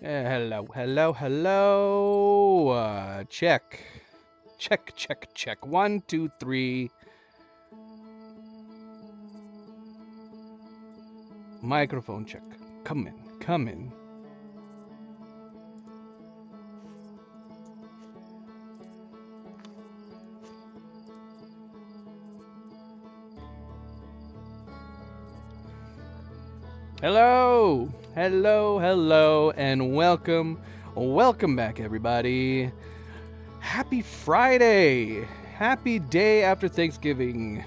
Hello, hello, hello. Check. Check, check, check. One, two, three. Microphone check. Come in, come in. Hello, hello, hello, and welcome. Welcome back, everybody. Happy Friday. Happy day after Thanksgiving.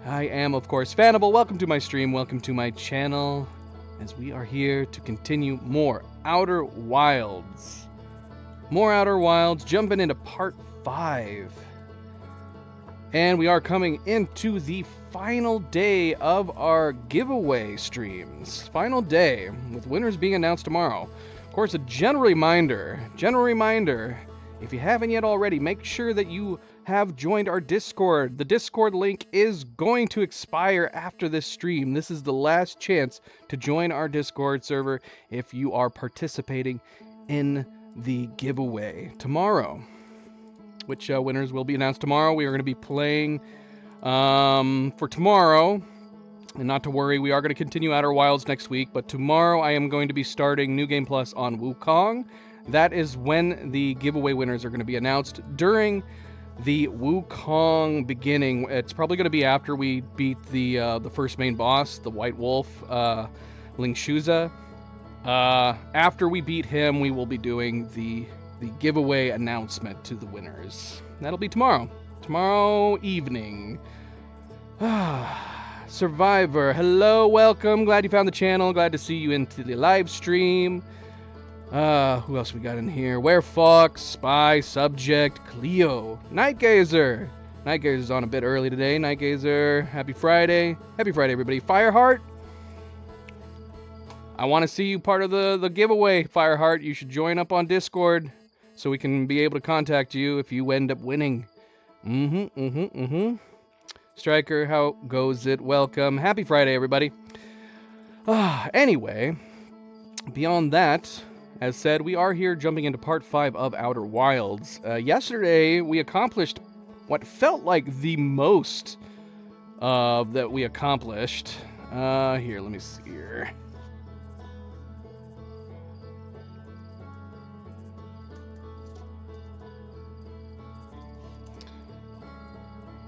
I am, of course, Fanable. Welcome to my stream. Welcome to my channel as we are here to continue more Outer Wilds. More Outer Wilds, jumping into part 5. And we are coming into the final day of our giveaway streams. Final day, with winners being announced tomorrow. Of course, a general reminder, if you haven't yet already, make sure that you have joined our Discord. The Discord link is going to expire after this stream. This is the last chance to join our Discord server if you are participating in the giveaway tomorrow, which winners will be announced tomorrow. We are going to be playing for tomorrow. And not to worry, we are going to continue Outer Wilds next week, but tomorrow I am going to be starting New Game Plus on Wukong. That is when the giveaway winners are going to be announced during the Wukong beginning. It's probably going to be after we beat the first main boss, the White Wolf, Ling Shuza. After we beat him, we will be doing the giveaway announcement to the winners. That'll be tomorrow. Tomorrow evening. Survivor, hello, welcome. Glad you found the channel. Glad to see you into the live stream. Who else we got in here? Werefox, Spy, Subject, Cleo, Nightgazer. Nightgazer's on a bit early today. Nightgazer, happy Friday. Happy Friday, everybody. Fireheart, I want to see you part of the giveaway. Fireheart, you should join up on Discord so we can be able to contact you if you end up winning. Striker, how goes it? Welcome. Happy Friday, everybody. Anyway, beyond that, as said, we are here jumping into part 5 of Outer Wilds. Yesterday, we accomplished what felt like the most that we accomplished. Here, let me see here.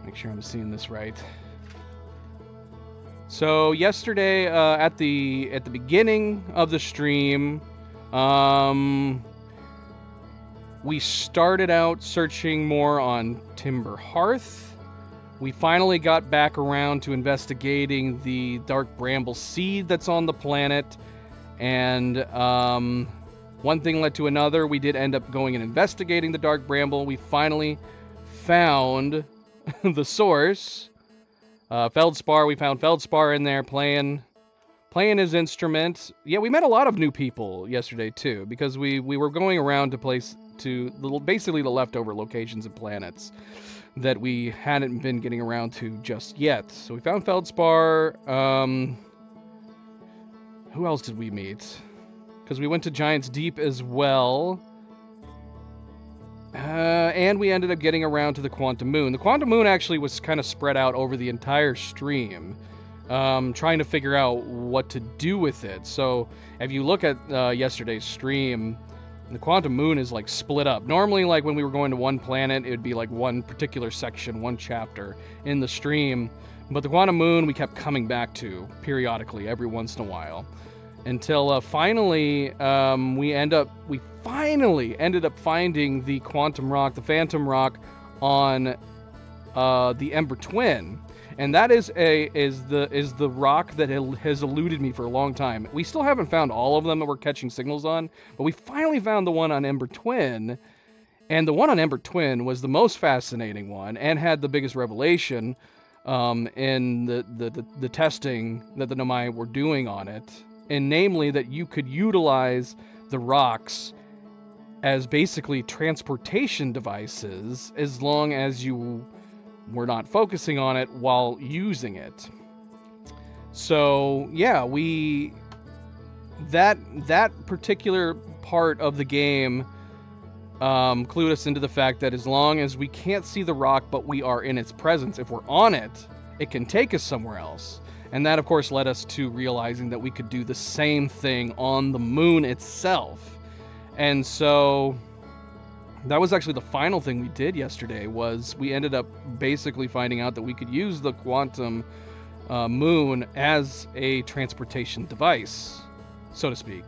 Make sure I'm seeing this right. So yesterday, at the beginning of the stream, we started out searching more on Timber Hearth. We finally got back around to investigating the Dark Bramble seed that's on the planet, and one thing led to another. We did end up going and investigating the Dark Bramble. We finally found the source. Feldspar, we found Feldspar in there playing his instrument. Yeah, we met a lot of new people yesterday too, because we were going around to basically the leftover locations and planets that we hadn't been getting around to just yet. So we found Feldspar. Who else did we meet? Because we went to Giant's Deep as well. And we ended up getting around to the Quantum Moon. The Quantum Moon actually was kind of spread out over the entire stream, trying to figure out what to do with it. So if you look at yesterday's stream, the Quantum Moon is like split up. Normally, like when we were going to one planet, it would be like one particular section, one chapter in the stream. But the Quantum Moon we kept coming back to periodically, every once in a while, until finally we finally ended up finding the Quantum Rock, the Phantom Rock, on the Ember Twin, and that is the rock that has eluded me for a long time. We still haven't found all of them that we're catching signals on, but we finally found the one on Ember Twin, and the one on Ember Twin was the most fascinating one and had the biggest revelation in the testing that the Nomai were doing on it, and namely that you could utilize the rocks as basically transportation devices as long as you were not focusing on it while using it. So yeah, we that particular part of the game clued us into the fact that as long as we can't see the rock but we are in its presence, if we're on it, it can take us somewhere else. And that, of course, led us to realizing that we could do the same thing on the moon itself. And so that was actually the final thing we did yesterday. Was we ended up basically finding out that we could use the quantum moon as a transportation device, so to speak.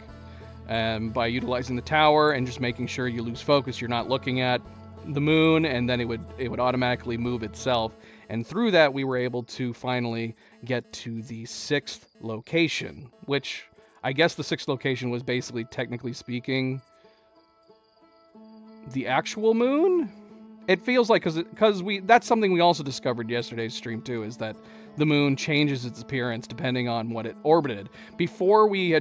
By utilizing the tower and just making sure you lose focus, you're not looking at the moon, and then it would automatically move itself. And through that, we were able to finally get to the 6th location, which I guess the 6th location was basically, technically speaking, the actual moon. It feels like, because that's something we also discovered yesterday's stream too, is that the moon changes its appearance depending on what it orbited. Before we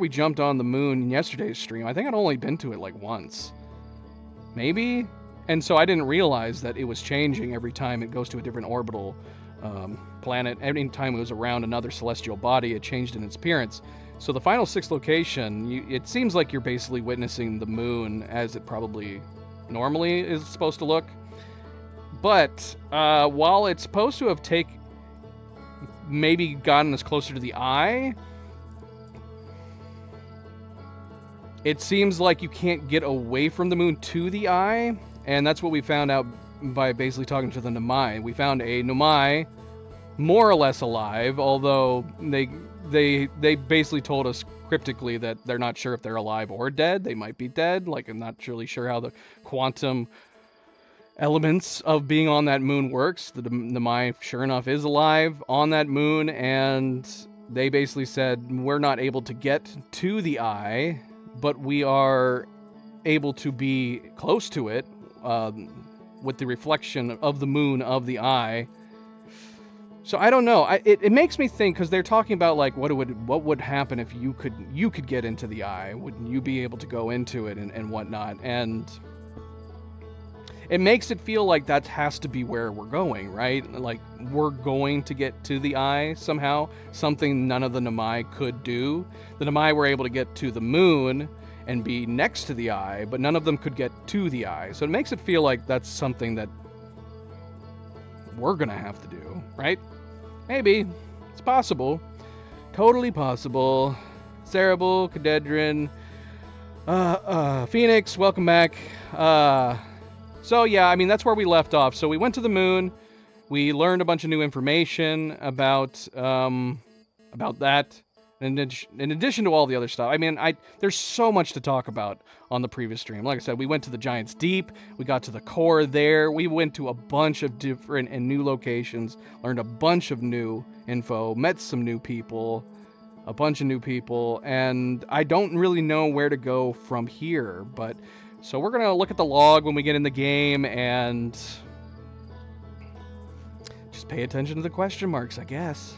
jumped on the moon in yesterday's stream, I think I'd only been to it like once, maybe. And so I didn't realize that it was changing every time it goes to a different orbital planet. Every time it was around another celestial body, it changed in its appearance. So the final 6th location, it seems like you're basically witnessing the moon as it probably normally is supposed to look. But while it's supposed to have maybe gotten us closer to the eye, it seems like you can't get away from the moon to the eye. And that's what we found out by basically talking to the Nomai. We found a Nomai more or less alive, although they basically told us cryptically that they're not sure if they're alive or dead. They might be dead. Like, I'm not really sure how the quantum elements of being on that moon works. The Nomai, sure enough, is alive on that moon, and they basically said, we're not able to get to the eye, but we are able to be close to it with the reflection of the moon of the eye. So I don't know. It makes me think, because they're talking about like what would happen if you could get into the eye. Wouldn't you be able to go into it and whatnot? And it makes it feel like that has to be where we're going, right? Like we're going to get to the eye somehow. Something none of the Nomai could do. The Nomai were able to get to the moon and be next to the eye, but none of them could get to the eye. So it makes it feel like that's something that we're gonna have to do, right? Maybe. It's possible. Totally possible. Cerebral, Cadedrin, Phoenix, welcome back. So yeah, I mean, that's where we left off. So we went to the moon. We learned a bunch of new information about that. In addition to all the other stuff, I mean, there's so much to talk about on the previous stream. Like I said, we went to the Giant's Deep, we got to the core there, we went to a bunch of different and new locations, learned a bunch of new info, met some new people, a bunch of new people, and I don't really know where to go from here, but so we're going to look at the log when we get in the game and just pay attention to the question marks, I guess.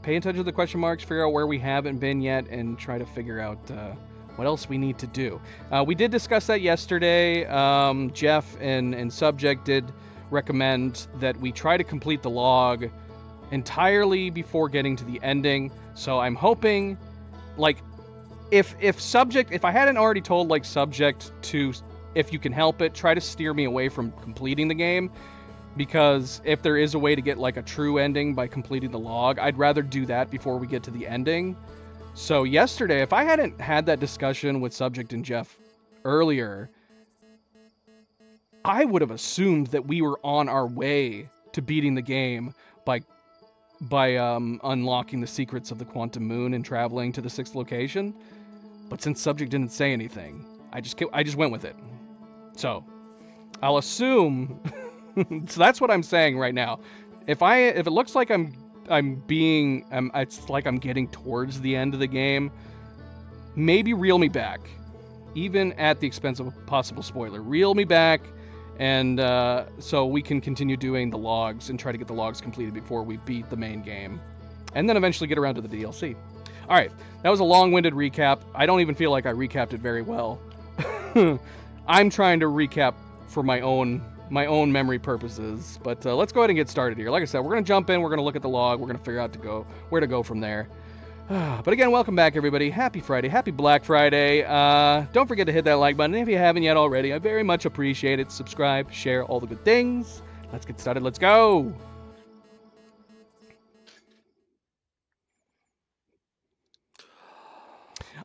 Pay attention to the question marks, figure out where we haven't been yet, and try to figure out what else we need to do. We did discuss that yesterday. Jeff and Subject did recommend that we try to complete the log entirely before getting to the ending. So I'm hoping, like, if I hadn't already told, like, Subject to, if you can help it, try to steer me away from completing the game. Because if there is a way to get like a true ending by completing the log, I'd rather do that before we get to the ending. So yesterday, if I hadn't had that discussion with Subject and Jeff earlier, I would have assumed that we were on our way to beating the game by unlocking the secrets of the quantum moon and traveling to the 6th location. But since Subject didn't say anything, I just went with it. So I'll assume. So that's what I'm saying right now. If it looks like it's like I'm getting towards the end of the game, maybe reel me back, even at the expense of a possible spoiler. Reel me back, and so we can continue doing the logs and try to get the logs completed before we beat the main game, and then eventually get around to the DLC. All right, that was a long-winded recap. I don't even feel like I recapped it very well. I'm trying to recap for my own memory purposes, but let's go ahead and get started here. Like I said, we're going to jump in, we're going to look at the log, we're going to figure out where to go from there. But again, welcome back, everybody. Happy Friday. Happy Black Friday. Don't forget to hit that like button if you haven't yet already. I very much appreciate it. Subscribe, share, all the good things. Let's get started. Let's go.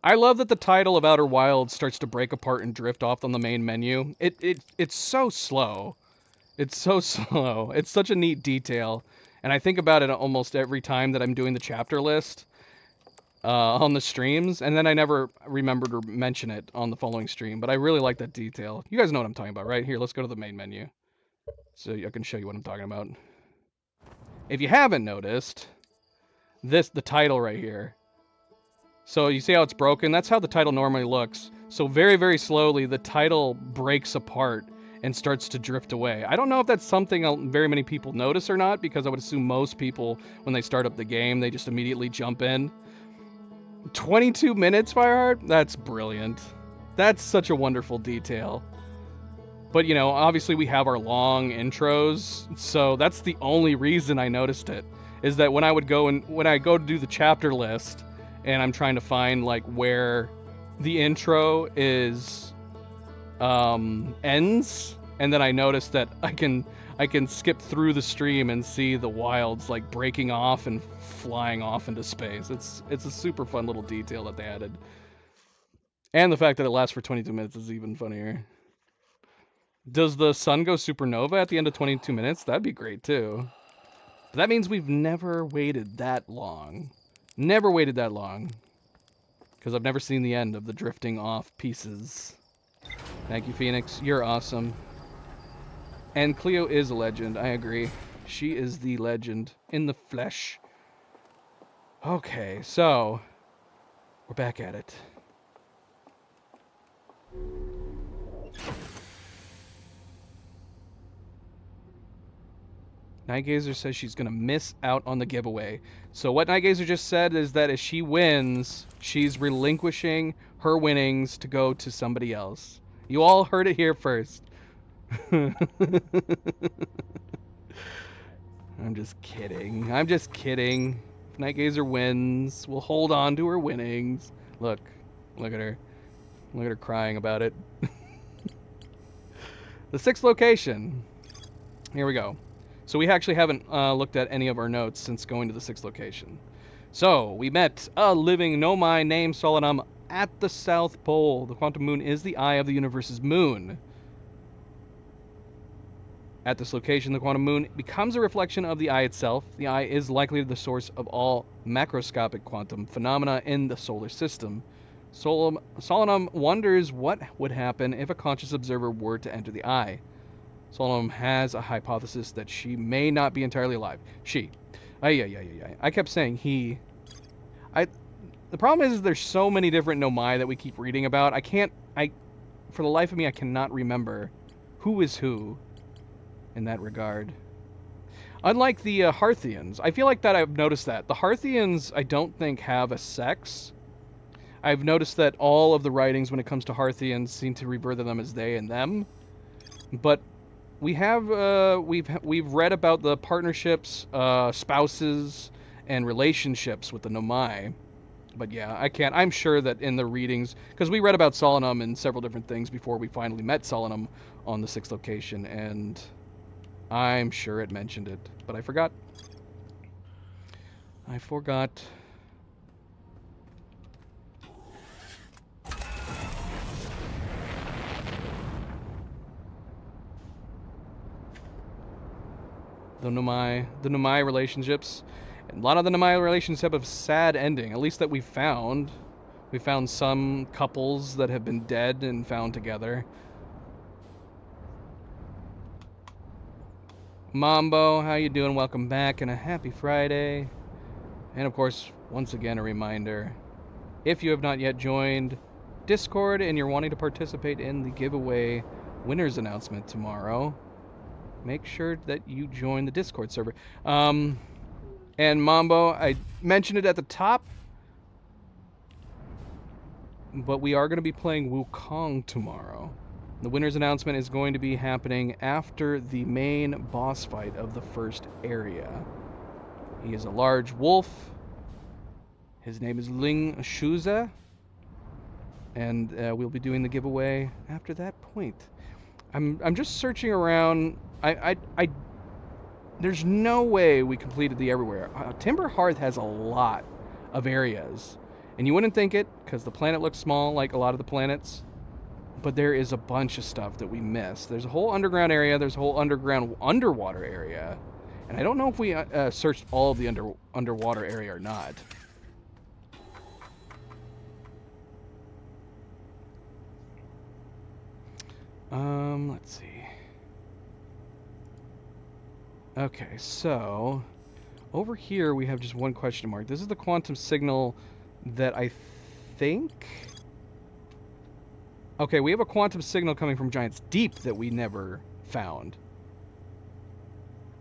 I love that the title of Outer Wilds starts to break apart and drift off on the main menu. It's so slow. It's so slow. It's such a neat detail. And I think about it almost every time that I'm doing the chapter list. On the streams, and then I never remember to mention it on the following stream, but I really like that detail. You guys know what I'm talking about, right? Here, let's go to the main menu so I can show you what I'm talking about. If you haven't noticed, the title right here. So you see how it's broken? That's how the title normally looks. So very, very slowly, the title breaks apart and starts to drift away. I don't know if that's something very many people notice or not, because I would assume most people, when they start up the game, they just immediately jump in. 22 minutes, Fireheart? That's brilliant. That's such a wonderful detail. But, you know, obviously we have our long intros, so that's the only reason I noticed it, is that when I go to do the chapter list, and I'm trying to find, like, where the intro ends, and then I noticed that I can skip through the stream and see the wilds like breaking off and flying off into space. It's a super fun little detail that they added. And the fact that it lasts for 22 minutes is even funnier. Does the sun go supernova at the end of 22 minutes? That'd be great too. But that means we've never waited that long. Never waited that long. Because I've never seen the end of the drifting off pieces. Thank you, Phoenix. You're awesome. And Cleo is a legend, I agree. She is the legend in the flesh. Okay, so we're back at it. Nightgazer says she's going to miss out on the giveaway. So what Nightgazer just said is that if she wins, she's relinquishing her winnings to go to somebody else. You all heard it here first. I'm just kidding. I'm just kidding. If Nightgazer wins, we'll hold on to her winnings. Look at her. Look at her crying about it. The 6th location. Here we go. So we actually haven't looked at any of our notes since going to the 6th location. So we met a living Nomai named Solanum at the South Pole. The quantum moon is the eye of the universe's moon. At this location, the quantum moon becomes a reflection of the eye itself. The eye is likely the source of all macroscopic quantum phenomena in the solar system. Solanum wonders what would happen if a conscious observer were to enter the eye. Solanum has a hypothesis that she may not be entirely alive. She. I kept saying he. The problem is there's so many different Nomai that we keep reading about. For the life of me, I cannot remember who is who in that regard. Unlike the Harthians, I feel like that I've noticed that. The Harthians, I don't think, have a sex. I've noticed that all of the writings when it comes to Harthians seem to refer to them as they and them. But we have we've read about the partnerships, spouses, and relationships with the Nomai. But yeah, I'm sure that in the readings, because we read about Solanum and several different things before we finally met Solanum on the 6th location, and I'm sure it mentioned it, but I forgot. The Nomai relationships. A lot of the Nomai relationships have a sad ending, at least that we found. We found some couples that have been dead and found together. Mambo, how you doing? Welcome back and a happy Friday. And of course, once again, a reminder, if you have not yet joined Discord and you're wanting to participate in the giveaway winners announcement tomorrow, make sure that you join the Discord server. And Mambo, I mentioned it at the top, but we are going to be playing Wukong tomorrow. The winner's announcement is going to be happening after the main boss fight of the first area. He is a large wolf. His name is Ling Shuza, and we'll be doing the giveaway after that point. I'm just searching around. There's no way we completed the everywhere. Timber Hearth has a lot of areas, and you wouldn't think it because the planet looks small like a lot of the planets, but there is a bunch of stuff that we missed. There's a whole underground area. There's a whole underwater area, and I don't know if we searched all of the underwater area or not. Let's see. Okay, so over here we have just one question mark. This is the quantum signal that I think... Okay, we have a quantum signal coming from Giant's Deep that we never found.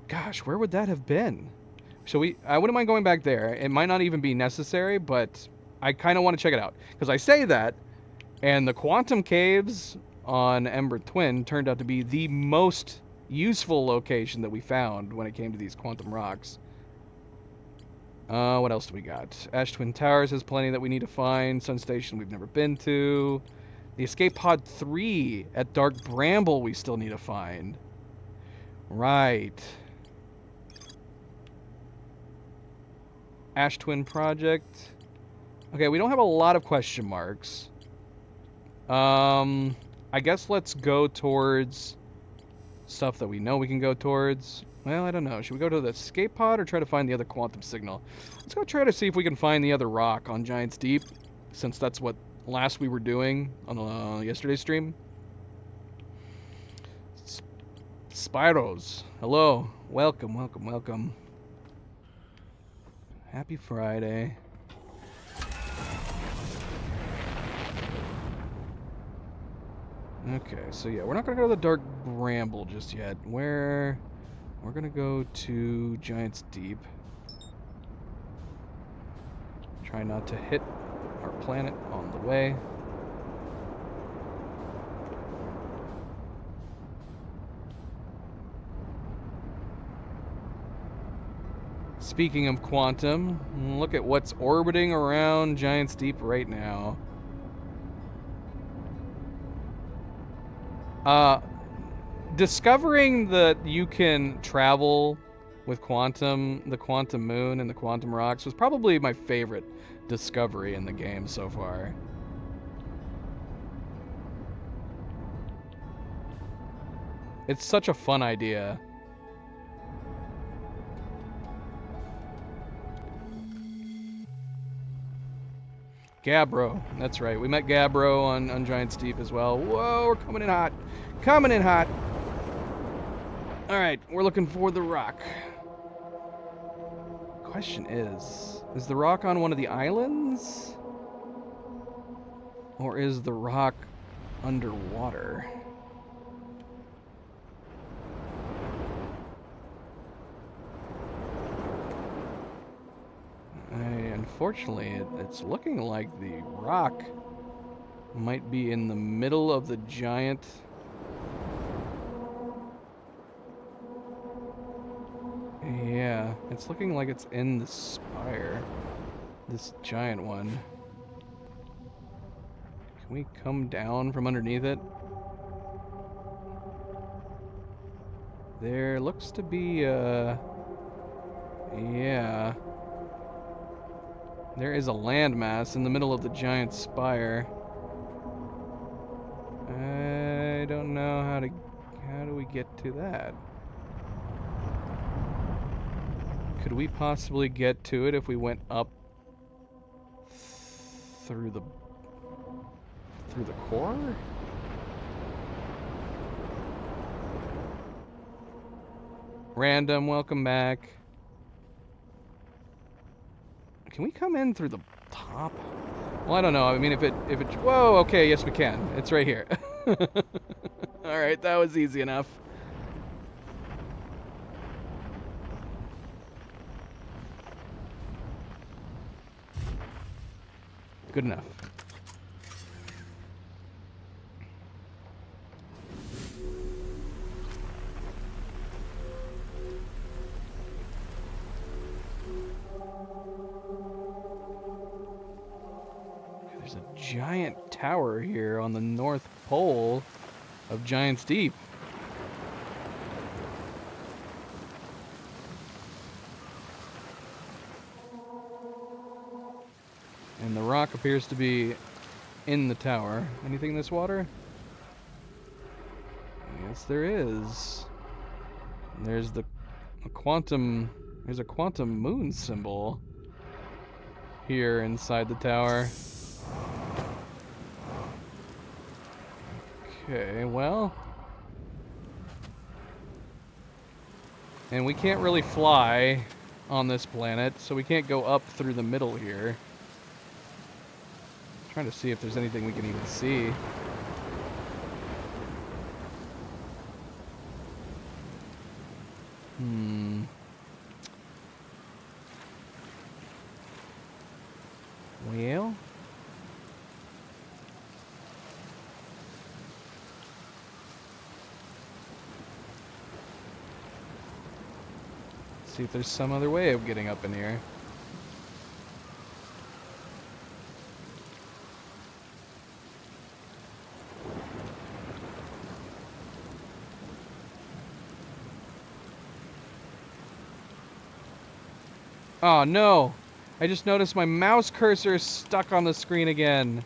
Gosh, where would that have been? So I wouldn't mind going back there. It might not even be necessary, but I kind of want to check it out. Because I say that, and the quantum caves on Ember Twin turned out to be the most useful location that we found when it came to these quantum rocks. What else do we got? Ash Twin Towers has plenty that we need to find. Sun Station we've never been to. The Escape Pod 3 at Dark Bramble we still need to find. Right. Ash Twin Project. Okay, we don't have a lot of question marks. I guess let's go towards stuff that we know we can go towards. Well, I don't know. Should we go to the escape pod or try to find the other quantum signal? Let's go try to see if we can find the other rock on Giant's Deep, since that's what last we were doing on yesterday's stream. Spyros, hello. Welcome, welcome, welcome. Happy Friday. Okay, so yeah, we're not gonna go to the Dark Bramble just yet. We're gonna go to Giant's Deep. Try not to hit our planet on the way. Speaking of quantum, look at what's orbiting around Giant's Deep right now. Discovering that you can travel with the quantum moon and the quantum rocks was probably my favorite discovery in the game so far. It's such a fun idea. Gabbro, that's right. We met Gabbro on Giant's Deep as well. Whoa, we're coming in hot. Coming in hot. Alright, we're looking for the rock. Question is the rock on one of the islands? Or is the rock underwater? Unfortunately, it's looking like the rock might be in the middle of the giant. Yeah, it's looking like it's in the spire. This giant one. Can we come down from underneath it? There looks to be yeah. There is a landmass in the middle of the giant spire. I don't know how do we get to that? Could we possibly get to it if we went up through the core? Random, welcome back. Can we come in through the top? Well, I don't know. I mean, if it whoa, okay, yes we can. It's right here. All right, that was easy enough. Good enough. giant tower here on the North Pole of Giant's Deep. And the rock appears to be in the tower. Anything in this water? Yes, there is. And there's a quantum moon symbol here inside the tower. Okay, well. And we can't really fly on this planet, so we can't go up through the middle here. I'm trying to see if there's anything we can even see. Well. See if there's some other way of getting up in here. Oh no! I just noticed my mouse cursor is stuck on the screen again.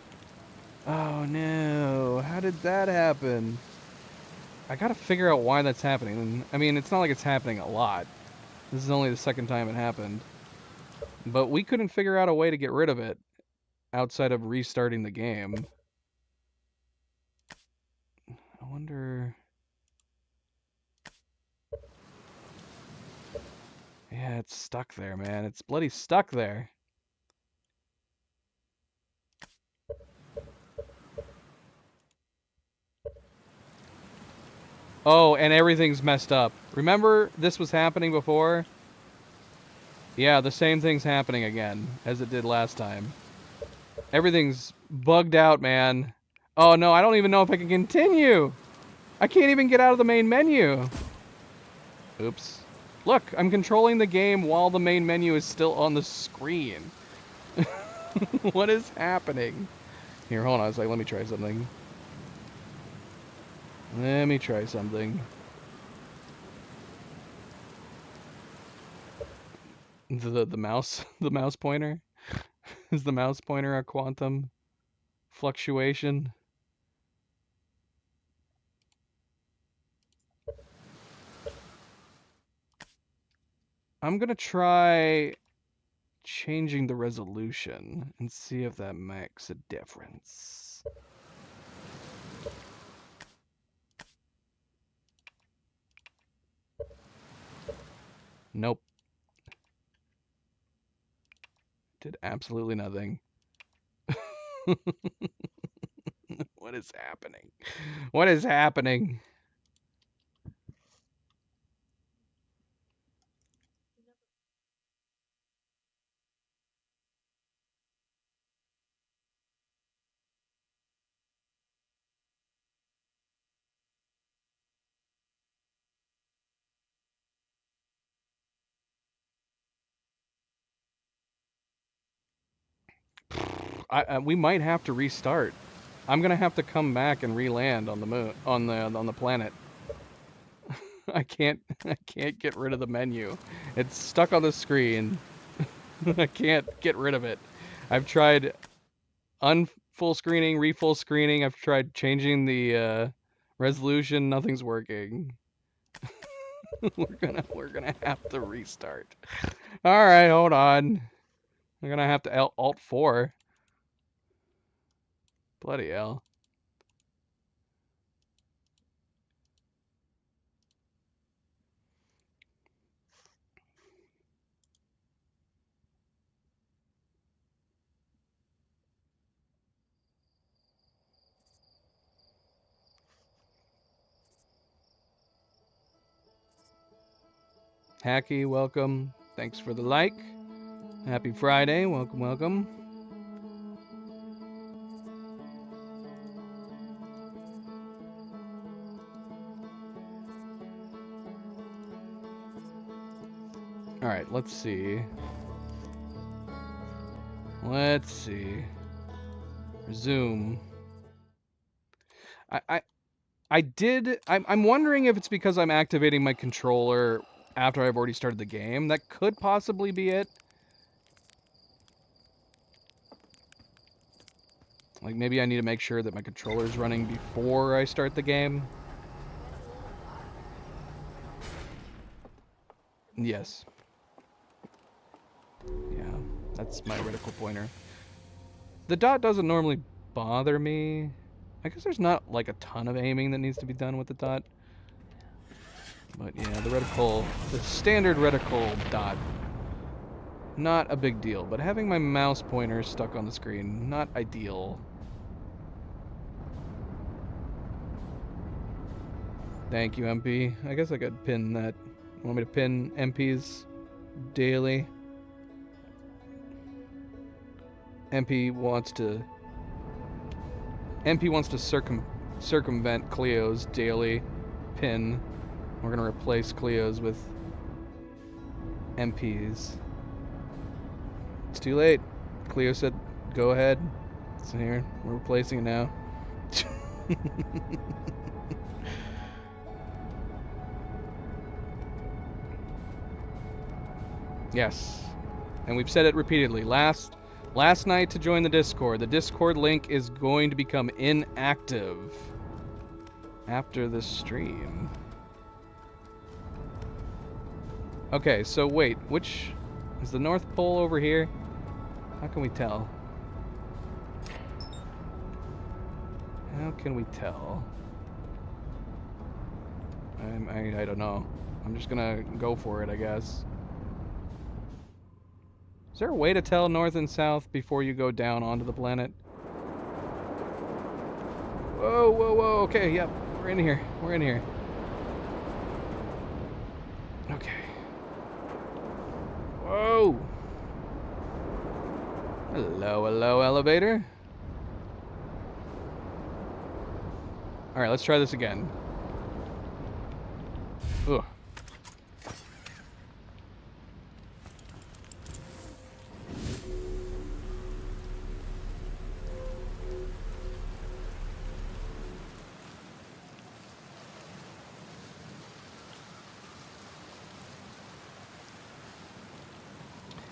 Oh no, how did that happen? I gotta figure out why that's happening. I mean, it's not like it's happening a lot. This is only the second time it happened. But we couldn't figure out a way to get rid of it outside of restarting the game. I wonder... Yeah, it's stuck there, man. It's bloody stuck there. Oh, and everything's messed up. Remember this was happening before? Yeah, the same thing's happening again as it did last time. Everything's bugged out, man. Oh no, I don't even know if I can continue. I can't even get out of the main menu. Oops. Look, I'm controlling the game while the main menu is still on the screen. What is happening? Here, hold on a second. Let me try something. Let me try something. The mouse pointer? Is the mouse pointer a quantum fluctuation? I'm gonna try changing the resolution and see if that makes a difference. Nope. Did absolutely nothing. What is happening? What is happening? We might have to restart. I'm gonna have to come back and re-land on the moon, on the planet. I can't get rid of the menu. It's stuck on the screen. I can't get rid of it. I've tried full screening, re-full screening. I've tried changing the resolution. Nothing's working. we're gonna have to restart. All right, hold on. I'm gonna have to Alt 4. Bloody hell. Hacky, welcome. Thanks for the like. Happy Friday. Welcome, welcome. All right, let's see. Let's see. Resume. I'm wondering if it's because I'm activating my controller after I've already started the game. That could possibly be it. Like, maybe I need to make sure that my controller's running before I start the game. Yes. Yeah, that's my reticle pointer. The dot doesn't normally bother me. I guess there's not, like, a ton of aiming that needs to be done with the dot. But yeah, the reticle, the standard reticle dot, not a big deal. But having my mouse pointer stuck on the screen, not ideal. Thank you, MP. I guess I could pin that. Want me to pin MPs daily? MP wants to circumvent Cleo's daily pin. We're gonna replace Cleo's with MPs. It's too late. Cleo said, "Go ahead." So here, we're replacing it now. Yes. And we've said it repeatedly. Last night to join the Discord. The Discord link is going to become inactive after the stream. Okay, so wait, which is the North Pole over here? How can we tell? How can we tell? I don't know. I'm just gonna go for it, I guess. Is there a way to tell north and south before you go down onto the planet? Whoa, whoa, whoa. Okay, yep. We're in here. We're in here. Okay. Whoa. Hello, hello, elevator. Alright, let's try this again. Ugh.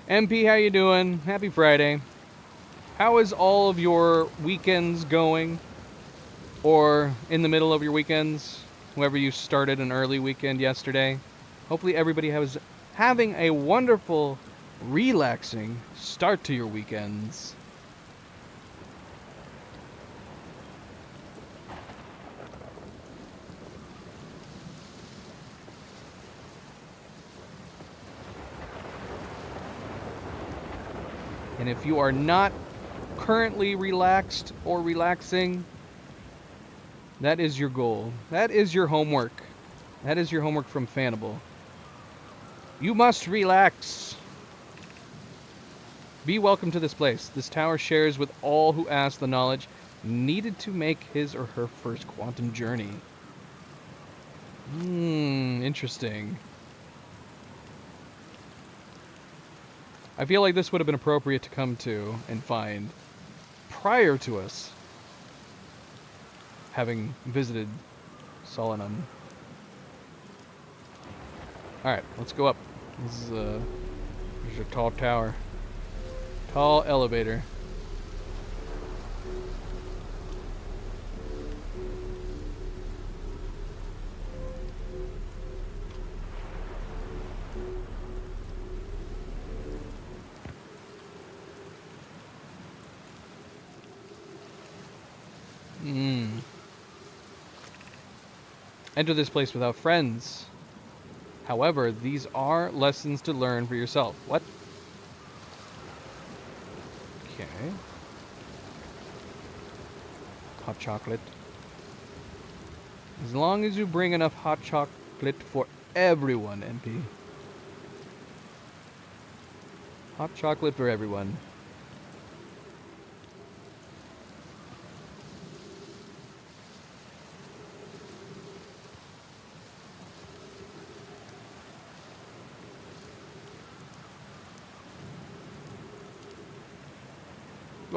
MP, how you doing? Happy Friday. How is all of your weekends going? Or in the middle of your weekends? Whoever you started an early weekend yesterday. Hopefully everybody was having a wonderful, relaxing start to your weekends. And if you are not currently relaxed or relaxing, that is your goal. That is your homework. That is your homework from Fanable. You must relax. Be welcome to this place. This tower shares with all who ask the knowledge needed to make his or her first quantum journey. Interesting. I feel like this would have been appropriate to come to and find prior to us having visited Solanum. Alright, let's go up. This is there's a tall tower. Tall elevator. Enter this place without friends. However, these are lessons to learn for yourself. What? Okay. Hot chocolate. As long as you bring enough hot chocolate for everyone, MP. Hot chocolate for everyone.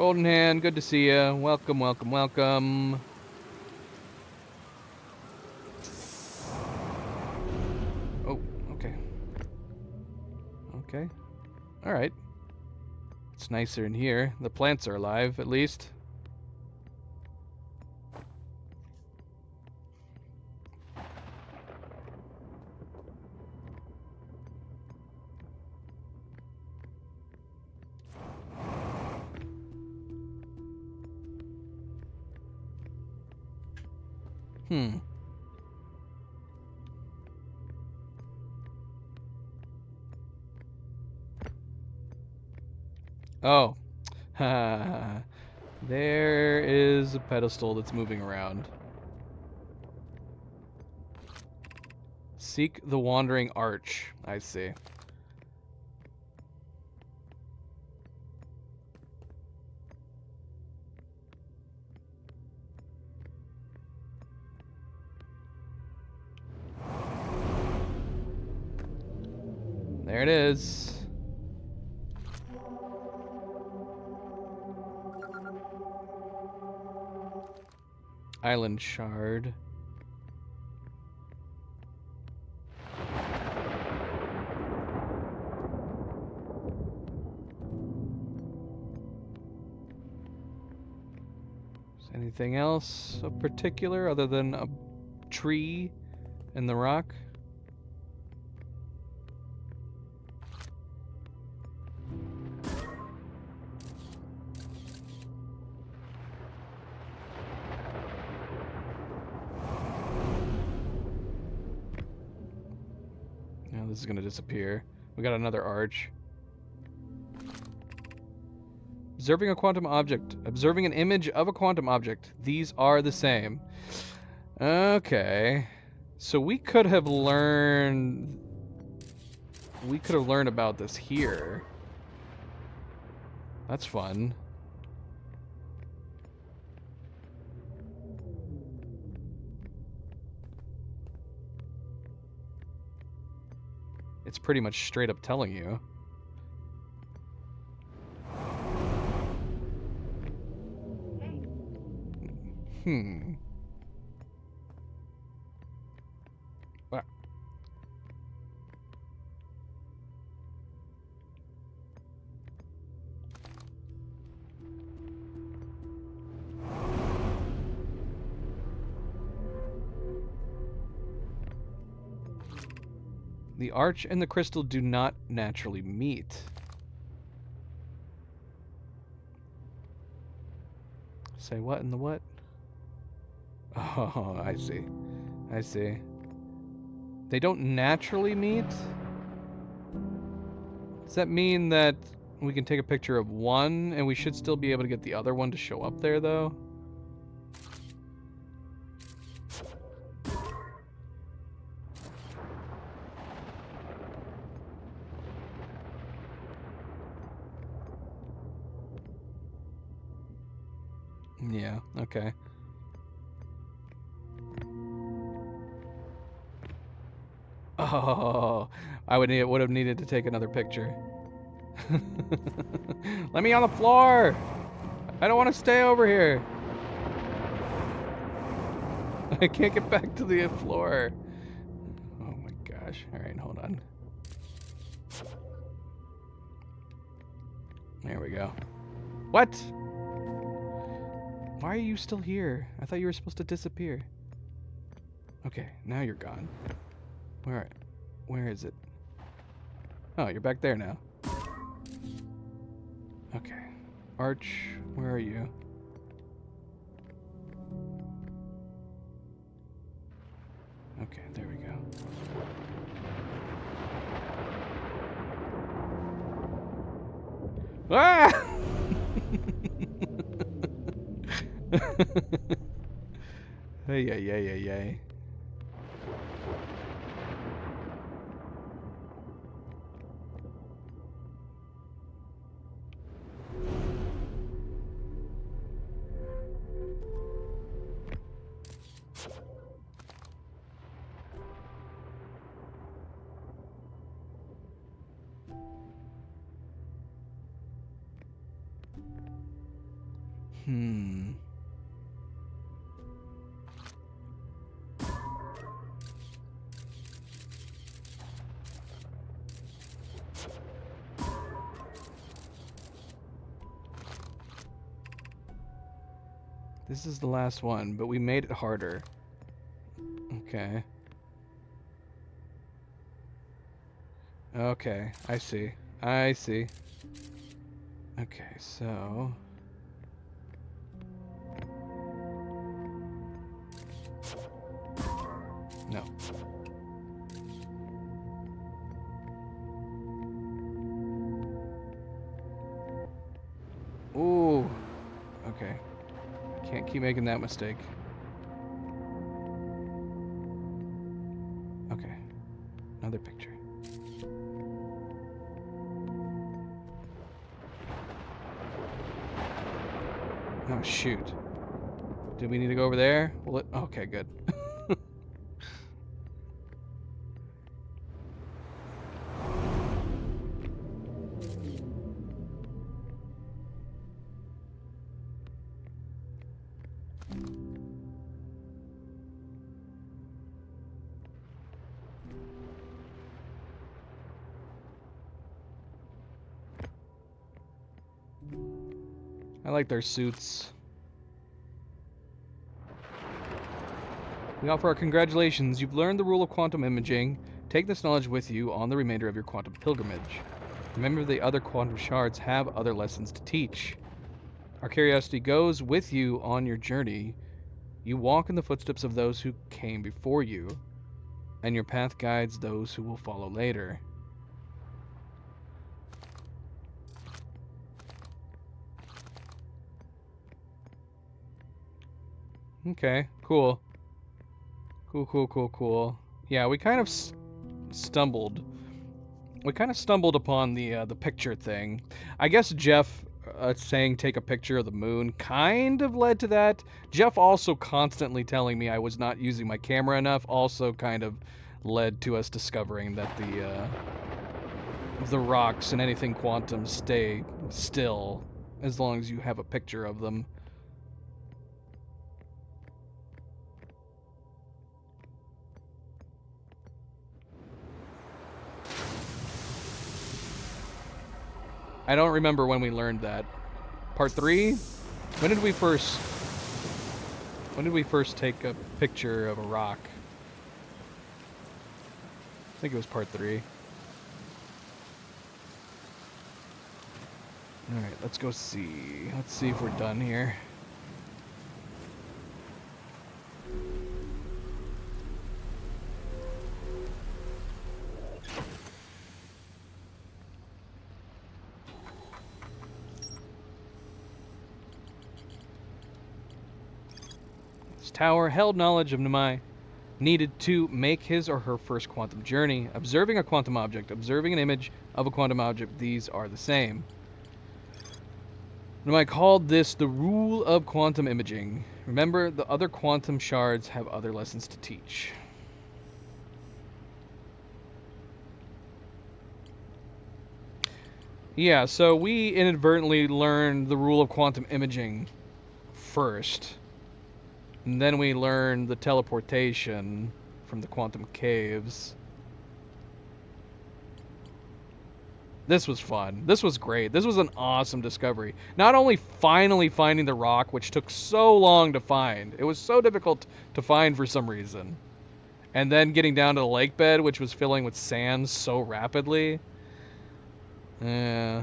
Golden Hand, good to see you. Welcome, welcome, welcome. Oh, okay. Okay. Alright. It's nicer in here. The plants are alive, at least. Oh. There is a pedestal that's moving around. Seek the Wandering Arch. I see. There it is. Island Shard. Anything else of particular other than a tree and the rock? Now this is gonna disappear. We got another arch. Observing a quantum object. Observing an image of a quantum object. These are the same. Okay. So we could have learned about this here. That's fun. It's pretty much straight up telling you. Wow. The arch and the crystal do not naturally meet. Say what in the what? Oh, I see. I see. They don't naturally meet? Does that mean that we can take a picture of one and we should still be able to get the other one to show up there, though? Yeah, okay. Oh, would have needed to take another picture. Let me on the floor! I don't want to stay over here. I can't get back to the floor. Oh my gosh. Alright, hold on. There we go. What? Why are you still here? I thought you were supposed to disappear. Okay, now you're gone. Where is it? Oh, you're back there now. Okay. Arch, where are you? Okay, there we go. Ah! Hey, hey. This is the last one, but we made it harder. Okay. Okay, I see. I see. Okay, so... No. Ooh. Okay. Can't keep making that mistake. Okay. Another picture. Oh, shoot. Do we need to go over there? Well, okay, good. I like their suits. We offer our congratulations. You've learned the rule of quantum imaging. Take this knowledge with you on the remainder of your quantum pilgrimage. Remember, the other quantum shards have other lessons to teach. Our curiosity goes with you on your journey. You walk in the footsteps of those who came before you, and your path guides those who will follow later. Okay, cool. Cool. Yeah, we kind of stumbled. We kind of stumbled upon the picture thing. I guess Jeff saying take a picture of the moon kind of led to that. Jeff also constantly telling me I was not using my camera enough also kind of led to us discovering that the rocks and anything quantum stay still as long as you have a picture of them. I don't remember when we learned that. Part 3? When did we first take a picture of a rock? I think it was part 3. Alright, let's go see. Let's see if we're done here. Tower held knowledge of Nomai, needed to make his or her first quantum journey. Observing a quantum object, observing an image of a quantum object, these are the same. Nomai called this the rule of quantum imaging. Remember, the other quantum shards have other lessons to teach. Yeah, so we inadvertently learned the rule of quantum imaging first. And then we learned the teleportation from the quantum caves. This was fun. This was great. This was an awesome discovery. Not only finally finding the rock, which took so long to find. It was so difficult to find for some reason. And then getting down to the lake bed, which was filling with sand so rapidly. Yeah.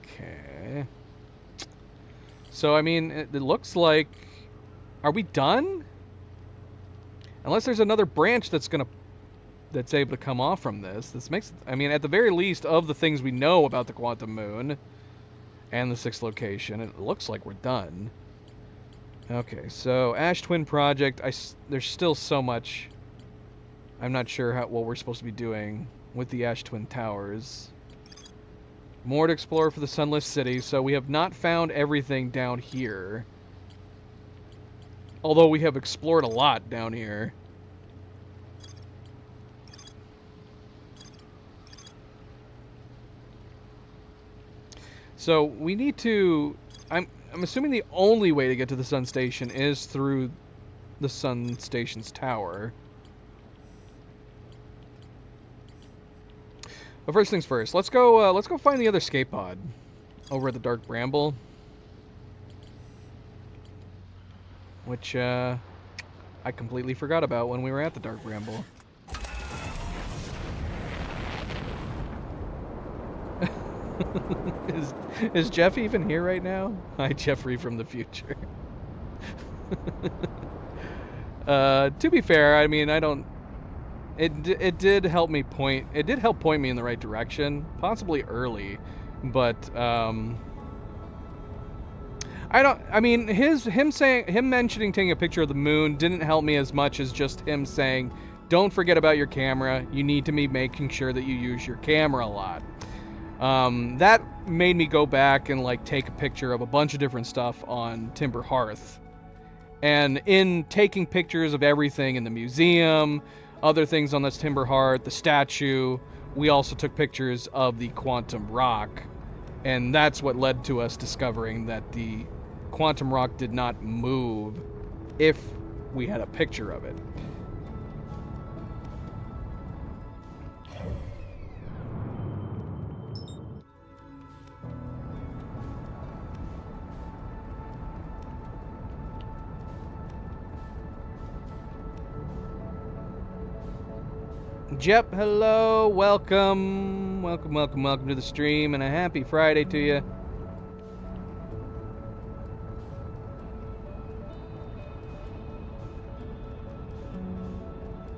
Okay. So, I mean, it looks like... Are we done? Unless there's another branch that's able to come off from this. This makes... I mean, at the very least, of the things we know about the Quantum Moon and the 6th location, it looks like we're done. Okay, so Ash Twin Project, there's still so much... I'm not sure what we're supposed to be doing with the Ash Twin Towers. More to explore for the Sunless City, so we have not found everything down here. Although we have explored a lot down here. So we need to... I'm assuming the only way to get to the Sun Station is through the Sun Station's tower. But first things first, let's go find the other escape pod over at the Dark Bramble. Which, I completely forgot about when we were at the Dark Bramble. Is Jeff even here right now? Hi, Jeffrey from the future. To be fair, I mean, I don't... It did help me point... It did help point me in the right direction, possibly early, but, I mean, him mentioning taking a picture of the moon didn't help me as much as just him saying, don't forget about your camera. You need to be making sure that you use your camera a lot. That made me go back and like take a picture of a bunch of different stuff on Timber Hearth. And in taking pictures of everything in the museum, other things on this Timber Hearth, the statue, we also took pictures of the Quantum Rock. And that's what led to us discovering that the Quantum Rock did not move if we had a picture of it. Jep, hello, welcome to the stream, and a happy Friday to you.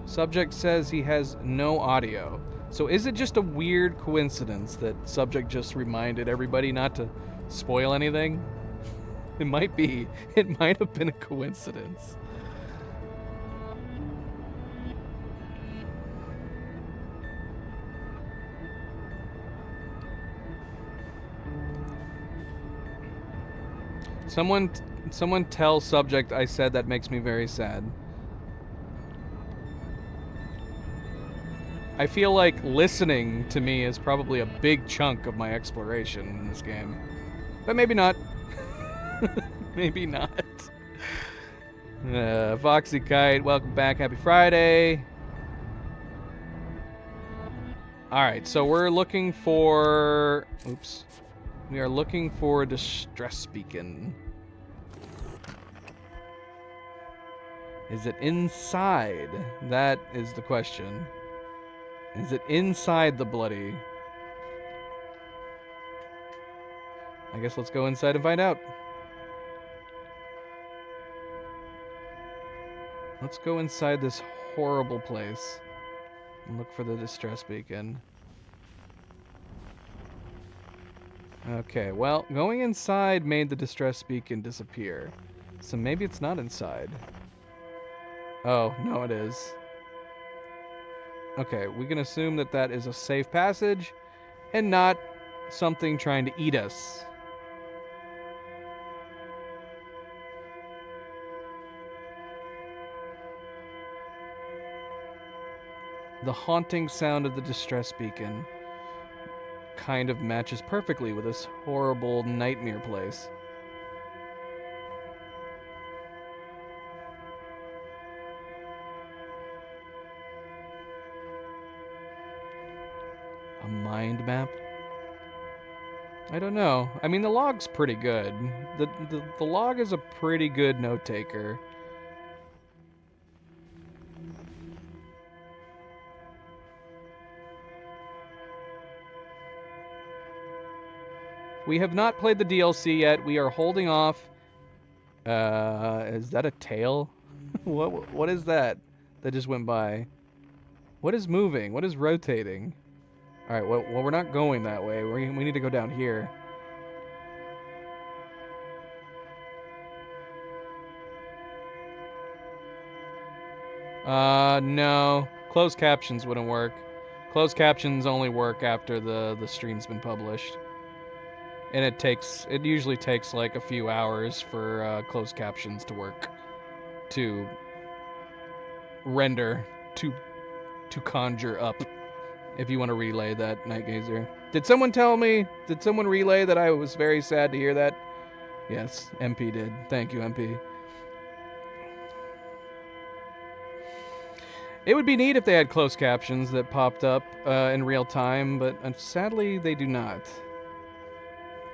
Subject says he has no audio. So is it just a weird coincidence that Subject just reminded everybody not to spoil anything? It might be. It might have been a coincidence. Someone tell Subject I said that makes me very sad. I feel like listening to me is probably a big chunk of my exploration in this game. But maybe not. Maybe not. Foxy Kite, welcome back. Happy Friday. Alright, so we're looking for... Oops. We are looking for a distress beacon. Is it inside? That is the question. Is it inside the bloody? I guess let's go inside and find out. Let's go inside this horrible place and look for the distress beacon. Okay, well, going inside made the distress beacon disappear. So maybe it's not inside. Oh, no it is. Okay, we can assume that that is a safe passage and not something trying to eat us. The haunting sound of the distress beacon kind of matches perfectly with this horrible nightmare place. A mind map? I don't know. I mean, the log's pretty good. The log is a pretty good note taker. We have not played the DLC yet. We are holding off. Is that a tail? What is that just went by? What is moving? What is rotating? All right. Well, we're not going that way. We need to go down here. No. Closed captions wouldn't work. Closed captions only work after the stream's been published. And it usually takes like a few hours for closed captions to work, to render, to conjure up. if you want to relay that, Night Gazer. Did someone tell me? Did someone relay that I was very sad to hear that? Yes, MP did. Thank you, MP. It would be neat if they had closed captions that popped up in real time, but sadly they do not.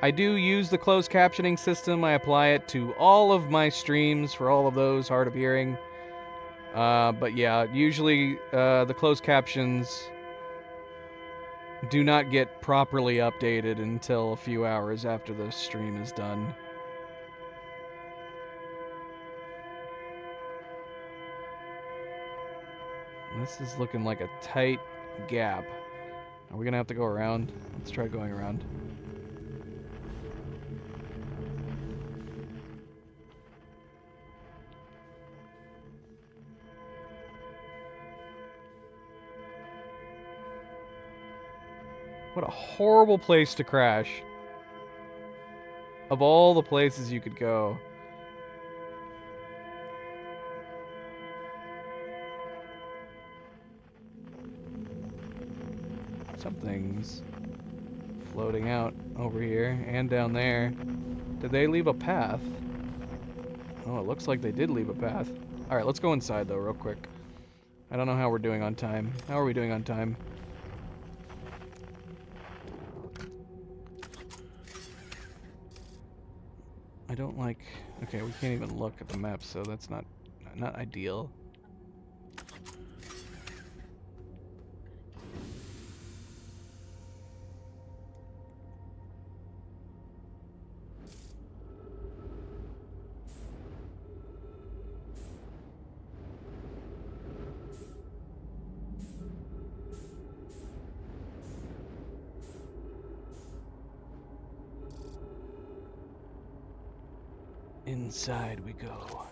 I do use the closed captioning system. I apply it to all of my streams for all of those hard of hearing. But yeah, usually the closed captions do not get properly updated until a few hours after the stream is done. This is looking like a tight gap. Are we gonna have to go around? Let's try going around. What a horrible place to crash. Of all the places you could go. Something's floating out over here and down there. Did they leave a path? Oh, it looks like they did leave a path. Alright, let's go inside though real quick. I don't know how we're doing on time. How are we doing on time? I don't like... Okay, we can't even look at the map, so that's not ideal. Inside we go.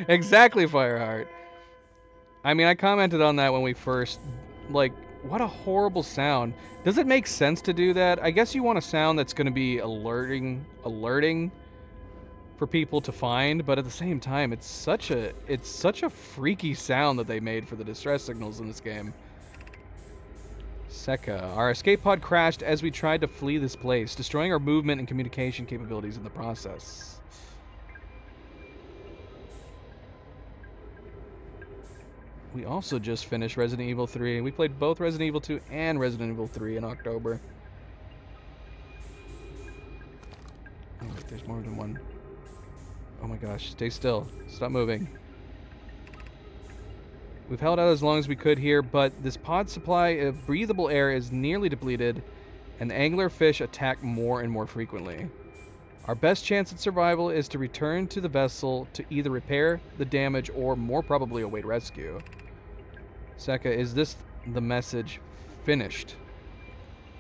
Exactly, Fireheart. I mean, I commented on that when we first, like, what a horrible sound. Does it make sense to do that? I guess you want a sound that's going to be alerting for people to find, but at the same time, it's such a freaky sound that they made for the distress signals in this game. Sekka. Our escape pod crashed as we tried to flee this place, destroying our movement and communication capabilities in the process. We also just finished Resident Evil 3. We played both Resident Evil 2 and Resident Evil 3 in October. Oh, wait, there's more than one. Oh my gosh, stay still. Stop moving. We've held out as long as we could here, but this pod supply of breathable air is nearly depleted, and the anglerfish attack more and more frequently. Our best chance at survival is to return to the vessel to either repair the damage or, more probably, await rescue. Sekka, is this the message? Finished.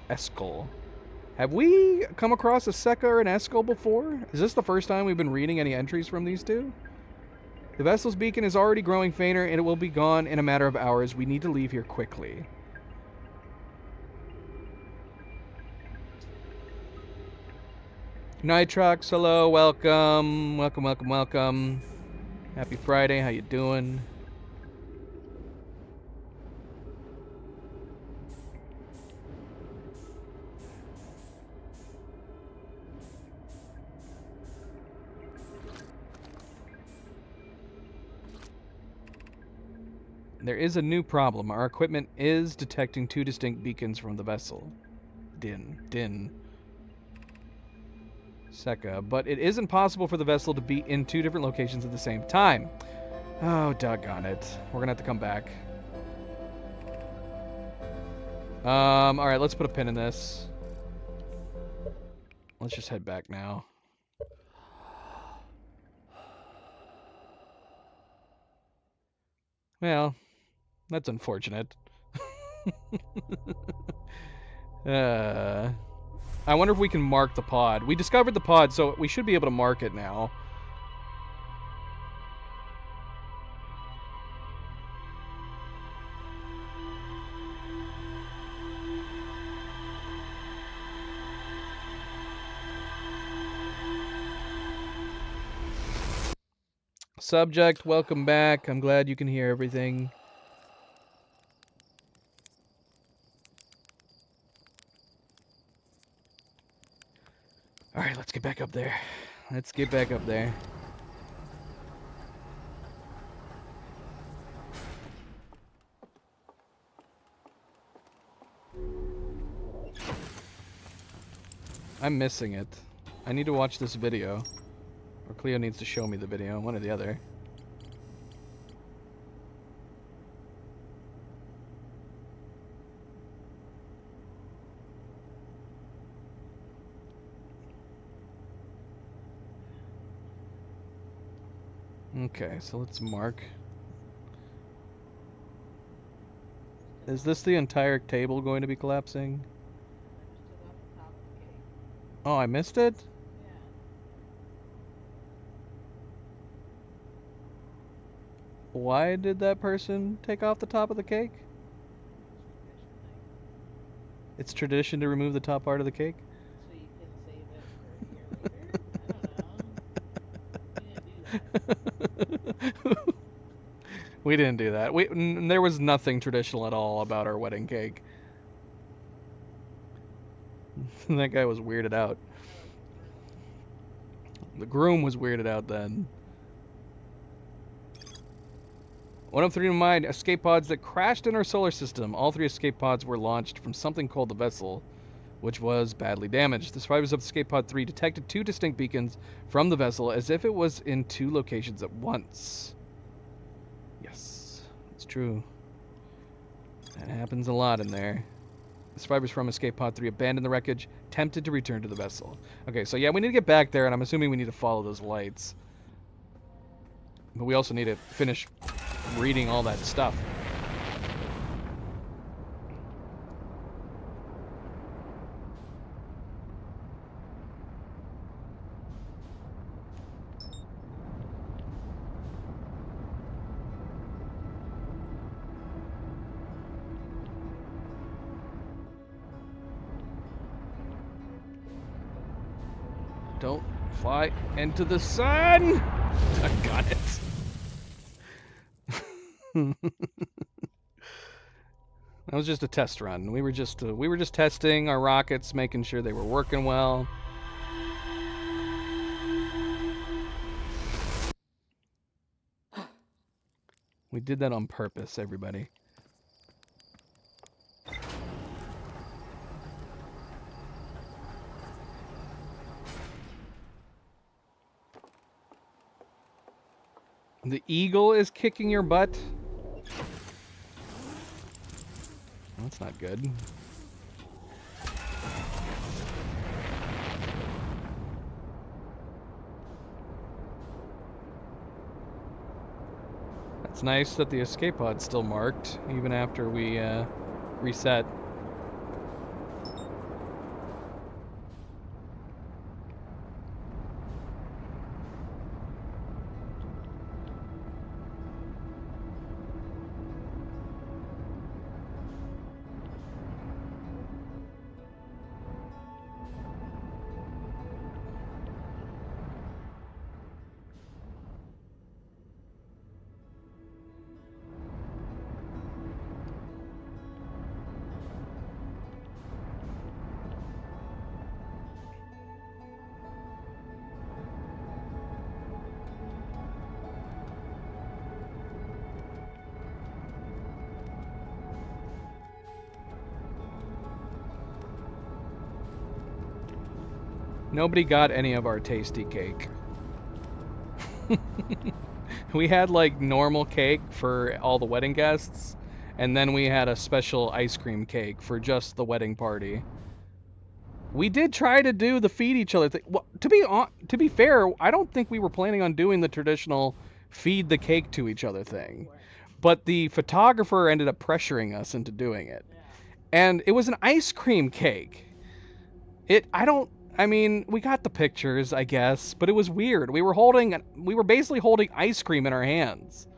Eskel. Have we come across a Sekka or an Eskel before? Is this the first time we've been reading any entries from these two? The vessel's beacon is already growing fainter and it will be gone in a matter of hours. We need to leave here quickly. Nitrox, hello, welcome. Welcome, welcome, welcome. Happy Friday, how you doing? There is a new problem. Our equipment is detecting two distinct beacons from the vessel. Din. Sekka. But it is impossible for the vessel to be in two different locations at the same time. Oh, doggone it. We're gonna have to come back. Alright, let's put a pin in this. Let's just head back now. Well, that's unfortunate. I wonder if we can mark the pod. We discovered the pod, so we should be able to mark it now. Subject, welcome back. I'm glad you can hear everything. Alright, let's get back up there. Let's get back up there. I'm missing it. I need to watch this video. Or Cleo needs to show me the video, one or the other. Okay, so let's mark. Is this the entire table going to be collapsing? Oh, I missed it? Why did that person take off the top of the cake? It's tradition to remove the top part of the cake? So you can save it for a year later? I don't know. We didn't do that. We didn't do that. There was nothing traditional at all about our wedding cake. That guy was weirded out. The groom was weirded out then. 103 to mine escape pods that crashed in our solar system. All 3 escape pods were launched from something called the vessel, which was badly damaged. The survivors of escape pod 3 detected 2 distinct beacons from the vessel as if it was in 2 locations at once. Yes, it's true. That happens a lot in there. The survivors from escape pod 3 abandoned the wreckage, tempted to return to the vessel. Okay, so yeah, we need to get back there, and I'm assuming we need to follow those lights. But we also need to finish reading all that stuff. Don't fly into the sun! I got it. That was just a test run. We were just testing our rockets, making sure they were working well. We did that on purpose, everybody. The eagle is kicking your butt? That's not good. It's nice that the escape pod's still marked, even after we reset. Nobody got any of our tasty cake. We had like normal cake for all the wedding guests, and then we had a special ice cream cake for just the wedding party. We did try to do the feed each other thing. Well, to be fair, I don't think we were planning on doing the traditional feed the cake to each other thing. But the photographer ended up pressuring us into doing it. And it was an ice cream cake. I mean, we got the pictures, I guess, but it was weird. We were basically holding ice cream in our hands.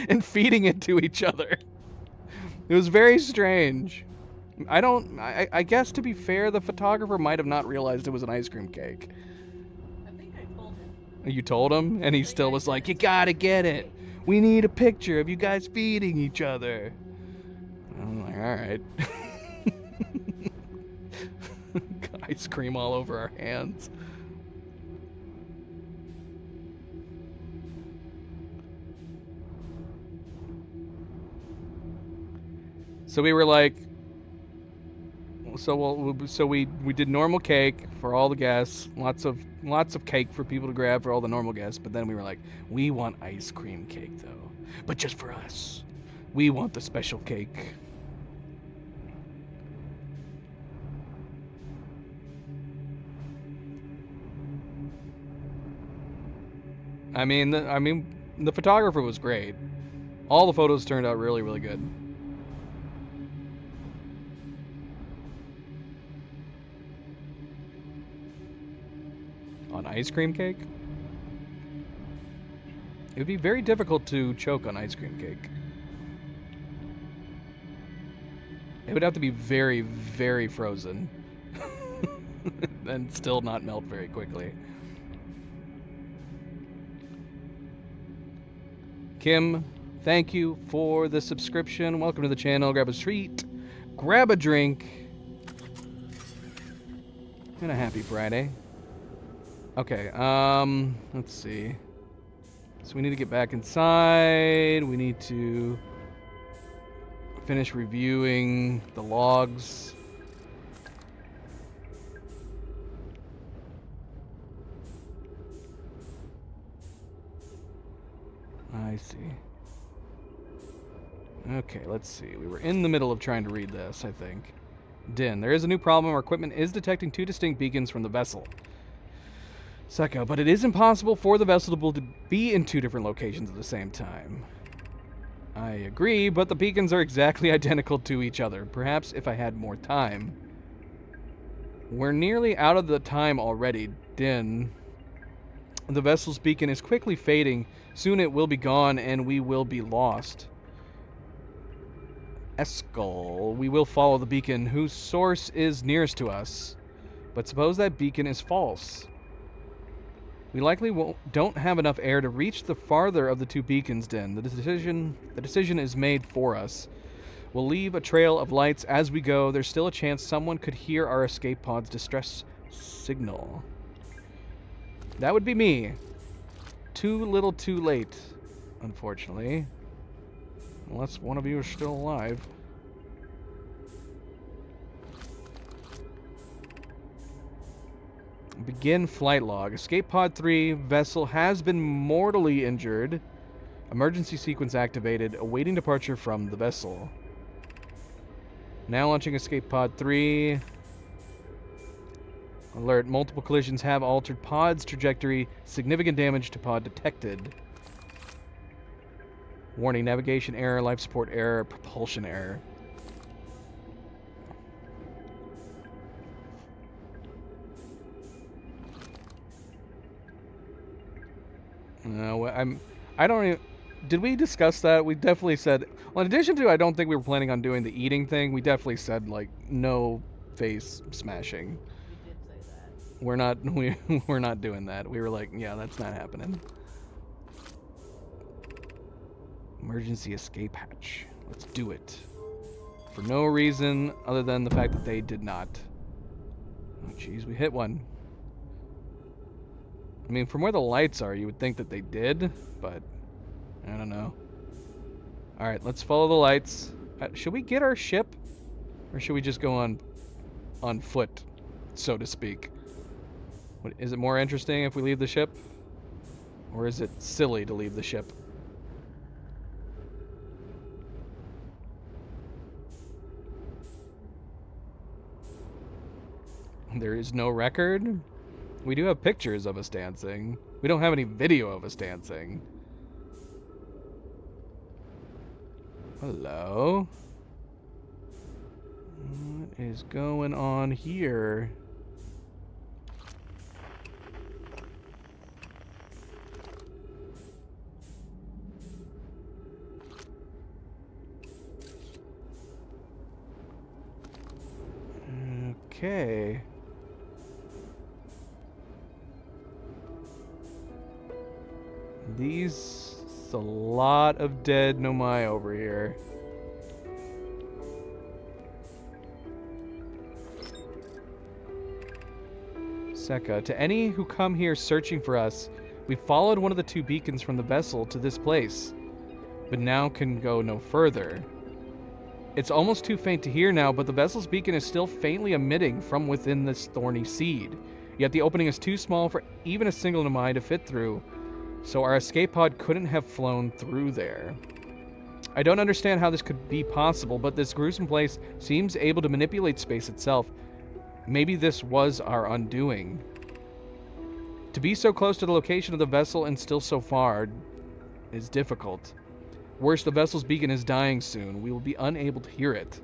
And feeding it to each other. It was very strange. I guess to be fair, the photographer might have not realized it was an ice cream cake. I think I You told him, and he still was like, "You gotta get it. We need a picture of you guys feeding each other." I'm like, all right. Ice cream all over our hands. So we were like, so we did normal cake for all the guests, lots of cake for people to grab for all the normal guests, but then we were like, we want ice cream cake though, but just for us. We want the special cake. I mean, the photographer was great. All the photos turned out really, really good. On ice cream cake? It would be very difficult to choke on ice cream cake. It would have to be very, very frozen. And still not melt very quickly. Kim, thank you for the subscription. Welcome to the channel. Grab a treat, grab a drink, and a happy Friday. Okay, let's see. So we need to get back inside. We need to finish reviewing the logs. I see. Okay, let's see. We were in the middle of trying to read this, I think. Din, there is a new problem. Our equipment is detecting two distinct beacons from the vessel. Seko, but it is impossible for the vessel to be in two different locations at the same time. I agree, but the beacons are exactly identical to each other. Perhaps if I had more time. We're nearly out of the time already, Din. The vessel's beacon is quickly fading. Soon it will be gone and we will be lost. Eskel, we will follow the beacon whose source is nearest to us. But suppose that beacon is false. We likely don't have enough air to reach the farther of the two beacons, Din. The decision is made for us. We'll leave a trail of lights as we go. There's still a chance someone could hear our escape pod's distress signal. That would be me. Too little too late, unfortunately. Unless one of you is still alive. Begin flight log. Escape pod 3 vessel has been mortally injured. Emergency sequence activated. Awaiting departure from the vessel. Now launching escape pod 3. Alert. Multiple collisions have altered pod's trajectory. Significant damage to pod detected. Warning. Navigation error. Life support error. Propulsion error. No, I don't even... Did we discuss that? We definitely said... Well, in addition to, I don't think we were planning on doing the eating thing, we definitely said, like, no face smashing. We did say that. We're not doing that. We were like, yeah, that's not happening. Emergency escape hatch. Let's do it. For no reason other than the fact that they did not. Oh, jeez, we hit one. I mean, from where the lights are, you would think that they did, but I don't know. Alright, let's follow the lights. Should we get our ship? Or should we just go on foot, so to speak? Is it more interesting if we leave the ship? Or is it silly to leave the ship? There is no record? We do have pictures of us dancing. We don't have any video of us dancing. Hello? What is going on here? Okay. These... a lot of dead Nomai over here. Seka, to any who come here searching for us, we followed one of the two beacons from the vessel to this place, but now can go no further. It's almost too faint to hear now, but the vessel's beacon is still faintly emitting from within this thorny seed. Yet the opening is too small for even a single Nomai to fit through, so our escape pod couldn't have flown through there. I don't understand how this could be possible, but this gruesome place seems able to manipulate space itself. Maybe this was our undoing. To be so close to the location of the vessel and still so far is difficult. Worse, the vessel's beacon is dying soon. We will be unable to hear it.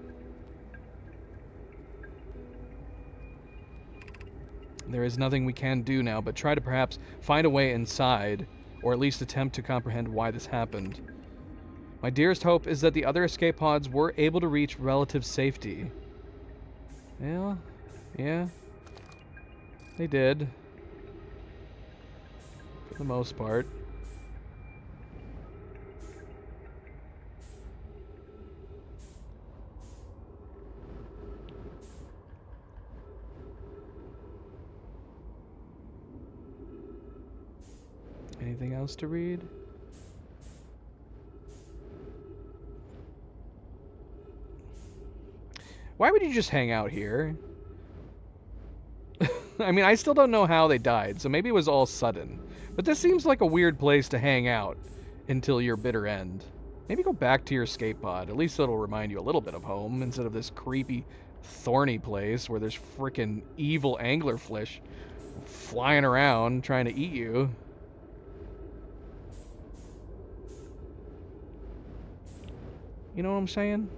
There is nothing we can do now but try to perhaps find a way inside, or at least attempt to comprehend why this happened. My dearest hope is that the other escape pods were able to reach relative safety. Well, yeah, they did. For the most part. Anything else to read? Why would you just hang out here? I mean, I still don't know how they died, so maybe it was all sudden. But this seems like a weird place to hang out until your bitter end. Maybe go back to your escape pod. At least it'll remind you a little bit of home instead of this creepy, thorny place where there's frickin' evil anglerfish flying around trying to eat you. You know what I'm saying?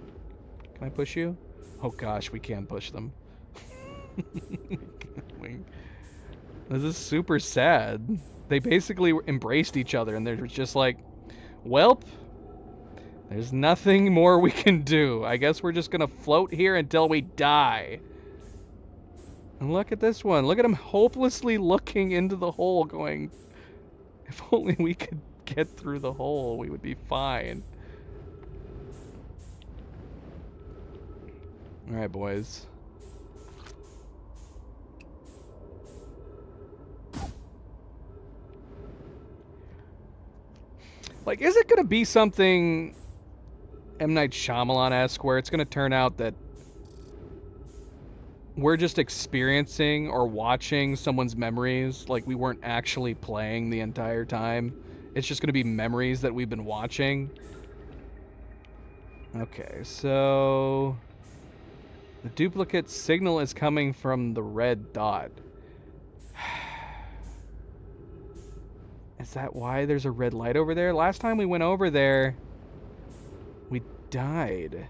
Can I push you? Oh gosh, we can push them. This is super sad. They basically embraced each other and they're just like, welp, there's nothing more we can do. I guess we're just gonna float here until we die. And look at this one. Look at him hopelessly looking into the hole going, if only we could get through the hole, we would be fine. Alright, boys. Like, is it gonna be something M. Night Shyamalan-esque where it's gonna turn out that we're just experiencing or watching someone's memories, like we weren't actually playing the entire time? It's just gonna be memories that we've been watching? Okay, so... the duplicate signal is coming from the red dot. Is that why there's a red light over there? Last time we went over there, we died.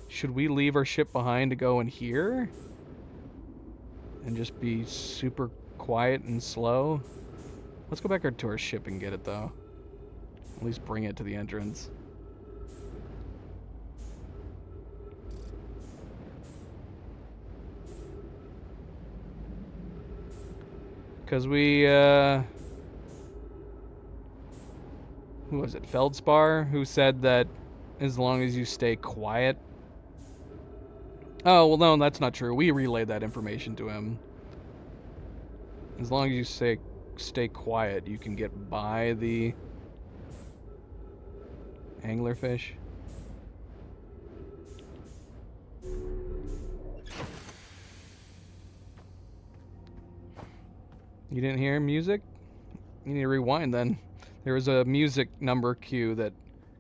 Should we leave our ship behind to go in here? And just be super quiet and slow? Let's go back to our ship and get it, though. At least bring it to the entrance. Because we, who was it? Feldspar, who said that as long as you stay quiet. Oh, well, no, that's not true. We relayed that information to him. As long as you stay quiet, you can get by the anglerfish. You didn't hear music? You need to rewind then. There was a music number cue that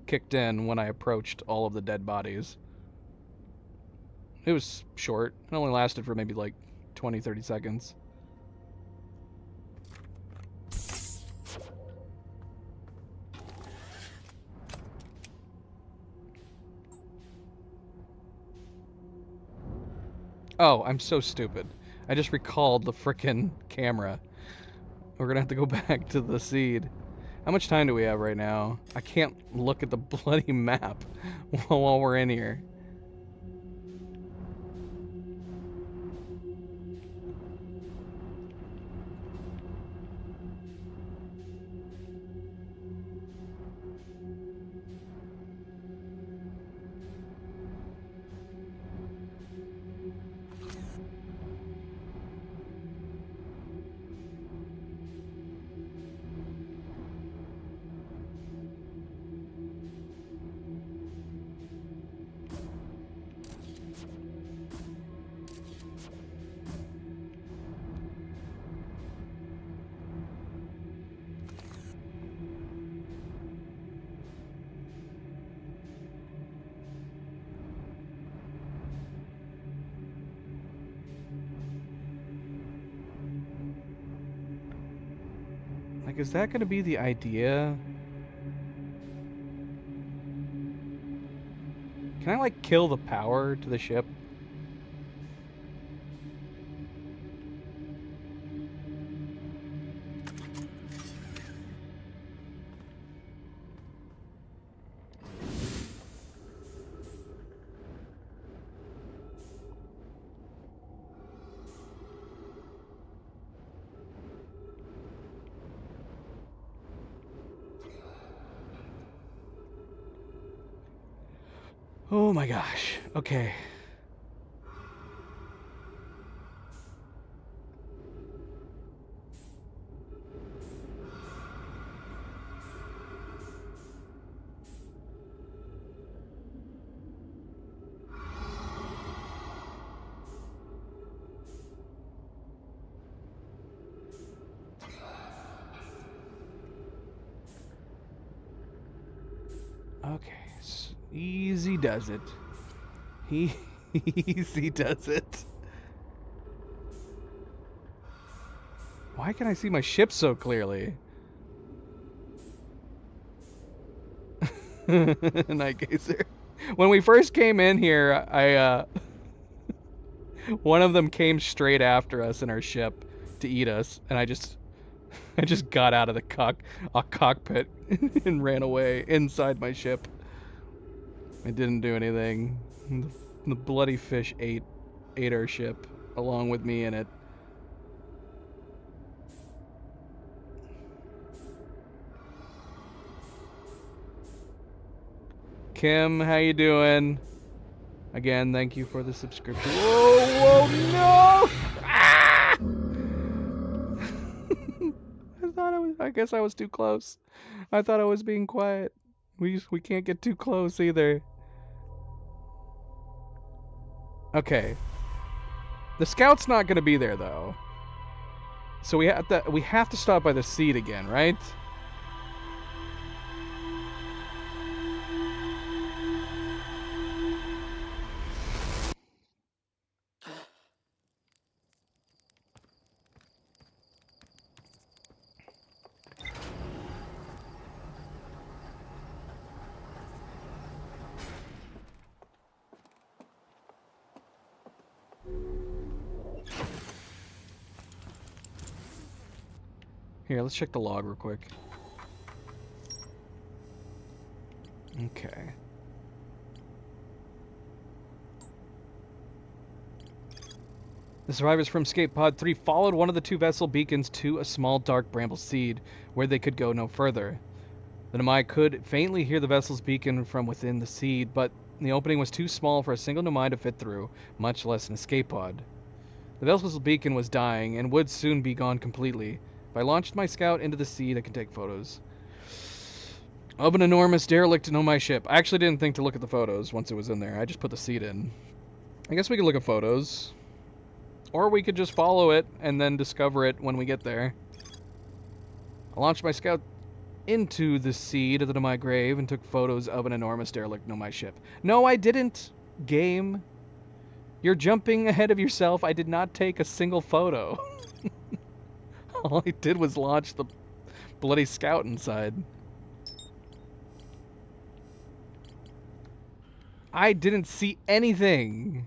kicked in when I approached all of the dead bodies. It was short. It only lasted for maybe like 20-30 seconds. Oh, I'm so stupid. I just recalled the frickin' camera. We're gonna have to go back to the seed. How much time do we have right now? I can't look at the bloody map while we're in here. Like, is that gonna be the idea? Can I, like, kill the power to the ship? Oh my gosh. Okay. Okay. Easy does it. Easy does it. Why can I see my ship so clearly? Night Gazer. When we first came in here, one of them came straight after us in our ship to eat us, and I just got out of the cockpit and ran away inside my ship. It didn't do anything. The bloody fish ate our ship along with me in it. Kim, how you doing? Again, thank you for the subscription. Whoa, no! Ah! I guess I was too close. I thought I was being quiet. We can't get too close either. Okay. The scout's not gonna be there though. So we have to stop by the seed again, right? Here, let's check the log real quick. Okay. The survivors from Escape Pod 3 followed one of the two vessel beacons to a small dark bramble seed, where they could go no further. The Nomai could faintly hear the vessel's beacon from within the seed, but the opening was too small for a single Nomai to fit through, much less an escape pod. The vessel's beacon was dying, and would soon be gone completely. If I launched my scout into the seed, I could take photos of an enormous derelict Nomai ship. I actually didn't think to look at the photos once it was in there. I just put the seed in. I guess we could look at photos. Or we could just follow it and then discover it when we get there. I launched my scout into the seed of the Nomai grave and took photos of an enormous derelict Nomai ship. No, I didn't, game. You're jumping ahead of yourself. I did not take a single photo. All I did was launch the bloody scout inside. I didn't see anything.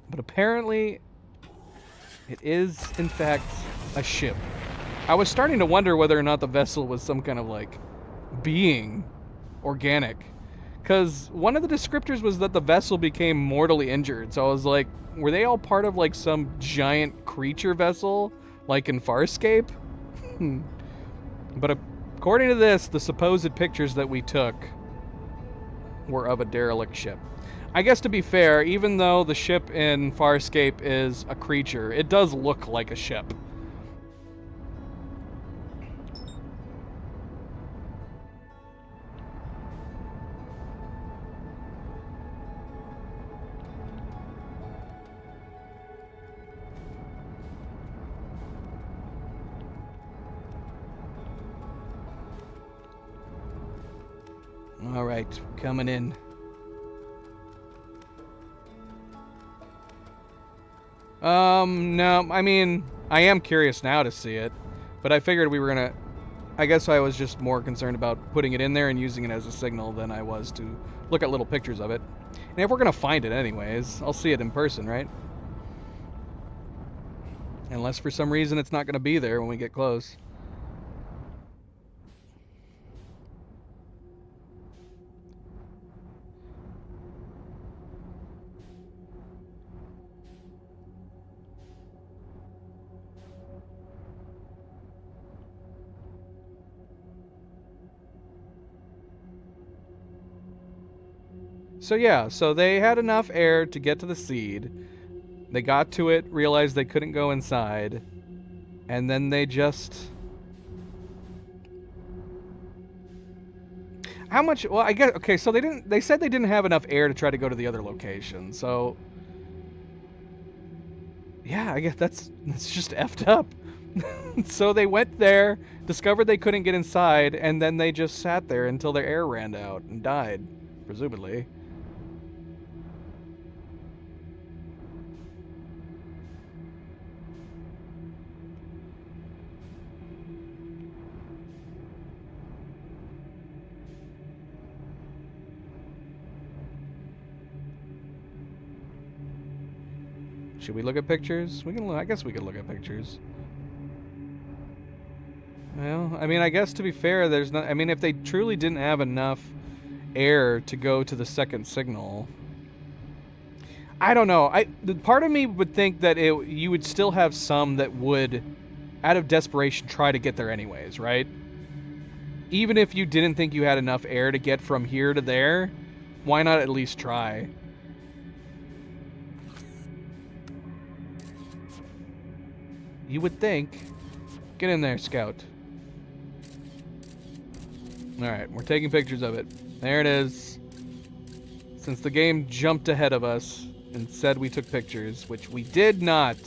But apparently, it is, in fact, a ship. I was starting to wonder whether or not the vessel was some kind of, like, being. Organic. Because one of the descriptors was that the vessel became mortally injured. So I was like, were they all part of, like, some giant creature vessel? Like in Farscape? But according to this, the supposed pictures that we took were of a derelict ship. I guess to be fair, even though the ship in Farscape is a creature, it does look like a ship. Alright, coming in. No, I mean, I am curious now to see it. But I figured we were gonna... I guess I was just more concerned about putting it in there and using it as a signal than I was to look at little pictures of it. And if we're gonna find it anyways, I'll see it in person, right? Unless for some reason it's not gonna be there when we get close. So yeah, so they had enough air to get to the seed. They got to it, realized they couldn't go inside, and then they just... How much... Well, I guess... Okay, so they said they didn't have enough air to try to go to the other location, so... Yeah, I guess that's just effed up. So they went there, discovered they couldn't get inside, and then they just sat there until their air ran out and died, presumably. Should we look at pictures? We can look, I guess we could look at pictures. Well, I mean, I guess to be fair, there's not... I mean, if they truly didn't have enough air to go to the second signal... I don't know. Part of me would think that you would still have some that would, out of desperation, try to get there anyways, right? Even if you didn't think you had enough air to get from here to there, why not at least try? You would think. Get in there, Scout. Alright, we're taking pictures of it. There it is. Since the game jumped ahead of us and said we took pictures, which we did not.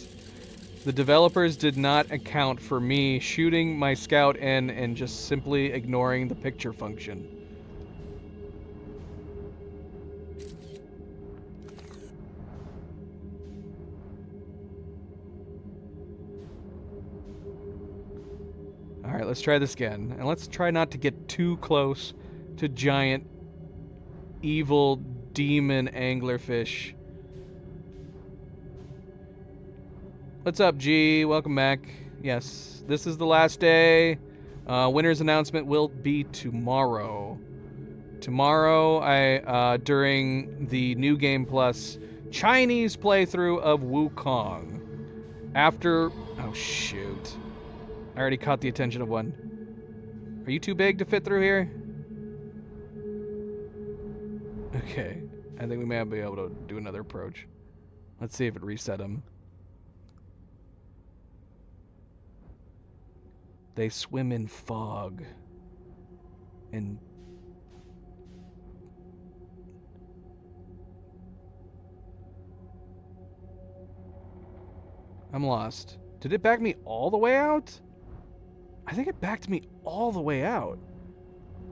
The developers did not account for me shooting my Scout in and just simply ignoring the picture function. Alright, let's try this again. And let's try not to get too close to giant, evil, demon anglerfish. What's up, G? Welcome back. Yes, this is the last day. Winner's announcement will be tomorrow. Tomorrow, during the New Game Plus Chinese playthrough of Wukong. After... Oh, shoot. I already caught the attention of one. Are you too big to fit through here? Okay. I think we may be able to do another approach. Let's see if it reset him. They swim in fog. And... I'm lost. Did it back me all the way out? I think it backed me all the way out.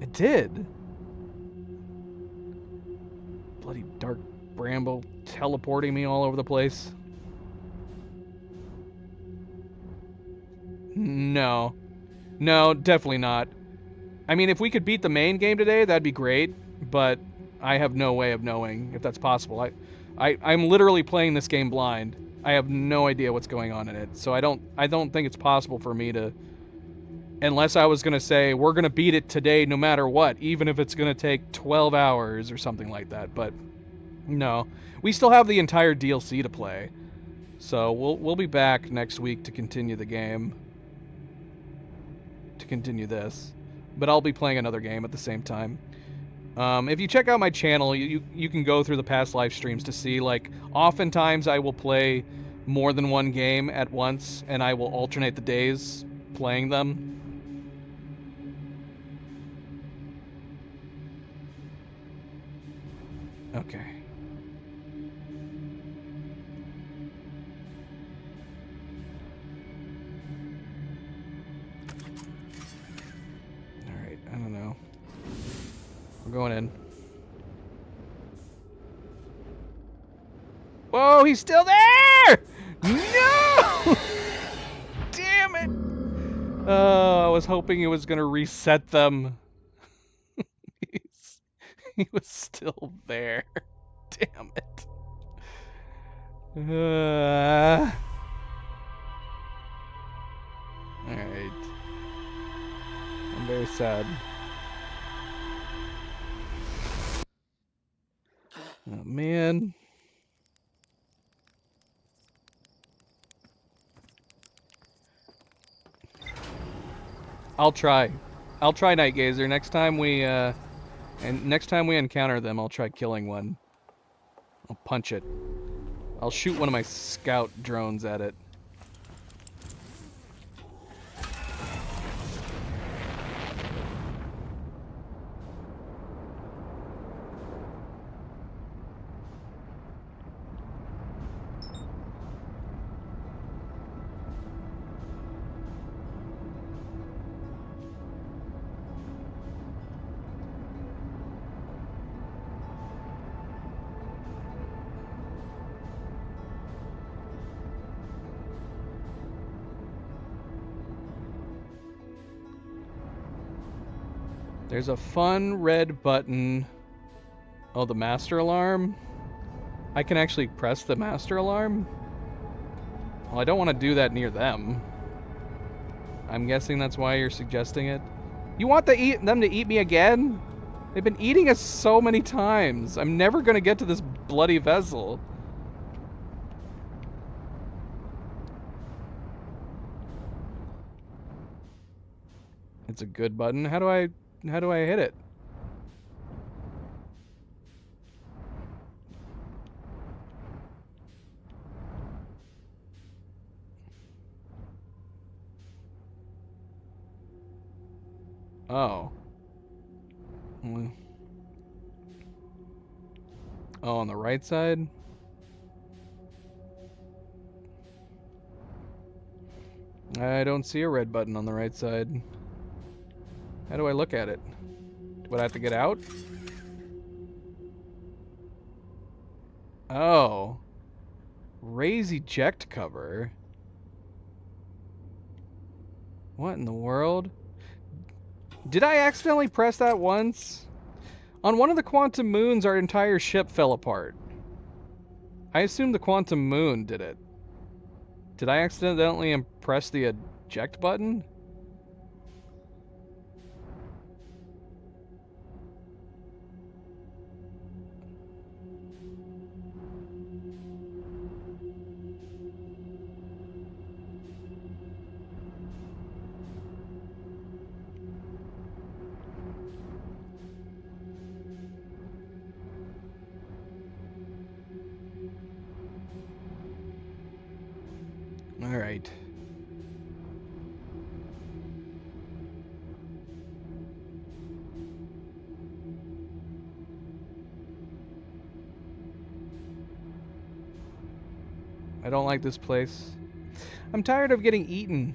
It did. Bloody dark bramble teleporting me all over the place. No. No, definitely not. I mean, if we could beat the main game today, that'd be great, but I have no way of knowing if that's possible. I'm literally playing this game blind. I have no idea what's going on in it, so I don't think it's possible for me to, unless I was gonna say we're gonna beat it today no matter what, even if it's gonna take 12 hours or something like that. But no, we still have the entire DLC to play, so we'll be back next week to continue the game, to continue this, but I'll be playing another game at the same time. If you check out my channel, you can go through the past live streams to see, like, oftentimes I will play more than one game at once, and I will alternate the days playing them. Okay. Alright, I don't know. We're going in. Whoa, he's still there! No! Damn it! was hoping it was gonna reset them. He was still there. Damn it. Alright. I'm very sad. Oh, man. I'll try. I'll try Night Gazer. Next time we encounter them, I'll try killing one. I'll punch it. I'll shoot one of my scout drones at it. There's a fun red button. Oh, the master alarm? I can actually press the master alarm? Well, I don't want to do that near them. I'm guessing that's why you're suggesting it. You want them to eat me again? They've been eating us so many times. I'm never going to get to this bloody vessel. It's a good button. How do I hit it? Oh. Oh, on the right side? I don't see a red button on the right side. How do I look at it? Would I have to get out? Oh. Raise eject cover. What in the world? Did I accidentally press that once? On one of the quantum moons, our entire ship fell apart. I assume the quantum moon did it. Did I accidentally press the eject button? All right. I don't like this place. I'm tired of getting eaten.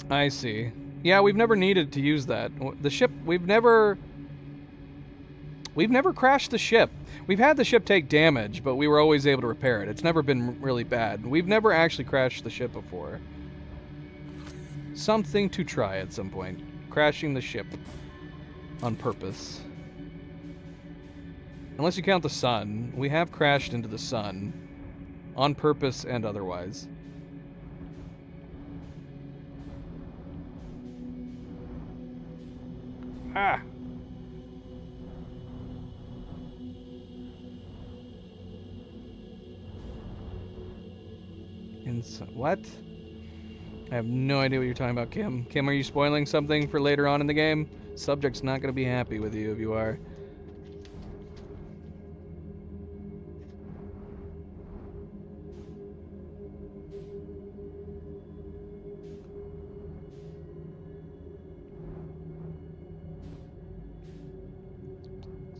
I see. Yeah, we've never needed to use that. The ship, we've never crashed the ship. We've had the ship take damage, but we were always able to repair it. It's never been really bad. We've never actually crashed the ship before. Something to try at some point. Crashing the ship. On purpose. Unless you count the sun. We have crashed into the sun. On purpose and otherwise. Ah! What? I have no idea what you're talking about, Kim. Kim, are you spoiling something for later on in the game? Subject's not going to be happy with you if you are.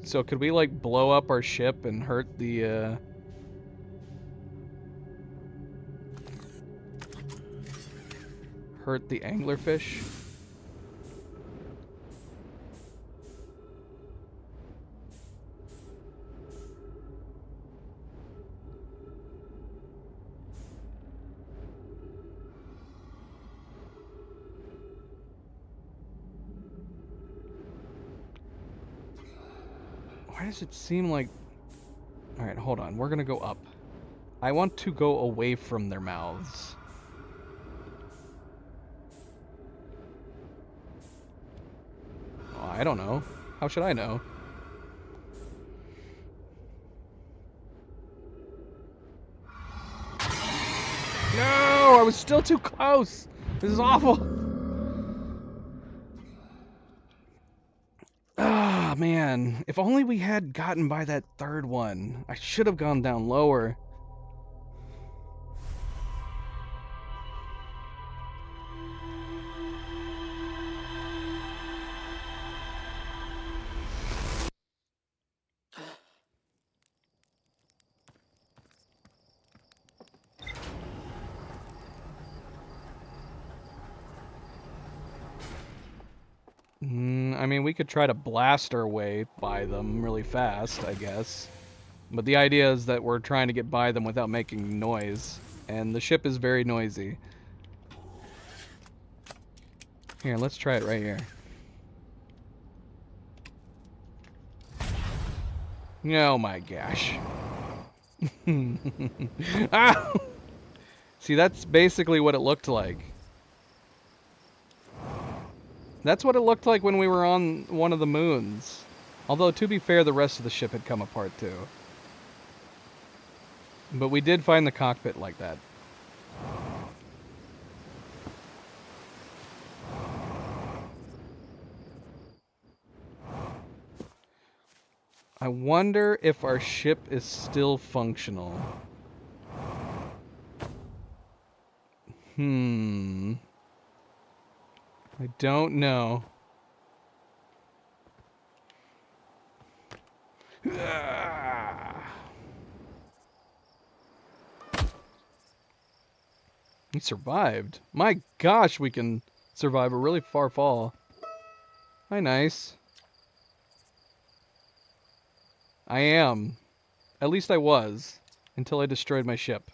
So could we, like, blow up our ship and hurt the, hurt the anglerfish. Why does it seem like... Alright, hold on. We're gonna go up. I want to go away from their mouths. Oh, I don't know. How should I know? No! I was still too close! This is awful! Ah, man. If only we had gotten by that third one. I should have gone down lower. I mean, we could try to blast our way by them really fast, I guess. But the idea is that we're trying to get by them without making noise. And the ship is very noisy. Here, let's try it right here. Oh my gosh. Ah! See, that's basically what it looked like. That's what it looked like when we were on one of the moons. Although, to be fair, the rest of the ship had come apart too. But we did find the cockpit like that. I wonder if our ship is still functional. I don't know. He survived. My gosh, we can survive a really far fall. Hi, nice. I am. At least I was. Until I destroyed my ship.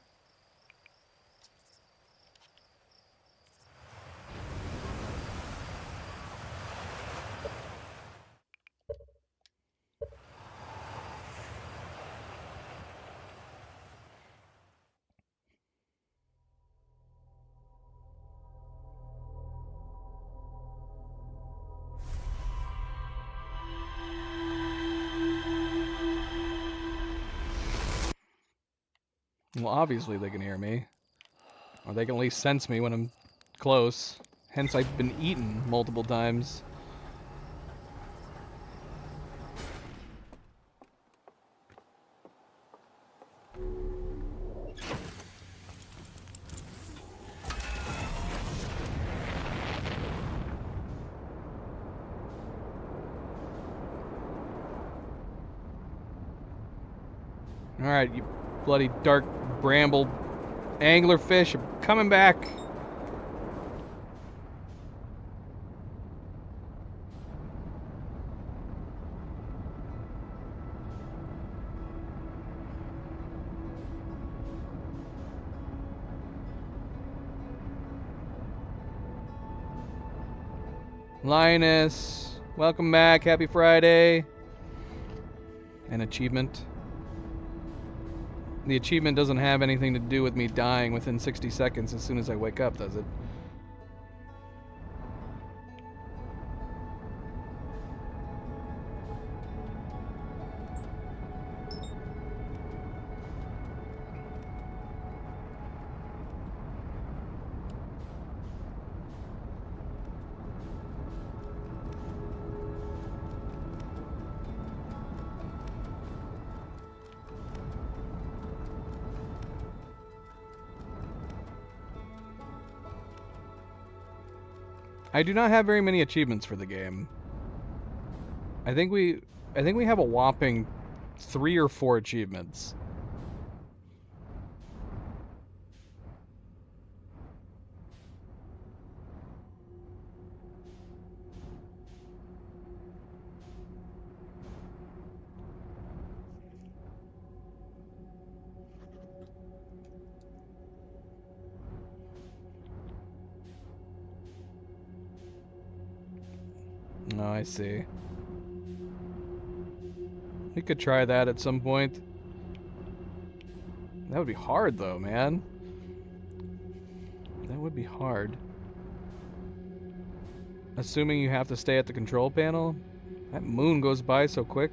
Well, obviously they can hear me. Or they can at least sense me when I'm close. Hence, I've been eaten multiple times. Alright, you bloody dark bramble anglerfish, I'm coming back. Linus, welcome back. Happy Friday. An achievement. The achievement doesn't have anything to do with me dying within 60 seconds as soon as I wake up, does it? I do not have very many achievements for the game. I think we have a whopping 3 or 4 achievements. I see. We could try that at some point. That would be hard, though, man. That would be hard. Assuming you have to stay at the control panel. That moon goes by so quick.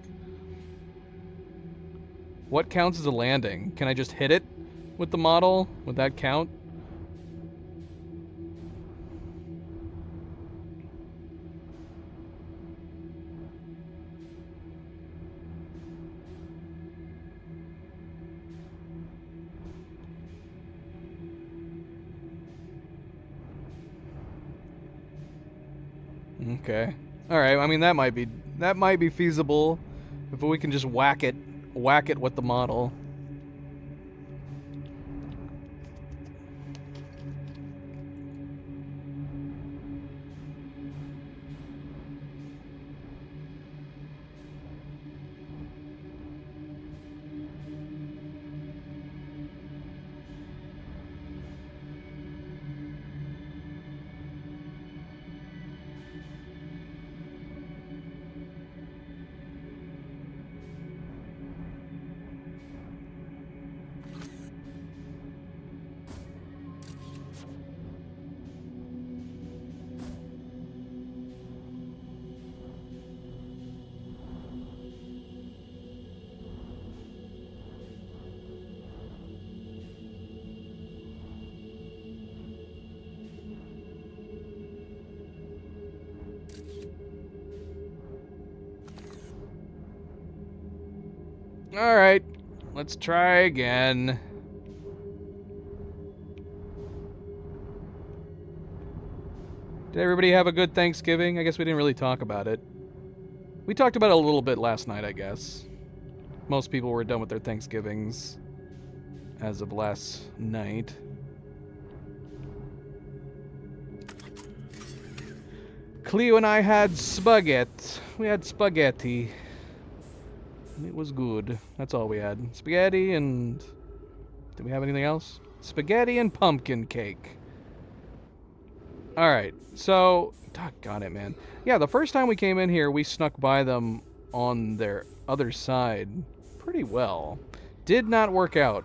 What counts as a landing? Can I just hit it with the model? Would that count? Okay. All right. I mean, that might be feasible if we can just whack it with the model. All right. Let's try again. Did everybody have a good Thanksgiving? I guess we didn't really talk about it. We talked about it a little bit last night, I guess. Most people were done with their Thanksgivings as of last night. Cleo and I had spaghetti. We had spaghetti. It was good. That's all we had. Spaghetti and... Did we have anything else? Spaghetti and pumpkin cake. Alright, so... Doggone it, man. Yeah, the first time we came in here, we snuck by them on their other side pretty well. Did not work out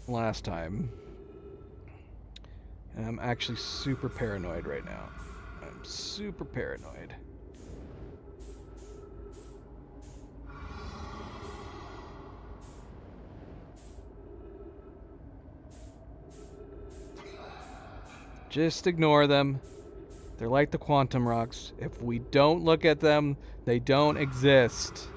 last time. And I'm actually super paranoid right now. I'm super paranoid. Just ignore them. They're like the quantum rocks. If we don't look at them, they don't exist.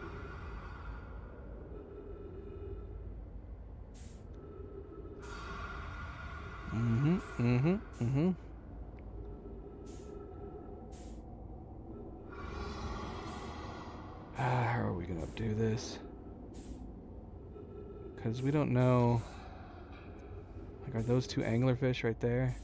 How are we gonna do this? Because we don't know. Like, are those two anglerfish right there?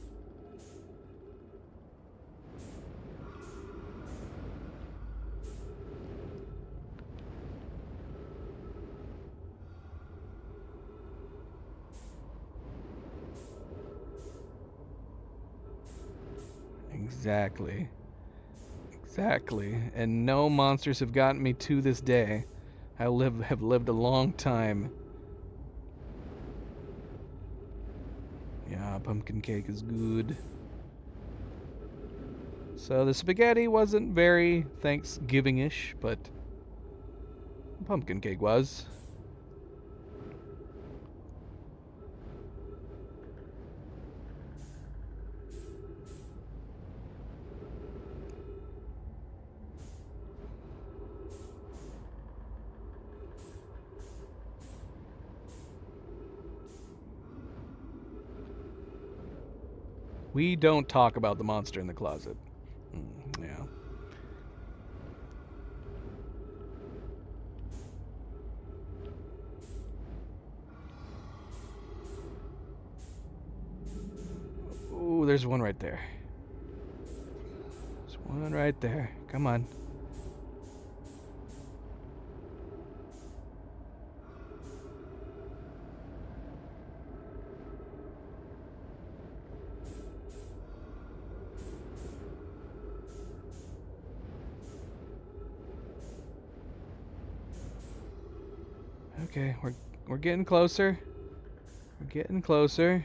Exactly. Exactly. And no monsters have gotten me to this day. I have lived a long time. Yeah, pumpkin cake is good. So the spaghetti wasn't very Thanksgiving-ish, but pumpkin cake was. We don't talk about the monster in the closet. Yeah. Ooh, there's one right there. There's one right there. Come on. Okay, we're getting closer. We're getting closer.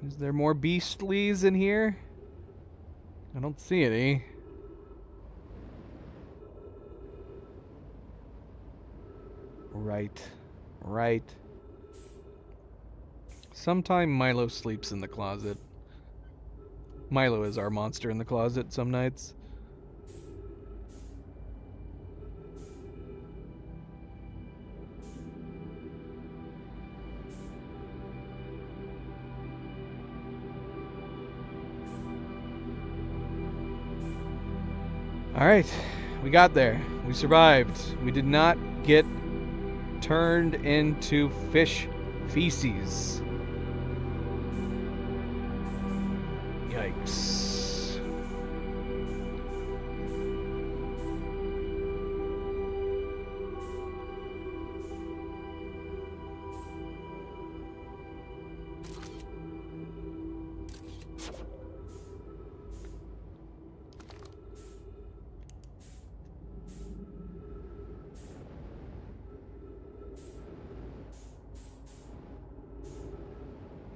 Is there more beastlies in here? I don't see any. Right. Right. Sometime Milo sleeps in the closet. Milo is our monster in the closet some nights. Alright, we got there. We survived. We did not get turned into fish feces. Yikes.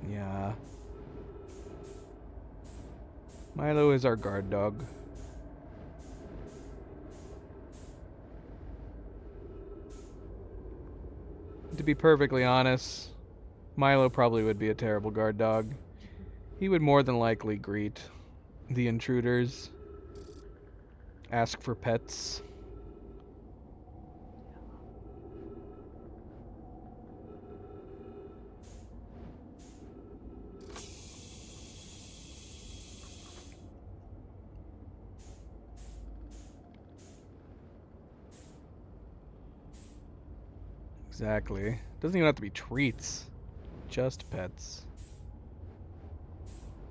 Yeah. Milo is our guard dog. To be perfectly honest, Milo probably would be a terrible guard dog. He would more than likely greet the intruders, ask for pets. Exactly. Doesn't even have to be treats, just pets.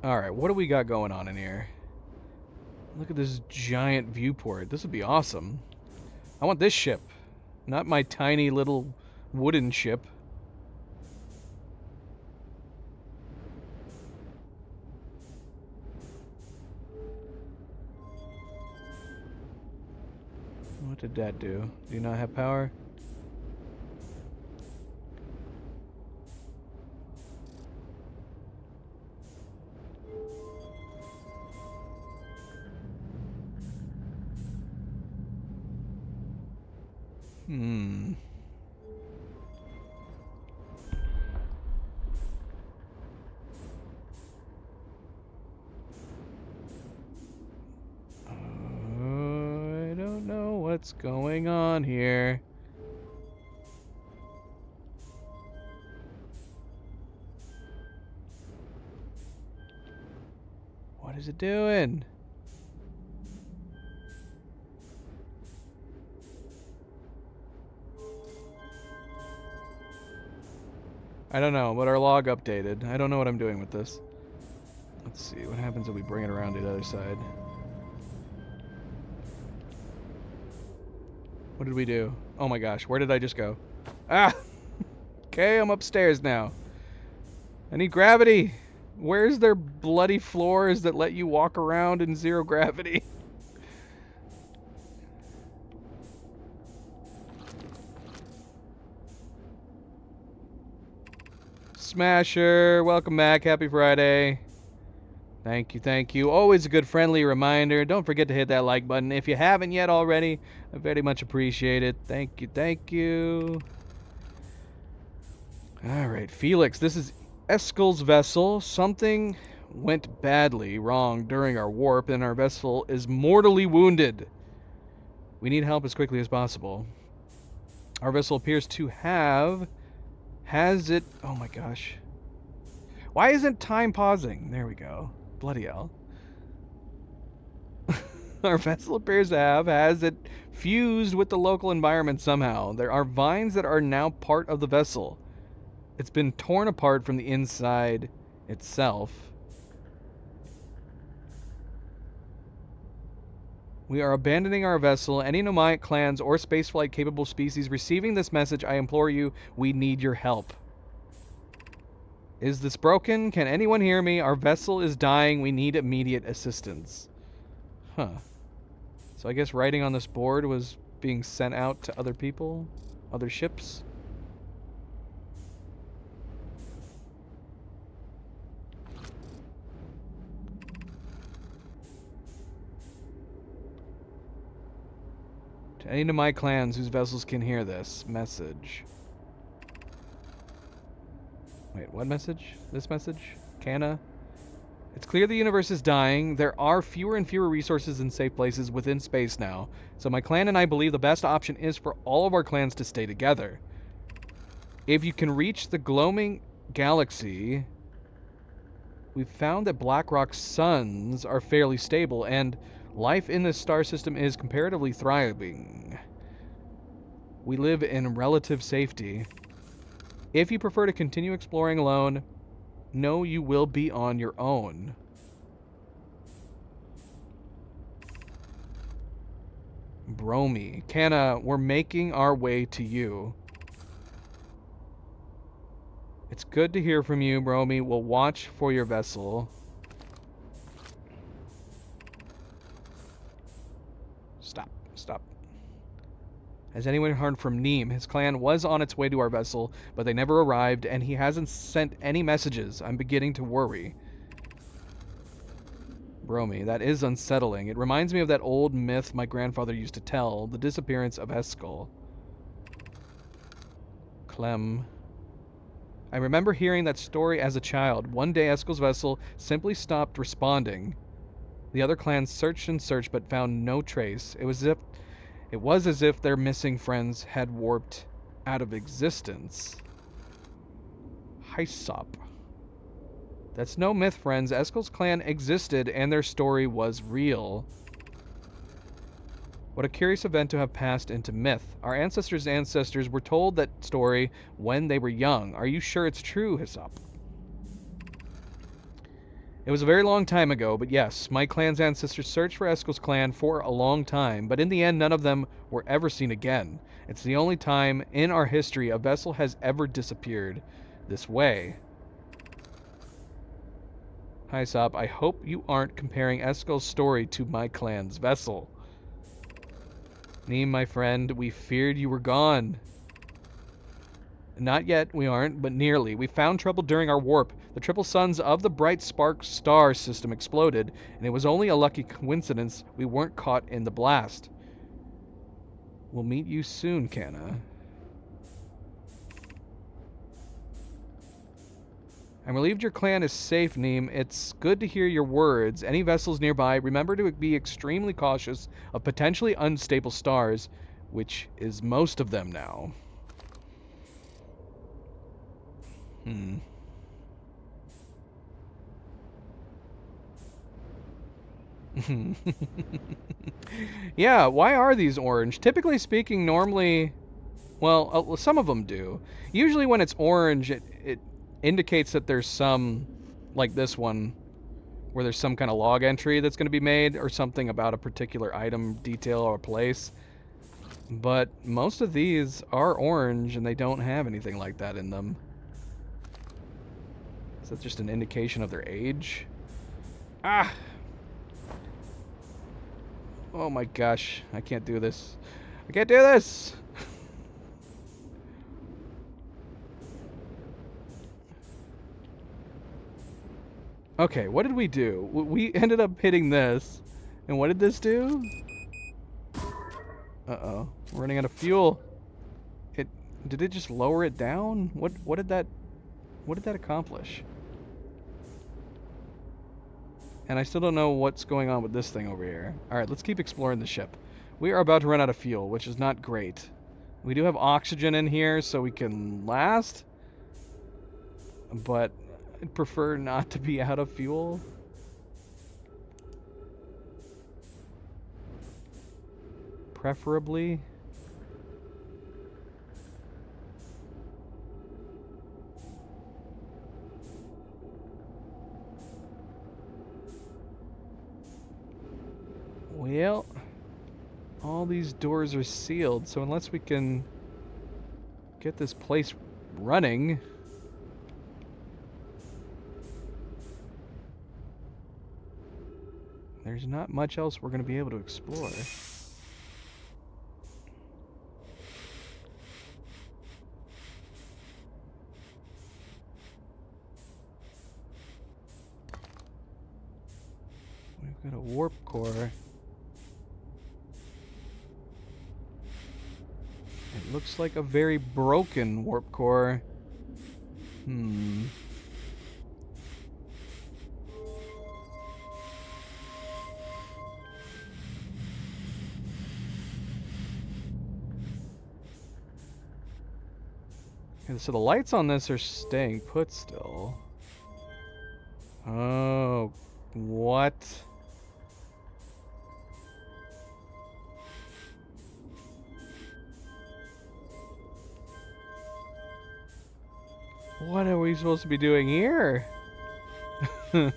Alright, what do we got going on in here? Look at this giant viewport. This would be awesome. I want this ship, not my tiny little wooden ship. What did that do? Do you not have power? I don't know what's going on here. What is it doing? I don't know, but our log updated. I don't know what I'm doing with this. Let's see, what happens if we bring it around to the other side? What did we do? Oh my gosh, where did I just go? Ah! Okay, I'm upstairs now. I need gravity. Where's their bloody floors that let you walk around in zero gravity? Smasher, welcome back. Happy Friday. Thank you, thank you. Always a good friendly reminder. Don't forget to hit that like button if you haven't yet already. I very much appreciate it. Thank you, thank you. Alright, Felix, this is Eskel's vessel. Something went badly wrong during our warp, and our vessel is mortally wounded. We need help as quickly as possible. Our vessel appears to have... Has it... Oh my gosh. Why isn't time pausing? There we go. Bloody hell. Our vessel appears to have... Has it fused with the local environment somehow? There are vines that are now part of the vessel. It's been torn apart from the inside itself. We are abandoning our vessel. Any Nomaic clans or spaceflight capable species receiving this message, I implore you, we need your help. Is this broken? Can anyone hear me? Our vessel is dying. We need immediate assistance. Huh. So I guess writing on this board was being sent out to other people? Other ships? To any of my clans whose vessels can hear this message. Wait, what message? This message? Canna? It's clear the universe is dying. There are fewer and fewer resources and safe places within space now. So my clan and I believe the best option is for all of our clans to stay together. If you can reach the gloaming galaxy, we've found that Blackrock's suns are fairly stable and life in this star system is comparatively thriving. We live in relative safety. If you prefer to continue exploring alone, know you will be on your own. Bromy. Canna, we're making our way to you. It's good to hear from you, Bromy. We'll watch for your vessel. Stop. Has anyone heard from Neem? His clan was on its way to our vessel, but they never arrived, and he hasn't sent any messages. I'm beginning to worry. Bromy, that is unsettling. It reminds me of that old myth my grandfather used to tell, the disappearance of Eskel. Clem. I remember hearing that story as a child. One day Eskel's vessel simply stopped responding. The other clans searched and searched but found no trace. It was as if their missing friends had warped out of existence. Hyssop. That's no myth, friends. Eskel's clan existed and their story was real. What a curious event to have passed into myth. Our ancestors' ancestors were told that story when they were young. Are you sure it's true, Hyssop? It was a very long time ago, but yes, my clan's ancestors searched for Eskel's clan for a long time, but in the end, none of them were ever seen again. It's the only time in our history a vessel has ever disappeared this way. Hyssop, I hope you aren't comparing Eskel's story to my clan's vessel. Neem, my friend, we feared you were gone. Not yet, we aren't, but nearly. We found trouble during our warp. The triple suns of the bright spark star system exploded, and it was only a lucky coincidence we weren't caught in the blast. We'll meet you soon, Canna. I'm relieved your clan is safe, Neem. It's good to hear your words. Any vessels nearby, remember to be extremely cautious of potentially unstable stars, which is most of them now. Yeah, why are these orange? Typically speaking, normally, well, some of them do. Usually when it's orange, it indicates that there's some, like this one, where there's some kind of log entry that's going to be made or something about a particular item, detail, or place. But most of these are orange and they don't have anything like that in them. Is that just an indication of their age? Ah! Oh my gosh, I can't do this. I can't do this! Okay, what did we do? We ended up hitting this. And what did this do? Uh-oh. We're running out of fuel. Did it just lower it down? What did that accomplish? And I still don't know what's going on with this thing over here. Alright, let's keep exploring the ship. We are about to run out of fuel, which is not great. We do have oxygen in here, so we can last. But I'd prefer not to be out of fuel. Preferably. Well, all these doors are sealed, so unless we can get this place running... there's not much else we're going to be able to explore. We've got a warp core. looks like a very broken warp core. And so the lights on this are staying put still. Oh, what? What are we supposed to be doing here? I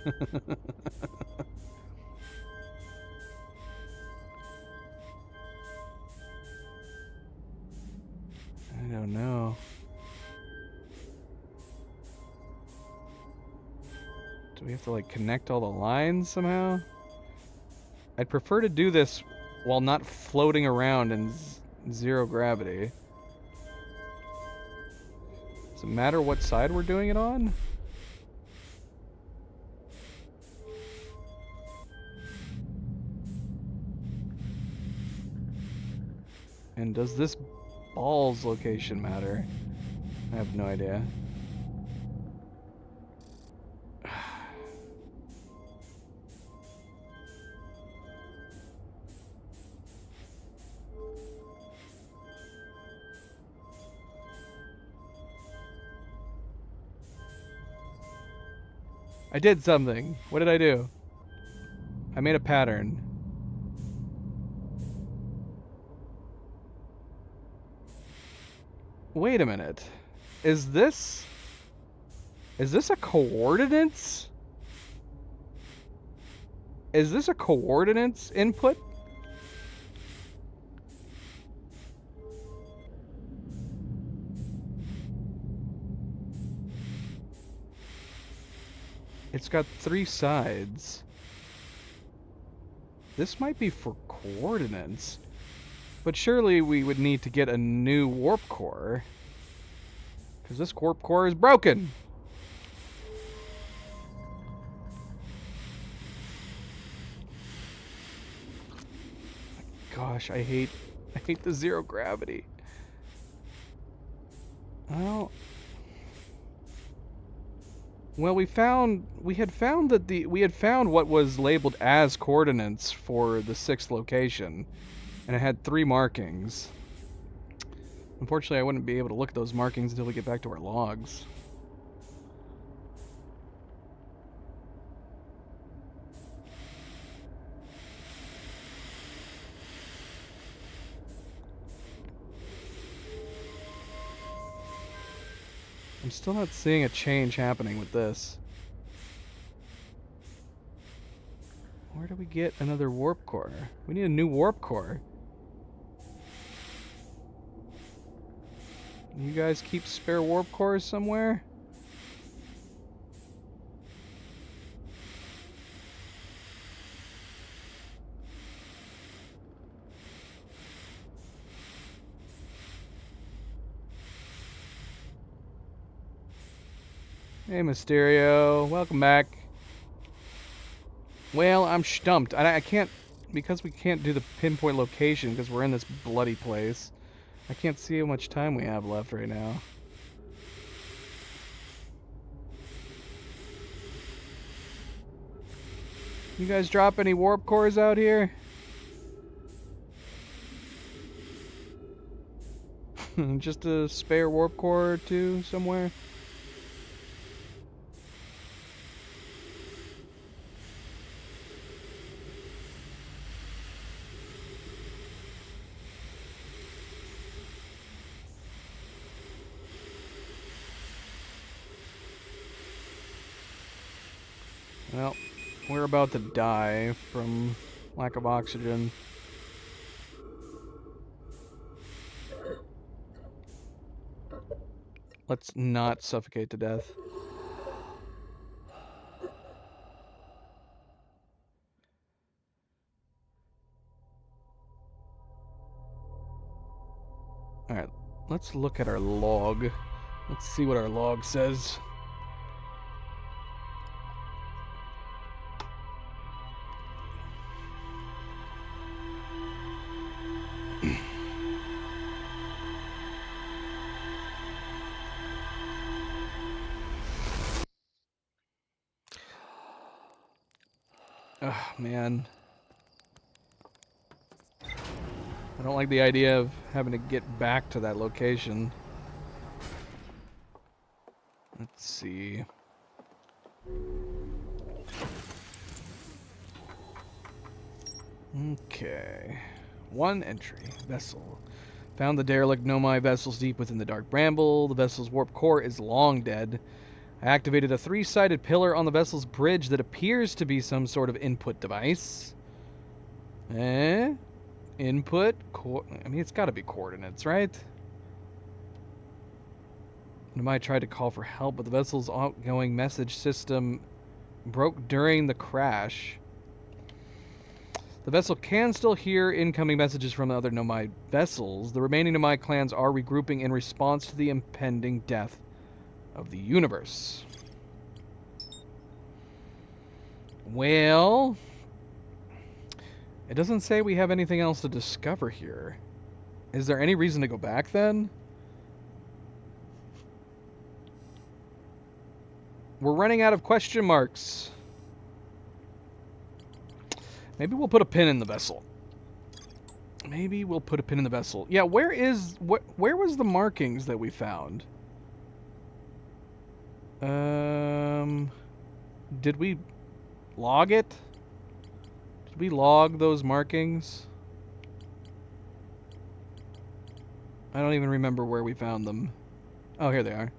don't know. Do we have to like connect all the lines somehow? I'd prefer to do this while not floating around in zero gravity. Does it matter what side we're doing it on? And does this ball's location matter? I have no idea. I did something. What did I do? I made a pattern. Wait a minute. Is this a coordinates? Is this a coordinates input? It's got 3 sides. This might be for coordinates. But surely we would need to get a new warp core. Because this warp core is broken. Gosh, I hate the zero gravity. Well, we had found what was labeled as coordinates for the 6th location, and it had 3 markings. Unfortunately, I wouldn't be able to look at those markings until we get back to our logs. I'm still not seeing a change happening with this. Where do we get another warp core? We need a new warp core. You guys keep spare warp cores somewhere? Hey, Mysterio. Welcome back. Well, I'm stumped. I can't, because we can't do the pinpoint location because we're in this bloody place. I can't see how much time we have left right now. You guys drop any warp cores out here? Just a spare warp core or 2 somewhere? Well, we're about to die from lack of oxygen. Let's not suffocate to death. Alright, let's look at our log. Let's see what our log says. Oh, man. I don't like the idea of having to get back to that location. Let's see. Okay. One entry. Vessel. Found the derelict Nomai vessels deep within the dark bramble. The vessel's warp core is long dead. I activated a 3-sided pillar on the vessel's bridge that appears to be some sort of input device. Input? I mean, it's got to be coordinates, right? Nomai tried to call for help, but the vessel's outgoing message system broke during the crash. The vessel can still hear incoming messages from the other Nomai vessels. The remaining Nomai clans are regrouping in response to the impending death of the universe. Well, it doesn't say we have anything else to discover here. Is there any reason to go back then? We're running out of question marks. Maybe we'll put a pin in the vessel. Maybe we'll put a pin in the vessel. Yeah, where was the markings that we found? Did we log it? Did we log those markings? I don't even remember where we found them. Oh, here they are.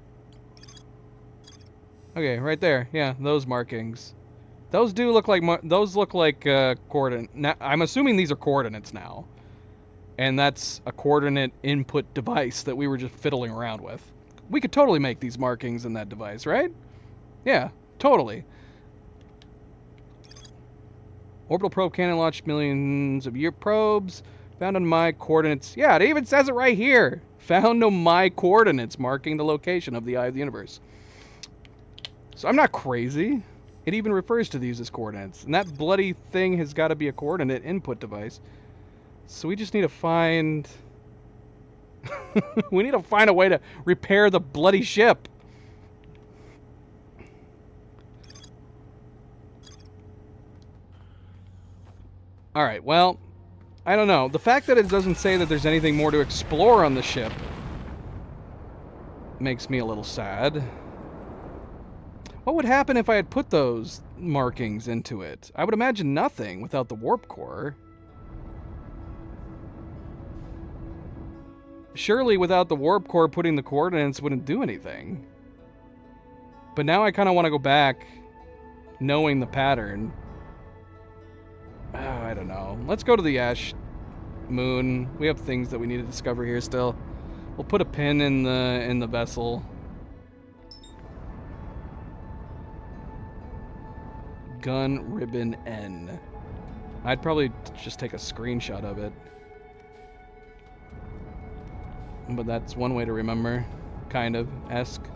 Okay, right there. Yeah, those markings. Those do look like coordinate. Now, I'm assuming these are coordinates now, and that's a coordinate input device that we were just fiddling around with. We could totally make these markings in that device, right? Yeah, totally. Orbital probe cannon launched millions of year probes. Found on my coordinates. Yeah, it even says it right here. Found on my coordinates marking the location of the eye of the universe. So I'm not crazy. It even refers to these as coordinates. And that bloody thing has got to be a coordinate input device. So we just need to find... we need to find a way to repair the bloody ship. Alright, well, I don't know. The fact that it doesn't say that there's anything more to explore on the ship makes me a little sad. What would happen if I had put those markings into it? I would imagine nothing without the warp core. Surely without the warp core, putting the coordinates wouldn't do anything. But now I kind of want to go back knowing the pattern. Oh, I don't know. Let's go to the Ash Moon. We have things that we need to discover here still. We'll put a pin in the vessel. Gun ribbon N. I'd probably just take a screenshot of it. But that's one way to remember. Kind of. Esque.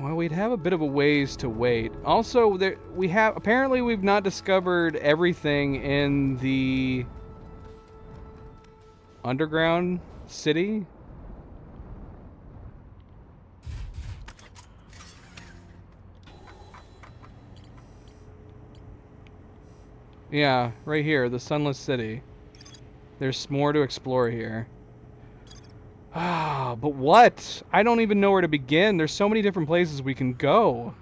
Well, we'd have a bit of a ways to wait. Also, apparently we've not discovered everything in the underground city. Yeah, right here, the Sunless City. There's more to explore here. Ah, but what? I don't even know where to begin. There's so many different places we can go.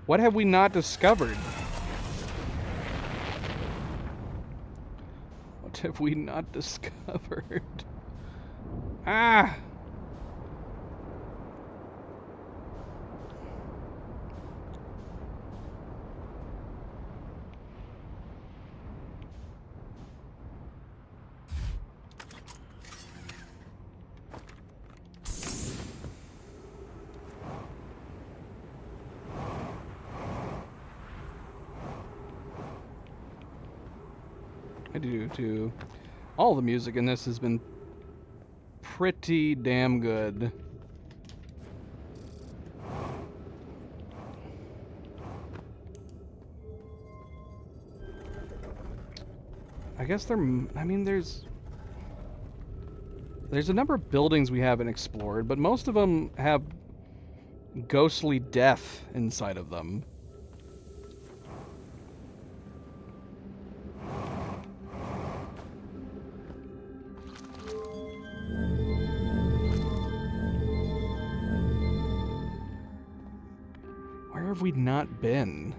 What have we not discovered? What have we not discovered? Ah! I do too. All the music in this has been pretty damn good. I guess I mean, there's a number of buildings we haven't explored, but most of them have ghostly death inside of them. have we not been?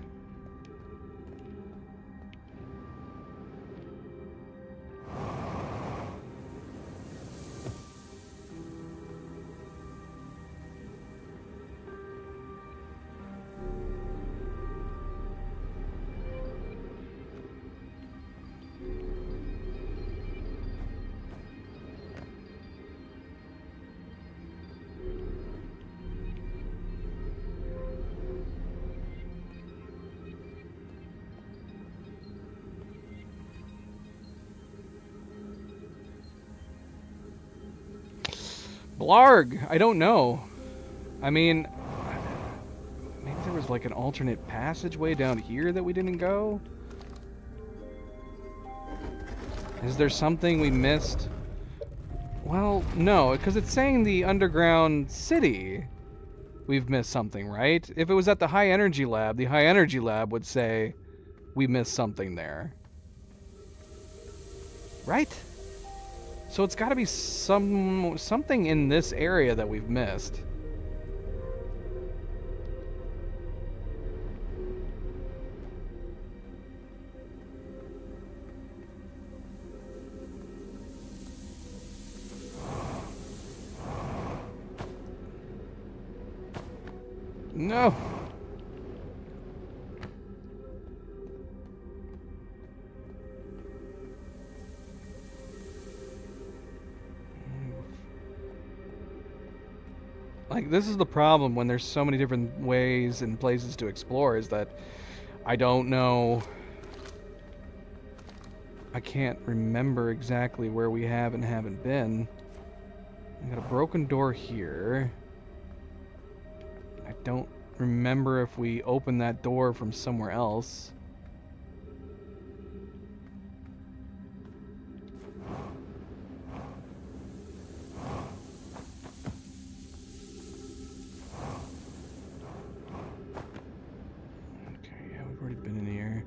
Blarg! I don't know. I mean, maybe there was like an alternate passageway down here that we didn't go? Is there something we missed? Well, no, because it's saying the underground city. We've missed something, right? If it was at the high energy lab, the high energy lab would say we missed something there. Right? So it's got to be something in this area that we've missed. No. Like, this is the problem when there's so many different ways and places to explore, is that I don't know. I can't remember exactly where we have and haven't been. I got a broken door here. I don't remember if we opened that door from somewhere else. Okay, yeah, we've already been in here.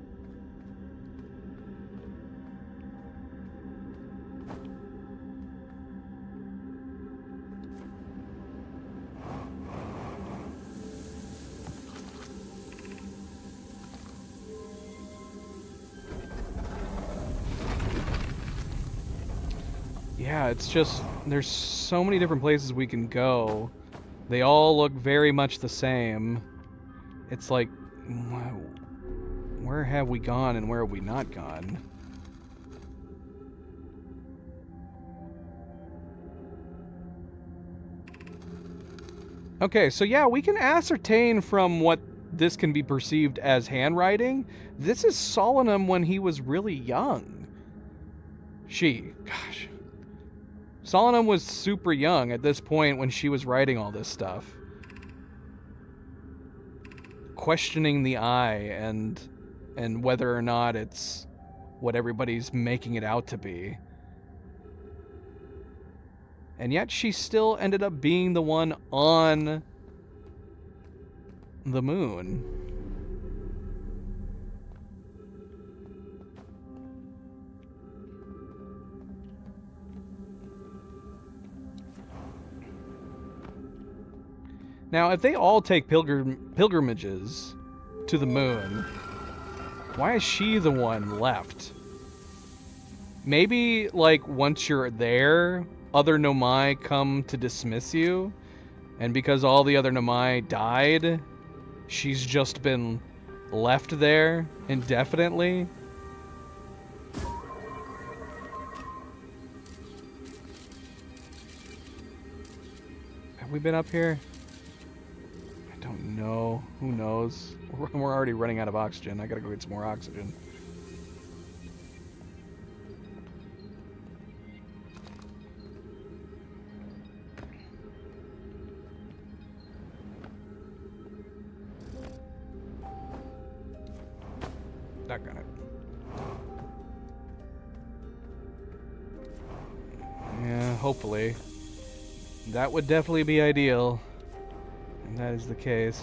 Yeah, it's just, there's so many different places we can go. They all look very much the same. It's like, where have we gone and where have we not gone? Okay, so yeah, we can ascertain from what this can be perceived as handwriting. This is Solanum when he was really young. Gosh. Solanum was super young at this point when she was writing all this stuff. Questioning the eye and whether or not it's what everybody's making it out to be. And yet she still ended up being the one on the moon. Now, if they all take pilgrimages to the moon, why is she the one left? Maybe, like, once you're there, other Nomai come to dismiss you, and because all the other Nomai died, she's just been left there indefinitely? Have we been up here? I don't know. Who knows? We're already running out of oxygen. I gotta go get some more oxygen. Doggone it. Yeah, hopefully. That would definitely be ideal. And that is the case.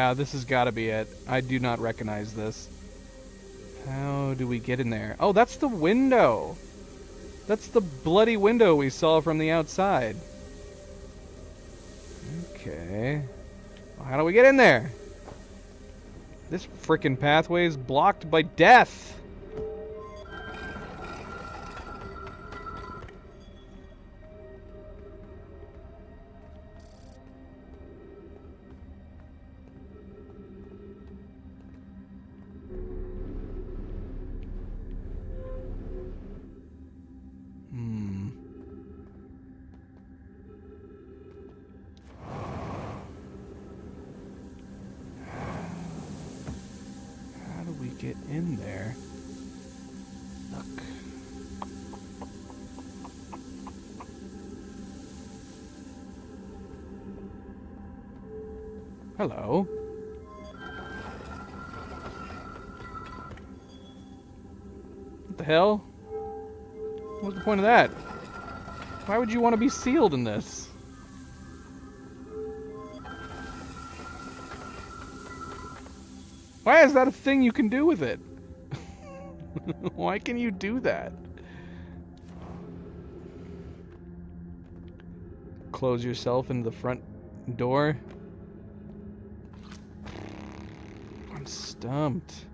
Yeah, this has got to be it. I do not recognize this. How do we get in there? Oh, that's the window. That's the bloody window we saw from the outside. Okay. Well, how do we get in there? This frickin' pathway is blocked by death. Get in there. Look. Hello. What the hell? What's the point of that? Why would you want to be sealed in this? Why is that a thing you can do with it? Why can you do that? Close yourself into the front door. I'm stumped.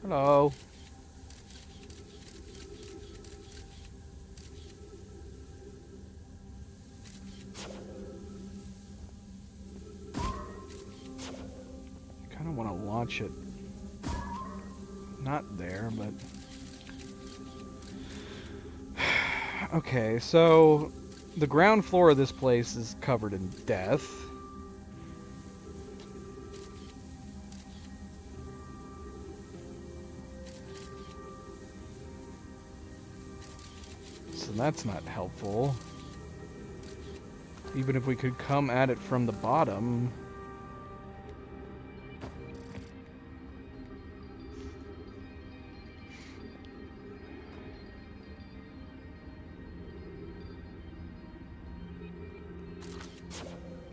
Hello. I kind of want to launch it. Not there, but... Okay, so... The ground floor of this place is covered in death. So that's not helpful. Even if we could come at it from the bottom.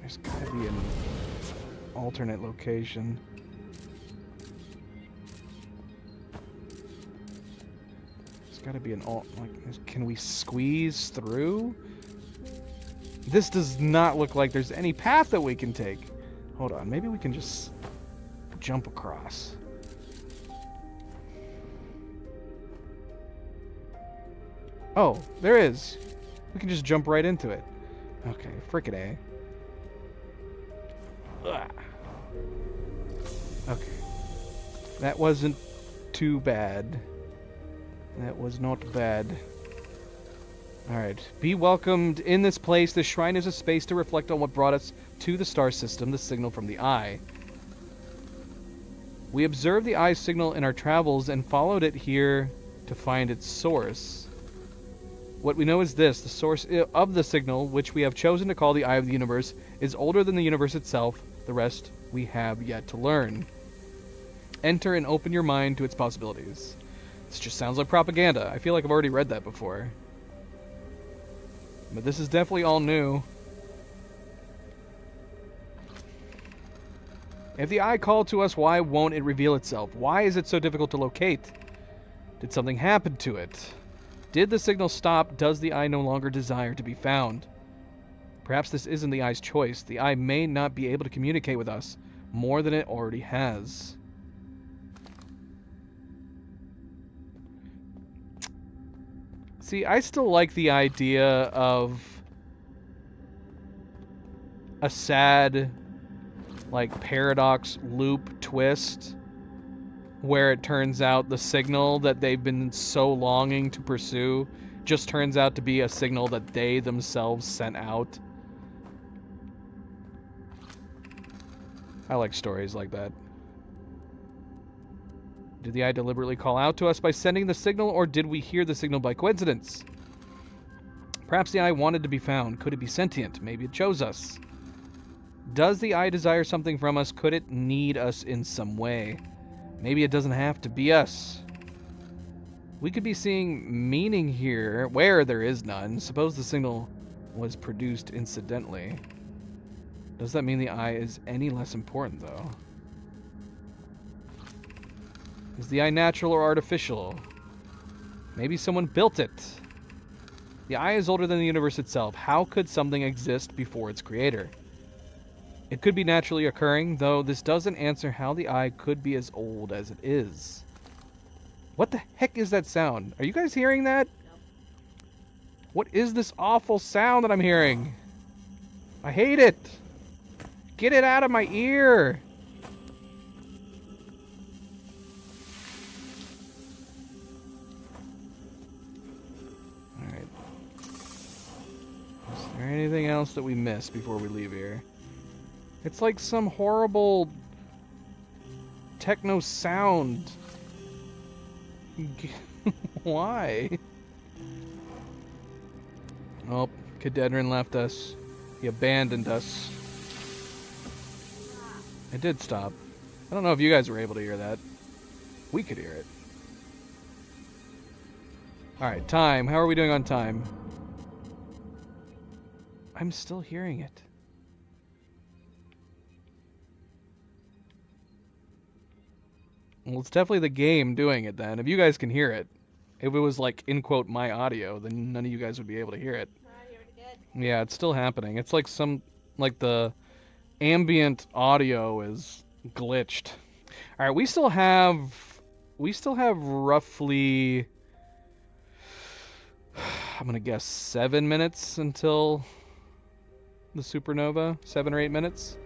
There's gotta be an alternate location. Gotta be an can we squeeze through? This does not look like there's any path that we can take. Hold on, maybe we can just jump across. Oh, there is. We can just jump right into it. Okay, frickin' A. Ugh. Okay. That wasn't too bad. That was not bad. Alright. Be welcomed in this place. The shrine is a space to reflect on what brought us to the star system, the signal from the eye. We observed the eye's signal in our travels and followed it here to find its source. What we know is this: the source of the signal, which we have chosen to call the Eye of the Universe, is older than the universe itself. The rest we have yet to learn. Enter and open your mind to its possibilities. This just sounds like propaganda. I feel like I've already read that before. But this is definitely all new. If the eye called to us, why won't it reveal itself? Why is it so difficult to locate? Did something happen to it? Did the signal stop? Does the eye no longer desire to be found? Perhaps this isn't the eye's choice. The eye may not be able to communicate with us more than it already has. See, I still like the idea of a sad, like, paradox loop twist where it turns out the signal that they've been so longing to pursue just turns out to be a signal that they themselves sent out. I like stories like that. Did the eye deliberately call out to us by sending the signal, or did we hear the signal by coincidence? Perhaps the eye wanted to be found. Could it be sentient? Maybe it chose us. Does the eye desire something from us? Could it need us in some way? Maybe it doesn't have to be us. We could be seeing meaning here where there is none. Suppose the signal was produced incidentally. Does that mean the eye is any less important, though? Is the eye natural or artificial? Maybe someone built it. The eye is older than the universe itself. How could something exist before its creator? It could be naturally occurring, though this doesn't answer how the eye could be as old as it is. What the heck is that sound? Are you guys hearing that? What is this awful sound that I'm hearing? I hate it. Get it out of my ear. Alright. Is there anything else that we missed before we leave here? It's like some horrible techno sound. Why? Oh, Cadedrin left us. He abandoned us. It did stop. I don't know if you guys were able to hear that. We could hear it. Alright, time. How are we doing on time? I'm still hearing it. Well, it's definitely the game doing it then. If you guys can hear it. If it was like, in quote, my audio, then none of you guys would be able to hear it. Yeah, it's still happening. It's like the ambient audio is glitched. Alright, we still have roughly, I'm gonna guess 7 minutes until the supernova. 7 or 8 minutes.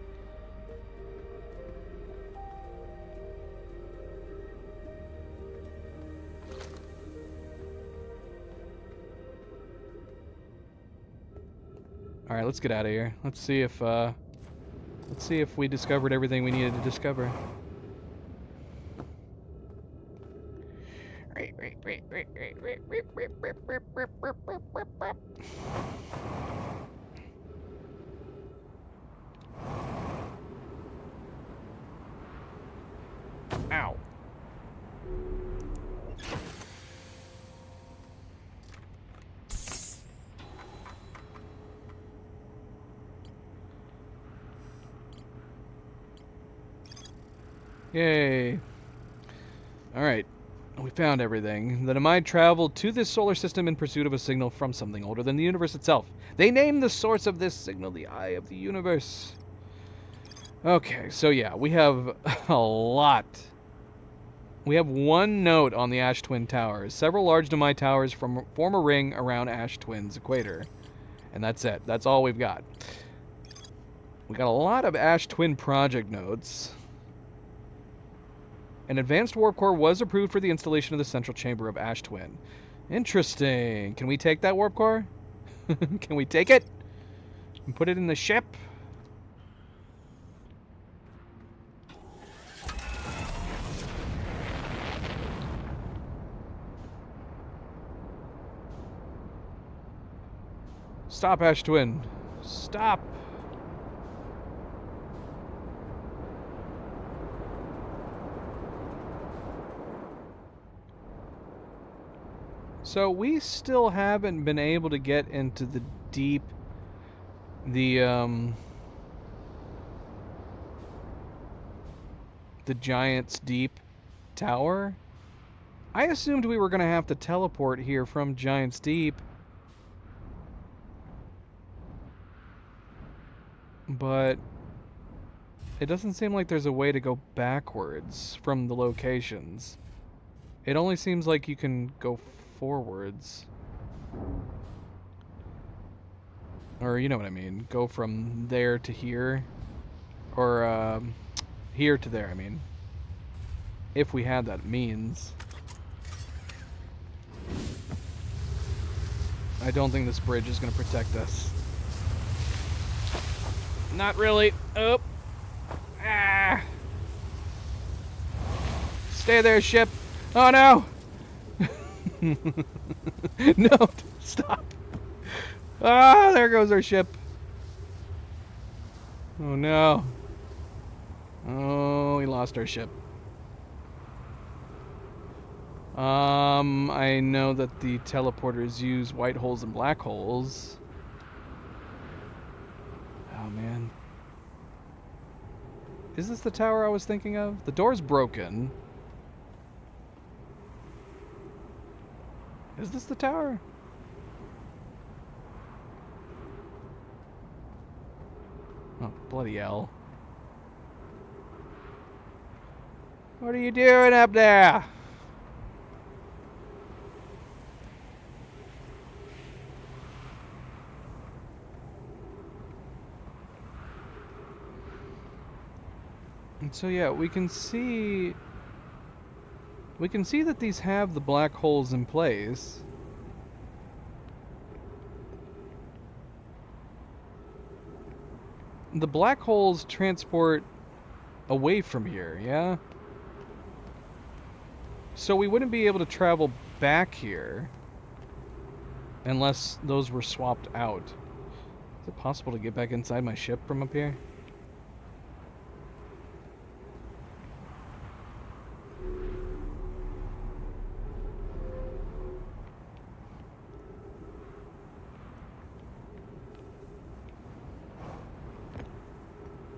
All right, let's get out of here. Let's see if we discovered everything we needed to discover. Ow. Yay. Alright, we found everything. The Nemai traveled to this solar system in pursuit of a signal from something older than the universe itself. They named the source of this signal the Eye of the Universe. Okay, so yeah, we have a lot. We have one note on the Ash Twin Towers. Several large Nemai towers form a ring around Ash Twin's equator. And that's it. That's all we've got. We got a lot of Ash Twin project nodes. An advanced warp core was approved for the installation of the central chamber of Ash Twin. Interesting. Can we take that warp core? Can we take it? And put it in the ship? Stop, Ash Twin. Stop. So we still haven't been able to get into the deep, the Giant's Deep tower. I assumed we were going to have to teleport here from Giant's Deep. But it doesn't seem like there's a way to go backwards from the locations. It only seems like you can go forwards. Or you know what I mean. Go from there to here. Or here to there, I mean. If we had that means. I don't think this bridge is going to protect us. Not really. Oh. Ah. Stay there, ship. Oh no. No, stop. Ah, there goes our ship. Oh no. Oh, we lost our ship. I know that the teleporters use white holes and black holes. Oh man. Is this the tower I was thinking of? The door's broken. Is this the tower? Oh, bloody hell. What are you doing up there? And so yeah, we can see that these have the black holes in place. The black holes transport away from here, yeah? So we wouldn't be able to travel back here unless those were swapped out. Is it possible to get back inside my ship from up here?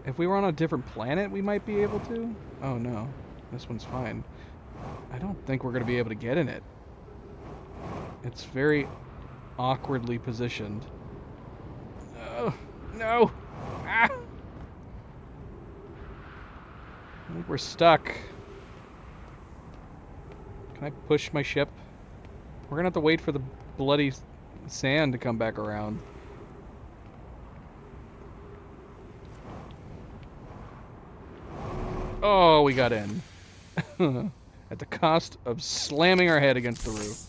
If we were on a different planet, we might be able to. Oh no, this one's fine. I don't think we're going to be able to get in it. It's very awkwardly positioned. No! Ah! I think we're stuck. Can I push my ship? We're going to have to wait for the bloody sand to come back around. Oh, we got in. At the cost of slamming our head against the roof.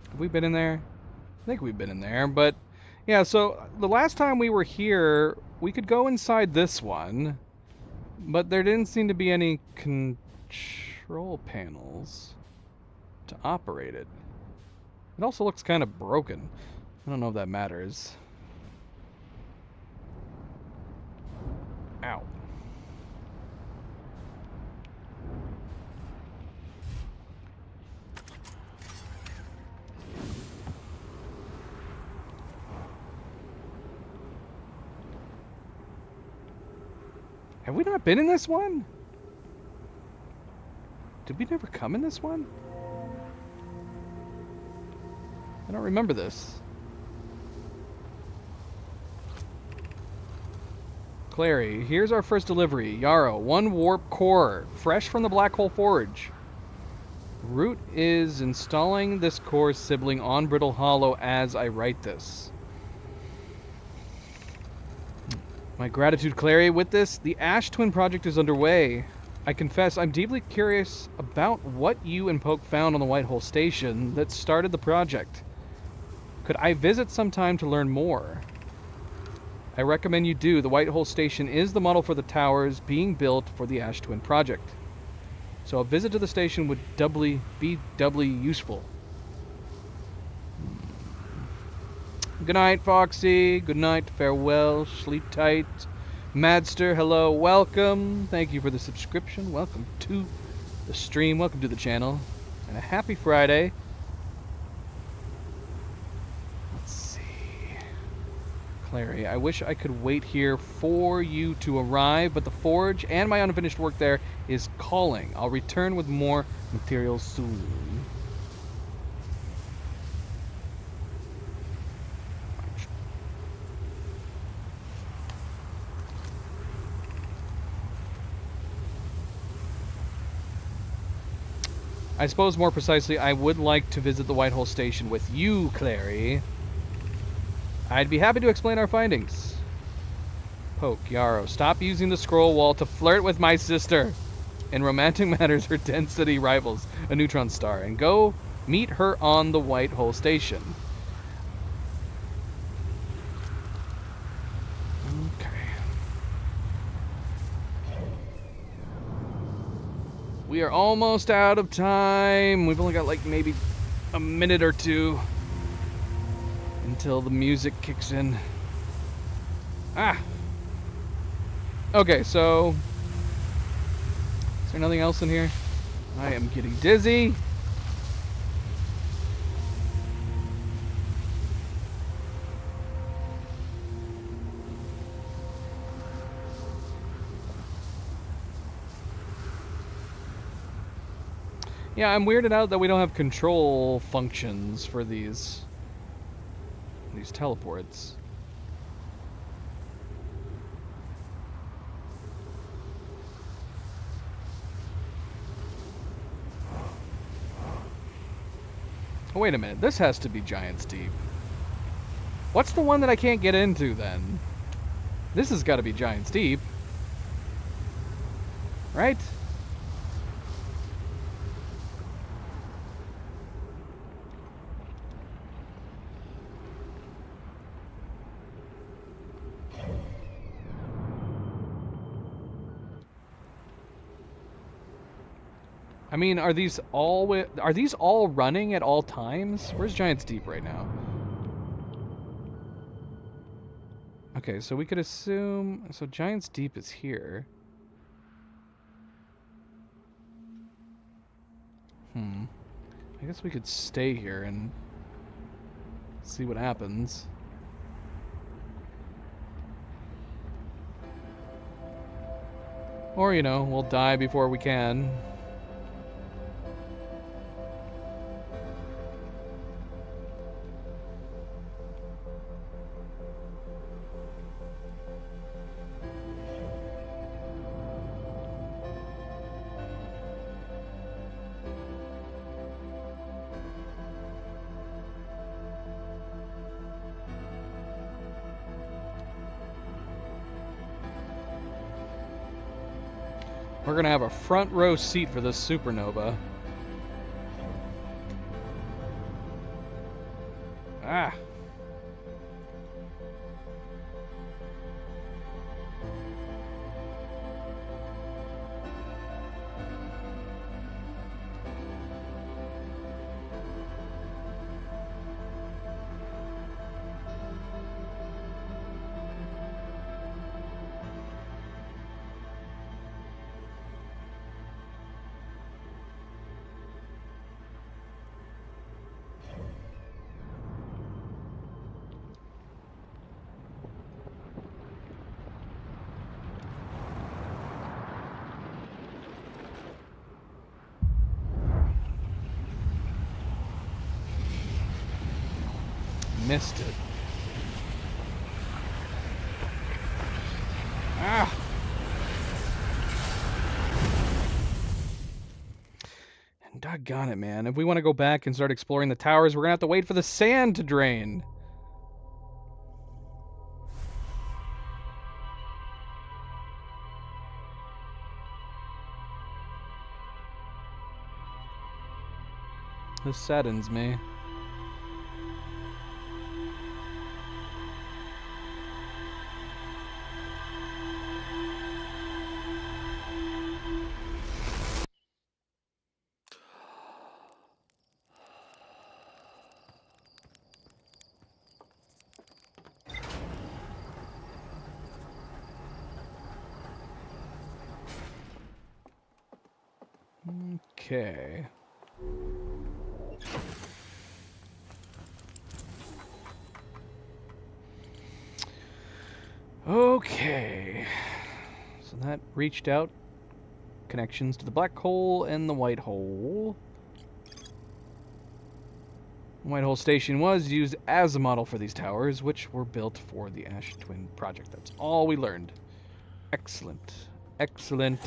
Have we been in there? I think we've been in there, but yeah, so the last time we were here, we could go inside this one, but there didn't seem to be any control panels to operate it. It also looks kind of broken. I don't know if that matters. Ow. Have we not been in this one? Did we never come in this one? I don't remember this. Clary, here's our first delivery. Yarrow, 1 warp core, fresh from the Black Hole Forge. Root is installing this core sibling on Brittle Hollow as I write this. My gratitude, Clary. With this, the Ash Twin project is underway. I confess, I'm deeply curious about what you and Poke found on the White Hole Station that started the project. Could I visit sometime to learn more? I recommend you do. The White Hole Station is the model for the towers being built for the Ash Twin project. So a visit to the station would be doubly useful. Good night, Foxy. Good night, farewell, sleep tight. Madster, hello, welcome. Thank you for the subscription. Welcome to the stream. Welcome to the channel. And a happy Friday. Let's see. Clary, I wish I could wait here for you to arrive, but the forge and my unfinished work there is calling. I'll return with more materials soon. I suppose more precisely, I would like to visit the White Hole Station with you, Clary. I'd be happy to explain our findings. Poke, Yarrow, stop using the scroll wall to flirt with my sister. In romantic matters, her density rivals a neutron star, and go meet her on the White Hole Station. Okay. We are almost out of time. We've only got like maybe a minute or two until the music kicks in. Ah! Okay, so... Is there nothing else in here? I am getting dizzy. Yeah, I'm weirded out that we don't have control functions for these teleports. Oh, wait a minute, this has to be Giant's Deep. What's the one that I can't get into then? This has got to be Giant's Deep. Right? I mean, are these all running at all times? Where's Giant's Deep right now? Okay, so we could assume... So Giant's Deep is here. I guess we could stay here and see what happens. Or, you know, we'll die before we can. We're gonna have a front row seat for this supernova. Ah. Missed it. Ah! And doggone it, man. If we want to go back and start exploring the towers, we're gonna have to wait for the sand to drain. This saddens me. Okay. Okay. So that reached out connections to the black hole and the white hole. The White Hole Station was used as a model for these towers, which were built for the Ash Twin project. That's all we learned. Excellent. Excellent.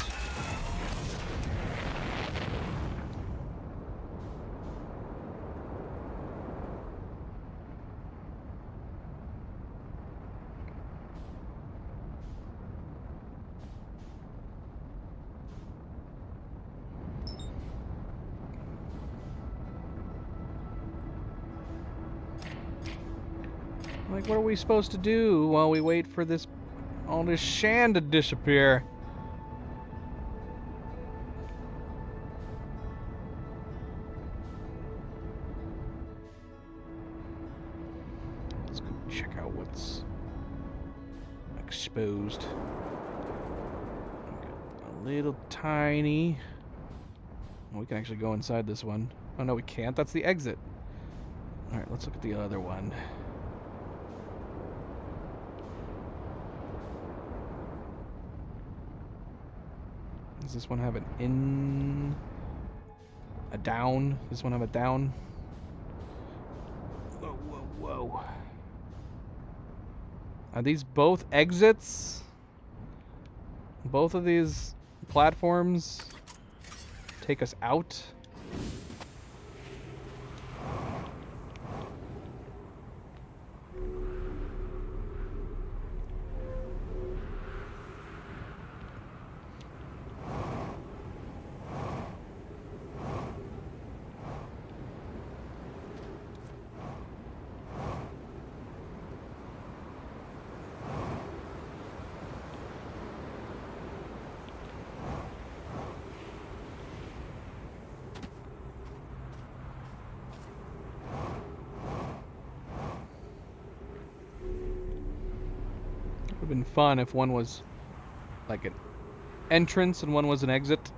Like, what are we supposed to do while we wait for all this sand to disappear? what's exposed. A little tiny. We can actually go inside this one. Oh no, we can't. That's the exit. Alright, let's look at the other one. Does this one have an in? A down? Does this one have a down? Whoa, whoa, whoa. Are these both exits? Both of these platforms take us out? Would have been fun if one was like an entrance and one was an exit.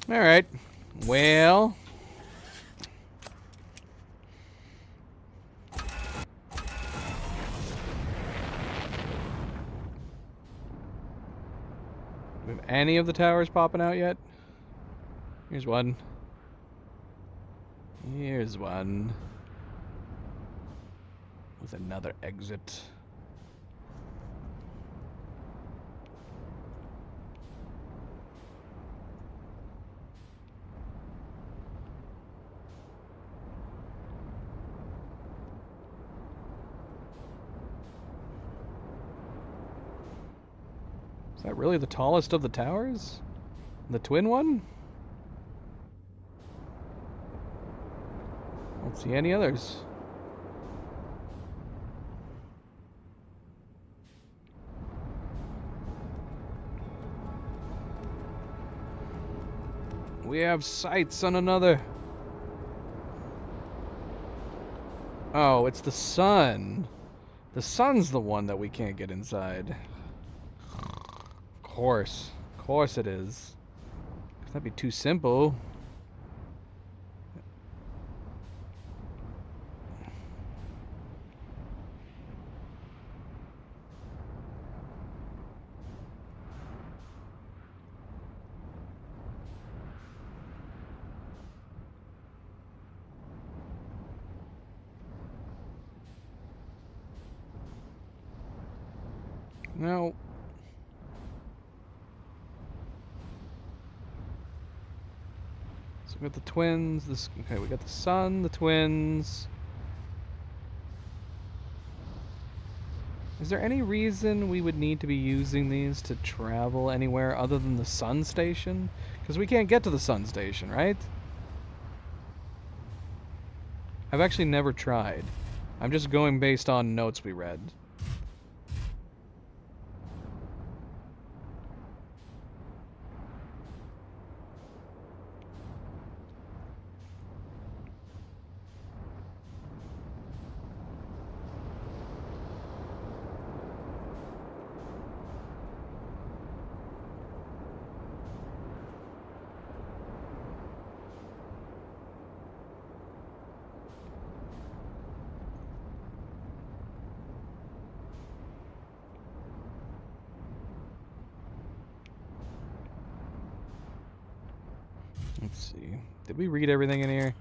All right. Well, we have any of the towers popping out yet? Here's one. Here's one. With another exit. Is that really the tallest of the towers? The twin one? I don't see any others. We have sights on another. Oh, it's the sun. The sun's the one that we can't get inside. Of course. Of course it is. That'd be too simple. No. So we got the twins. Okay, we got the sun, the twins. Is there any reason we would need to be using these to travel anywhere other than the sun station? Because we can't get to the sun station, right? I've actually never tried. I'm just going based on notes we read. Let's see. Did we read everything in here?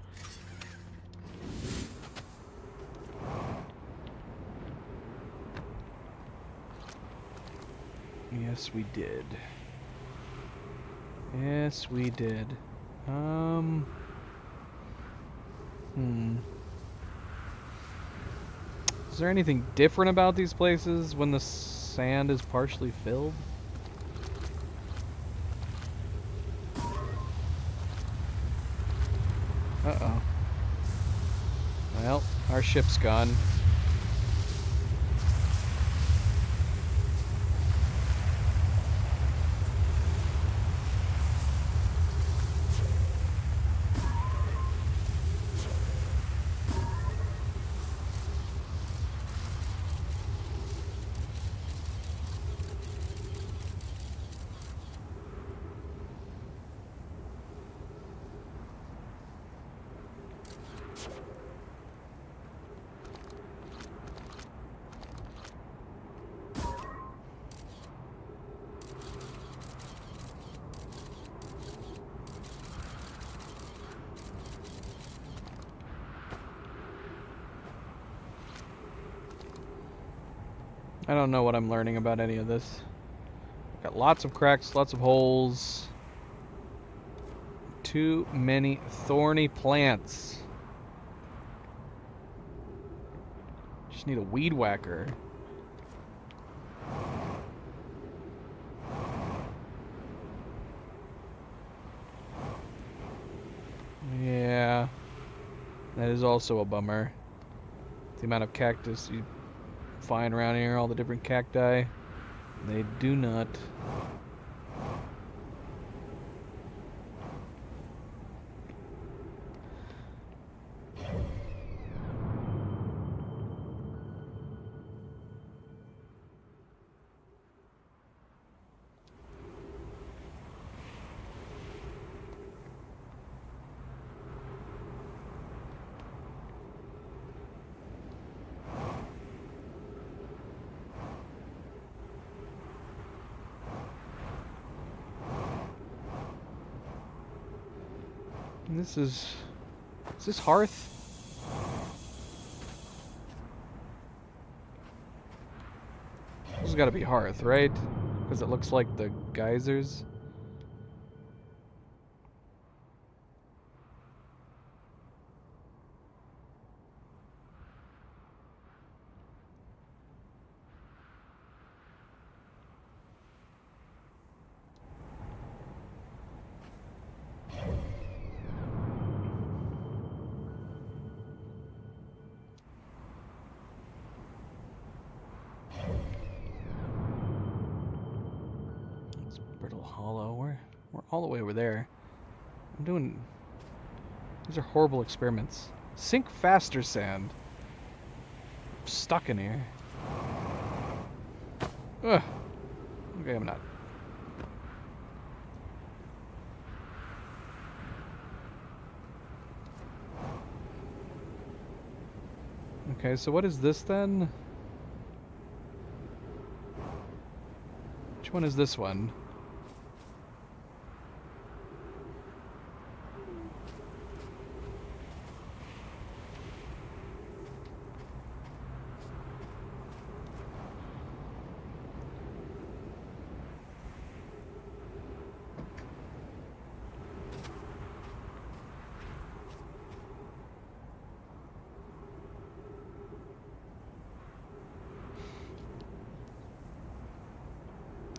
Yes, we did. Yes, we did. Is there anything different about these places when the sand is partially filled? Uh-oh. Well, our ship's gone. I don't know what I'm learning about any of this. Got lots of cracks, lots of holes. Too many thorny plants. Just need a weed whacker. Yeah. That is also a bummer. The amount of cactus you find around here, all the different cacti. They do not. This is this Hearth? This has got to be Hearth, right? Because it looks like the geysers. We're all the way over there. These are horrible experiments. Sink faster, sand. I'm stuck in here. Ugh. Okay, I'm not. Okay, so what is this then? Which one is this one?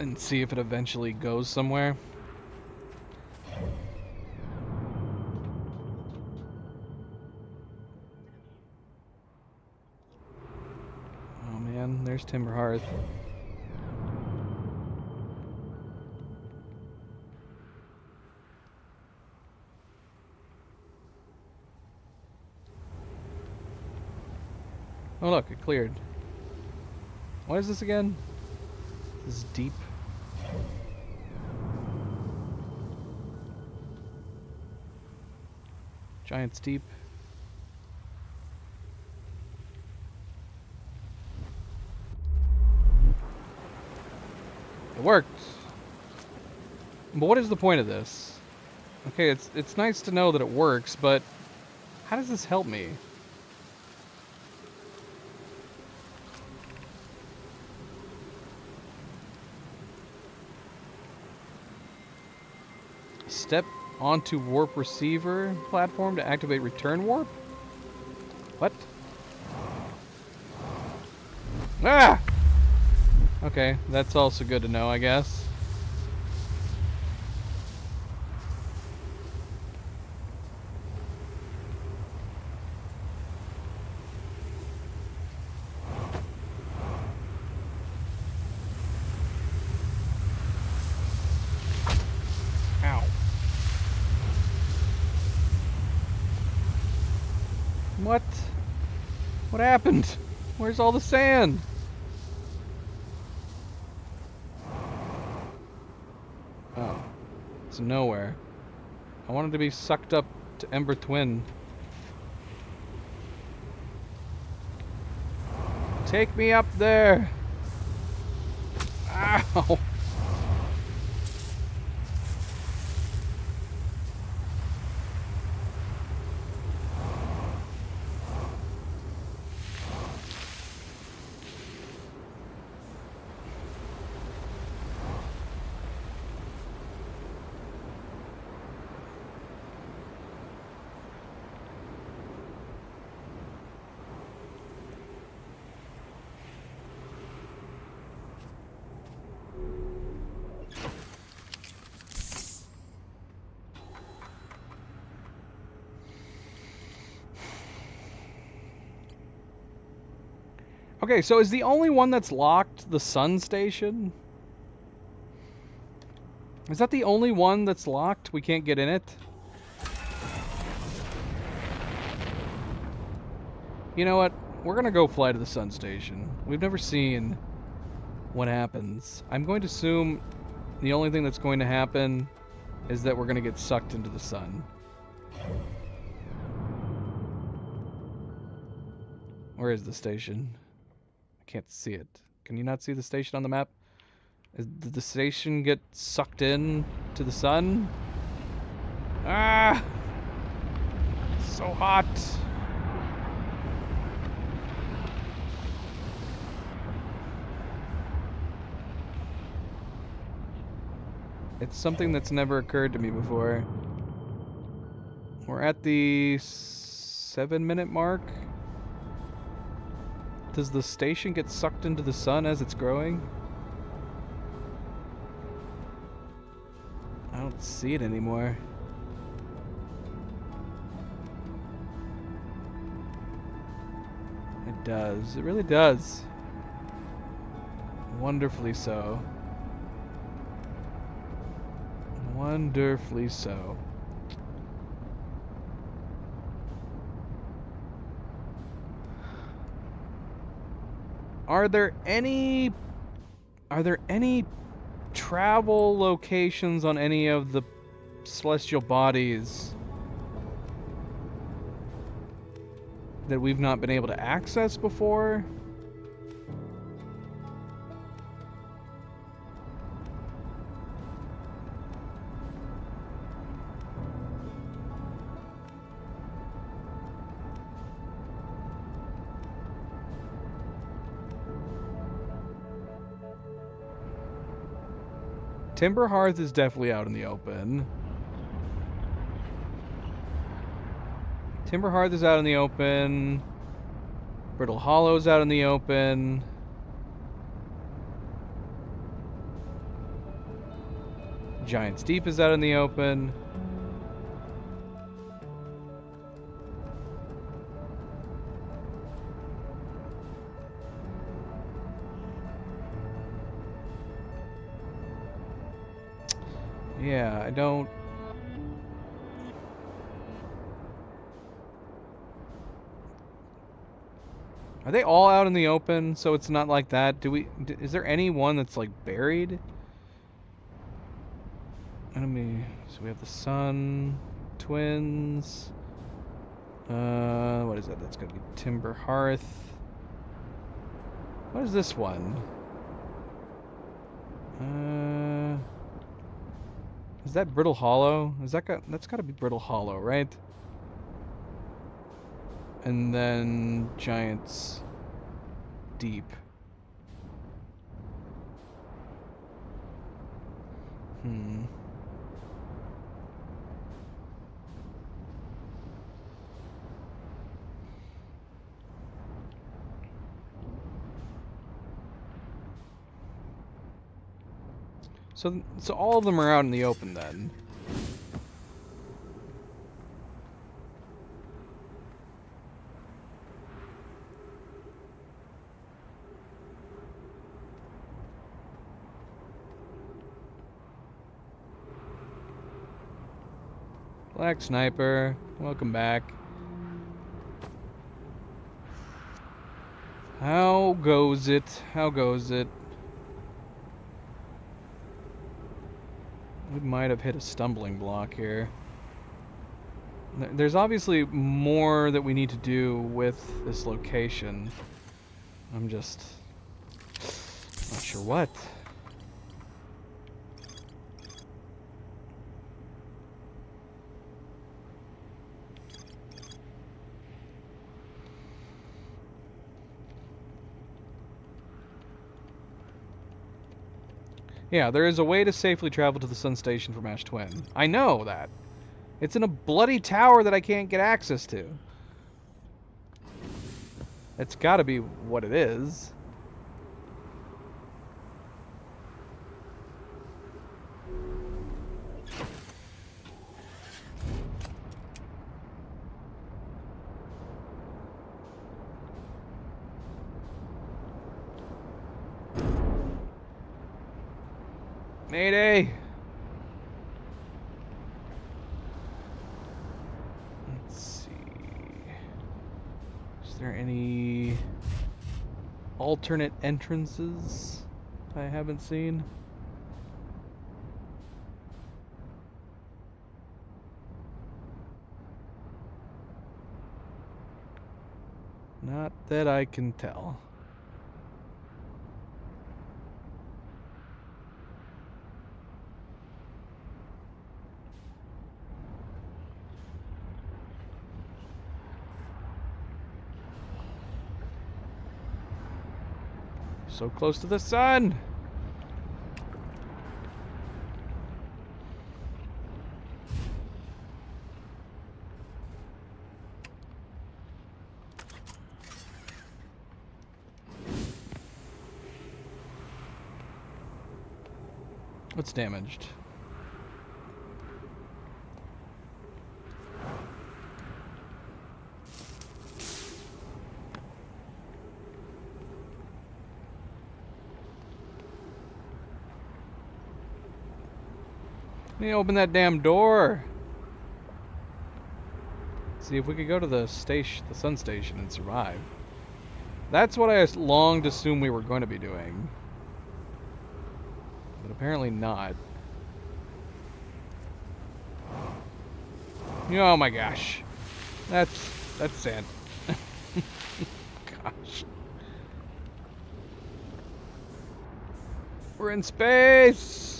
and see if it eventually goes somewhere. Oh man, there's Timber Hearth. Oh look, it cleared. What is this again? This is deep. Giant's Deep. It worked. But what is the point of this? Okay, it's nice to know that it works, but how does this help me? Step onto warp receiver platform to activate return warp? What? Ah! Okay, that's also good to know, I guess. Ow. What? What happened? Where's all the sand? Oh. It's nowhere. I wanted to be sucked up to Ember Twin. Take me up there! Ow! Okay, so is the only one that's locked the Sun Station? Is that the only one that's locked? We can't get in it? You know what? We're gonna go fly to the Sun Station. We've never seen what happens. I'm going to assume the only thing that's going to happen is that we're gonna get sucked into the sun. Where is the station? I can't see it. Can you not see the station on the map? Did the station get sucked in to the sun? Ah! It's so hot! It's something that's never occurred to me before. We're at the 7-minute mark. Does the station get sucked into the sun as it's growing? I don't see it anymore. It does. It really does. Wonderfully so. Wonderfully so. Are there any travel locations on any of the celestial bodies that we've not been able to access before? Timber Hearth is definitely out in the open. Timber Hearth is out in the open. Brittle Hollow's out in the open. Giant's Deep is out in the open. Yeah, I don't... Are they all out in the open, so it's not like that? Is there any one that's like buried? Enemy. So we have the Sun, Twins. What is that? That's gonna be Timber Hearth. What is this one? Is that Brittle Hollow? That's gotta be Brittle Hollow, right? And then Giant's Deep. So all of them are out in the open then. Black Sniper, welcome back. How goes it? How goes it? We might have hit a stumbling block here. There's obviously more that we need to do with this location. I'm just not sure what. Yeah, there is a way to safely travel to the Sun Station from Ash Twin. I know that. It's in a bloody tower that I can't get access to. It's gotta be what it is. Mayday! Let's see. Is there any alternate entrances I haven't seen? Not that I can tell. So close to the sun! What's damaged? Let me open that damn door. See if we could go to the station, the Sun Station, and survive. That's what I long assumed we were going to be doing. But apparently not. Oh my gosh. That's sand. Gosh. We're in space!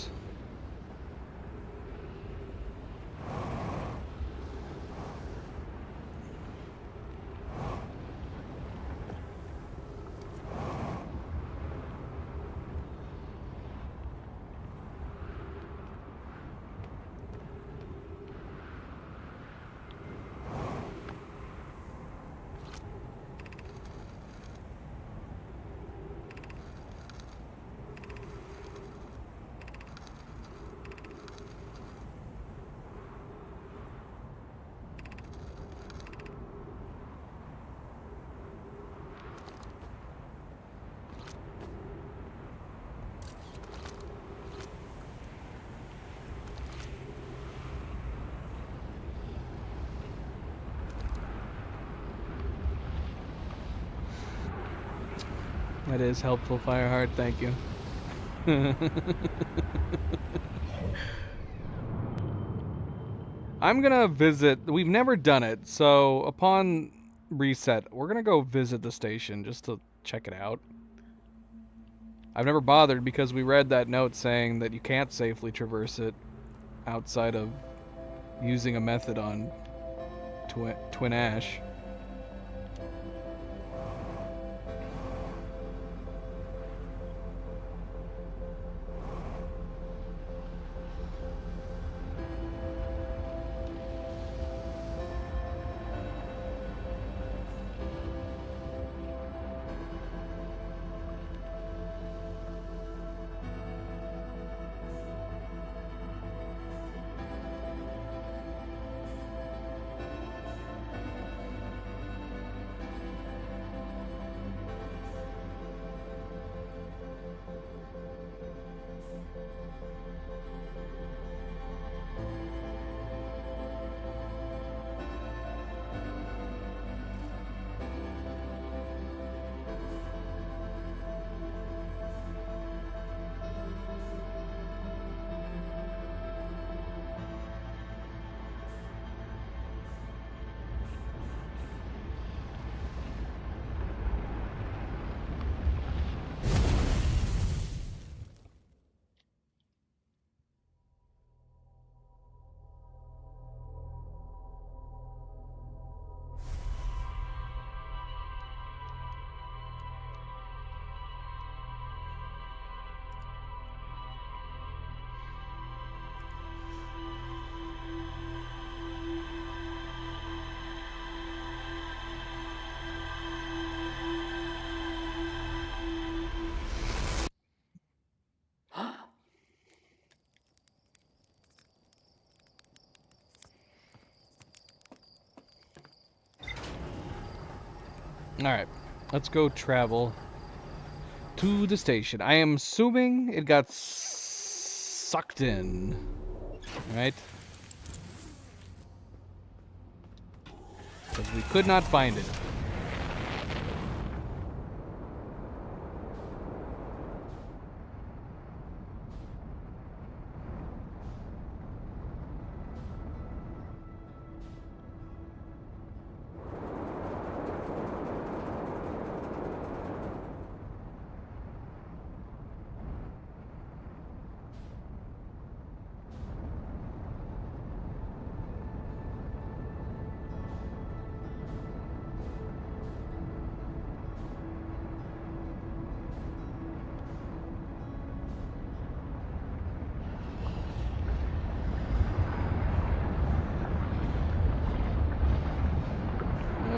That is helpful, Fireheart. Thank you. I'm gonna visit. We've never done it, so upon reset, we're gonna go visit the station just to check it out. I've never bothered because we read that note saying that you can't safely traverse it outside of using a method on Twin Ash. Alright, let's go travel to the station. I am assuming it got sucked in, right? Because we could not find it.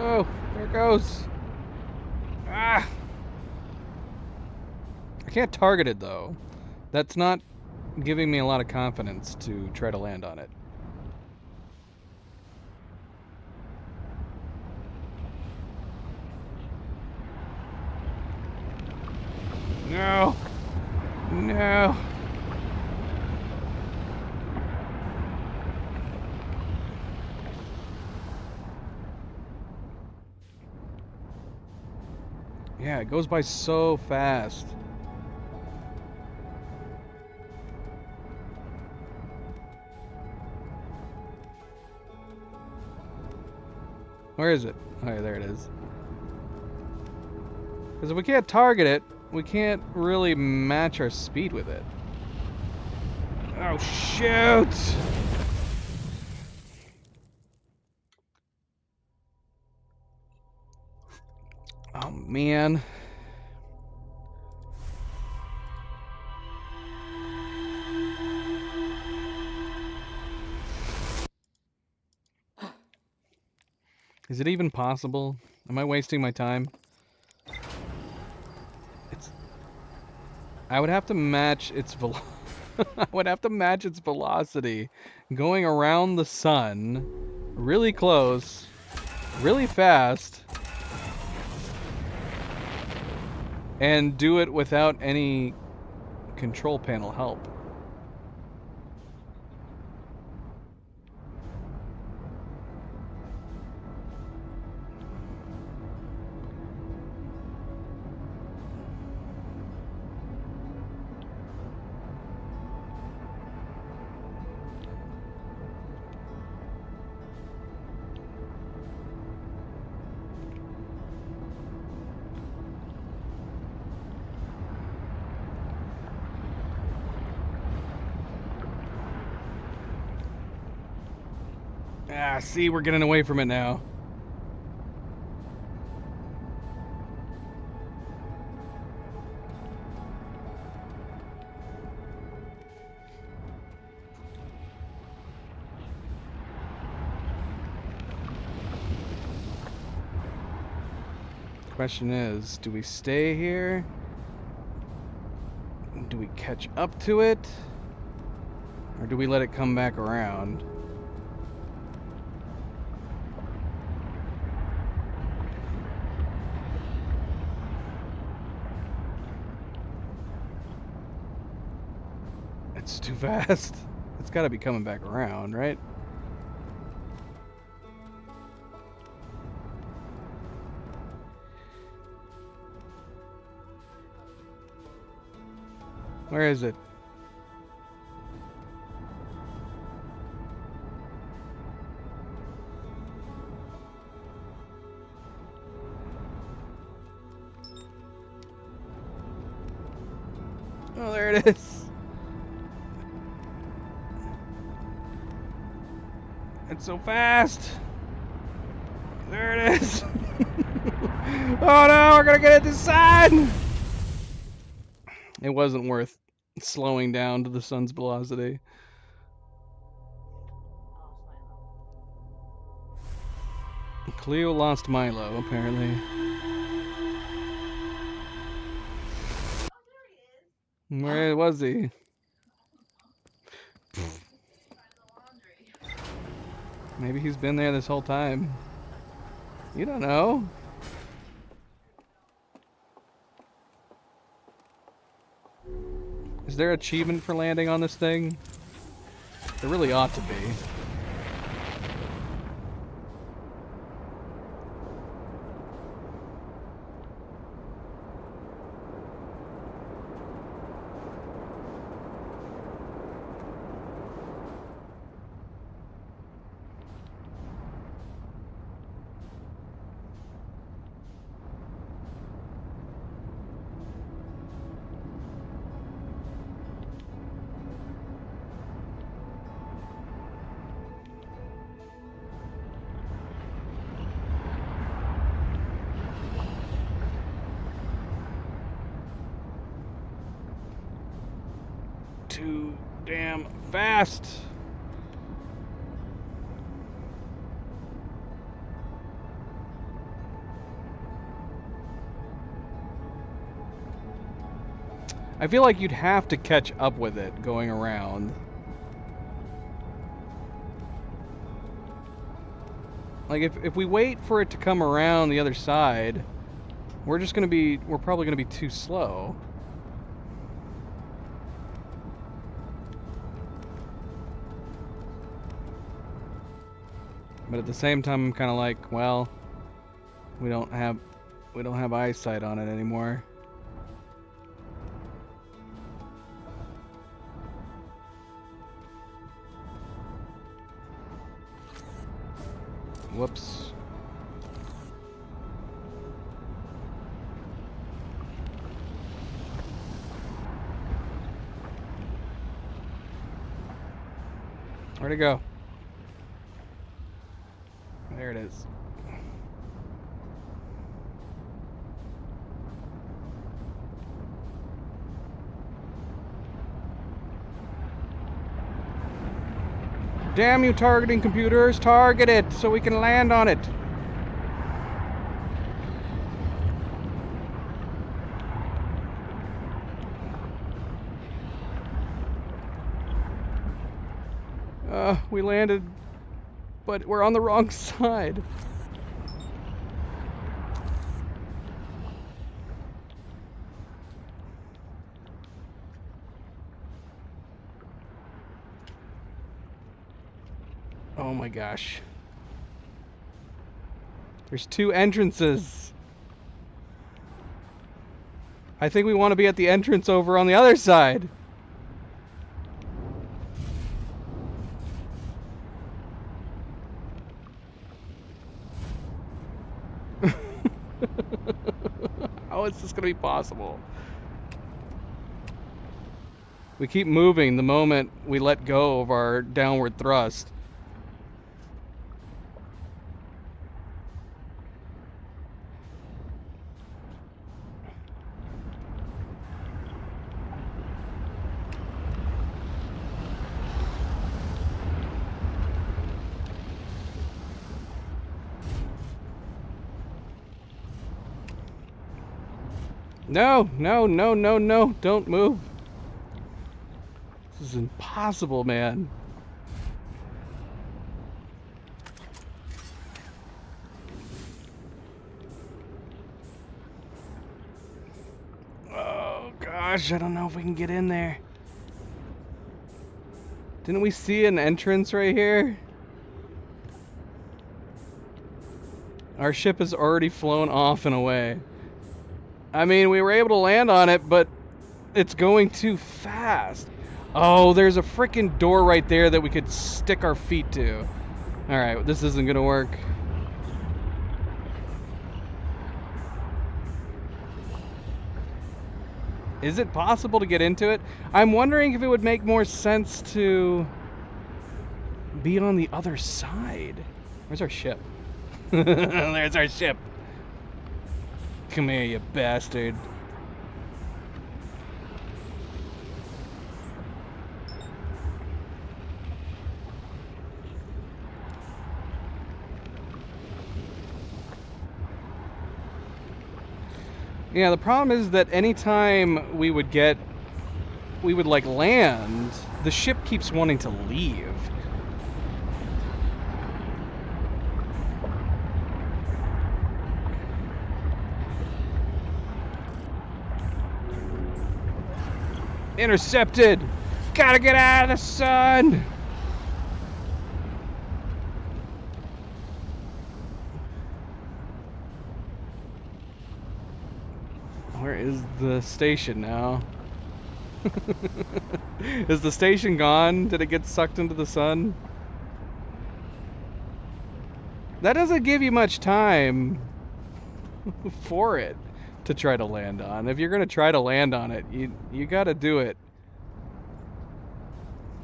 Oh, there it goes. Ah! I can't target it though. That's not giving me a lot of confidence to try to land on it. No! No! Yeah, it goes by so fast. Where is it? Oh, yeah, there it is. Because if we can't target it, we can't really match our speed with it. Oh, shoot! Oh, man. Is it even possible? Am I wasting my time? I would have to match its I would have to match its velocity going around the sun really close, really fast, and do it without any control panel help. Ah, see, we're getting away from it now. Question is, do we stay here? Do we catch up to it? Or do we let it come back around? It's too fast. It's got to be coming back around, right? Where is it? Oh, there it is. It's so fast. There it is. Oh no, we're gonna get it this side. It wasn't worth slowing down to the sun's velocity. Cleo lost Milo, apparently. Where was he? Maybe he's been there this whole time. You don't know. Is there achievement for landing on this thing? There really ought to be. Too damn fast. I feel like you'd have to catch up with it going around. Like if we wait for it to come around the other side, we're probably gonna be too slow. But at the same time, I'm kind of like, well, we don't have eyesight on it anymore. Whoops. Where'd it go? There it is. Damn you targeting computers, target it so we can land on it. We landed, but we're on the wrong side. Oh my gosh. There's two entrances. I think we want to be at the entrance over on the other side. How is this going to be possible? We keep moving the moment we let go of our downward thrust. No, no, no, no, no. Don't move. This is impossible, man. Oh, gosh. I don't know if we can get in there. Didn't we see an entrance right here? Our ship has already flown off and away. I mean, we were able to land on it, but it's going too fast. Oh, there's a freaking door right there that we could stick our feet to. Alright, this isn't gonna work. Is it possible to get into it? I'm wondering if it would make more sense to be on the other side. Where's our ship? There's our ship. Come here, you bastard. Yeah, the problem is that anytime we would like land, the ship keeps wanting to leave. Intercepted! Gotta get out of the sun! Where is the station now? Is the station gone? Did it get sucked into the sun? That doesn't give you much time for it to try to land on. If you're gonna try to land on it, you gotta do it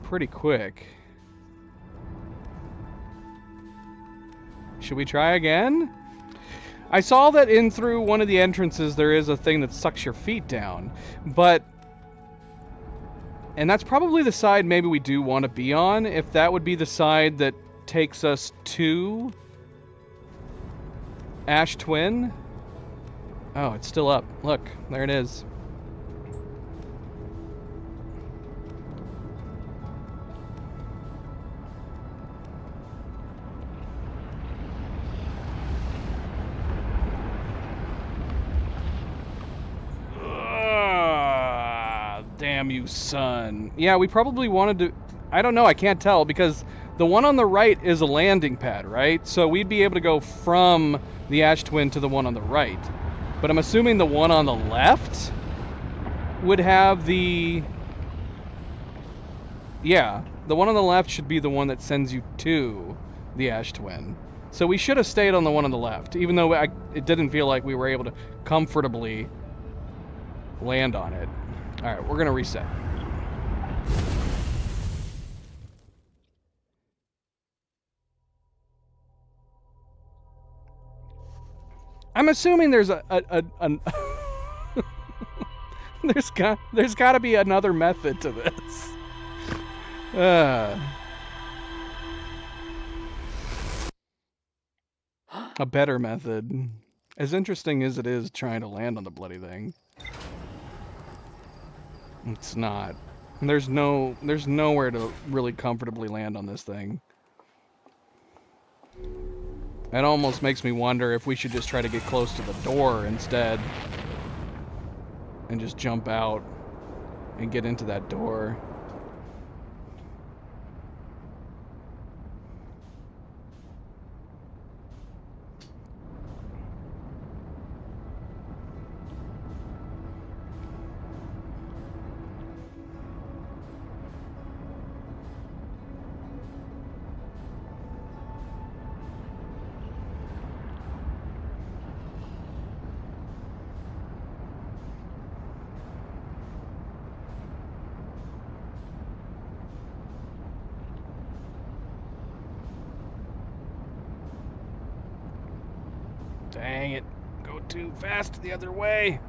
pretty quick. Should we try again? I saw that in through one of the entrances there is a thing that sucks your feet down, and that's probably the side maybe we do want to be on, if that would be the side that takes us to Ash Twin. Oh, it's still up. Look, there it is. Damn you, son. Yeah, we probably wanted to... I don't know, I can't tell, because the one on the right is a landing pad, right? So we'd be able to go from the Ash Twin to the one on the right. But I'm assuming the one on the left would have the... Yeah, the one on the left should be the one that sends you to the Ash Twin. So we should have stayed on the one on the left, even though it didn't feel like we were able to comfortably land on it. Alright, we're gonna reset. I'm assuming there's there's got to be another method to this. A better method. As interesting as it is trying to land on the bloody thing, it's not. There's nowhere to really comfortably land on this thing. It almost makes me wonder if we should just try to get close to the door instead. And just jump out and get into that door. Dang it. Go too fast the other way.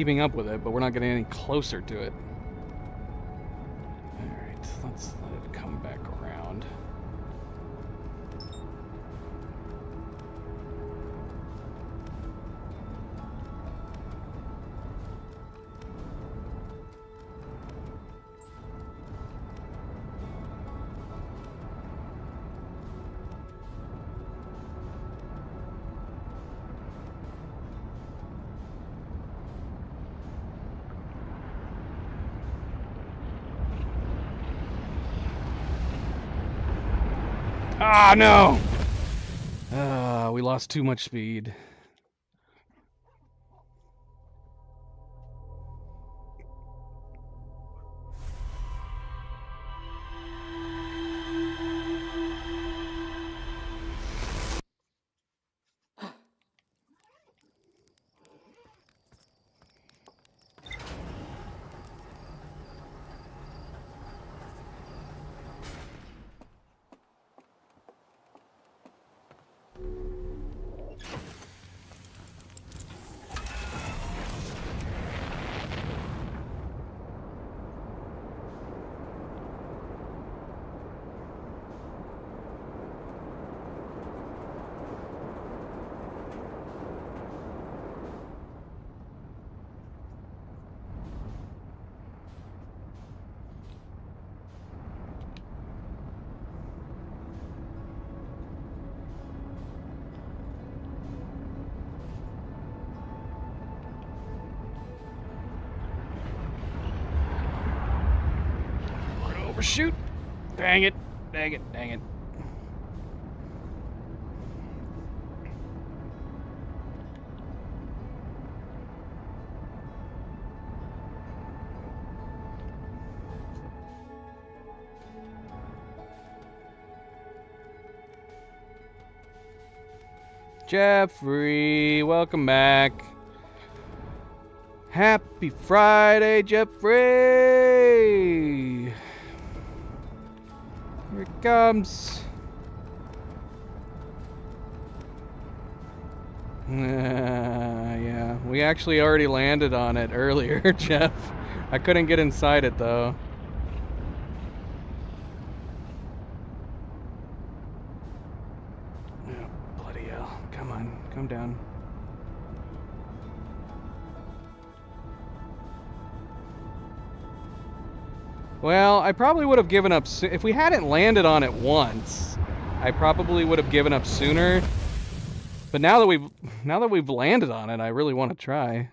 keeping up with it, but we're not getting any closer to it. Alright, let's let it come back around. Ah, no! We lost too much speed. Shoot! Dang it! Dang it! Dang it! Jeffrey, welcome back. Happy Friday, Jeffrey! Here it comes. Yeah, we actually already landed on it earlier, Jeff. I couldn't get inside it though. Oh, bloody hell. Come on, come down. Well, I probably would have given up if we hadn't landed on it once. I probably would have given up sooner. But now that we've landed on it, I really want to try.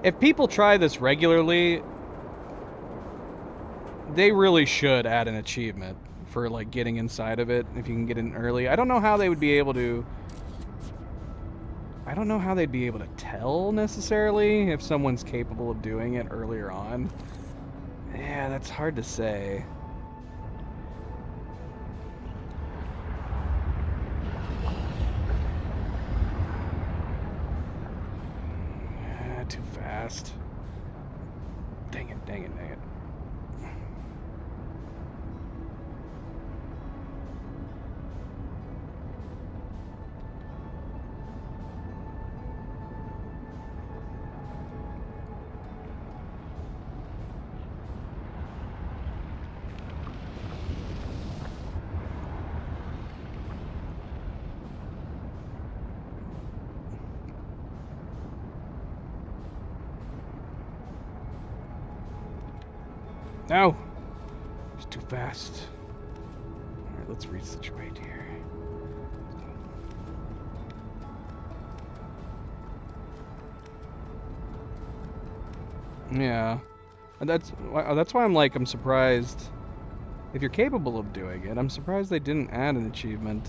If people try this regularly, they really should add an achievement for like getting inside of it if you can get in early. I don't know how they would be able to tell necessarily if someone's capable of doing it earlier on. Yeah, that's hard to say. Too fast. Dang it, dang it, dang it. No! It's too fast. Alright, let's resituate here. Yeah. And that's why I'm surprised. If you're capable of doing it, I'm surprised they didn't add an achievement.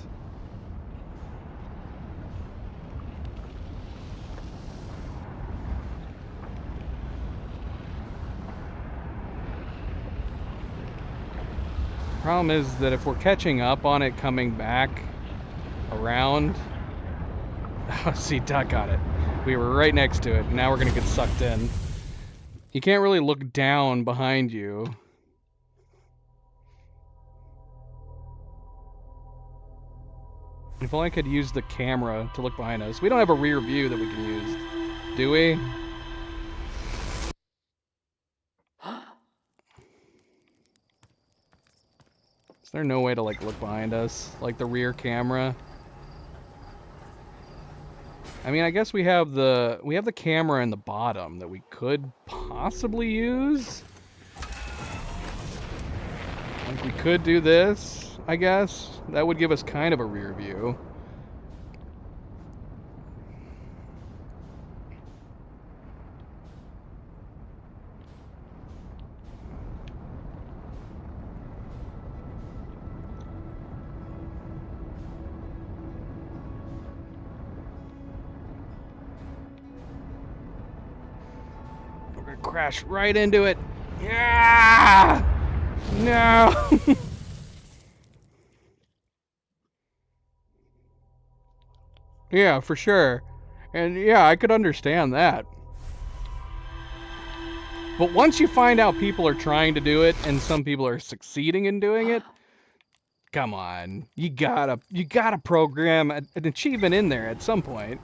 Problem is that if we're catching up on it coming back around... Oh, see, Doc got it. We were right next to it, and now we're gonna get sucked in. You can't really look down behind you. If only I could use the camera to look behind us. We don't have a rear view that we can use, do we? Is there no way to like look behind us, like the rear camera? I mean, I guess we have the camera in the bottom that we could possibly use. Like we could do this, I guess. That would give us kind of a rear view. We're gonna crash right into it. Yeah! No! Yeah, for sure. And yeah, I could understand that. But once you find out people are trying to do it and some people are succeeding in doing it, come on. You gotta program an achievement in there at some point.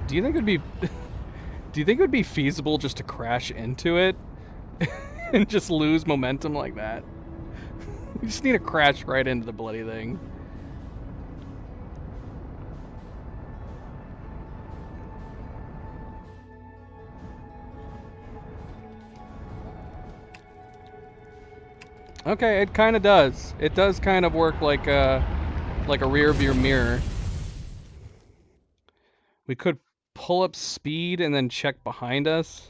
Do you think it would be feasible just to crash into it and just lose momentum like that? We just need to crash right into the bloody thing. Okay, it kind of does. It does kind of work like a rear view mirror. We could pull up speed and then check behind us.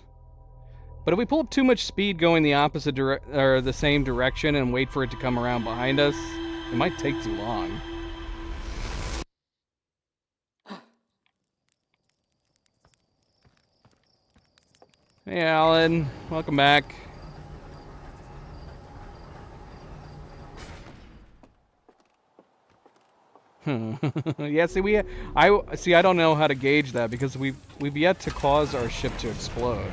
But if we pull up too much speed going the opposite or the same direction and wait for it to come around behind us, it might take too long. Hey, Alan. Welcome back. Yeah, see, I don't know how to gauge that because we've yet to cause our ship to explode.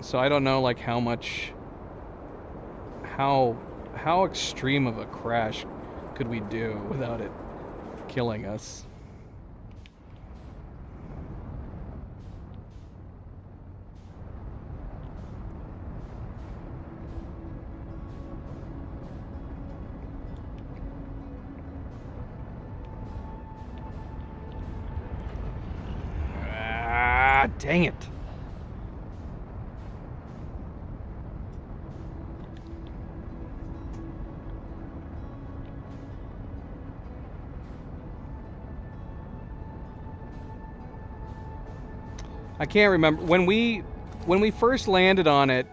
So I don't know like how extreme of a crash could we do without it killing us. Ah, dang it. I can't remember when we first landed on it.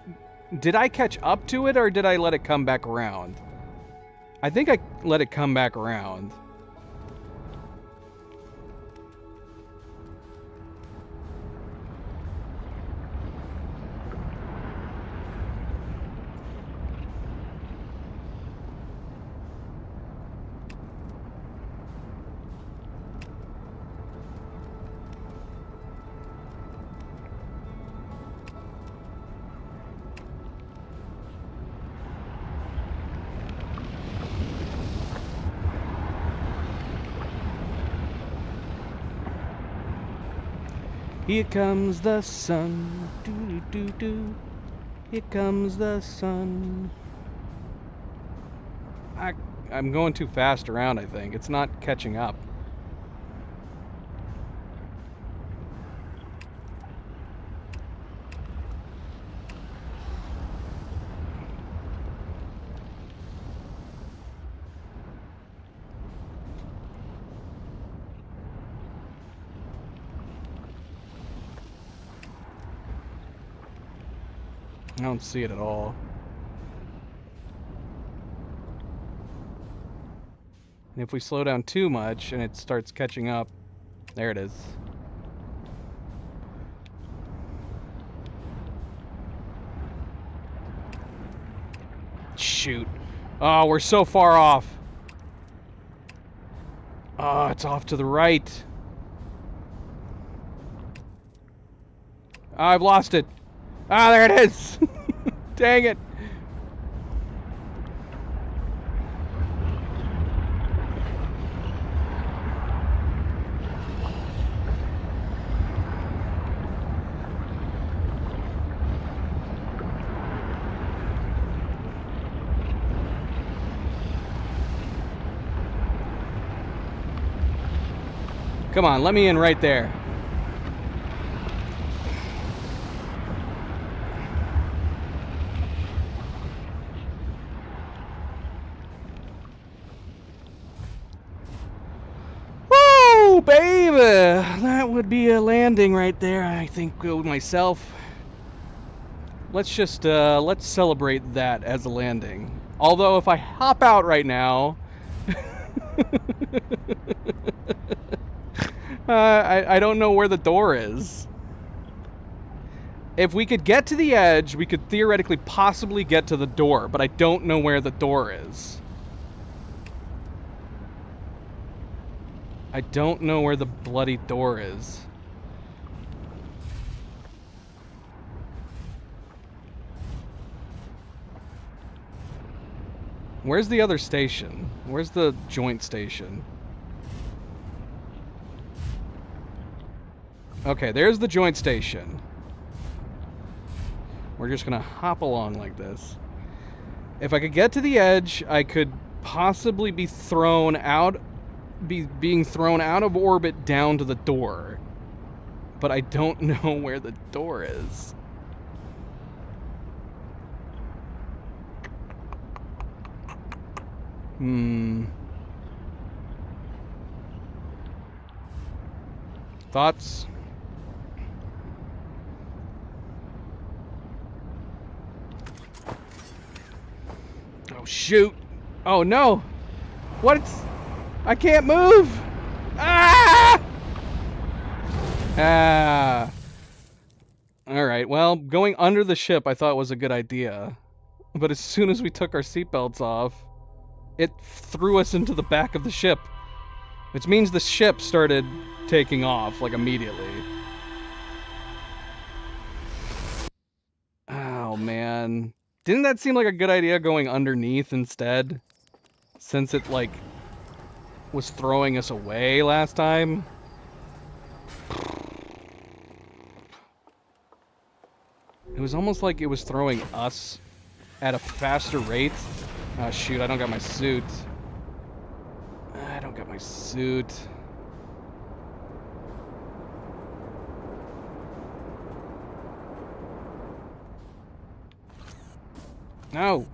Did I catch up to it or did I let it come back around? I think I let it come back around. Here comes the sun. Doo doo doo doo. Here comes the sun. I'm going too fast around, I think. It's not catching up. I don't see it at all. And if we slow down too much and it starts catching up, there it is. Shoot. Oh, we're so far off. Oh, it's off to the right. Oh, I've lost it. Ah, there it is. Dang it. Come on, let me in right there. Woo, baby! That would be a landing right there, I think, with myself. Let's just, let's celebrate that as a landing. Although, if I hop out right now... I don't know where the door is. If we could get to the edge, we could theoretically possibly get to the door, but I don't know where the door is. I don't know where the bloody door is. Where's the other station? Where's the joint station? Okay, there's the joint station. We're just gonna hop along like this. If I could get to the edge, I could possibly be thrown out, being thrown out of orbit down to the door. But I don't know where the door is. Thoughts? Oh, shoot. Oh, no. What? I can't move. Ah! Ah. All right. Well, going under the ship I thought was a good idea. But as soon as we took our seatbelts off, it threw us into the back of the ship. Which means the ship started taking off, like, immediately. Oh, man. Didn't that seem like a good idea, going underneath instead? Since it, like, was throwing us away last time? It was almost like it was throwing us at a faster rate. Oh, shoot, I don't got my suit. I don't got my suit. No.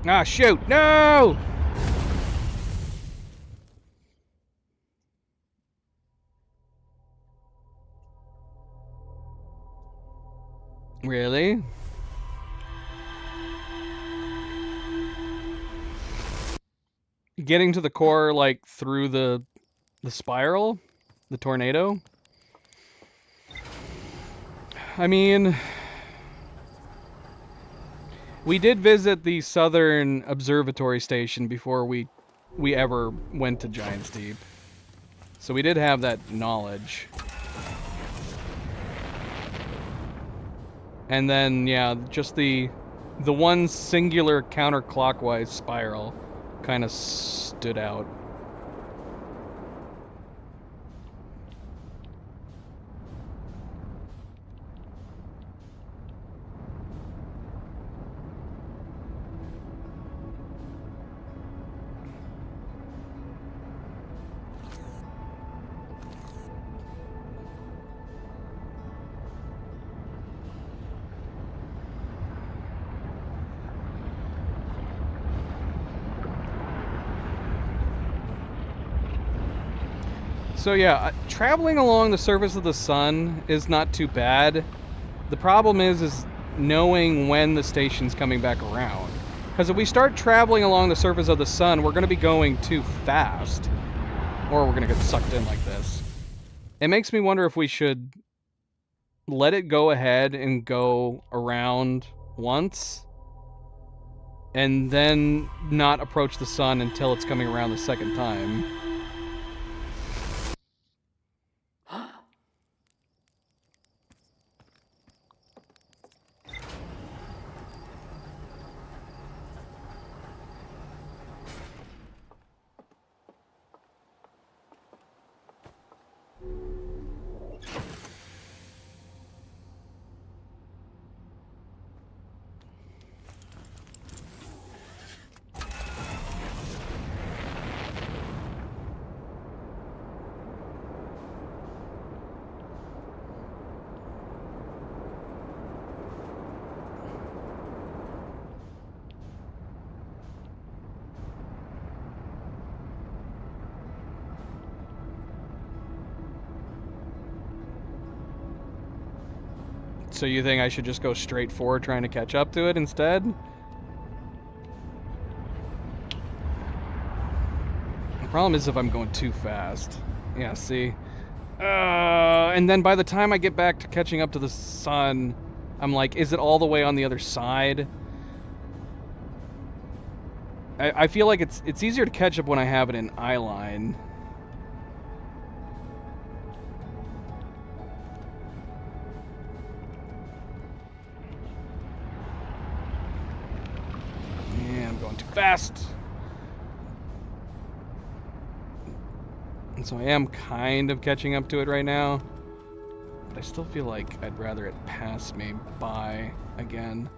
Ah, shoot! No! Really? Getting to the core, like, through the spiral? The tornado? I mean... We did visit the Southern Observatory Station before we ever went to Giant's Deep. So we did have that knowledge. And then, yeah, just the one singular counterclockwise spiral kind of stood out. So yeah, traveling along the surface of the sun is not too bad. The problem is knowing when the station's coming back around. Because if we start traveling along the surface of the sun, we're going to be going too fast. Or we're going to get sucked in like this. It makes me wonder if we should let it go ahead and go around once. And then not approach the sun until it's coming around the second time. So you think I should just go straight forward trying to catch up to it instead? The problem is if I'm going too fast. Yeah, see? And then by the time I get back to catching up to the sun, I'm like, is it all the way on the other side? I feel like it's easier to catch up when I have it in eye line. Yeah, I'm going too fast. And so I am kind of catching up to it right now. But I still feel like I'd rather it pass me by again.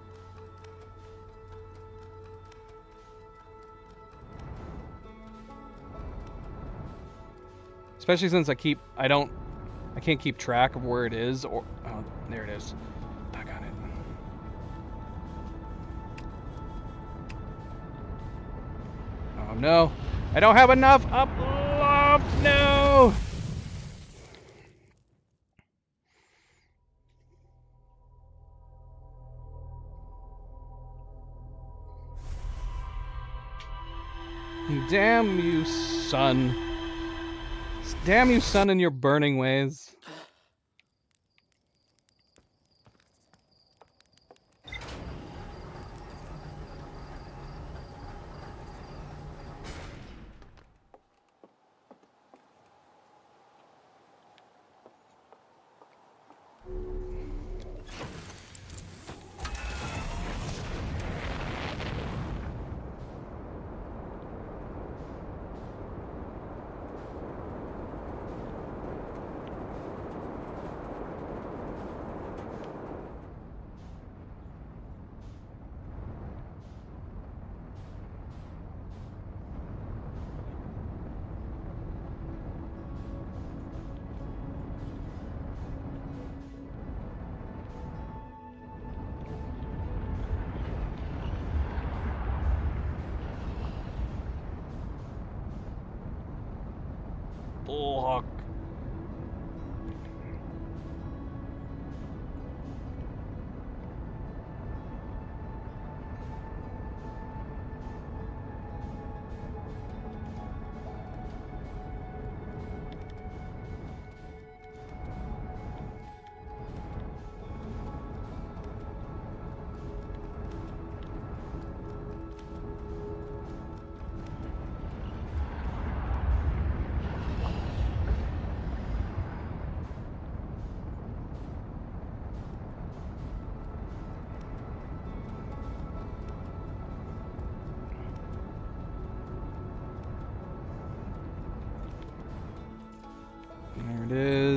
Especially since I can't keep track of where it is, or, oh, there it is. Back on it. Oh no, I don't have enough up, no! Damn you, sun. Damn you, sun, and your burning ways.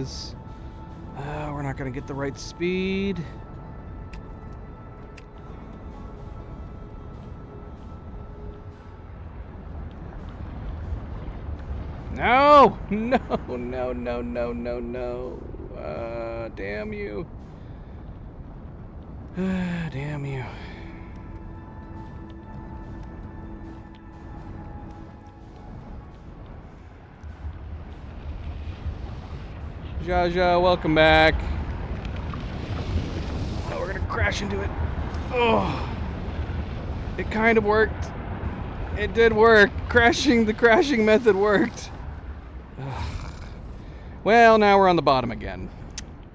is. We're not gonna get the right speed. No! No, no, no, no, no, no. Damn you. Damn you. Jaja, welcome back. Oh, we're gonna crash into it. Oh, it kind of worked. It did work. The crashing method worked. Ugh. Well, now we're on the bottom again.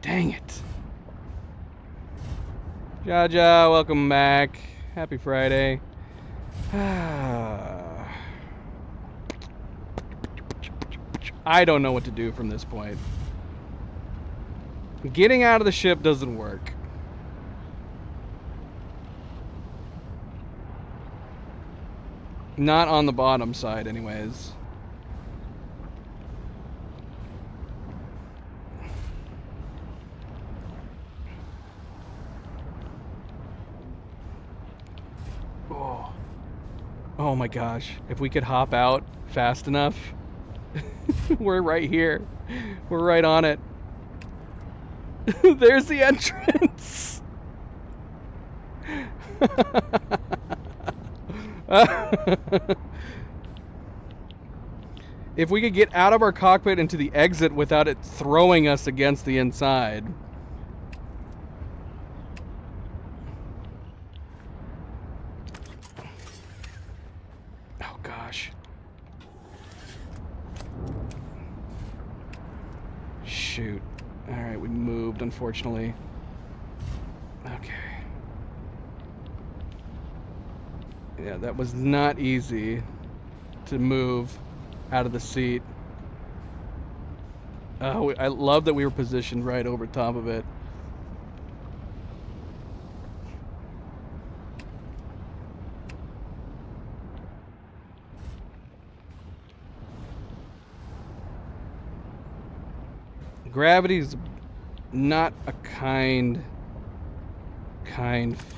Dang it. Jaja, welcome back. Happy Friday. I don't know what to do from this point. Getting out of the ship doesn't work. Not on the bottom side, anyways. Oh. Oh my gosh. If we could hop out fast enough. We're right here. We're right on it. There's the entrance. If we could get out of our cockpit into the exit without it throwing us against the inside. Oh gosh. Shoot. Alright, we moved, unfortunately. Okay. Yeah, that was not easy to move out of the seat. I love that we were positioned right over top of it. Gravity's not a kind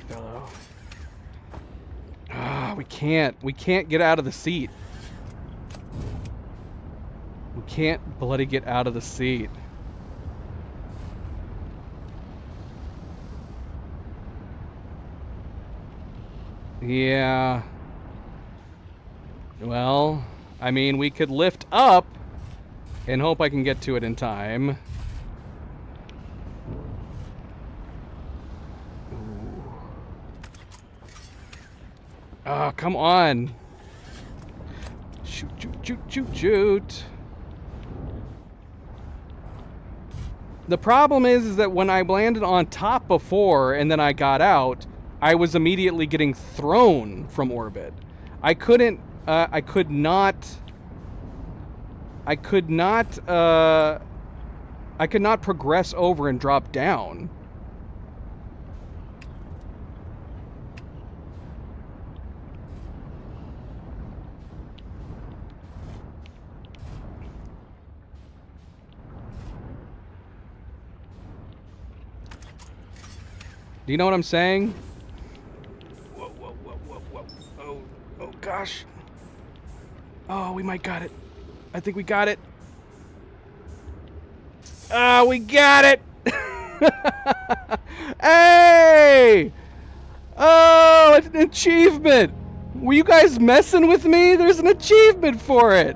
fellow. We can't get out of the seat. We can't bloody get out of the seat. Yeah. Well, I mean, we could lift up and hope I can get to it in time. Oh, come on. Shoot, shoot, shoot, shoot, shoot. The problem is that when I landed on top before and then I got out, I was immediately getting thrown from orbit. I could not progress over and drop down. Do you know what I'm saying? Whoa, whoa, whoa, whoa, whoa. Oh gosh. Oh, we might got it. I think we got it. Ah, we got it! Hey! Oh, it's an achievement! Were you guys messing with me? There's an achievement for it!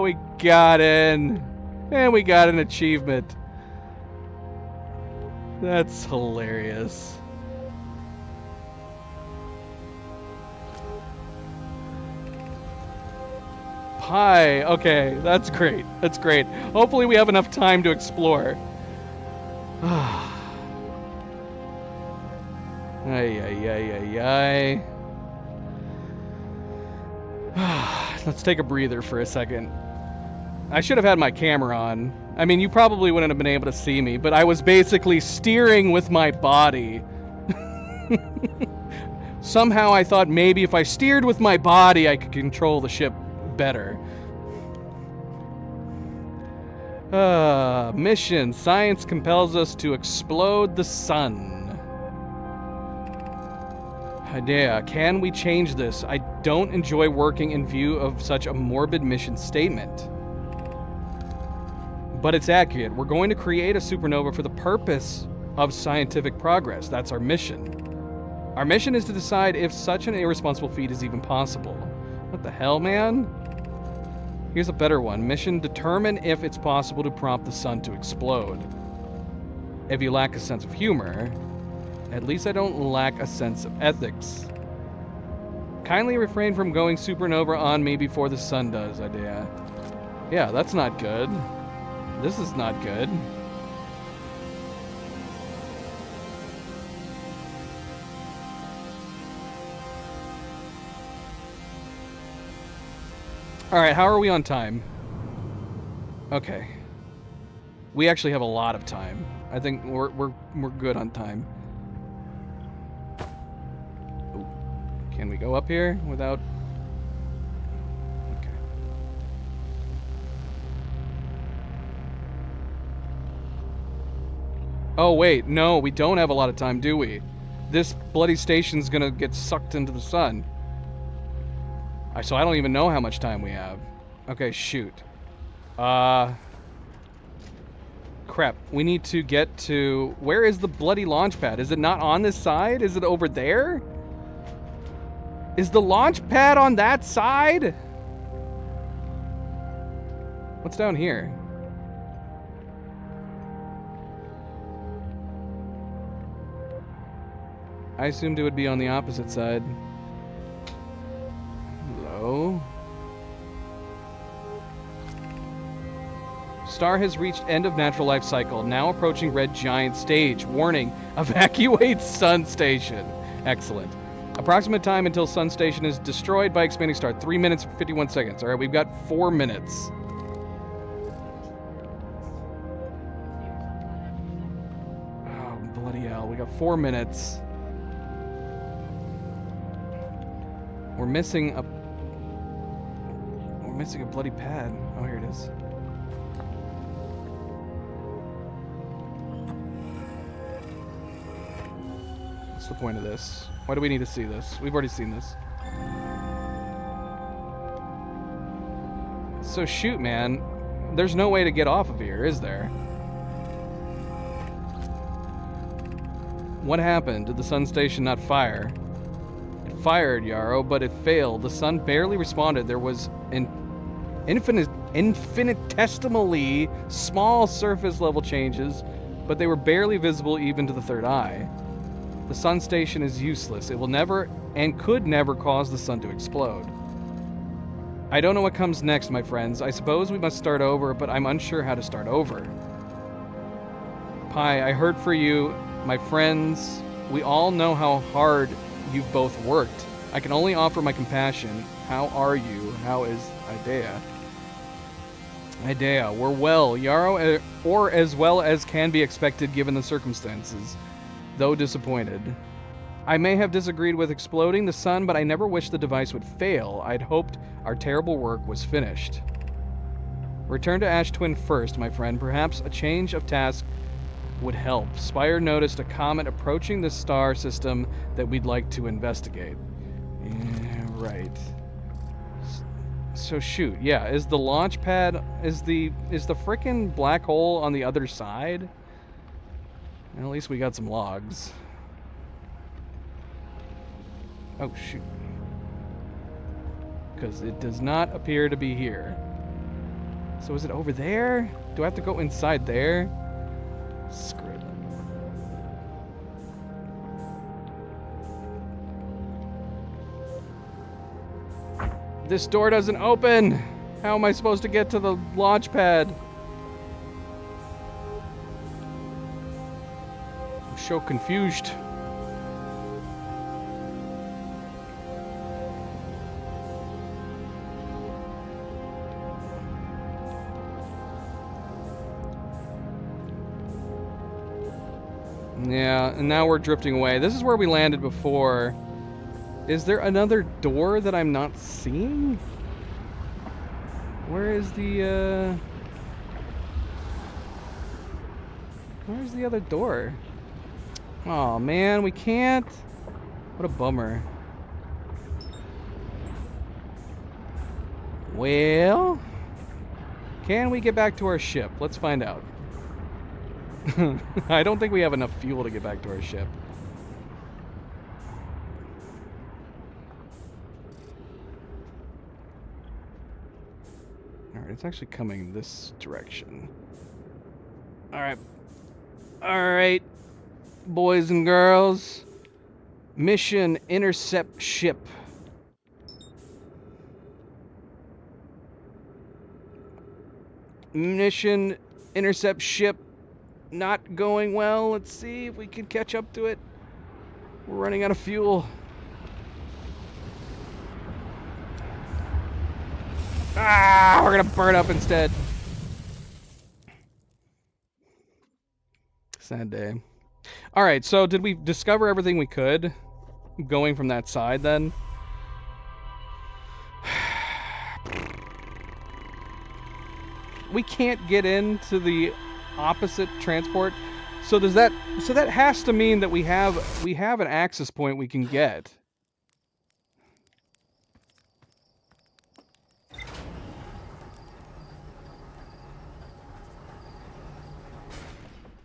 We got in. And we got an achievement. That's hilarious. Hi. Okay, that's great. That's great. Hopefully we have enough time to explore. Ay, ay, ay, ay, ay. Let's take a breather for a second. I should have had my camera on. I mean, you probably wouldn't have been able to see me, but I was basically steering with my body. Somehow I thought maybe if I steered with my body, I could control the ship better. Mission. Science compels us to explode the sun. Hidea, can we change this? I don't enjoy working in view of such a morbid mission statement. But it's accurate. We're going to create a supernova for the purpose of scientific progress. That's our mission. Our mission is to decide if such an irresponsible feat is even possible. What the hell, man? Here's a better one. Mission, determine if it's possible to prompt the sun to explode. If you lack a sense of humor, at least I don't lack a sense of ethics. Kindly refrain from going supernova on me before the sun does, Hidea. Yeah, that's not good. This is not good. Alright, how are we on time? Okay. We actually have a lot of time. I think we're good on time. Ooh. Can we go up here without... Okay. Oh wait, no, we don't have a lot of time, do we? This bloody station's gonna get sucked into the sun. So I don't even know how much time we have. Okay, shoot. Crap. We need to get to... Where is the bloody launch pad? Is it not on this side? Is it over there? Is the launch pad on that side? What's down here? I assumed it would be on the opposite side. Hello? Star has reached end of natural life cycle, now approaching red giant stage. Warning, evacuate sun station. Excellent. Approximate time until sun station is destroyed by expanding star, 3 minutes and 51 seconds. Alright, we've got 4 minutes. Oh, bloody hell, we got 4 minutes. We're missing a bloody pad. Oh, here it is. What's the point of this? Why do we need to see this? We've already seen this. So shoot, man. There's no way to get off of here, is there? What happened? Did the sun station not fire? It fired, Yarrow, but it failed. The sun barely responded. There was an infinitesimally small surface level changes, but they were barely visible even to the third eye. The sun station is useless. It will never and could never cause the sun to explode. I don't know what comes next, my friends. I suppose we must start over, but I'm unsure how to start over. Pi, I heard for you, my friends. We all know how hard you've both worked. I can only offer my compassion. How are you? How is Hidea? Hidea, we're well. Yarrow, or as well as can be expected given the circumstances, though disappointed. I may have disagreed with exploding the sun, but I never wished the device would fail. I'd hoped our terrible work was finished. Return to Ash Twin first, my friend. Perhaps a change of task would help. Spire noticed a comet approaching the star system that we'd like to investigate. Yeah, right. So shoot, yeah, is the launch pad, is the frickin' black hole on the other side? Well, at least we got some logs. Oh shoot. Because it does not appear to be here. So is it over there? Do I have to go inside there? Screw it. This door doesn't open! How am I supposed to get to the launch pad? I'm so confused. Yeah, and now we're drifting away. This is where we landed before. Is there another door that I'm not seeing? Where's the other door? Oh man, we can't. What a bummer. Well, can we get back to our ship? Let's find out. I don't think we have enough fuel to get back to our ship. Alright, it's actually coming this direction. Alright. Alright, boys and girls. Mission intercept ship. Mission intercept ship. Not going well. Let's see if we can catch up to it. We're running out of fuel. Ah, we're gonna burn up instead. Sad day. Alright, so did we discover everything we could going from that side then? We can't get into the opposite transport. So does that has to mean that we have an access point we can get.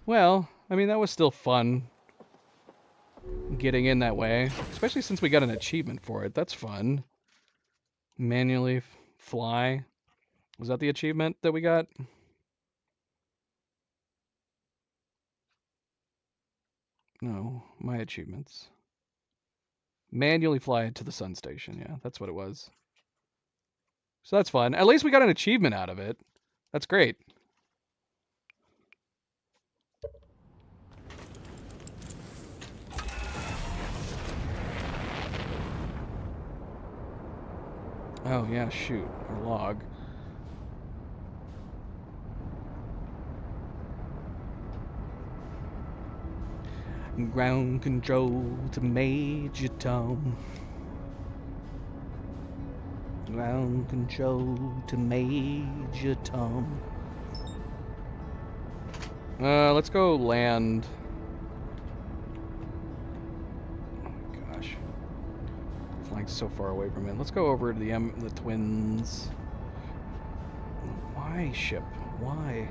Well, I mean, that was still fun getting in that way, especially since we got an achievement for it. That's fun. Manually fly. Was that the achievement that we got? No, my achievements. Manually fly to the sun station. Yeah, that's what it was. So that's fun. At least we got an achievement out of it. That's great. Oh, yeah, shoot. Our log. Ground control to Major Tom. Ground control to Major Tom. Let's go land. Oh my gosh. Flying so far away from it. Let's go over to the Twins. Why, ship? Why?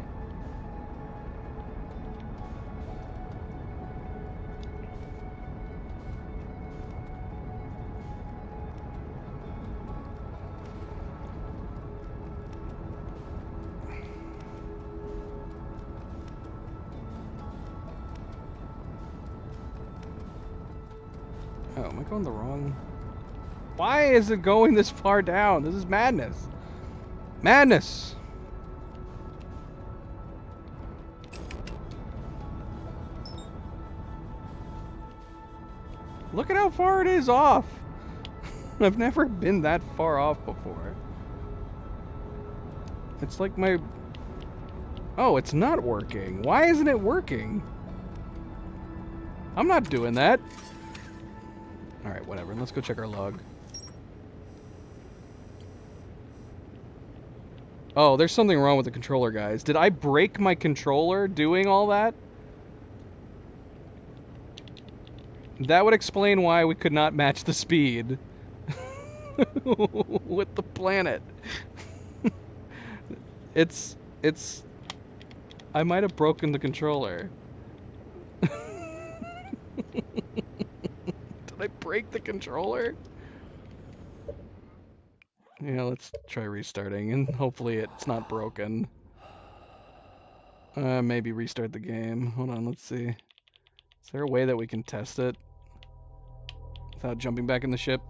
Oh, am I going the wrong? Why is it going this far down? This is madness. Madness! Look at how far it is off. I've never been that far off before. It's like my... Oh, it's not working. Why isn't it working? I'm not doing that. Alright, whatever. Let's go check our log. Oh, there's something wrong with the controller, guys. Did I break my controller doing all that? That would explain why we could not match the speed with the planet. It's... I might have broken the controller. Did I break the controller? Yeah, let's try restarting, and hopefully it's not broken. Maybe restart the game. Hold on, let's see. Is there a way that we can test it without jumping back in the ship?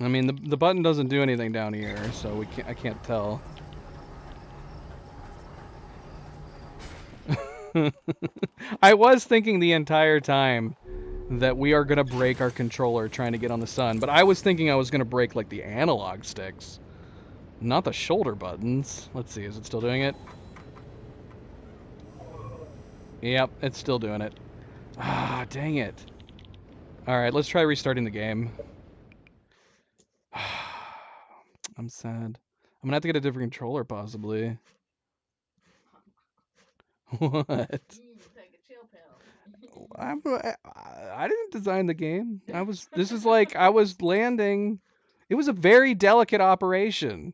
I mean, the button doesn't do anything down here, so I can't tell. I was thinking the entire time that we are gonna break our controller trying to get on the sun. But I was thinking I was gonna break like the analog sticks, not the shoulder buttons. Let's see, is it still doing it? Yep, it's still doing it. Ah, dang it. Alright, let's try restarting the game. I'm sad. I'm gonna have to get a different controller, possibly. What? Take a chill pill. I didn't design the game. This is like, I was landing. It was a very delicate operation.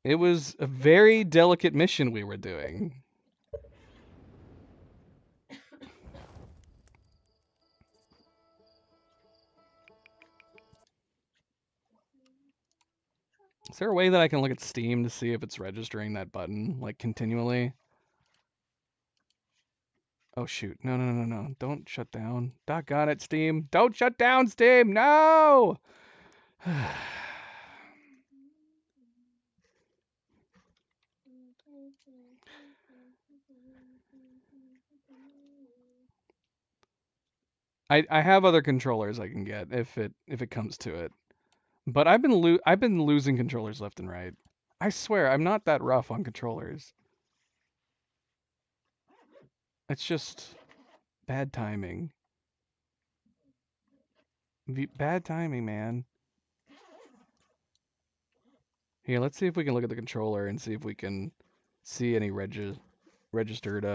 It was a very delicate mission we were doing. Is there a way that I can look at Steam to see if it's registering that button, like, continually? Oh, shoot. No. Don't shut down. Doggone it, Steam. Don't shut down, Steam! No! I have other controllers I can get if it comes to it. But I've been losing controllers left and right. I swear, I'm not that rough on controllers. It's just bad timing. Bad timing, man. Here, let's see if we can look at the controller and see if we can see any registered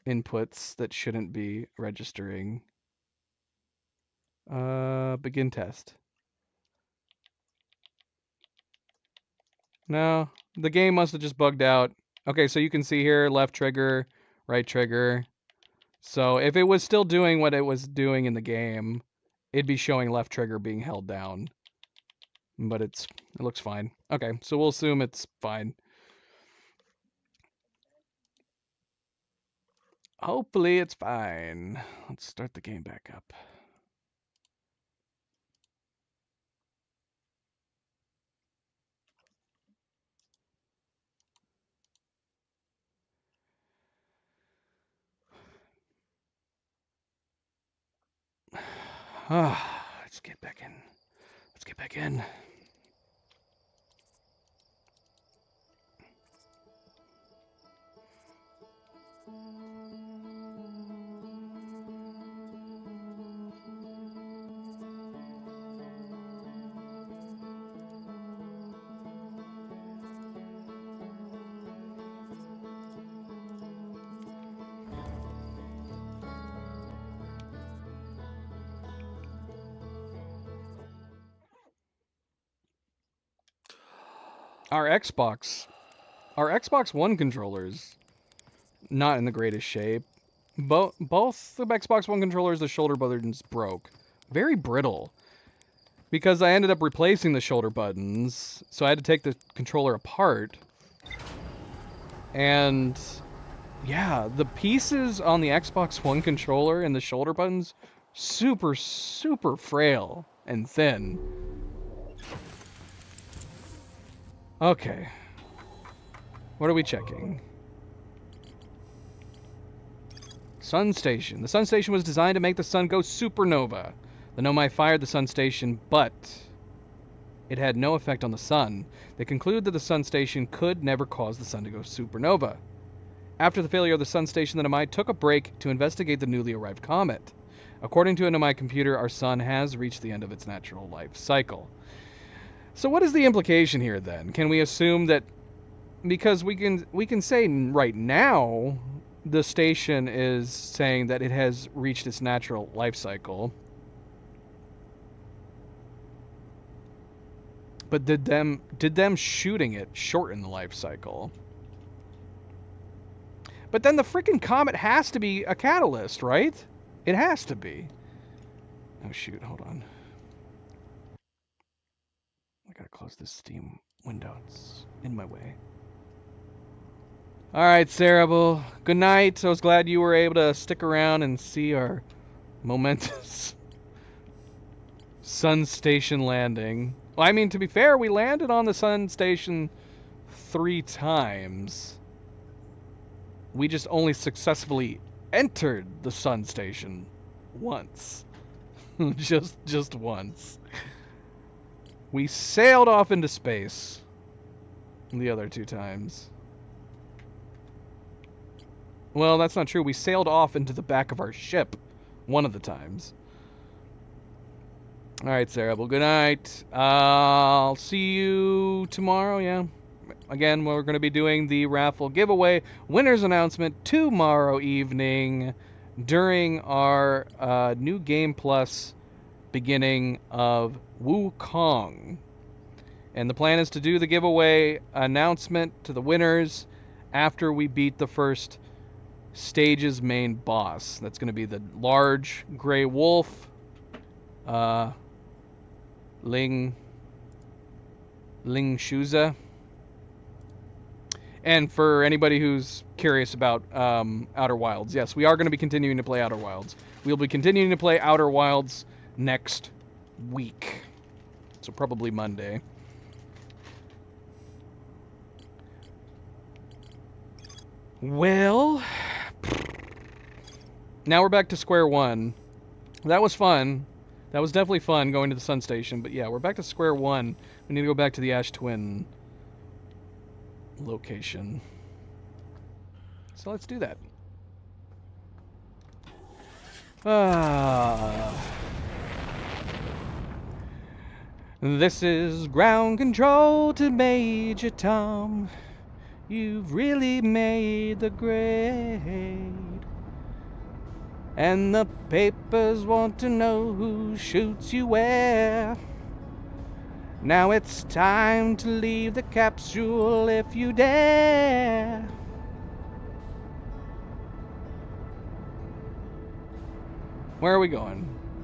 inputs that shouldn't be registering. Begin test. No, the game must have just bugged out. Okay, so you can see here, left trigger, right trigger. So if it was still doing what it was doing in the game, it'd be showing left trigger being held down. But it looks fine. Okay, so we'll assume it's fine. Hopefully it's fine. Let's start the game back up. Let's get back in. Let's get back in. Our Xbox One controllers, not in the greatest shape. Both the Xbox One controllers, the shoulder buttons broke. Very brittle. Because I ended up replacing the shoulder buttons, so I had to take the controller apart. And yeah, the pieces on the Xbox One controller and the shoulder buttons, super frail and thin. Okay. What are we checking? Sun Station. The Sun Station was designed to make the sun go supernova. The Nomai fired the Sun Station, but it had no effect on the sun. They conclude that the Sun Station could never cause the sun to go supernova. After the failure of the Sun Station, the Nomai took a break to investigate the newly arrived comet. According to a Nomai computer, our sun has reached the end of its natural life cycle. So what is the implication here then? Can we assume that because we can say right now the station is saying that it has reached its natural life cycle. But did them shooting it shorten the life cycle? But then the freaking comet has to be a catalyst, right? It has to be. Oh shoot, hold on. I gotta close this Steam window. It's in my way. Alright, Cerebel. Good night. I was glad you were able to stick around and see our momentous Sun Station landing. Well, I mean, to be fair, we landed on the Sun Station 3 times. We just only successfully entered the sun station once. just once. We sailed off into space the other 2 times. Well, that's not true. We sailed off into the back of our ship one of the times. All right, Sarah. Well, good night. I'll see you tomorrow, yeah. Again, we're going to be doing the raffle giveaway winner's announcement tomorrow evening during our New Game Plus beginning of Wukong. And the plan is to do the giveaway announcement to the winners after we beat the first stage's main boss. That's going to be the large gray wolf, Ling Shuza. And for anybody who's curious about Outer Wilds, yes, we are going to be continuing to play Outer Wilds. We'll be continuing to play Outer Wilds next week. So probably Monday. Well, now we're back to square one. That was fun. That was definitely fun going to the sun station. But yeah, we're back to square one. We need to go back to the Ash Twin location. So let's do that. This is ground control to Major Tom. You've really made the grade. And the papers want to know who shoots you where. Now it's time to leave the capsule if you dare. Where are we going?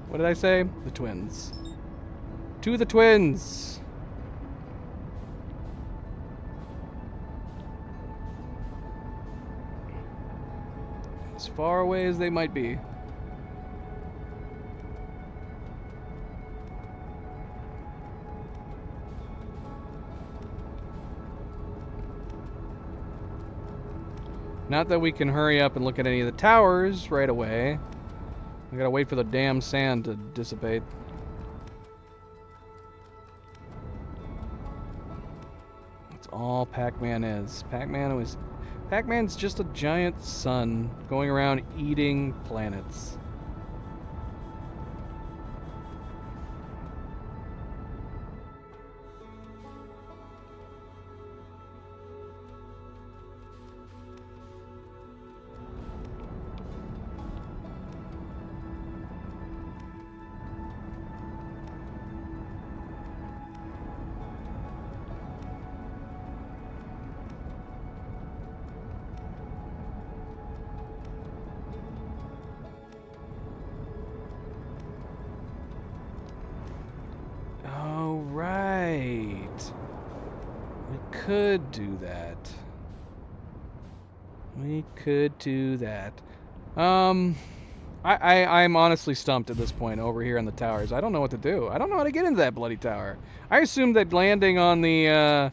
What did I say? The Twins. To the Twins! As far away as they might be. Not that we can hurry up and look at any of the towers right away. I gotta wait for the damn sand to dissipate. That's all Pac-Man is. Pac-Man's just a giant sun going around eating planets. Could do that. We could do that. I'm honestly stumped at this point over here in the towers. I don't know what to do. I don't know how to get into that bloody tower. I assumed that landing on the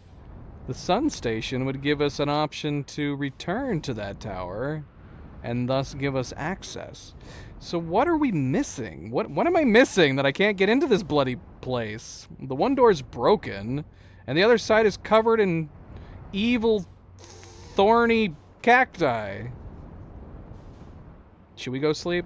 sun station would give us an option to return to that tower and thus give us access. So what are we missing? What am I missing that I can't get into this bloody place? The one door's broken. And the other side is covered in evil, thorny cacti. Should we go sleep?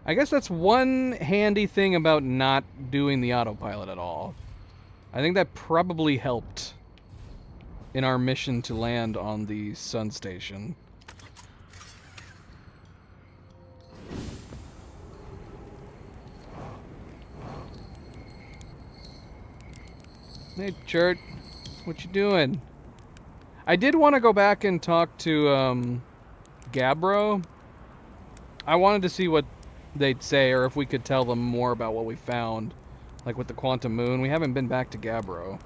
I guess that's one handy thing about not doing the autopilot at all. I think that probably helped in our mission to land on the sun station. Hey, Chert, what you doing? I did want to go back and talk to Gabbro. I wanted to see what they'd say, or if we could tell them more about what we found, like with the Quantum Moon. We haven't been back to Gabbro.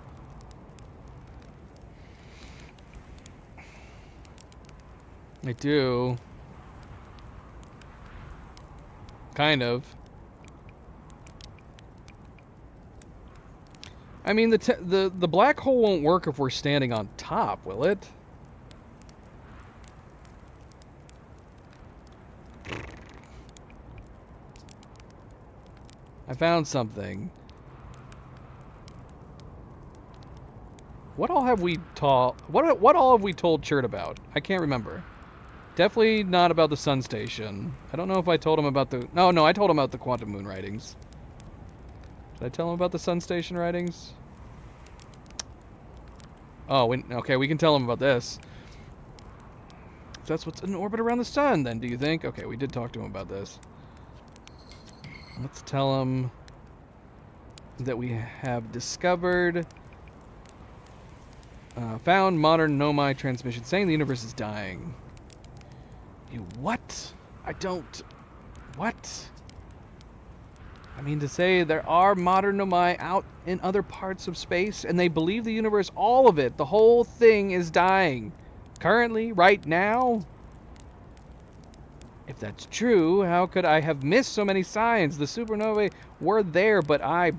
I do. Kind of. I mean, the black hole won't work if we're standing on top, will it? I found something. What all have we what all have we told Chert about? I can't remember. Definitely not about the sun station. I don't know if I told him about the... No, I told him about the quantum moon writings. Did I tell him about the sun station writings? Oh, okay, we can tell him about this. That's what's in orbit around the sun, then, do you think? Okay, we did talk to him about this. Let's tell him that we have discovered... found modern Nomai transmission saying the universe is dying. You what? I don't... What? I mean to say there are modern Nomai out in other parts of space, and they believe the universe, all of it, the whole thing is dying. Currently, right now? If that's true, how could I have missed so many signs? The supernovae were there, but I've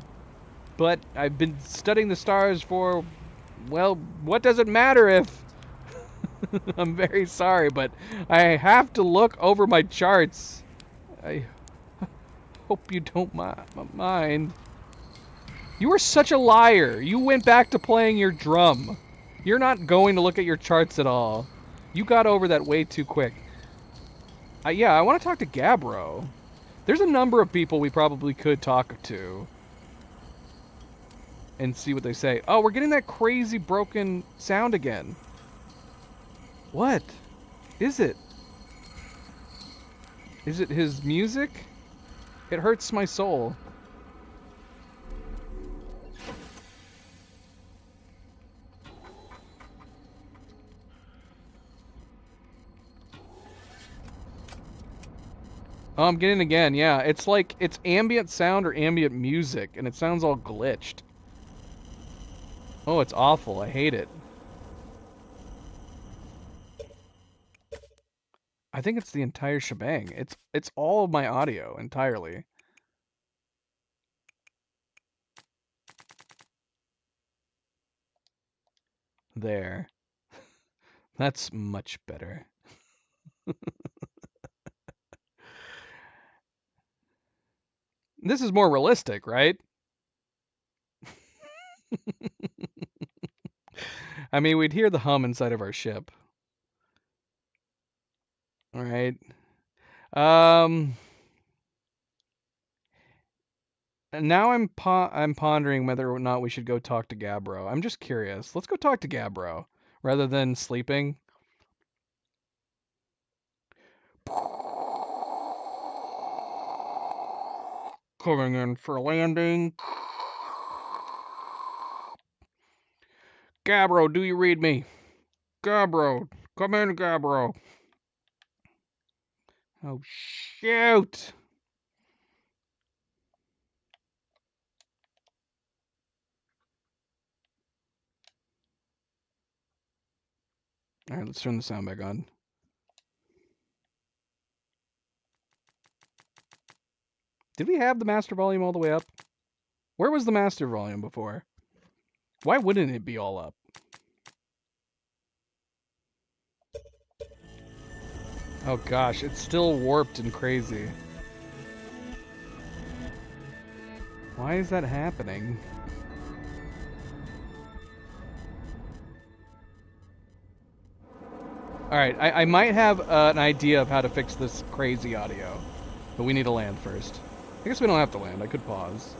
been studying the stars for, well, what does it matter if... I'm very sorry, but I have to look over my charts. I hope you don't mind. You are such a liar. You went back to playing your drum. You're not going to look at your charts at all. You got over that way too quick. Yeah, I want to talk to Gabbro. There's a number of people we probably could talk to and see what they say. Oh, we're getting that crazy broken sound again. What is it? Is it his music? It hurts my soul. Oh, I'm getting it again, yeah. It's like, it's ambient sound or ambient music, and it sounds all glitched. Oh, it's awful. I hate it. I think it's the entire shebang. It's all of my audio entirely. There. That's much better. This is more realistic, right? I mean, we'd hear the hum inside of our ship. All right. And now I'm pondering whether or not we should go talk to Gabbro. I'm just curious. Let's go talk to Gabbro rather than sleeping. Coming in for landing. Gabbro, do you read me? Gabbro, come in, Gabbro. Oh, shoot. All right, let's turn the sound back on. Did we have the master volume all the way up? Where was the master volume before? Why wouldn't it be all up? Oh gosh, it's still warped and crazy. Why is that happening? Alright, I might have an idea of how to fix this crazy audio. But we need to land first. I guess we don't have to land. I could pause.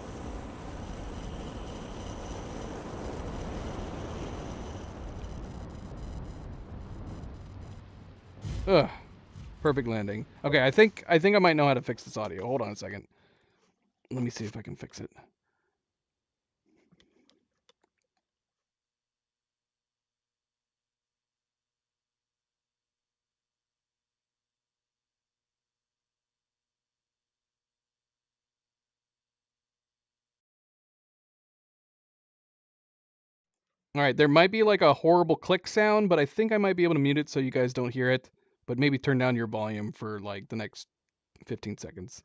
Ugh. Perfect landing. Okay, I think I might know how to fix this audio. Hold on a second. Let me see if I can fix it. Alright, there might be like a horrible click sound, but I think I might be able to mute it so you guys don't hear it. but maybe turn down your volume for like the next 15 seconds.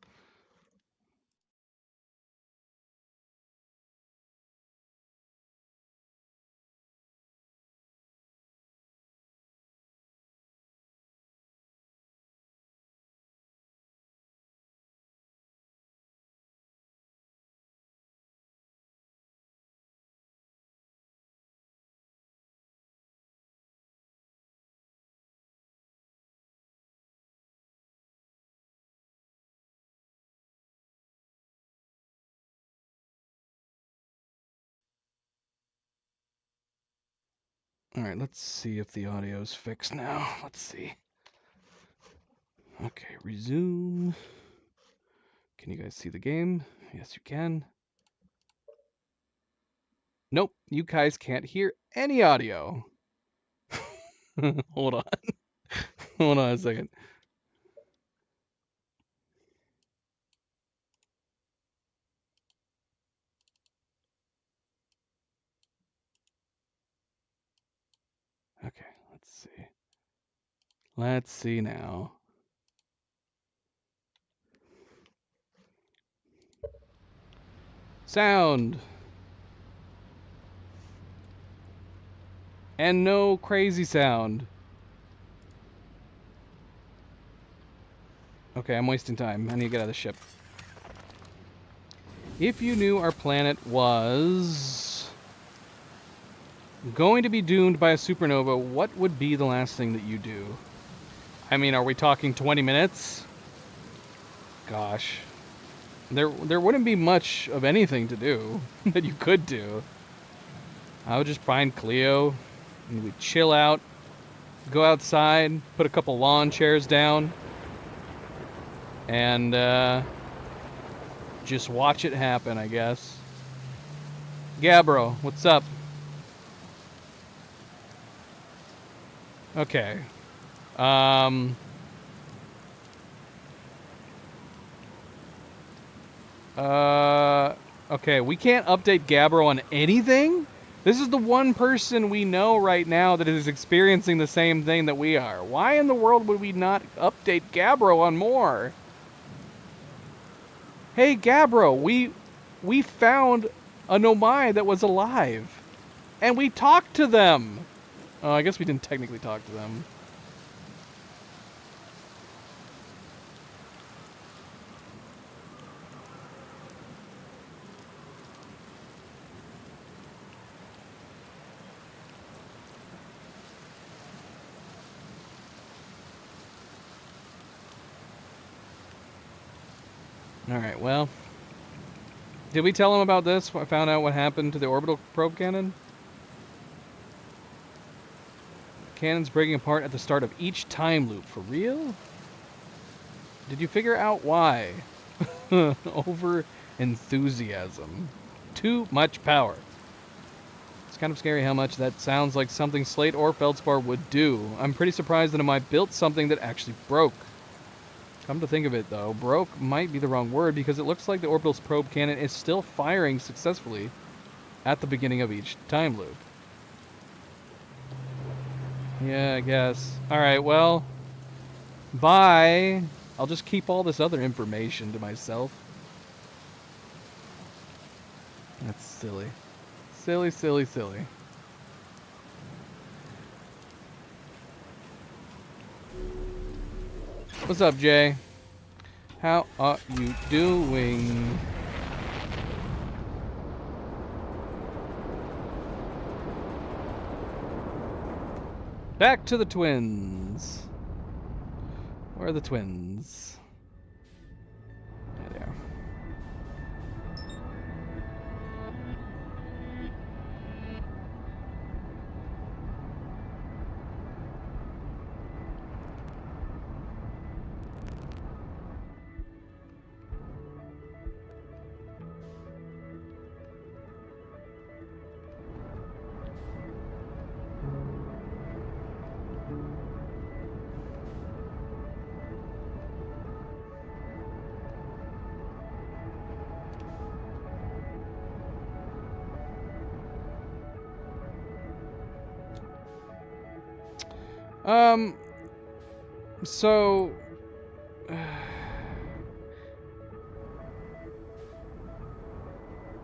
All right, let's see if the audio's fixed now. Let's see. Okay, resume. Can you guys see the game? Yes, you can. Nope, you guys can't hear any audio. Hold on. Hold on a second. Okay, let's see. Let's see now. Sound. And no crazy sound. Okay, I'm wasting time. I need to get out of the ship. If you knew our planet was going to be doomed by a supernova, what would be the last thing that you do? I mean, are we talking 20 minutes? Gosh. There wouldn't be much of anything to do that you could do. I would just find Cleo and we'd chill out, go outside, put a couple lawn chairs down, and just watch it happen, I guess. Gabbro, what's up? Okay. Okay, we can't update Gabbro on anything? This is the one person we know right now that is experiencing the same thing that we are. Why in the world would we not update Gabbro on more? Hey, Gabbro, we found a Nomai that was alive. And we talked to them. Oh, I guess we didn't technically talk to them. Alright, well. Did we tell him about this? I found out what happened to the orbital probe cannon? Cannon's breaking apart at the start of each time loop. For real? Did you figure out why? Over enthusiasm. Too much power. It's kind of scary how much that sounds like something Slate or Feldspar would do. I'm pretty surprised that I built something that actually broke. Come to think of it, though, broke might be the wrong word because it looks like the orbital probe cannon is still firing successfully at the beginning of each time loop. Yeah, I guess. Alright, well, bye. I'll just keep all this other information to myself. That's silly. Silly, silly, silly. What's up, Jay? How are you doing? Back to the twins. Where are the twins? There they are. So...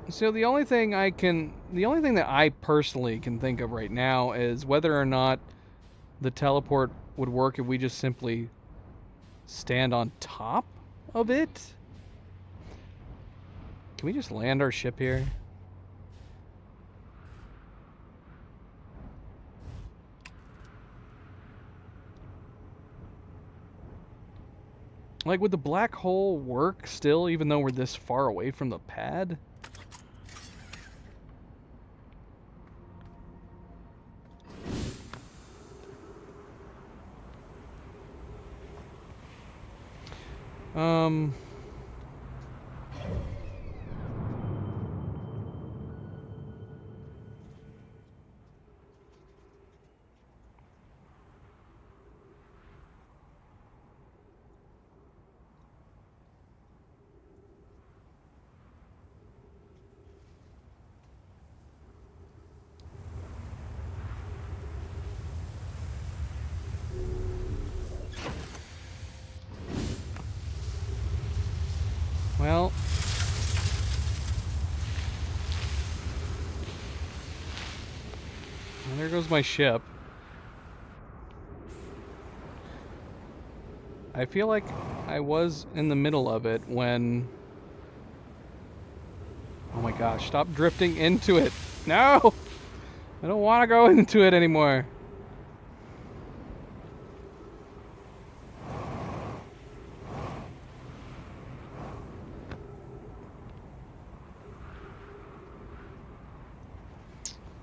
So the only thing that I personally can think of right now is whether or not the teleport would work if we just simply stand on top of it. Can we just land our ship here? Like, would the black hole work still, even though we're this far away from the pad? Um... Well... Well, there goes my ship. I feel like I was in the middle of it when... Oh my gosh, stop drifting into it. No! I don't want to go into it anymore.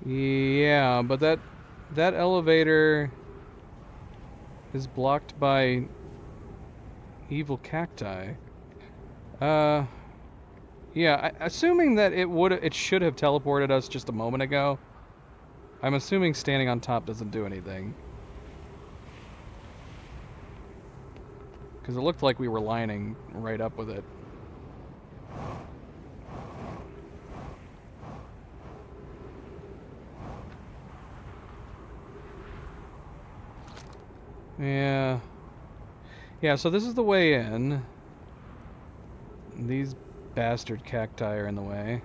Yeah, but that elevator is blocked by evil cacti. Yeah, assuming that it should have teleported us just a moment ago. I'm assuming standing on top doesn't do anything. Because it looked like we were lining right up with it. Yeah. Yeah, so this is the way in. These bastard cacti are in the way.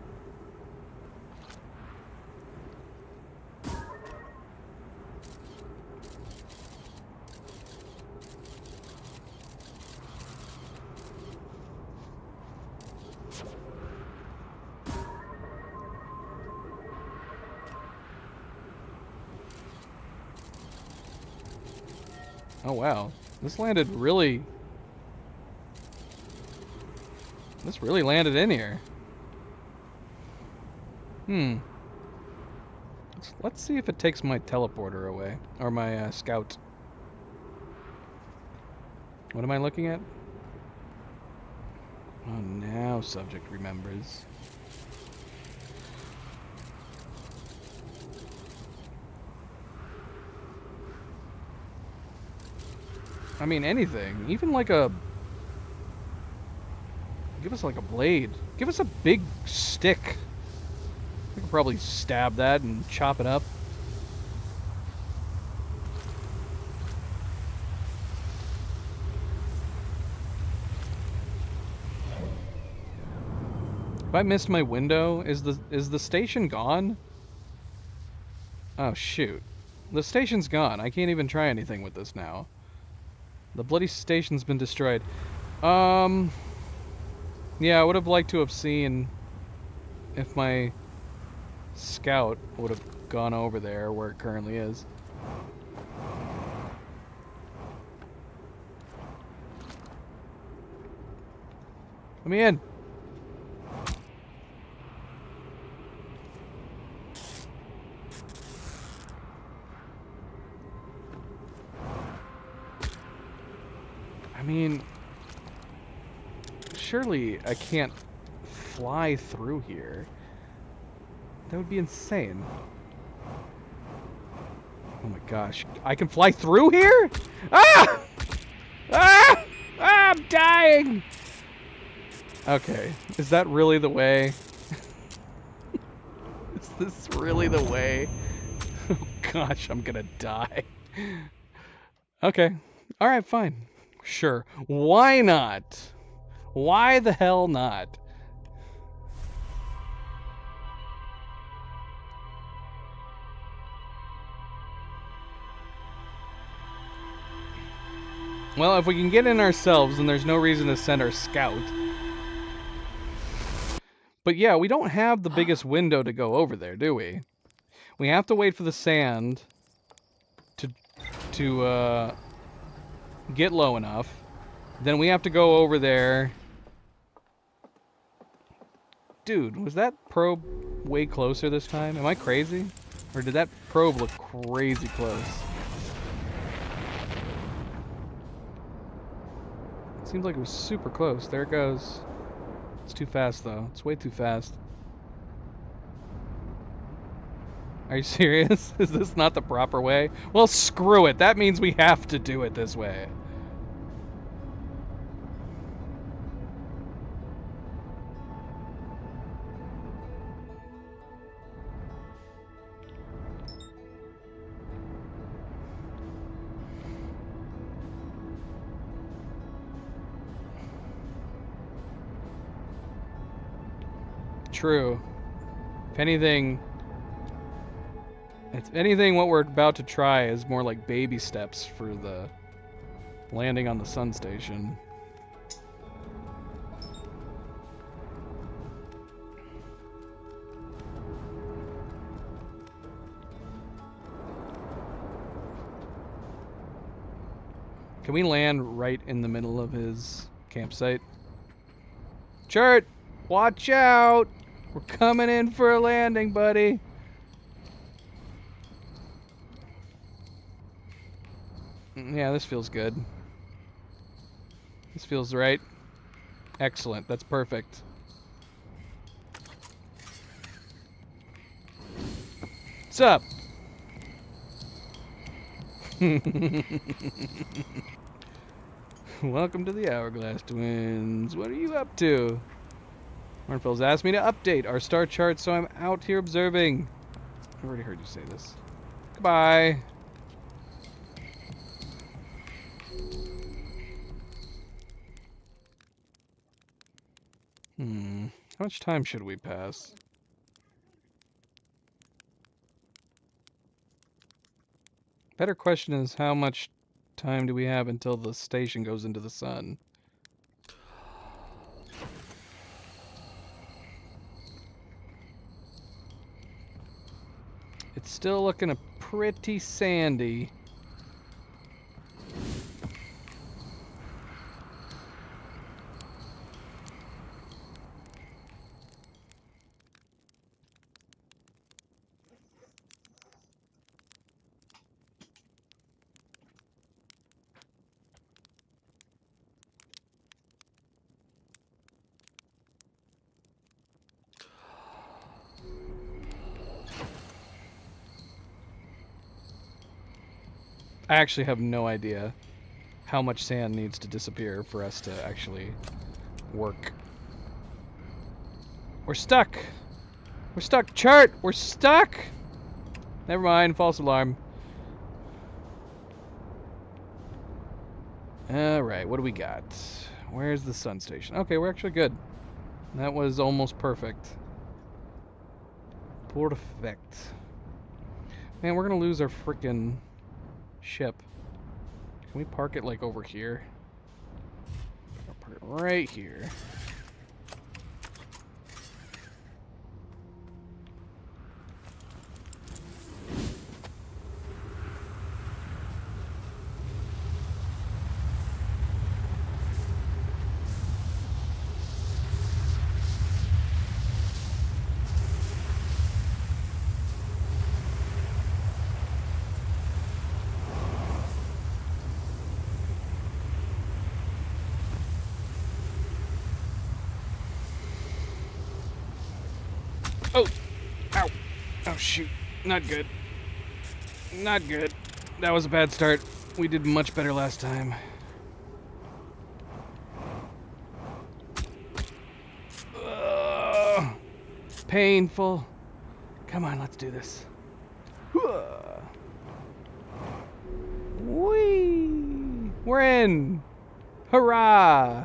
Oh wow, this landed really... This really landed in here. Let's see if it takes my teleporter away. Or my scout. What am I looking at? Oh, now subject remembers. I mean, anything. Even like a... Give us like a blade. Give us a big stick. We could probably stab that and chop it up. Have I missed my window? Is the station gone? Oh shoot. The station's gone. I can't even try anything with this now. The bloody station's been destroyed. Yeah, I would have liked to have seen if my scout would have gone over there where it currently is. Let me in. I mean, surely I can't fly through here. That would be insane. Oh my gosh. I can fly through here? Ah! Ah! Ah! I'm dying! Okay. Is that really the way? Is this really the way? Oh gosh, I'm gonna die. Okay. Alright, fine. Sure. Why not? Why the hell not? Well, if we can get in ourselves, then there's no reason to send our scout. But yeah, we don't have the biggest window to go over there, do we? We have to wait for the sand to get low enough. Then we have to go over there. Dude, was that probe way closer this time? Am I crazy? Or did that probe look crazy close? Seems like it was super close. There it goes. It's too fast, though. It's way too fast. Are you serious? Is this not the proper way? Well, screw it. That means we have to do it this way. True. If anything, what we're about to try is more like baby steps for the landing on the sun station. Can we land right in the middle of his campsite? Chert, watch out! We're coming in for a landing, buddy. Yeah, this feels good. This feels right. Excellent. That's perfect. What's up? Welcome to the Hourglass Twins. What are you up to? Hornfell's asked me to update our star chart, so I'm out here observing. I've already heard you say this. Goodbye. How much time should we pass? Better question is, how much time do we have until the station goes into the sun? It's still looking pretty sandy. I actually have no idea how much sand needs to disappear for us to actually work. We're stuck! We're stuck! Chart! We're stuck! Never mind, false alarm. Alright, what do we got? Where's the sun station? Okay, we're actually good. That was almost perfect. Perfect. Man, we're gonna lose our frickin' ship. Can we park it like over here? I'll park it right here. Oh! Ow! Oh shoot. Not good. Not good. That was a bad start. We did much better last time. Painful. Come on, let's do this. Whee! We're in! Hurrah!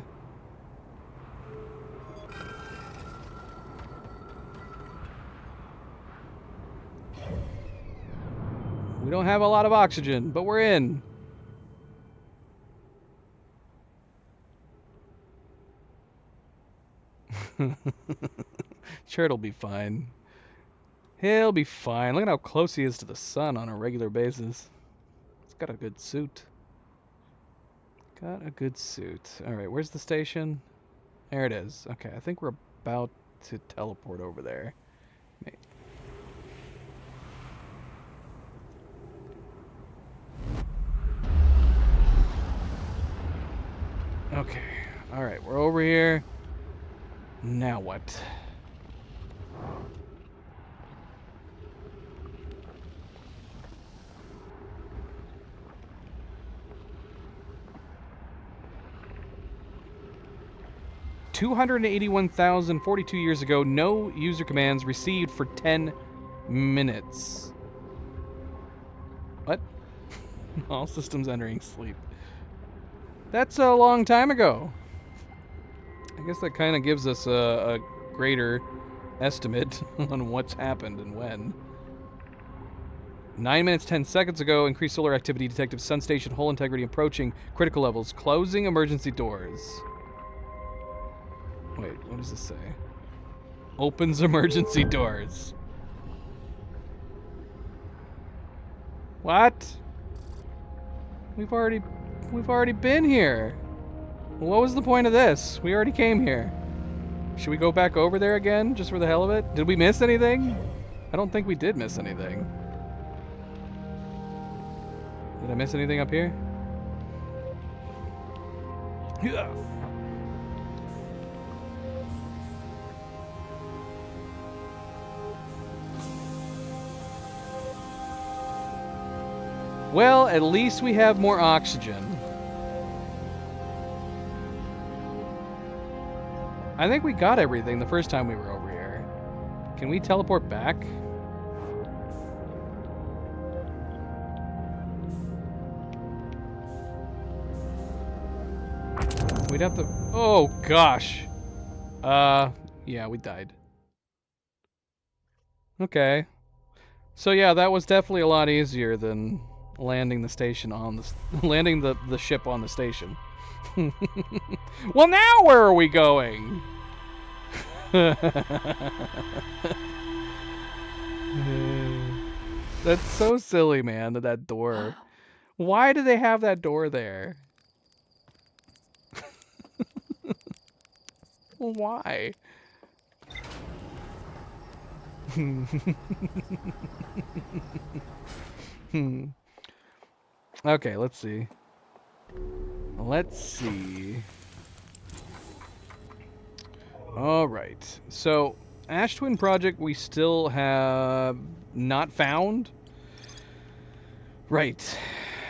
We don't have a lot of oxygen, but we're in. Sure, it'll be fine. He'll be fine. Look at how close he is to the sun on a regular basis. He's got a good suit. Got a good suit. Alright, where's the station? There it is. Okay, I think we're about to teleport over there. Okay. Alright, we're over here. Now what? $281,042 years ago, no user commands received for 10 minutes. What? All systems entering sleep. That's a long time ago. I guess that kind of gives us a greater estimate on what's happened and when. 9 minutes, 10 seconds ago, increased solar activity detected. Sun station hull integrity approaching critical levels. Closing emergency doors. Wait, what does this say? Opens emergency doors. What? We've already been here. What was the point of this? We already came here. Should we go back over there again, just for the hell of it? Did we miss anything? I don't think we did miss anything. Did I miss anything up here? Yeah. Well, at least we have more oxygen. I think we got everything the first time we were over here. Can we teleport back? We'd have to... Oh, gosh. Yeah, we died. Okay. So yeah, that was definitely a lot easier than landing the station on the... landing the ship on the station. Well, now where are we going? That's so silly, man, that door. Why do they have that door there? Why? Okay, let's see. Let's see. Alright, so Ash Twin Project we still have not found. Right.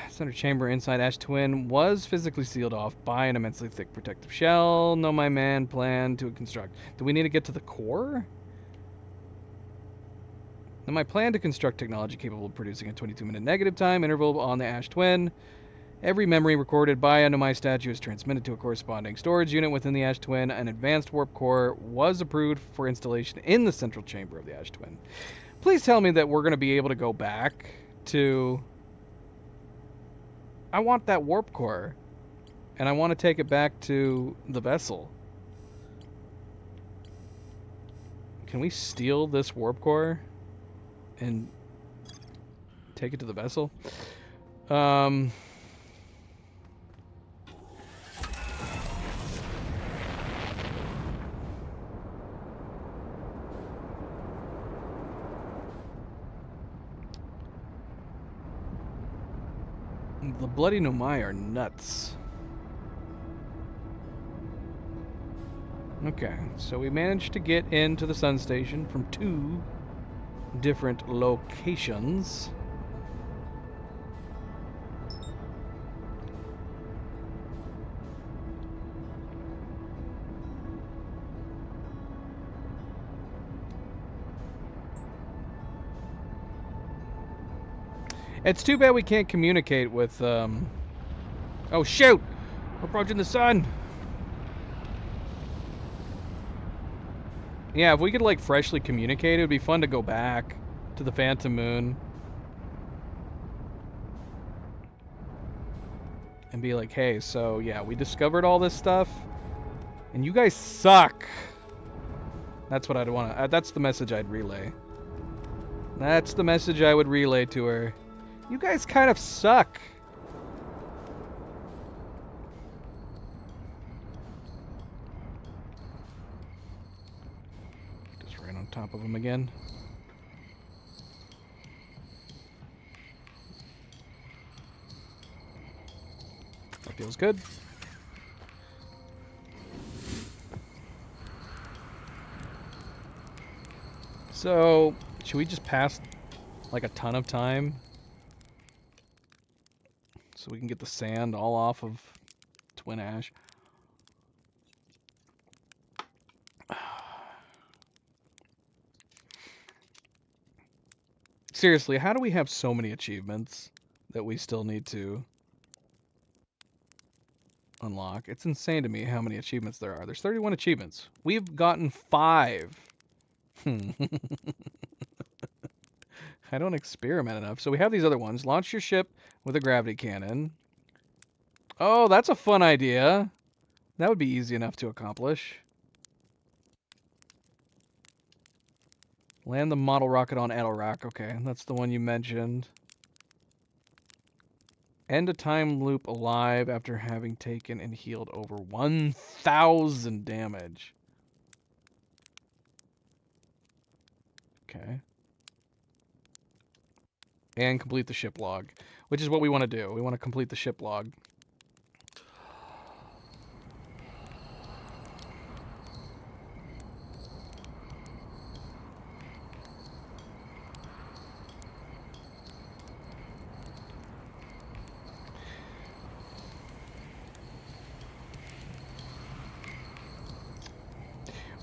Center chamber inside Ash Twin was physically sealed off by an immensely thick protective shell. No, my man planned to construct. Do we need to get to the core? Now, my plan to construct technology capable of producing a 22-minute negative time interval on the Ash Twin. Every memory recorded by a Nomai statue is transmitted to a corresponding storage unit within the Ash Twin. An advanced warp core was approved for installation in the central chamber of the Ash Twin. Please tell me that we're going to be able to go back to... I want that warp core. And I want to take it back to the vessel. Can we steal this warp core and take it to the vessel? The bloody Nomai are nuts. Okay, so we managed to get into the Sun Station from 2 different locations. It's too bad we can't communicate with Oh shoot! We're approaching the sun. Yeah, if we could like freshly communicate, it would be fun to go back to the Phantom Moon and be like, hey, so yeah, we discovered all this stuff, and you guys suck. That's what I'd want to. That's the message I'd relay. That's the message I would relay to her. You guys kind of suck. Just ran on top of him again. That feels good. So, should we just pass like a ton of time so we can get the sand all off of Twin Ash? Seriously, how do we have so many achievements that we still need to unlock? It's insane to me how many achievements there are. There's 31 achievements. We've gotten 5. I don't experiment enough. So we have these other ones. Launch your ship with a gravity cannon. Oh, that's a fun idea. That would be easy enough to accomplish. Land the model rocket on Edelrock. Okay, that's the one you mentioned. End a time loop alive after having taken and healed over 1,000 damage. Okay. And complete the ship log, which is what we want to do. We want to complete the ship log.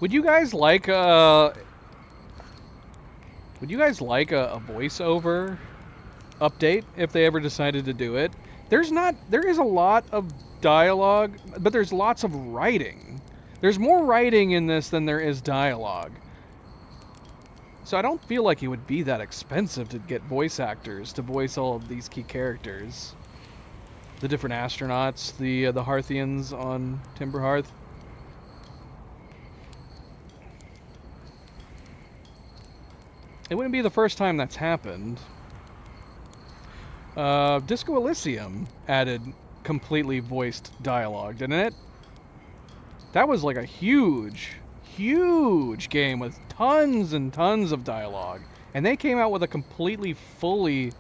Would you guys like a voiceover update if they ever decided to do it? There is a lot of dialogue, but there's lots of writing. There's more writing in this than there is dialogue. So I don't feel like it would be that expensive to get voice actors to voice all of these key characters. The different astronauts, the Hearthians on Timberhearth. It wouldn't be the first time that's happened. Disco Elysium added completely voiced dialogue, didn't it? That was like a huge game with tons and tons of dialogue. And they came out with a completely fully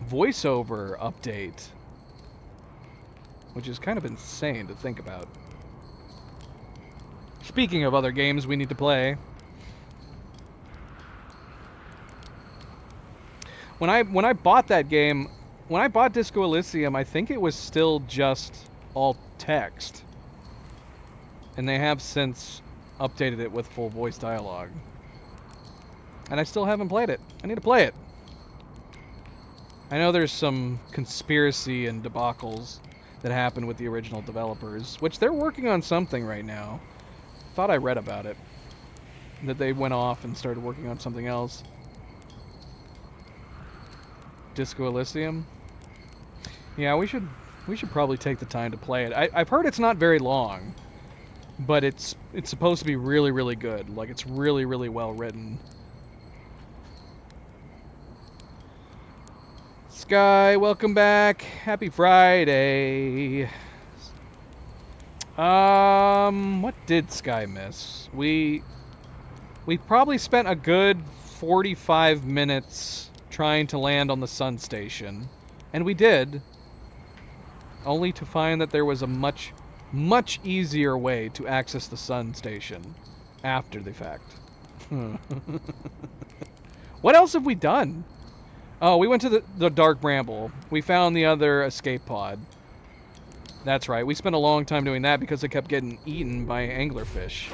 voiceover update, which is kind of insane to think about. Speaking of other games we need to play, when I bought that game, when I bought Disco Elysium, I think it was still just all text. And they have since updated it with full voice dialogue. And I still haven't played it. I need to play it. I know there's some conspiracy and debacles that happened with the original developers, which they're working on something right now. Thought I read about it. That they went off and started working on something else. Disco Elysium? Yeah, we should probably take the time to play it. I've heard it's not very long, but it's supposed to be really, really good. Like, it's really, really well written. Sky, welcome back. Happy Friday. What did Sky miss? We probably spent a good 45 minutes trying to land on the sun station, and we did, only to find that there was a much easier way to access the sun station after the fact. What else have we done? Oh, we went to the Dark Bramble. We found the other escape pod. That's right, we spent a long time doing that because it kept getting eaten by anglerfish.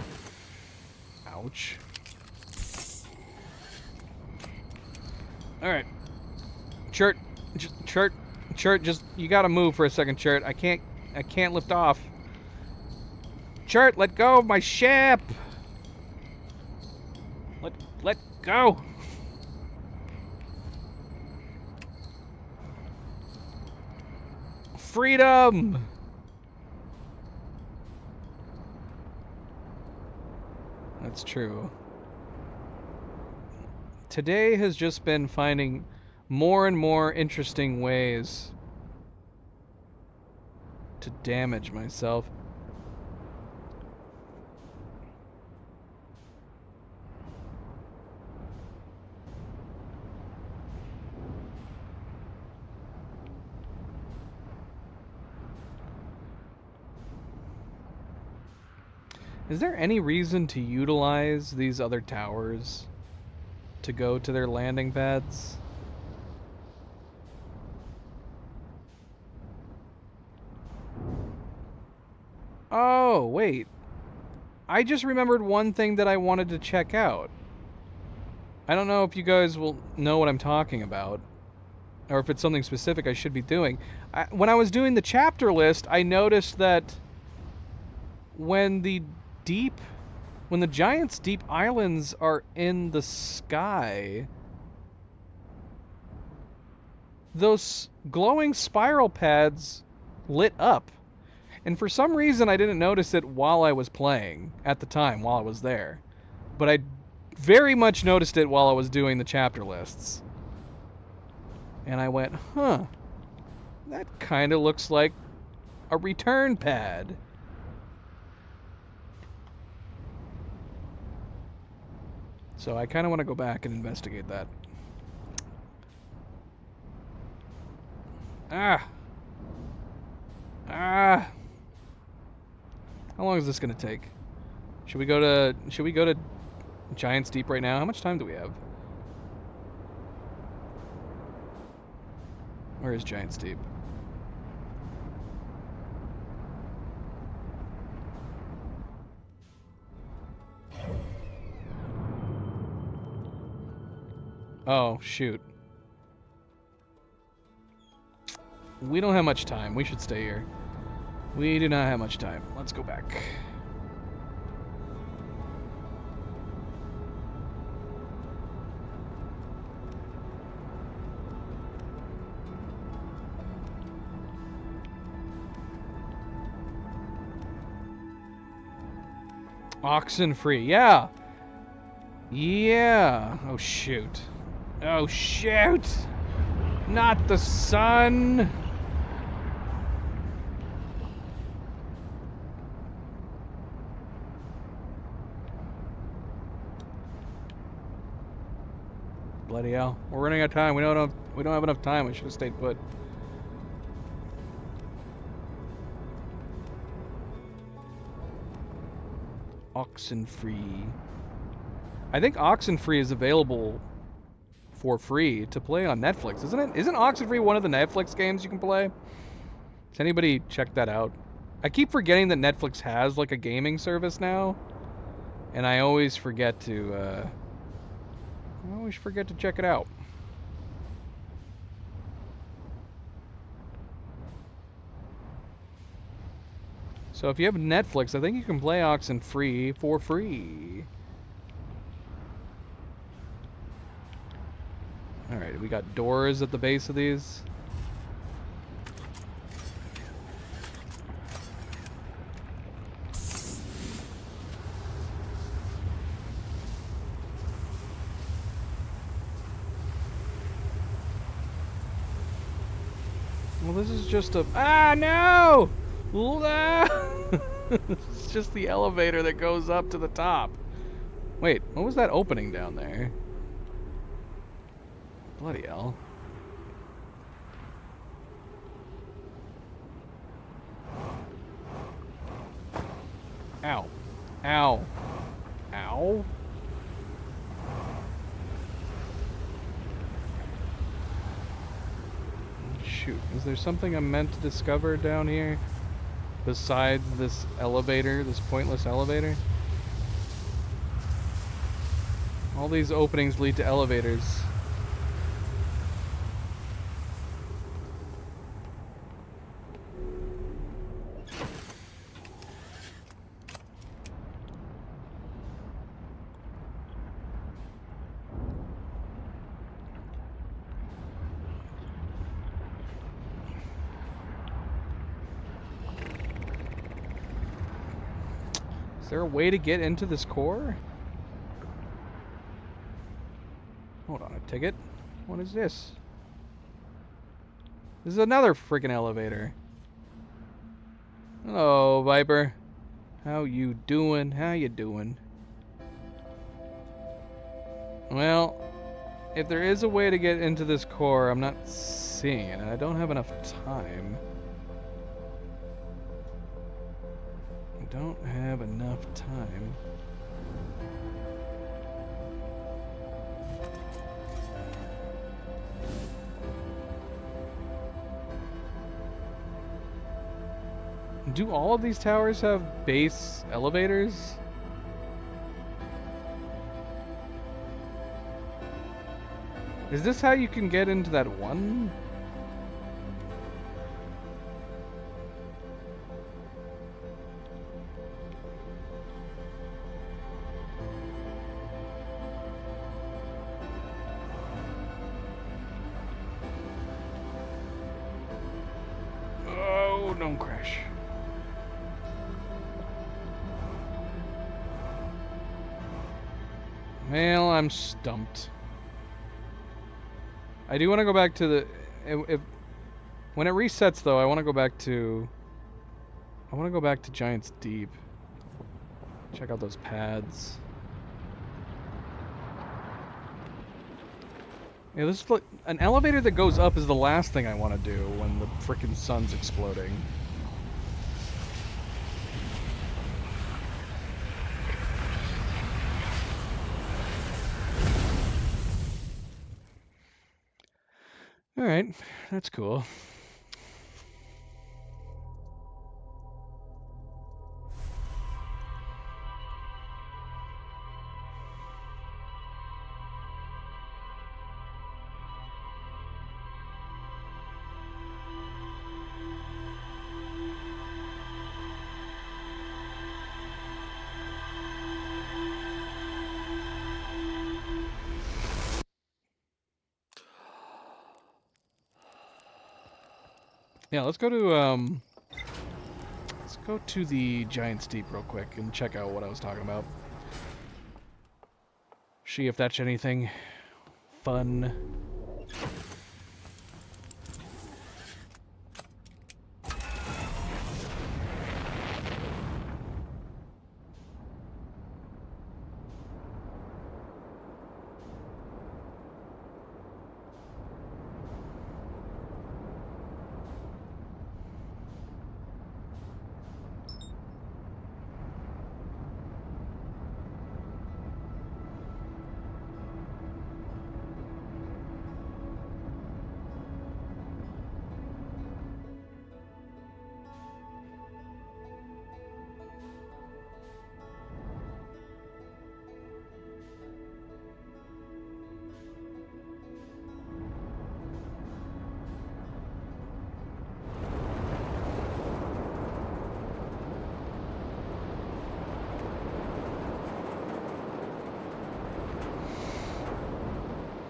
Ouch. Alright. Chert, Chert, just you gotta move for a second, Chert. I can't lift off. Chert, let go of my ship. Let go. Freedom. That's true. Today has just been finding more and more interesting ways to damage myself. Is there any reason to utilize these other towers to go to their landing pads? Oh, wait. I just remembered one thing that I wanted to check out. I don't know if you guys will know what I'm talking about, or if it's something specific I should be doing. When I was doing the chapter list, I noticed that when the Giant's Deep Islands are in the sky, those glowing spiral pads lit up. And for some reason, I didn't notice it while I was playing at the time, while I was there. But I very much noticed it while I was doing the chapter lists. And I went, huh, that kind of looks like a return pad. So I kind of want to go back and investigate that. Ah! How long is this gonna take? Should we go to Giant's Deep right now? How much time do we have? Where is Giant's Deep? Oh, shoot. We don't have much time. We should stay here. We do not have much time. Let's go back. Oxenfree, yeah. Yeah. Oh, shoot. Oh, shoot. Not the sun. Bloody hell. We're running out of time. We don't have enough time. We should have stayed put. Oxenfree. I think Oxenfree is available for free to play on Netflix, isn't it? Isn't Oxenfree one of the Netflix games you can play? Has anybody checked that out? I keep forgetting that Netflix has like a gaming service now, and I always forget to check it out. So if you have Netflix, I think you can play Oxenfree for free. Alright, we got doors at the base of these. Well, this is just a... Ah, no! It's just the elevator that goes up to the top. Wait, what was that opening down there? Bloody hell. Ow. Ow. Ow. Shoot, is there something I'm meant to discover down here? Besides this elevator, this pointless elevator? All these openings lead to elevators. Is there a way to get into this core? Hold on, a ticket? What is this? This is another freaking elevator. Hello, Viper. How you doing? How you doing? Well, if there is a way to get into this core, I'm not seeing it, and I don't have enough time. I don't have enough time. Do all of these towers have base elevators? Is this how you can get into that one? Oh, don't crash. Well, I'm stumped. I do want to go back to the... when it resets, though, I want to go back to... I want to go back to Giant's Deep. Check out those pads. Yeah, this is like... An elevator that goes up is the last thing I want to do when the frickin' sun's exploding. Alright, that's cool. Yeah, let's go to the Giant's Deep real quick and check out what I was talking about. See if that's anything fun.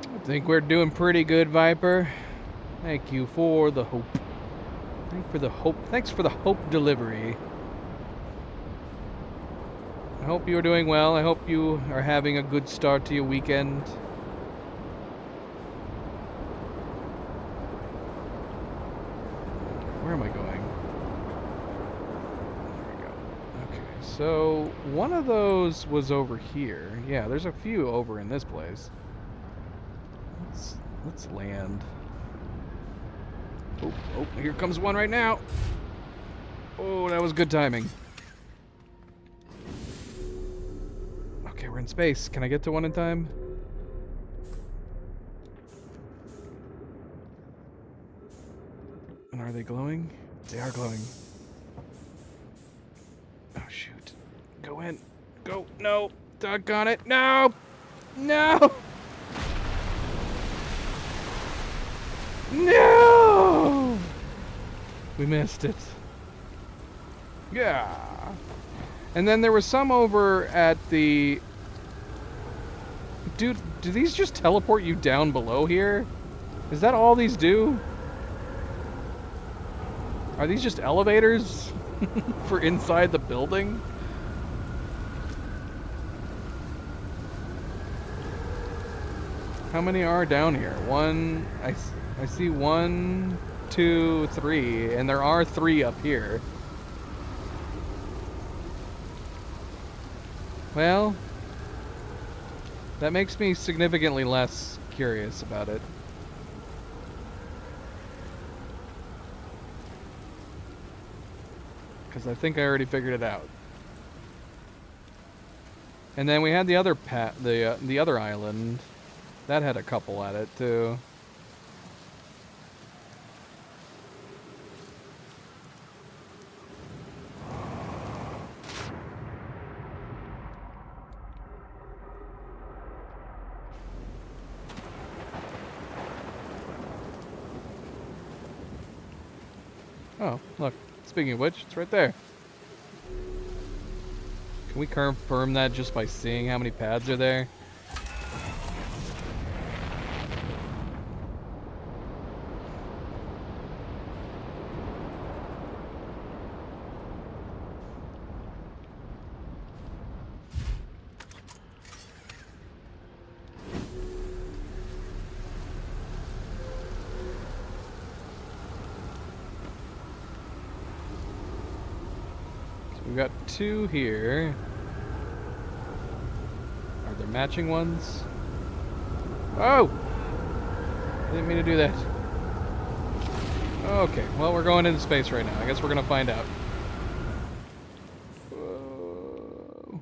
I think we're doing pretty good, Viper. Thank you for the hope. Thanks for the hope delivery. I hope you're doing well. I hope you are having a good start to your weekend. Where am I going? There we go. Okay, so one of those was over here. Yeah, there's a few over in this place. Let's land. Oh, here comes one right now. Oh, that was good timing. Okay, we're in space. Can I get to one in time? And are they glowing? They are glowing. Oh, shoot. Go in. Go. No. Doggone it. No. No. No! We missed it. Yeah. And then there was some over at the... Dude, do these just teleport you down below here? Is that all these do? Are these just elevators for inside the building? How many are down here? One, I see 1, 2, 3, and there are 3 up here. Well, that makes me significantly less curious about it. Because I think I already figured it out. And then we had the other the other island. That had a couple at it too. Oh, look. Speaking of which, it's right there. Can we confirm that just by seeing how many pads are there? We've got 2 here. Are there matching ones? Oh! Didn't mean to do that. Okay, well, we're going into space right now. I guess we're gonna find out. Whoa.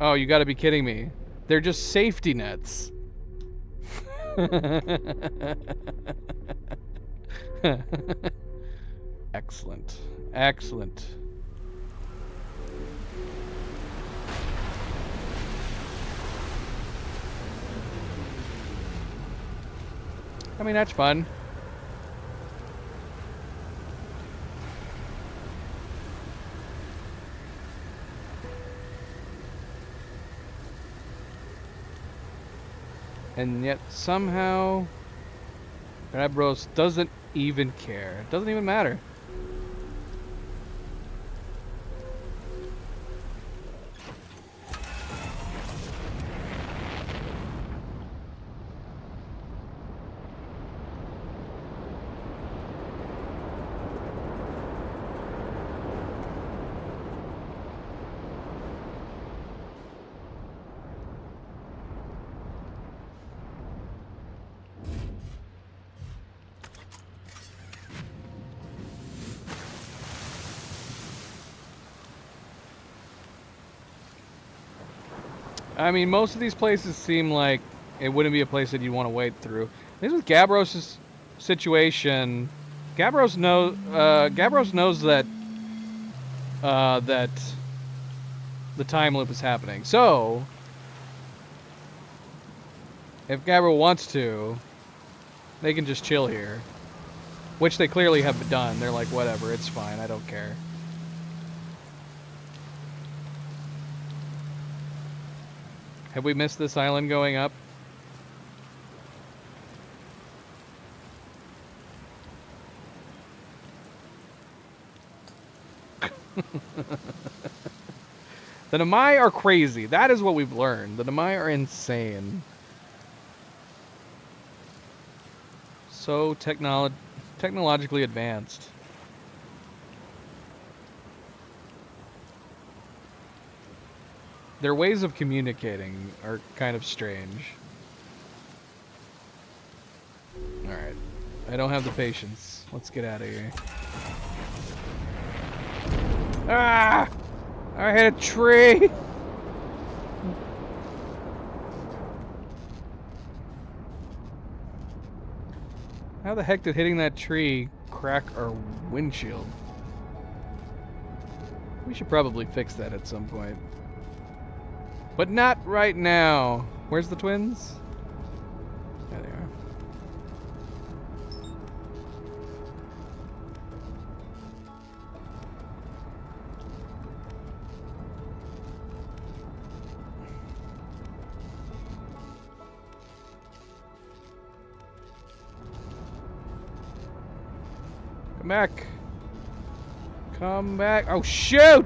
Oh, you gotta be kidding me. They're just safety nets. Excellent. Excellent. I mean, that's fun. And yet somehow Gabros doesn't even care. It doesn't even matter. I mean, most of these places seem like it wouldn't be a place that you'd want to wade through. At least with Gabros' situation, Gabros knows that that the time loop is happening. So, if Gabbro wants to, they can just chill here, which they clearly have done. They're like, whatever, it's fine, I don't care. Have we missed this island going up? The Namai are crazy. That is what we've learned. The Namai are insane. So technologically advanced. Their ways of communicating are kind of strange. Alright. I don't have the patience. Let's get out of here. Ah! I hit a tree! How the heck did hitting that tree crack our windshield? We should probably fix that at some point. But not right now. Where's the twins? There they are. Come back. Come back. Oh, shoot!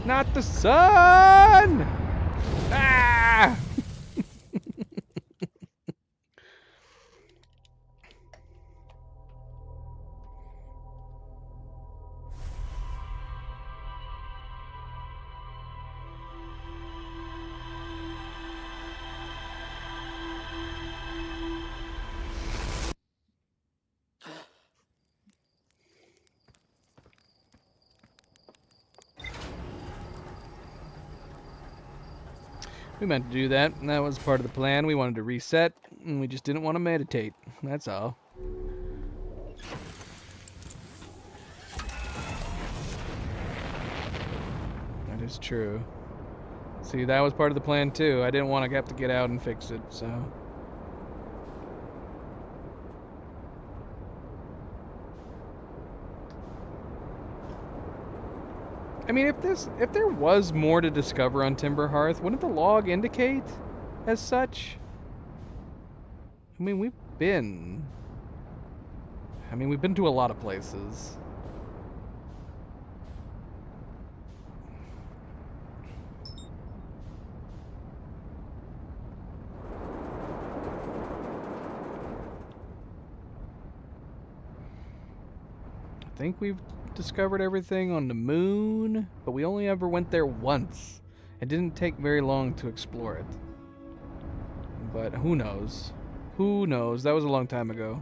Not the sun! We meant to do that, and that was part of the plan. We wanted to reset, and we just didn't want to meditate. That's all. That is true. See, that was part of the plan too. I didn't want to have to get out and fix it, so. I mean, if there was more to discover on Timber Hearth, wouldn't the log indicate as such? I mean, we've been to a lot of places. I think we've discovered everything on the moon, but we only ever went there once. It didn't take very long to explore it. But who knows? Who knows? That was a long time ago.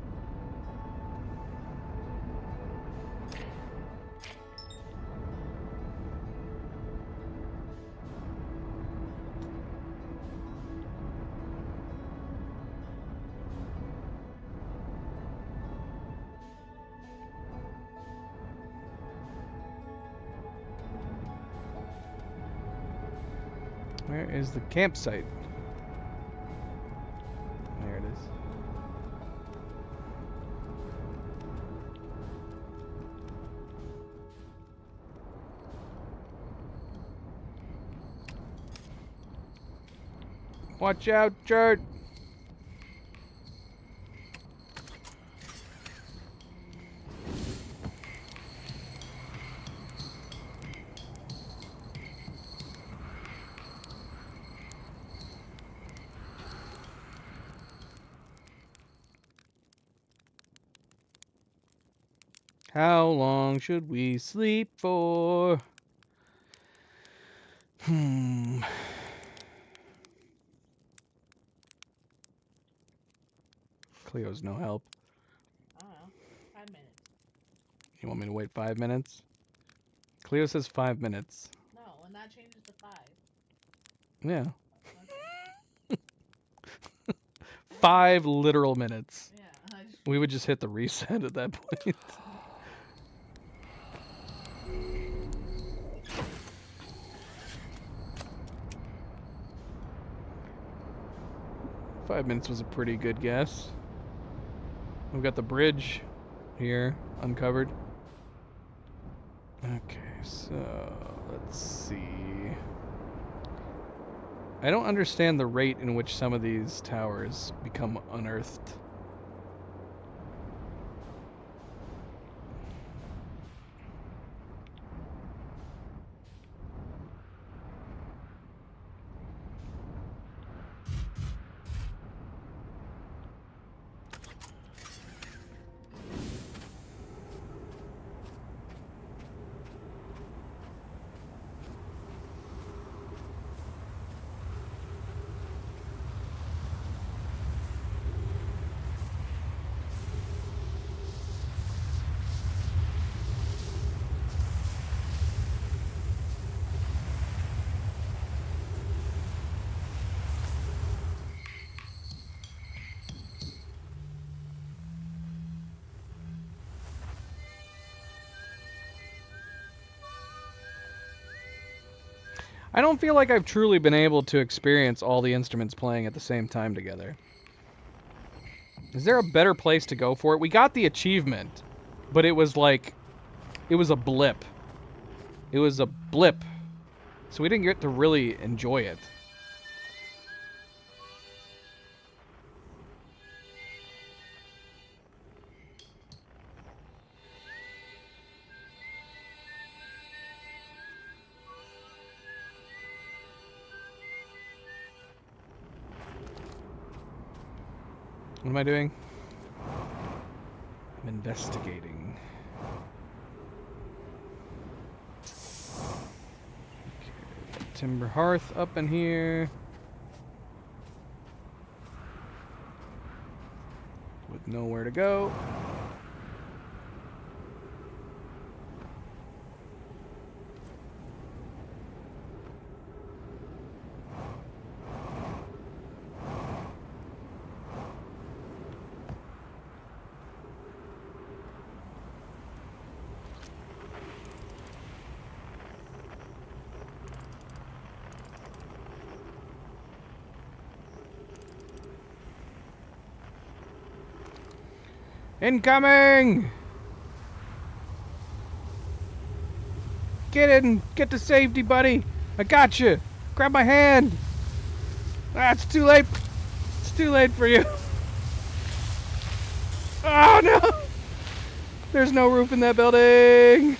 Where is the campsite? There it is. Watch out, Jert! How long should we sleep for? Cleo's no help. I don't know. 5 minutes. You want me to wait 5 minutes? Cleo says 5 minutes. No, and that changes to 5. Yeah. Okay. 5 literal minutes. Yeah, I just... We would just hit the reset at that point. 5 minutes was a pretty good guess. We've got the bridge here uncovered. Okay, so let's see. I don't understand the rate in which some of these towers become unearthed. I don't feel like I've truly been able to experience all the instruments playing at the same time together. Is there a better place to go for it? We got the achievement, but it was like, it was a blip. It was a blip. So we didn't get to really enjoy it. What am I doing? I'm investigating. Okay, Timber Hearth up in here. With nowhere to go. Incoming! Get in! Get to safety, buddy! I got you! Grab my hand! Ah, it's too late! It's too late for you! Oh no! There's no roof in that building!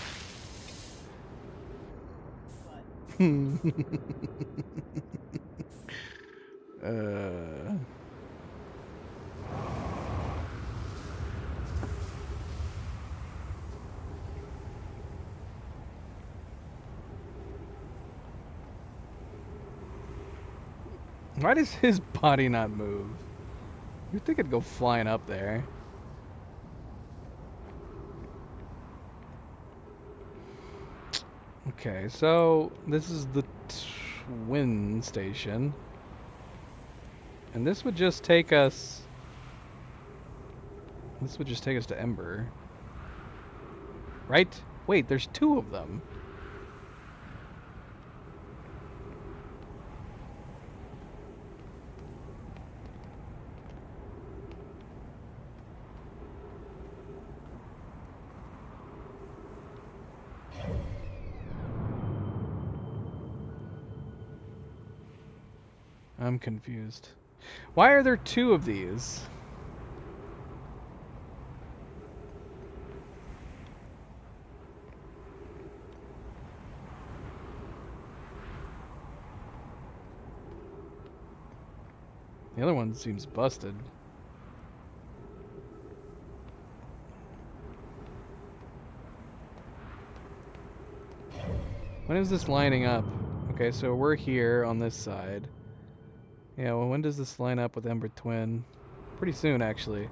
Why does his body not move? You'd think it'd go flying up there. Okay, so this is the twin station. And this would just take us... This would just take us to Ember. Right? Wait, there's two of them. I'm confused. Why are there two of these? The other one seems busted. When is this lining up? Okay, so we're here on this side. Yeah, well, when does this line up with Ember Twin? Pretty soon, actually.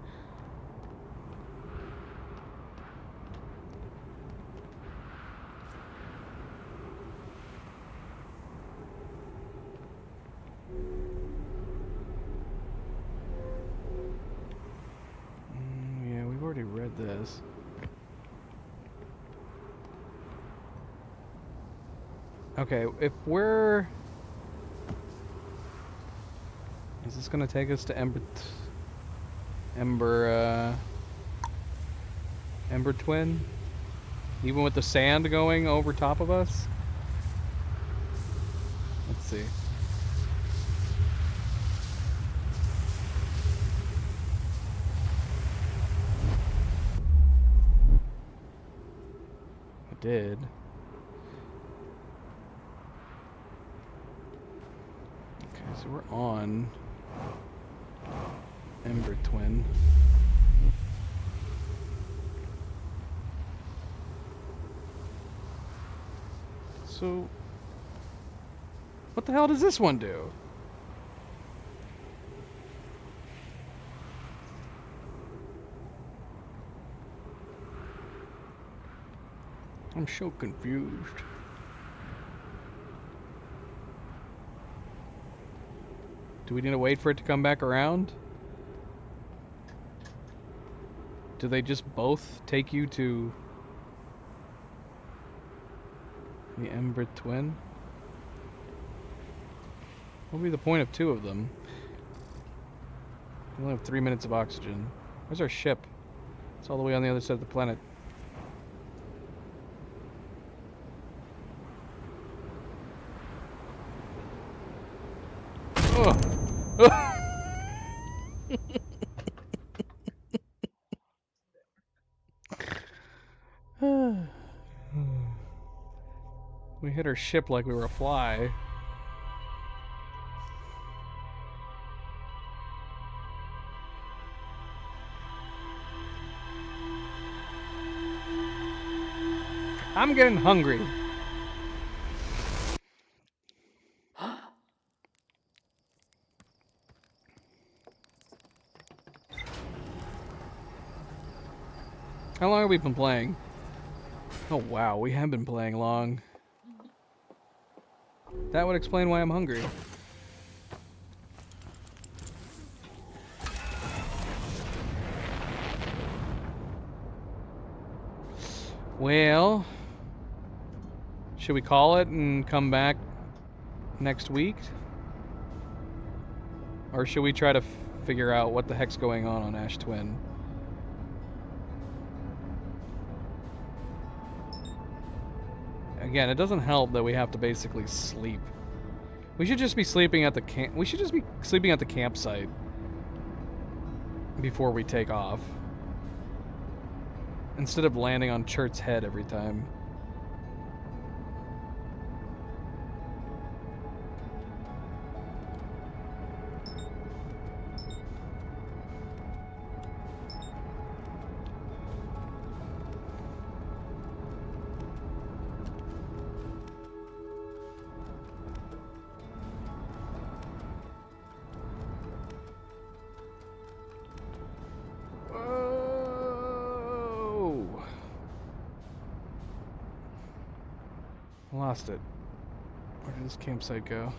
Yeah, we've already read this. Okay, if we're... Is this gonna take us to Ember Twin? Even with the sand going over top of us? Let's see. It did. Okay, so we're on Ember Twin. So, what the hell does this one do? I'm so confused. Do we need to wait for it to come back around? Do they just both take you to the Ember Twin? What would be the point of two of them? We only have 3 minutes of oxygen. Where's our ship? It's all the way on the other side of the planet. We hit our ship like we were a fly. I'm getting hungry. How long have we been playing? Oh wow, we have been playing long. That would explain why I'm hungry. Well, should we call it and come back next week? Or should we try to figure out what the heck's going on Ash Twin? Again, it doesn't help that we have to basically sleep. We should just be sleeping at the We should just be sleeping at the campsite before we take off, instead of landing on Chert's head every time. Lost it. Where did this campsite go?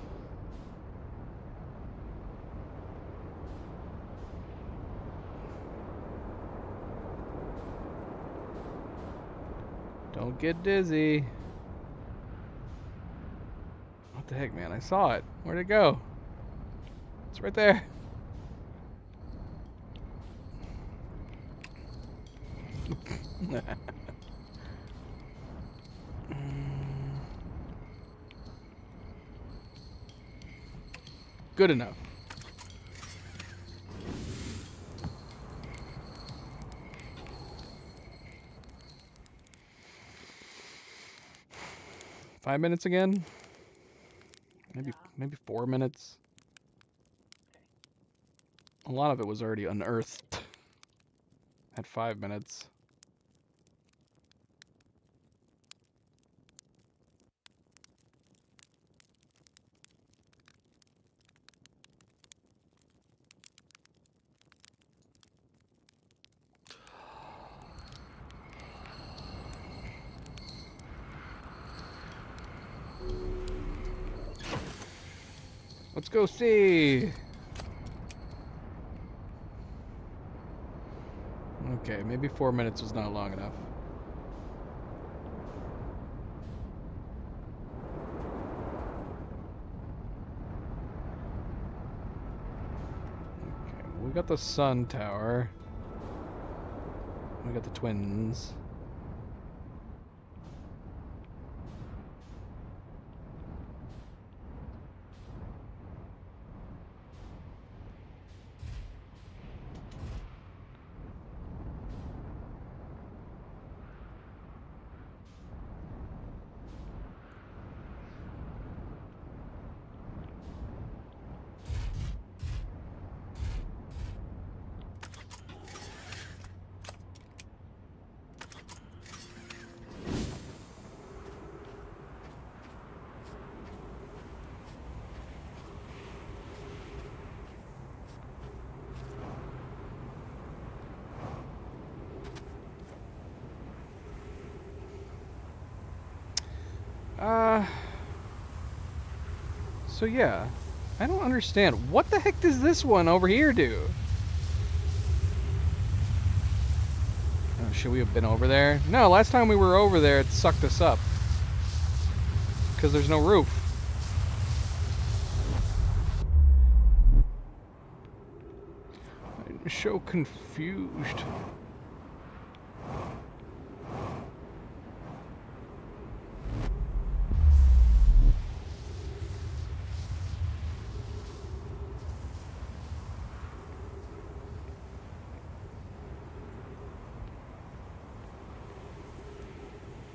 Don't get dizzy. What the heck, man? I saw it. Where'd it go? It's right there. Good enough. Five minutes again? Maybe 4 minutes. A lot of it was already unearthed at 5 minutes. Let's go see. Okay, maybe 4 minutes was not long enough. Okay, we got the sun tower. We got the twins. So yeah, I don't understand. What the heck does this one over here do? Oh, should we have been over there? No, last time we were over there, it sucked us up. Because there's no roof. I'm so confused.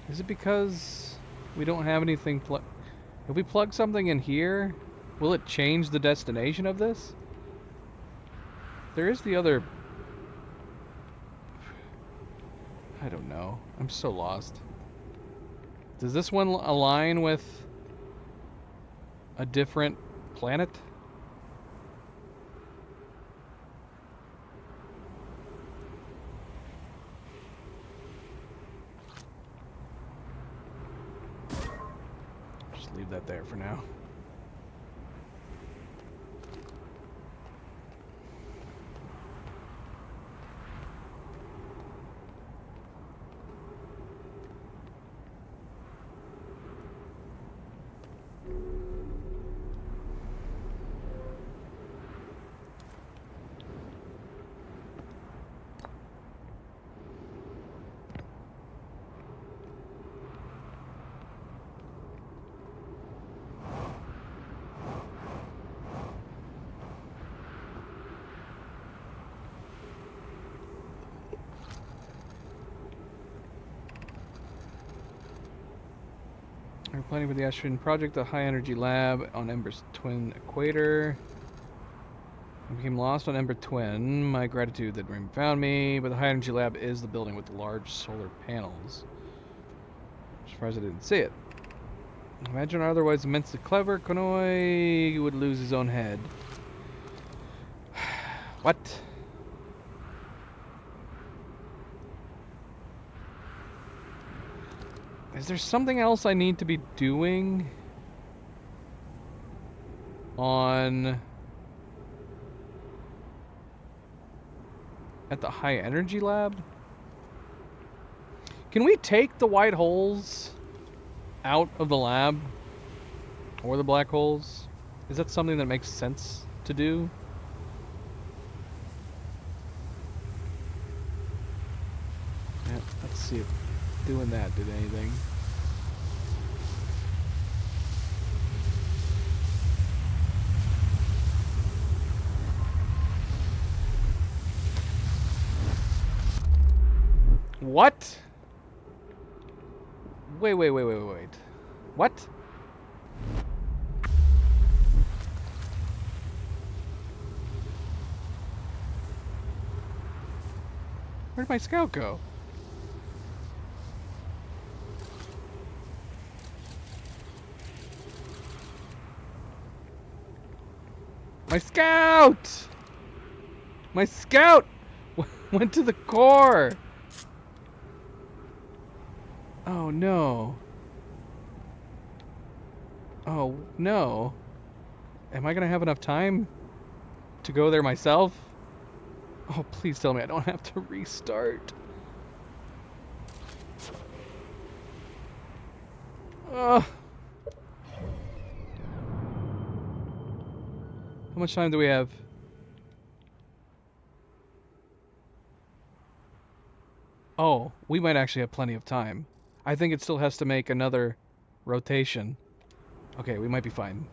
Is it because we don't have anything if we plug something in here, will it change the destination of this? There is the other... I don't know. I'm so lost. Does this one align with a different planet? Leave that there for now. We're planning for the Astron project, the high energy lab on Ember's twin equator. I became lost on Ember Twin. My gratitude that Rim found me, but the high energy lab is the building with the large solar panels. I'm surprised I didn't see it. Imagine otherwise immensely clever Konoe would lose his own head. What? Is there something else I need to be doing on at the high energy lab? Can we take the white holes out of the lab or the black holes? Is that something that makes sense to do? Yeah, let's see if doing that did anything. What? Wait. What? Where'd my scout go? My scout! My scout went to the core! Oh no. Oh no. Am I gonna have enough time to go there myself? Oh, please tell me I don't have to restart. Ugh. How much time do we have? Oh, we might actually have plenty of time. I think it still has to make another rotation. Okay, we might be fine.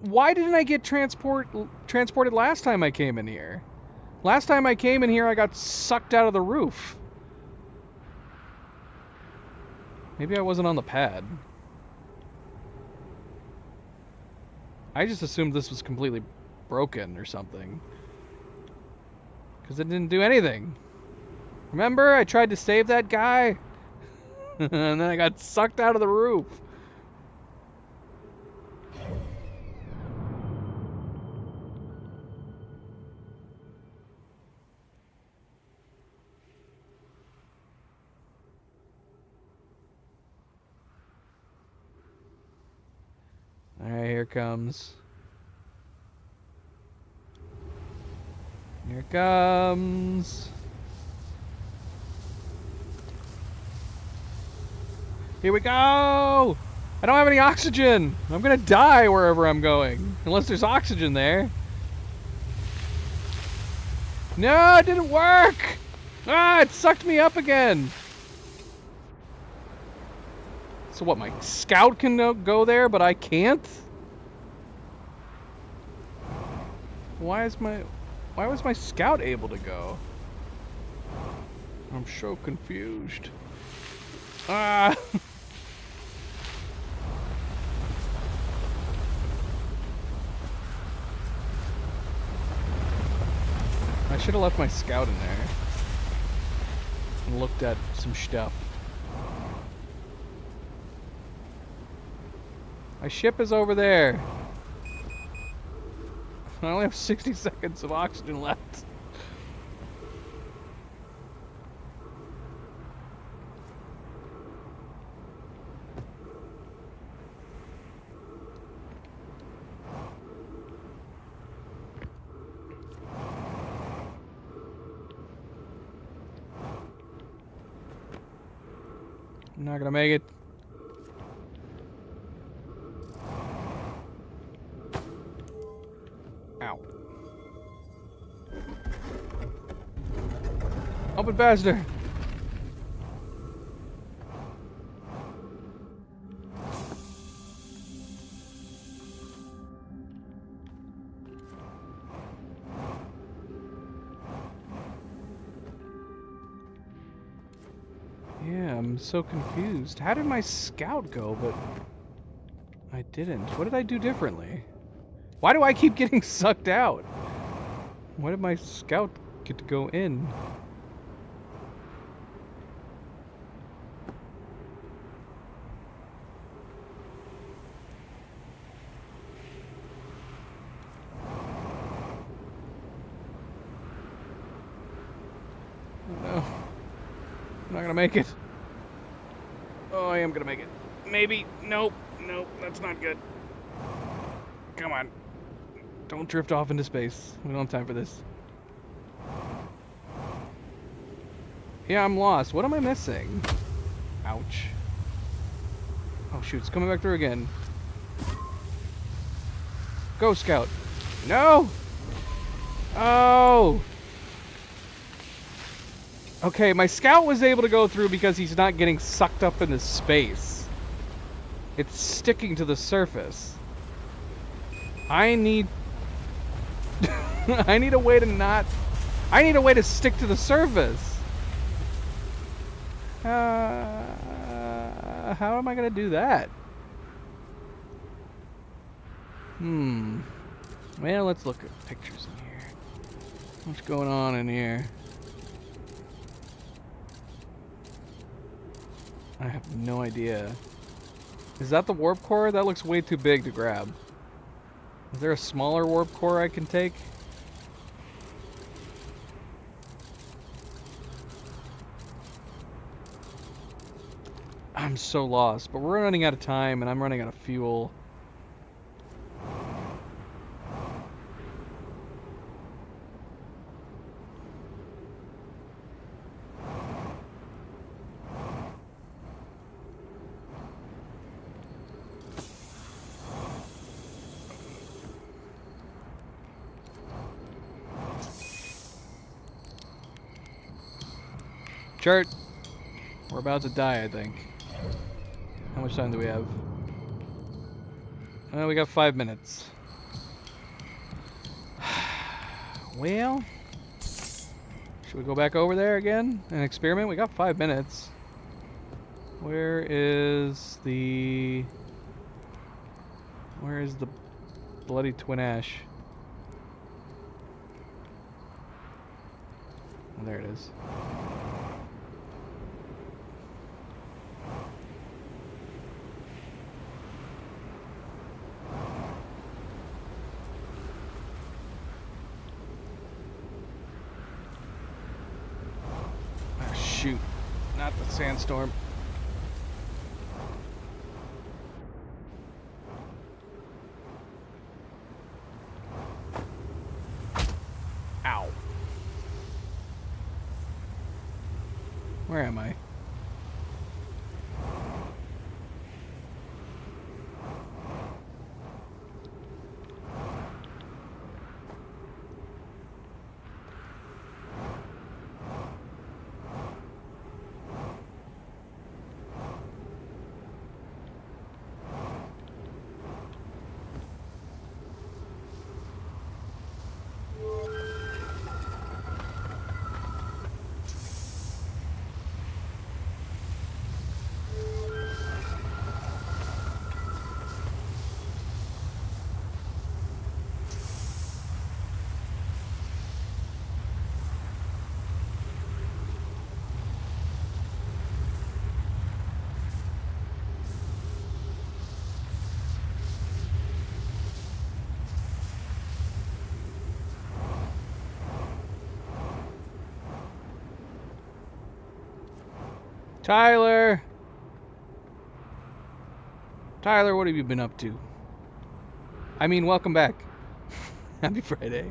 Why didn't I get transported last time I came in here? Last time I came in here, I got sucked out of the roof. Maybe I wasn't on the pad. I just assumed this was completely broken or something. Because it didn't do anything. Remember, I tried to save that guy? And then I got sucked out of the roof. Alright, here it comes. Here it comes. Here we go! I don't have any oxygen! I'm gonna die wherever I'm going. Unless there's oxygen there. No, it didn't work! Ah, it sucked me up again! So what, my scout can go there, but I can't? Why was my scout able to go? I'm so confused. Ah! I should have left my scout in there and looked at some stuff. My ship is over there. I only have 60 seconds of oxygen left. I'm not gonna make it. Ow. Open faster. I'm so confused. How did my scout go, but I didn't? What did I do differently? Why do I keep getting sucked out? Why did my scout get to go in? No. I'm not gonna make it. Oh, I am gonna make it. Maybe. Nope. Nope. That's not good. Come on. Don't drift off into space. We don't have time for this. Yeah, I'm lost. What am I missing? Ouch. Oh, shoot. It's coming back through again. Go, Scout. No! Oh! Okay, my Scout was able to go through because he's not getting sucked up into space. It's sticking to the surface. I need... I need a way to not... I need a way to stick to the surface. How am I gonna do that? Well, let's look at pictures in here. What's going on in here? I have no idea. Is that the warp core? That looks way too big to grab. Is there a smaller warp core I can take? I'm so lost, but we're running out of time and I'm running out of fuel. Chart, we're about to die, I think. How much time do we have? We got 5 minutes. Well, should we go back over there again and experiment? We got 5 minutes. Where is the bloody twin ash? Oh, there it is. Shoot, not the sandstorm. Ow. Where am I? Tyler! Tyler, what have you been up to? I mean, welcome back. Happy Friday.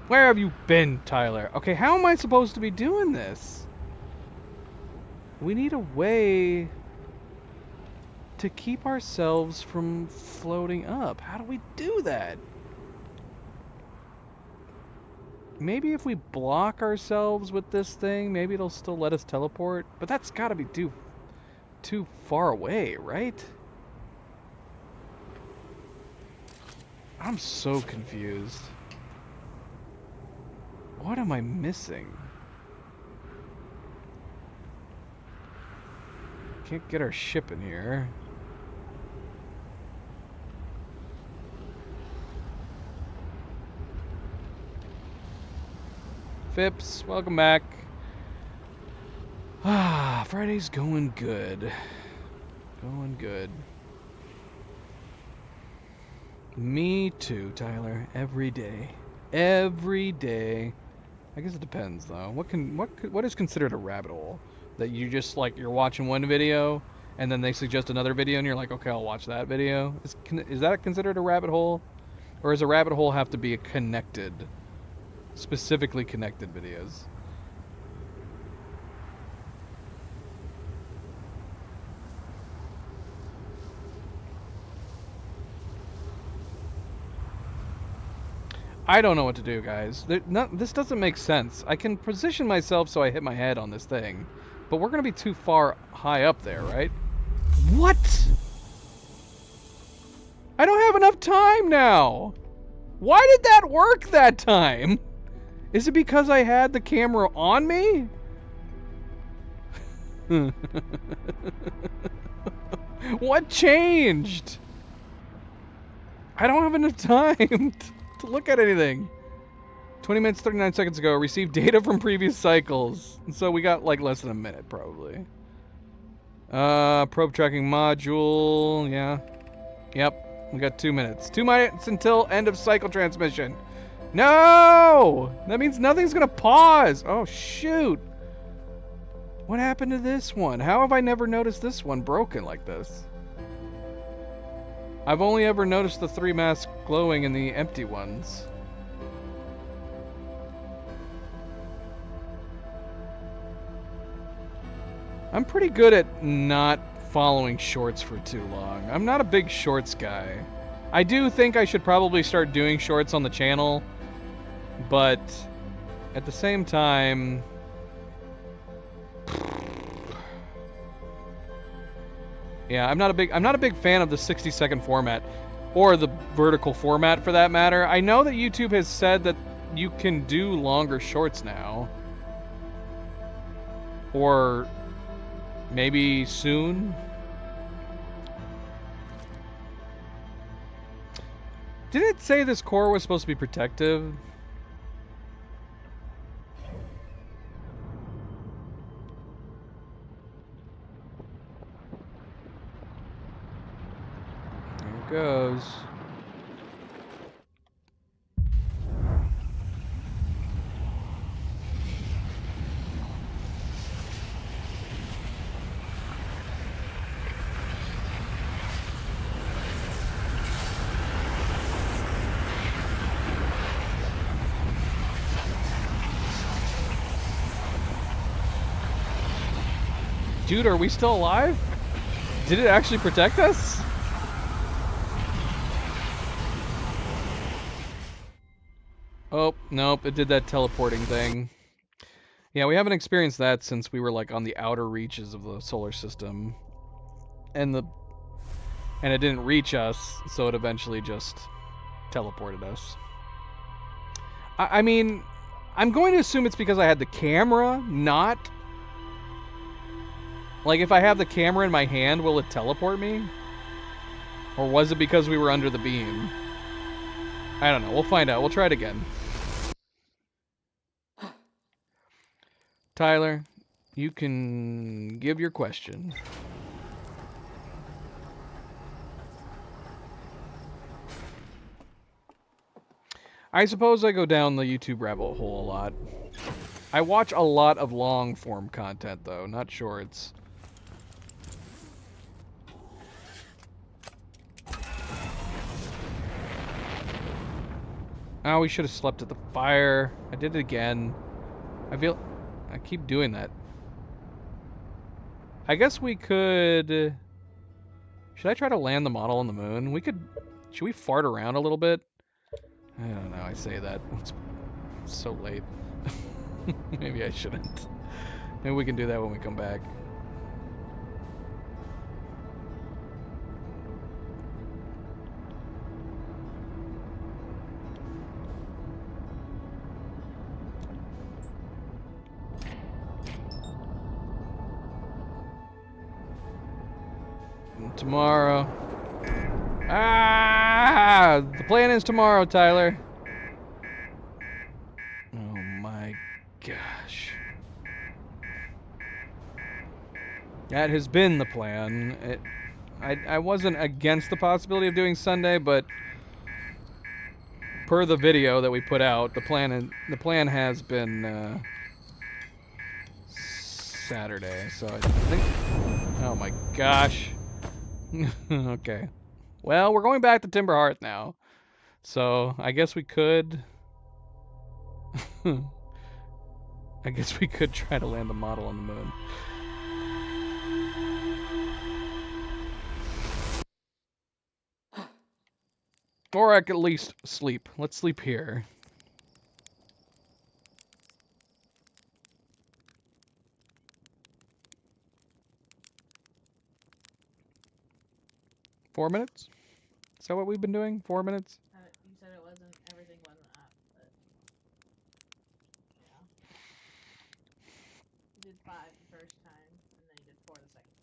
Where have you been, Tyler? Okay, how am I supposed to be doing this? We need a way to keep ourselves from floating up. How do we do that? Maybe if we block ourselves with this thing, maybe it'll still let us teleport. But that's gotta be too far away, right? I'm so confused. What am I missing? Can't get our ship in here. Phipps, welcome back. Ah, Friday's going good. Going good. Me too, Tyler. Every day. Every day. I guess it depends though. What is considered a rabbit hole? That you just like you're watching one video and then they suggest another video and you're like, okay, I'll watch that video. Is that considered a rabbit hole? Or does a rabbit hole have to be a connected, specifically connected videos? I don't know what to do, guys. This doesn't make sense. I can position myself so I hit my head on this thing, but we're going to be too far high up there, right? What? I don't have enough time now. Why did that work that time? Is it because I had the camera on me? What changed? I don't have enough time to look at anything. 20 minutes, 39 seconds ago, received data from previous cycles. And so we got like less than a minute, probably. Probe tracking module, yeah. Yep, we got 2 minutes. 2 minutes until end of cycle transmission. No! That means nothing's gonna pause. Oh, shoot. What happened to this one? How have I never noticed this one broken like this? I've only ever noticed the 3 masks glowing in the empty ones. I'm pretty good at not following shorts for too long. I'm not a big shorts guy. I do think I should probably start doing shorts on the channel, but at the same time, yeah, I'm not a big fan of the 60-second format or the vertical format for that matter. I know that YouTube has said that you can do longer shorts now. Or maybe soon. Didn't it say this core was supposed to be protective? There it goes. Dude, are we still alive? Did it actually protect us? Oh, nope, it did that teleporting thing. Yeah, we haven't experienced that since we were like on the outer reaches of the solar system. And it didn't reach us, so it eventually just teleported us. I mean, I'm going to assume it's because I had the camera, not... Like, if I have the camera in my hand, will it teleport me? Or was it because we were under the beam? I don't know. We'll find out. We'll try it again. Tyler, you can give your question. I suppose I go down the YouTube rabbit hole a lot. I watch a lot of long-form content, though, not shorts. Oh, we should have slept at the fire. I did it again. I keep doing that. I guess we could... Should I try to land the model on the moon? Should we fart around a little bit? I don't know, I say that. It's so late. Maybe I shouldn't. Maybe we can do that when we come back. Tomorrow. Ah! The plan is tomorrow, Tyler. Oh my gosh. That has been the plan. I wasn't against the possibility of doing Sunday, but per the video that we put out, the plan has been Saturday. So I think. Oh my gosh. Okay. Well, we're going back to Timber Hearth now, so I guess we could. I guess we could try to land the model on the moon. Or I could at least sleep. Let's sleep here. Four minutes? Is that what we've been doing? 4 minutes? You said everything wasn't up, but yeah. You did 5 the first time, and then you did 4 the second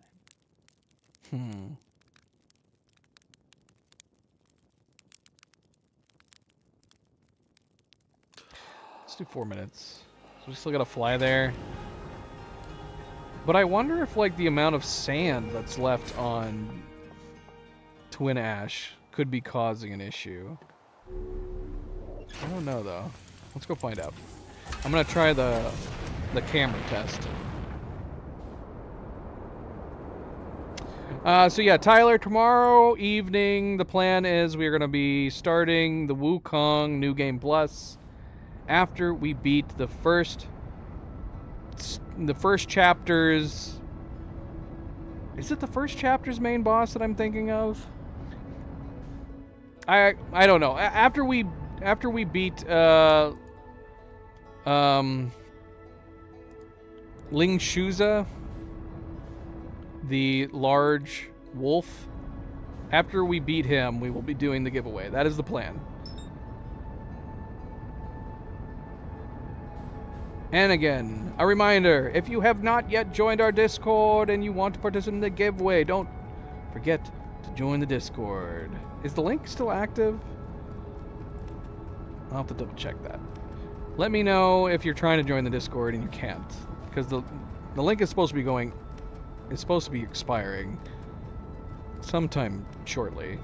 time. Let's do 4 minutes. So we still gotta fly there. But I wonder if, like, the amount of sand that's left on Twin Ash could be causing an issue. I don't know, though. Let's go find out. I'm gonna try the camera test. So yeah, Tyler, tomorrow evening, the plan is we're gonna be starting the Wukong New Game Plus after we beat the first chapter's. Is it the first chapter's main boss that I'm thinking of? I don't know. After we beat Ling Shuza, the large wolf. After we beat him, we will be doing the giveaway. That is the plan. And again, a reminder, if you have not yet joined our Discord and you want to participate in the giveaway, don't forget to join the Discord. Is the link still active? I'll have to double check that. Let me know if you're trying to join the Discord and you can't, because the link is supposed to be expiring sometime shortly.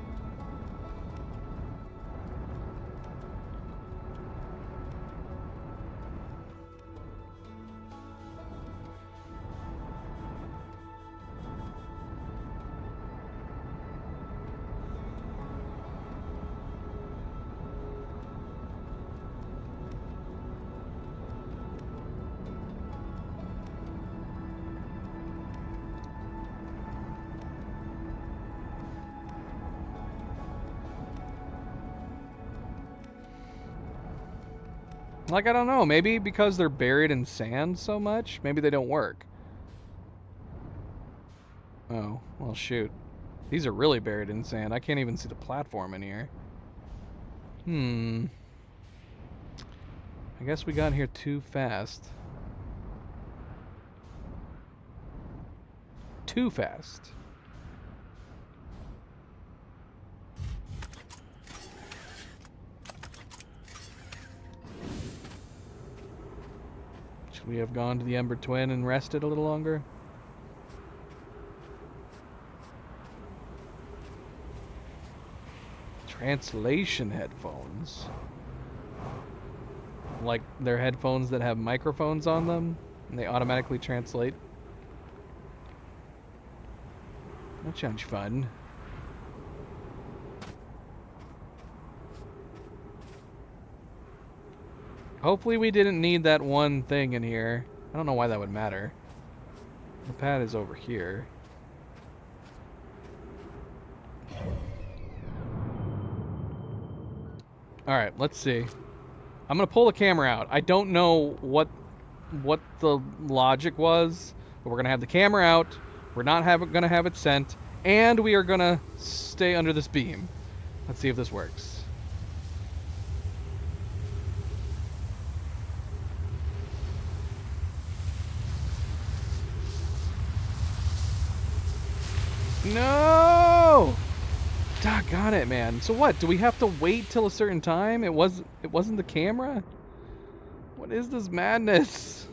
Like, I don't know, maybe because they're buried in sand so much, maybe they don't work. Oh, well shoot. These are really buried in sand. I can't even see the platform in here. I guess we got here too fast. Too fast. Should we have gone to the Ember Twin and rested a little longer? Translation headphones. Like they're headphones that have microphones on them and they automatically translate. That sounds fun. Hopefully we didn't need that one thing in here. I don't know why that would matter. The pad is over here. Alright, let's see. I'm gonna pull the camera out. I don't know what the logic was, but we're gonna have the camera out. We're not gonna have it sent, and we are gonna stay under this beam. Let's see if this works. No! Doggone it, man. So what? Do we have to wait till a certain time? It wasn't the camera? What is this madness?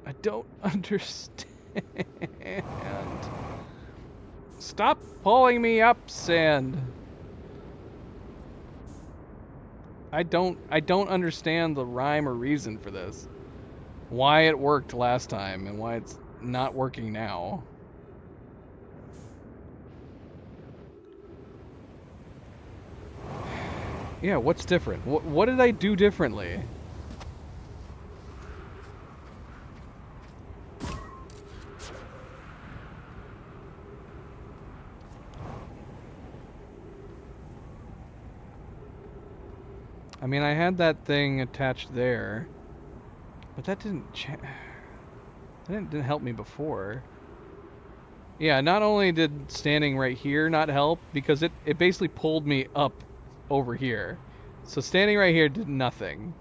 I don't understand. Stop pulling me up, Sand. I don't understand the rhyme or reason for this. Why it worked last time and why it's not working now. Yeah, what's different? What did I do differently? I mean, I had that thing attached there, but that didn't help me before. Yeah, not only did standing right here not help, because it basically pulled me up over here. So standing right here did nothing.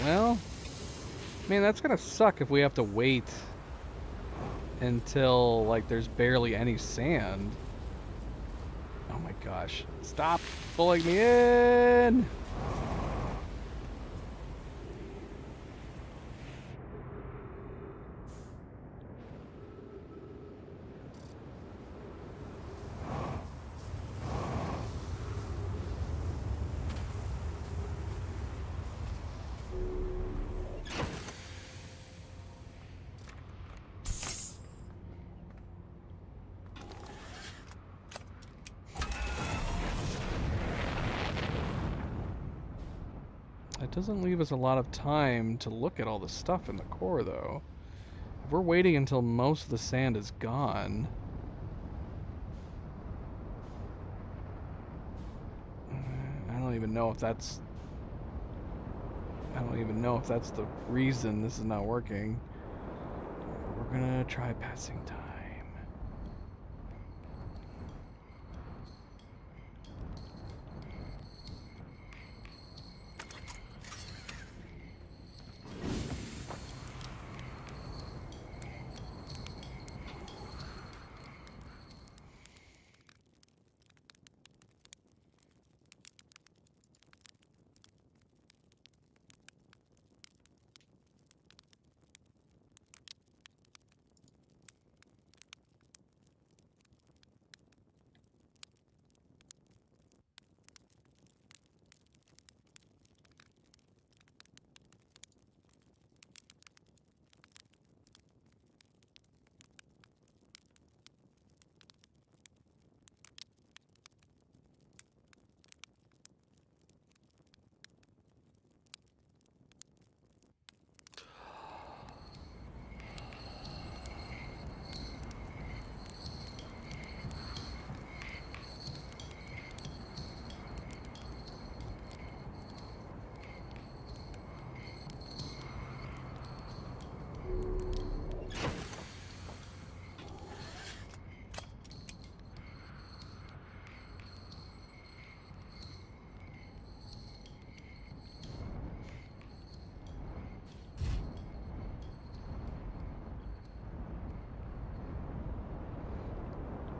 Well, man, that's gonna suck if we have to wait until, like, there's barely any sand. Oh my gosh. Stop pulling me in! It doesn't leave us a lot of time to look at all the stuff in the core, though. If we're waiting until most of the sand is gone... I don't even know if that's... I don't even know if that's the reason this is not working. We're gonna try passing time.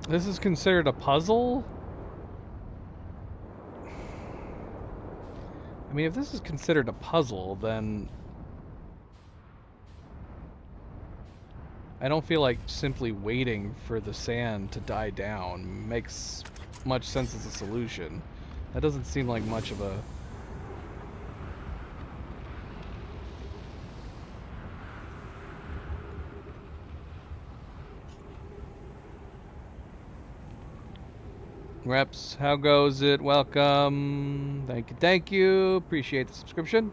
This is considered a puzzle? I mean, if this is considered a puzzle, then I don't feel like simply waiting for the sand to die down makes much sense as a solution. That doesn't seem like much of a... Reps, how goes it? Welcome. Thank you, thank you. Appreciate the subscription.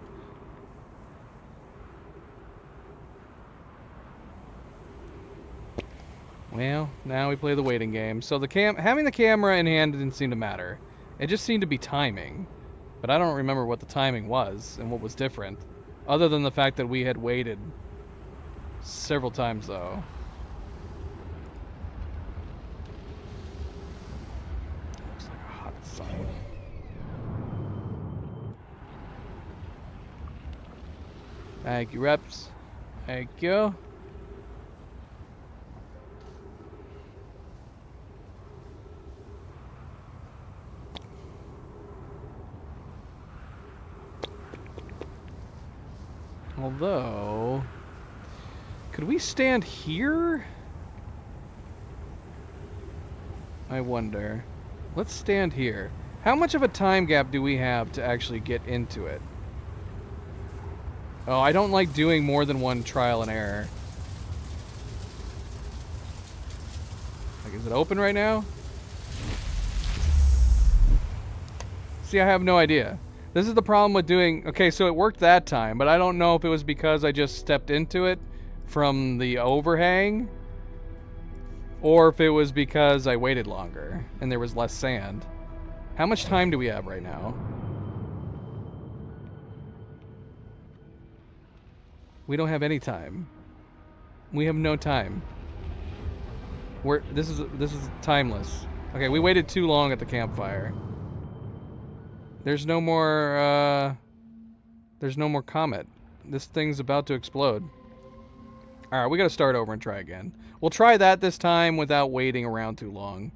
Well, now we play the waiting game. So having the camera in hand didn't seem to matter. It just seemed to be timing. But I don't remember what the timing was and what was different. Other than the fact that we had waited several times, though. Looks like a hot sun. Thank you, Reps. Thank you. Although, could we stand here? I wonder. Let's stand here. How much of a time gap do we have to actually get into it? Oh, I don't like doing more than one trial and error. Like, is it open right now? See, I have no idea. This is the problem with doing... Okay, so it worked that time, but I don't know if it was because I just stepped into it from the overhang, or if it was because I waited longer and there was less sand. How much time do we have right now? We don't have any time. We have no time. This is timeless. Okay, we waited too long at the campfire. There's no more comet. This thing's about to explode. Alright, we gotta start over and try again. We'll try that this time without waiting around too long.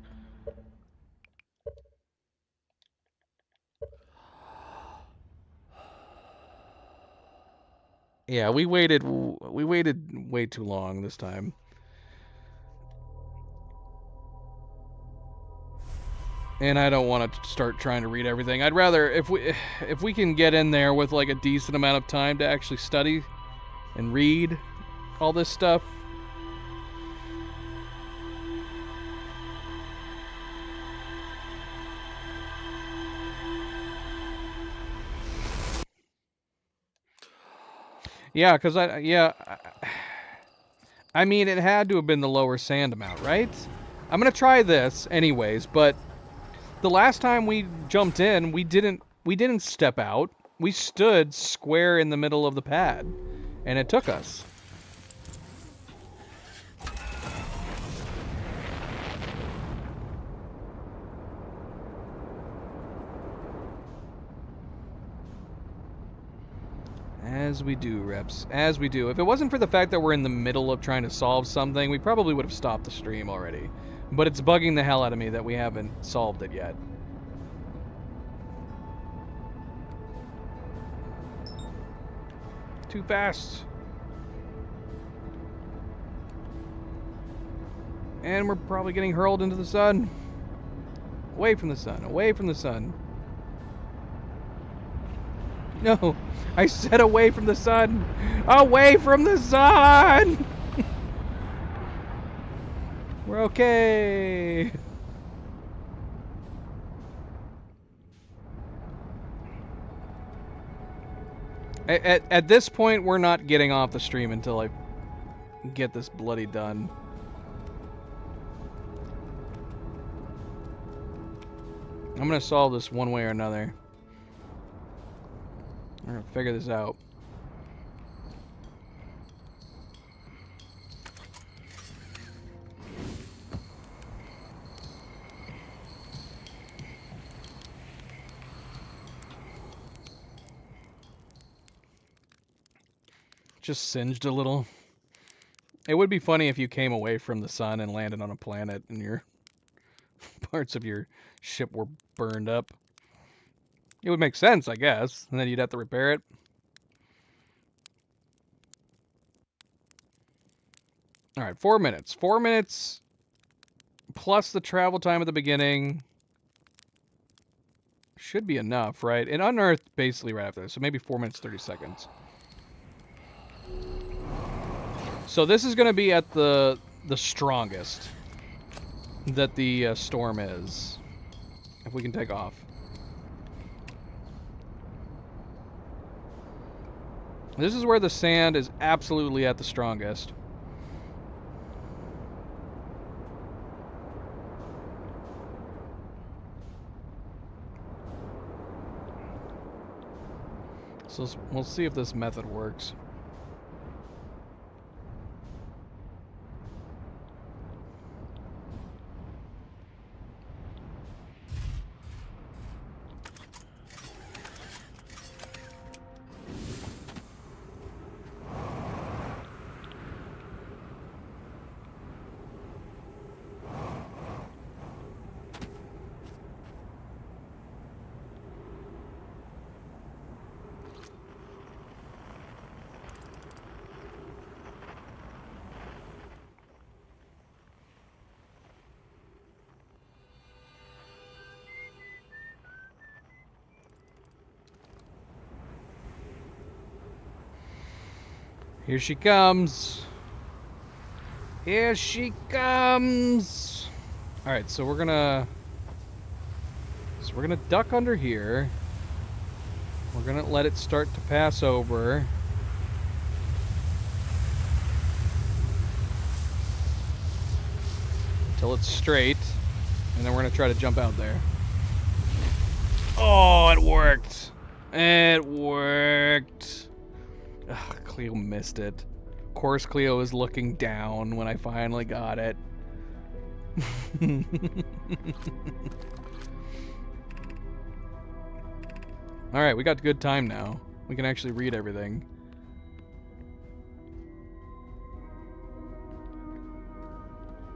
Yeah, we waited way too long this time. And I don't want to start trying to read everything. I'd rather, if we can get in there with like a decent amount of time to actually study and read all this stuff. Yeah, because I mean, it had to have been the lower sand amount, right? I'm gonna try this anyways, but the last time we jumped in, we didn't step out. We stood square in the middle of the pad, and it took us. As we do, Reps. As we do. If it wasn't for the fact that we're in the middle of trying to solve something, we probably would have stopped the stream already. But it's bugging the hell out of me that we haven't solved it yet. Too fast. And we're probably getting hurled into the sun. Away from the sun. Away from the sun. No, I said away from the sun. Away from the sun! We're okay. At this point, we're not getting off the stream until I get this bloody done. I'm gonna solve this one way or another. We're gonna figure this out. Just singed a little. It would be funny if you came away from the sun and landed on a planet and you're parts of your ship were burned up. It would make sense, I guess, and then you'd have to repair it. All right, 4 minutes. 4 minutes plus the travel time at the beginning should be enough, right? And unearthed basically right after this, so maybe 4 minutes, 30 seconds. So this is going to be at the strongest that the storm is. If we can take off. This is where the sand is absolutely at the strongest. So we'll see if this method works. Here she comes. Here she comes. All right, so we're gonna duck under here. We're gonna let it start to pass over. Until it's straight, and then we're gonna try to jump out there. Oh, it worked. It worked. Ugh, Cleo missed it. Of course, Cleo is looking down when I finally got it. Alright, we got good time now. We can actually read everything.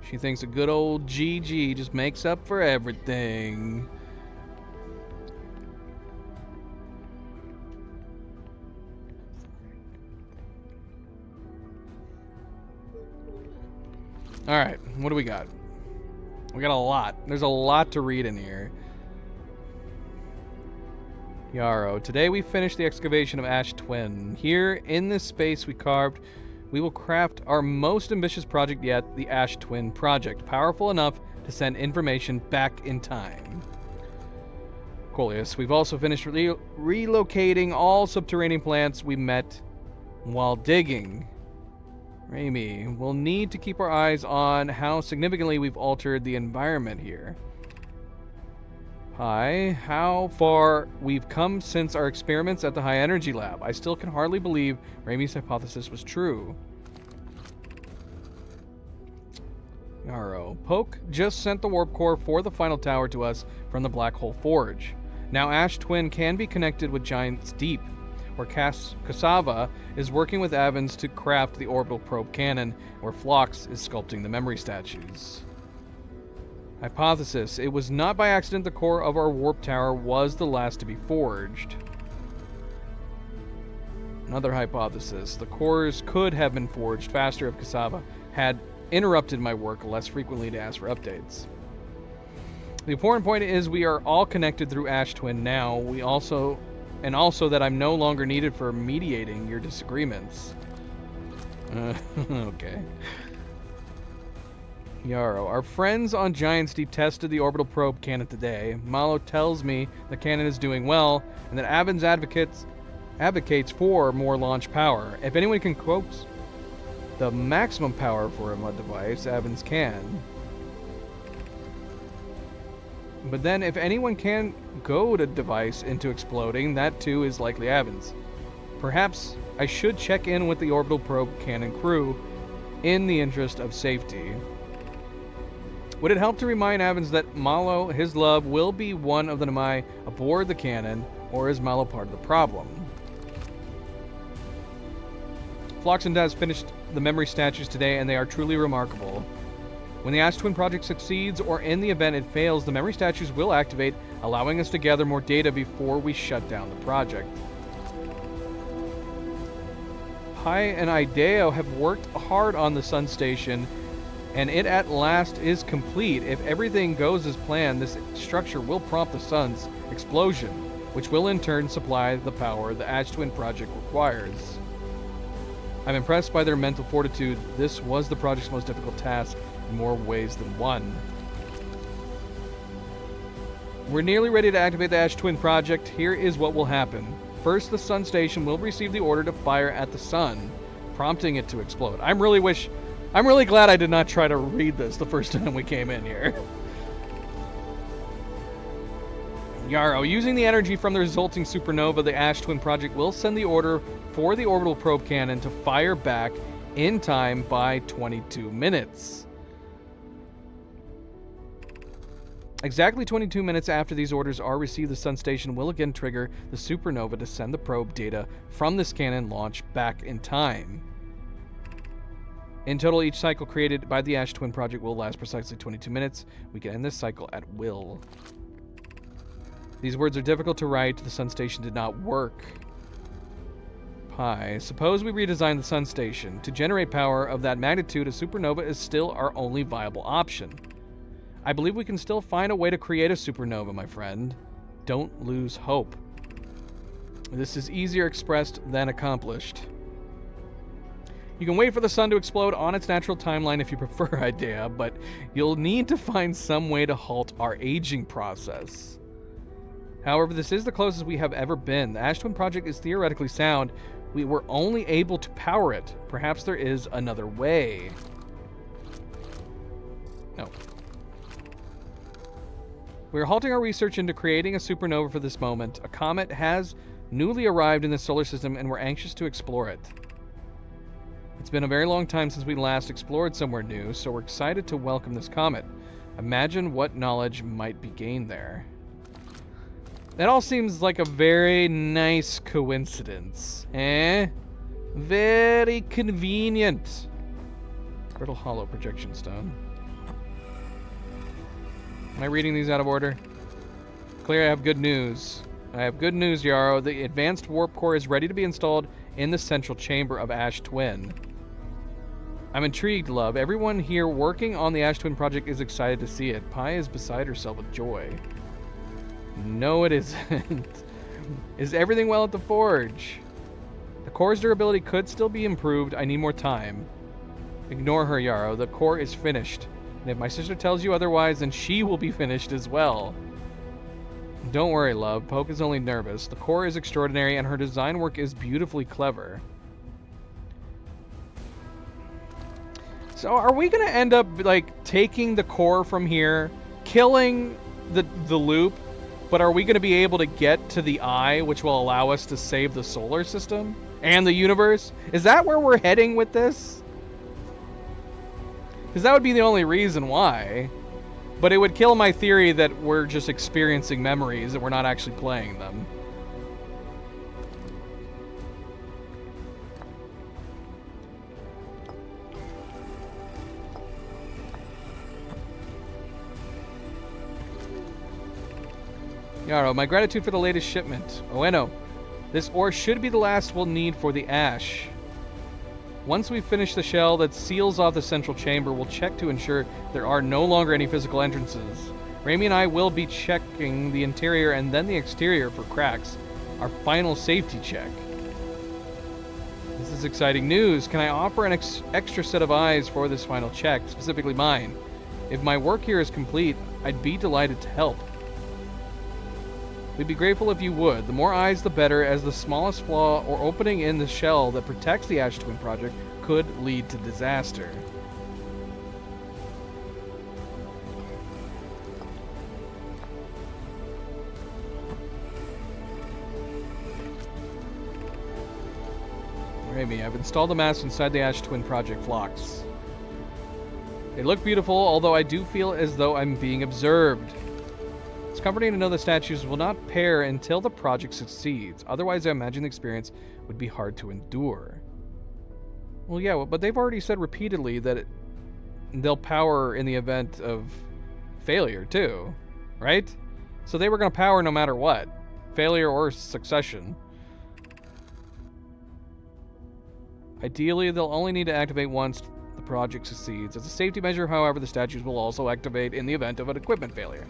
She thinks a good old GG just makes up for everything. Alright, what do we got? We got a lot. There's a lot to read in here. Yarrow. Today we finished the excavation of Ash Twin. Here, in this space we carved, we will craft our most ambitious project yet, the Ash Twin Project. Powerful enough to send information back in time. Coleus. We've also finished relocating all subterranean plants we met while digging. Raimi, we'll need to keep our eyes on how significantly we've altered the environment here. Hi, how far we've come since our experiments at the High Energy Lab. I still can hardly believe Raimi's hypothesis was true. Yarrow, Poke just sent the warp core for the final tower to us from the Black Hole Forge. Now Ash Twin can be connected with Giant's Deep, where Cassava is working with Avens to craft the orbital probe cannon, where Phlox is sculpting the memory statues. Hypothesis. It was not by accident the core of our warp tower was the last to be forged. Another hypothesis. The cores could have been forged faster if Cassava had interrupted my work less frequently to ask for updates. The important point is we are all connected through Ash Twin now. And also that I'm no longer needed for mediating your disagreements. Okay. Yarrow. Our friends on Giant's Deep tested the orbital probe cannon today. Malo tells me the cannon is doing well, and that Avens advocates for more launch power. If anyone can quote the maximum power for a mud device, Avens can. But then if anyone can goad a device into exploding, that too is likely Avens. Perhaps I should check in with the orbital probe cannon crew in the interest of safety. Would it help to remind Avens that Malo, his love, will be one of the Namai aboard the cannon, or is Malo part of the problem? Phlox and Daz finished the memory statues today, and they are truly remarkable. When the Ash Twin project succeeds, or in the event it fails, the memory statues will activate, allowing us to gather more data before we shut down the project. Pi and Ideo have worked hard on the Sun Station, and it at last is complete. If everything goes as planned, this structure will prompt the Sun's explosion, which will in turn supply the power the Ash Twin project requires. I'm impressed by their mental fortitude. This was the project's most difficult task in more ways than one. We're nearly ready to activate the Ash Twin project. Here is what will happen. First, the Sun Station will receive the order to fire at the Sun, prompting it to explode. I'm really glad I did not try to read this the first time we came in here. Yarrow, using the energy from the resulting supernova, the Ash Twin project will send the order for the orbital probe cannon to fire back in time by 22 minutes. Exactly 22 minutes after these orders are received, the Sun Station will again trigger the supernova to send the probe data from this cannon launch back in time. In total, each cycle created by the Ash Twin project will last precisely 22 minutes. We can end this cycle at will. These words are difficult to write. The Sun Station did not work. Pi, suppose we redesign the Sun Station. To generate power of that magnitude, a supernova is still our only viable option. I believe we can still find a way to create a supernova, my friend. Don't lose hope. This is easier expressed than accomplished. You can wait for the sun to explode on its natural timeline if you prefer, Idea, but you'll need to find some way to halt our aging process. However, this is the closest we have ever been. The Ash Twin project is theoretically sound. We were only able to power it. Perhaps there is another way. No. We're halting our research into creating a supernova for this moment. A comet has newly arrived in the solar system, and we're anxious to explore it. It's been a very long time since we last explored somewhere new, so we're excited to welcome this comet. Imagine what knowledge might be gained there. That all seems like a very nice coincidence. Very convenient. Brittle Hollow Projection Stone. Am I reading these out of order? Clear, I have good news. I have good news, Yarrow. The advanced warp core is ready to be installed in the central chamber of Ash Twin. I'm intrigued, love. Everyone here working on the Ash Twin project is excited to see it. Pi is beside herself with joy. No, it isn't. Is everything well at the forge? The core's durability could still be improved. I need more time. Ignore her, Yarrow. The core is finished. And if my sister tells you otherwise, then she will be finished as well. Don't worry, love. Poke is only nervous. The core is extraordinary, and her design work is beautifully clever. So are we going to end up, like, taking the core from here, killing the loop, but are we going to be able to get to the eye, which will allow us to save the solar system and the universe? Is that where we're heading with this? Because that would be the only reason why. But it would kill my theory that we're just experiencing memories and we're not actually playing them. Yarrow, my gratitude for the latest shipment. Oeno, this ore should be the last we'll need for the ash. Once we finish the shell that seals off the central chamber, we'll check to ensure there are no longer any physical entrances. Raimi and I will be checking the interior and then the exterior for cracks. Our final safety check. This is exciting news. Can I offer an extra set of eyes for this final check, specifically mine? If my work here is complete, I'd be delighted to help. We'd be grateful if you would. The more eyes, the better, as the smallest flaw or opening in the shell that protects the Ash Twin project could lead to disaster. Raimi, I've installed the masts inside the Ash Twin project flocks. They look beautiful, although I do feel as though I'm being observed. It's comforting to know the statues will not pair until the project succeeds. Otherwise, I imagine the experience would be hard to endure. Well, yeah, but they've already said repeatedly that they'll power in the event of failure too, right? So they were going to power no matter what, failure or succession. Ideally, they'll only need to activate once the project succeeds. As a safety measure, however, the statues will also activate in the event of an equipment failure.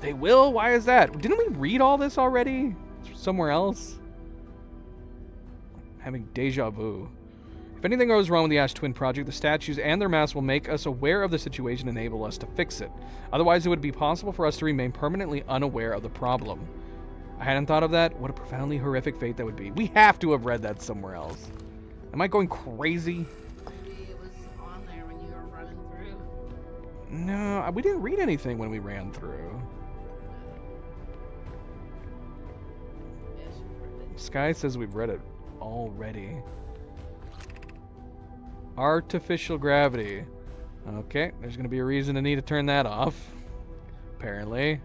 They will? Why is that? Didn't we read all this already? Somewhere else? Having deja vu. If anything goes wrong with the Ash Twin project, the statues and their mass will make us aware of the situation and enable us to fix it. Otherwise, it would be possible for us to remain permanently unaware of the problem. I hadn't thought of that. What a profoundly horrific fate that would be. We have to have read that somewhere else. Am I going crazy? Maybe it was on there when you were running through. No, we didn't read anything when we ran through. Yes, you read it. Sky says we've read it already. Artificial gravity. Okay, there's going to be a reason to need to turn that off. Apparently.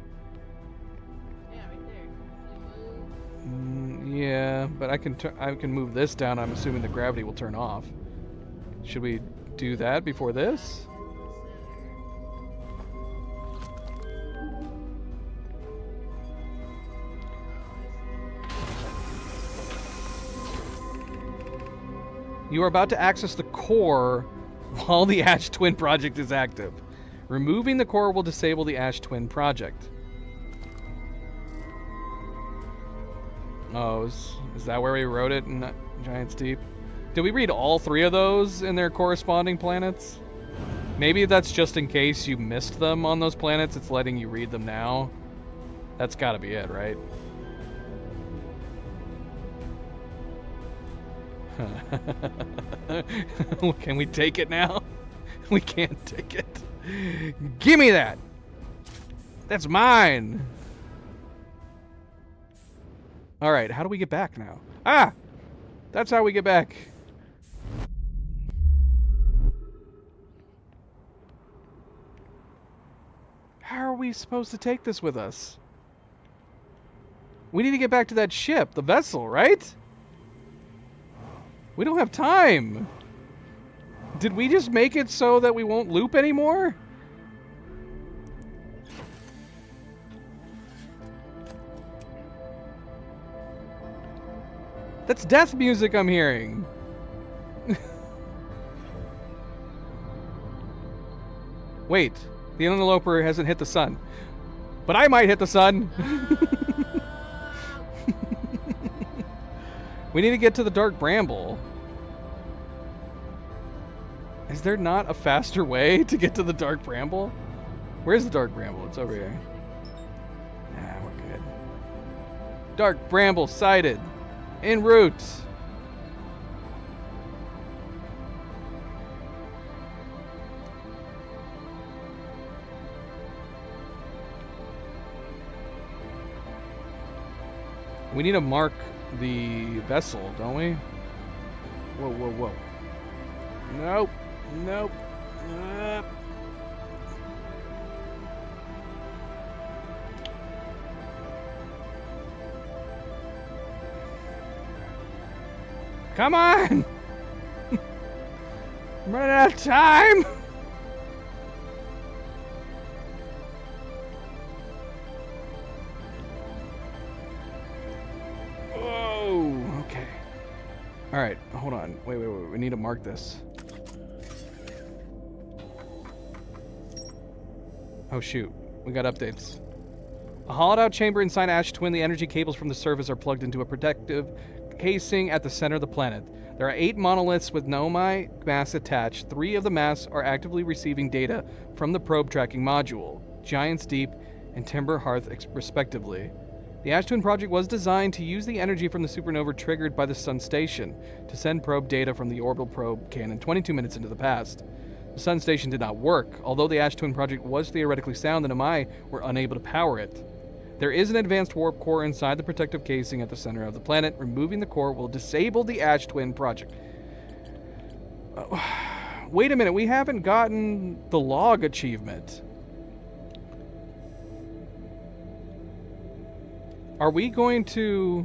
Yeah, right there. You move. Yeah, but I can move this down. I'm assuming the gravity will turn off. Should we do that before this? You are about to access the core while the Ash Twin project is active. Removing the core will disable the Ash Twin project. Oh, is that where we wrote it in Giants Deep? Did we read all three of those in their corresponding planets? Maybe that's just in case you missed them on those planets, it's letting you read them now. That's gotta be it, right? Can we take it now? We can't take it. Give me that! That's mine! Alright, how do we get back now? Ah! That's how we get back. How are we supposed to take this with us? We need to get back to that ship, the vessel, right? We don't have time. Did we just make it so that we won't loop anymore? That's death music I'm hearing. Wait, the interloper hasn't hit the sun. But I might hit the sun. We need to get to the Dark Bramble. Is there not a faster way to get to the Dark Bramble? Where's the Dark Bramble? It's over here. Nah, we're good. Dark Bramble sighted. En route. We need to mark the vessel, don't we? Whoa, whoa, whoa. Nope. Nope. Come on! I'm running out of time! Whoa! Okay. Alright, hold on. Wait. We need to mark this. Oh shoot. We got updates. A hollowed out chamber inside Ash Twin. The energy cables from the surface are plugged into a protective casing at the center of the planet. There are 8 monoliths with Nomai mass attached. 3 of the mass are actively receiving data from the probe tracking module, Giants Deep and Timber Hearth respectively. The Ash Twin project was designed to use the energy from the supernova triggered by the Sun Station to send probe data from the orbital probe cannon 22 minutes into the past. The Sun Station did not work. Although the Ash Twin project was theoretically sound, the Nomai were unable to power it. There is an advanced warp core inside the protective casing at the center of the planet. Removing the core will disable the Ash Twin project. Wait a minute, we haven't gotten the log achievement. Are we going to...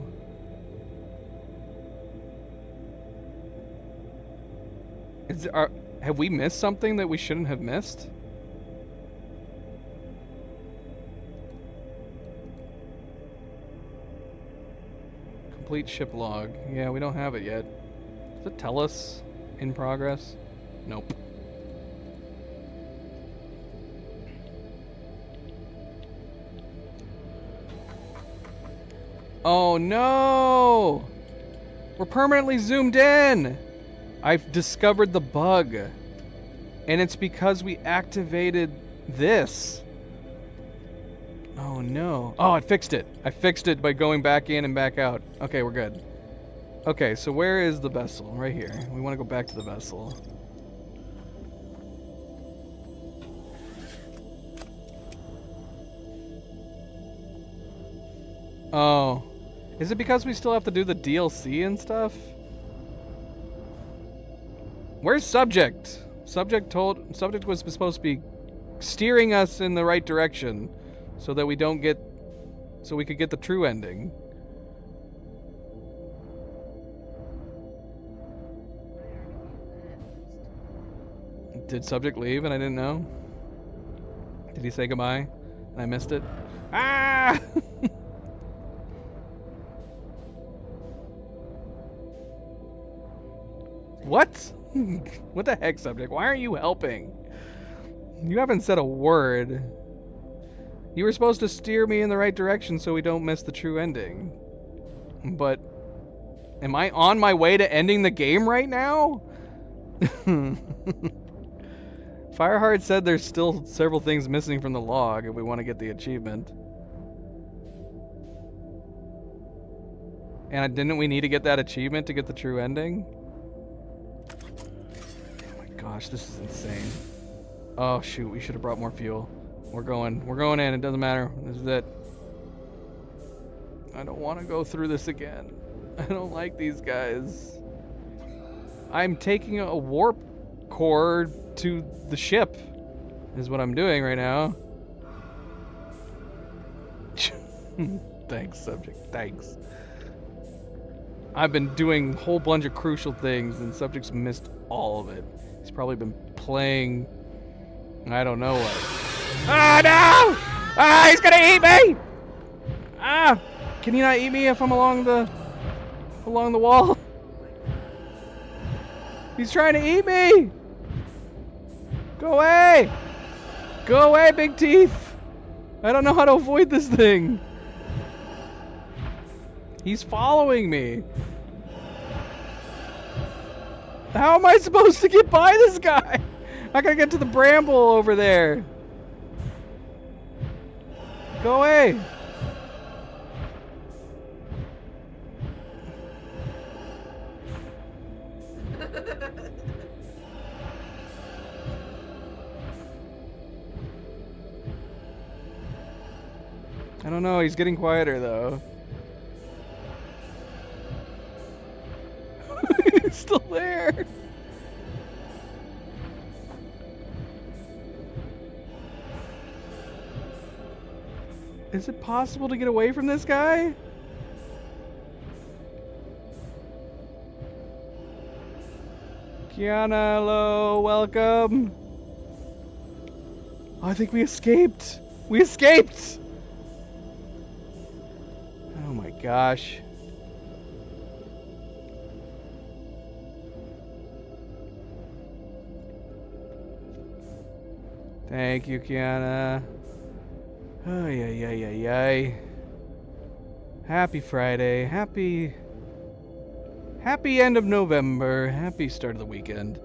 Have we missed something that we shouldn't have missed? Complete ship log. Yeah, we don't have it yet. Does it tell us in progress? Nope. Oh no! We're permanently zoomed in! I've discovered the bug. And it's because we activated this. Oh no. Oh, it fixed it. I fixed it by going back in and back out. Okay, we're good. Okay, so where is the vessel? Right here. We want to go back to the vessel. Oh. Is it because we still have to do the DLC and stuff? Where's Subject? Subject was supposed to be steering us in the right direction so that we don't get, so we could get the true ending. Did Subject leave and I didn't know? Did he say goodbye and I missed it? Ah! What? What the heck, Subject? Why aren't you helping? You haven't said a word. You were supposed to steer me in the right direction so we don't miss the true ending. But am I on my way to ending the game right now? Fireheart said there's still several things missing from the log if we want to get the achievement. And didn't we need to get that achievement to get the true ending? Oh my gosh, this is insane. Oh shoot, we should have brought more fuel. We're going in, it doesn't matter. This is it. I don't want to go through this again. I don't like these guys. I'm taking a warp core to the ship, is what I'm doing right now. Thanks, Subject, thanks. I've been doing a whole bunch of crucial things and Subject's missed all of it. He's probably been playing, I don't know what. Ah, no! Ah, he's gonna eat me! Ah! Can he not eat me if I'm along the wall? He's trying to eat me! Go away! Go away, big teeth! I don't know how to avoid this thing. He's following me. How am I supposed to get by this guy? I gotta get to the bramble over there. Go away. I don't know, he's getting quieter though. He's still there. Is it possible to get away from this guy? Kiana, hello, welcome. Oh, I think we escaped. We escaped! Oh my gosh. Thank you, Kiana. Oh, yeah. Happy Friday. Happy end of November. Happy start of the weekend.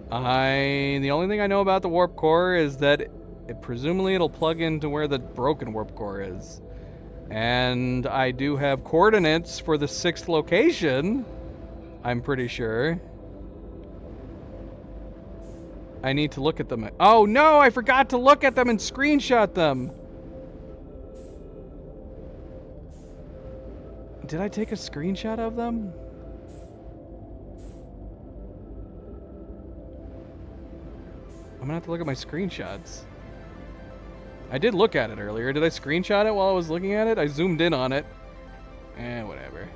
The only thing I know about the warp core is that presumably it'll plug into where the broken warp core is. And I do have coordinates for the 6th location, I'm pretty sure. I need to look at them. Oh no, I forgot to look at them and screenshot them. Did I take a screenshot of them? I'm gonna have to look at my screenshots. I did look at it earlier. Did I screenshot it while I was looking at it? I zoomed in on it. Whatever.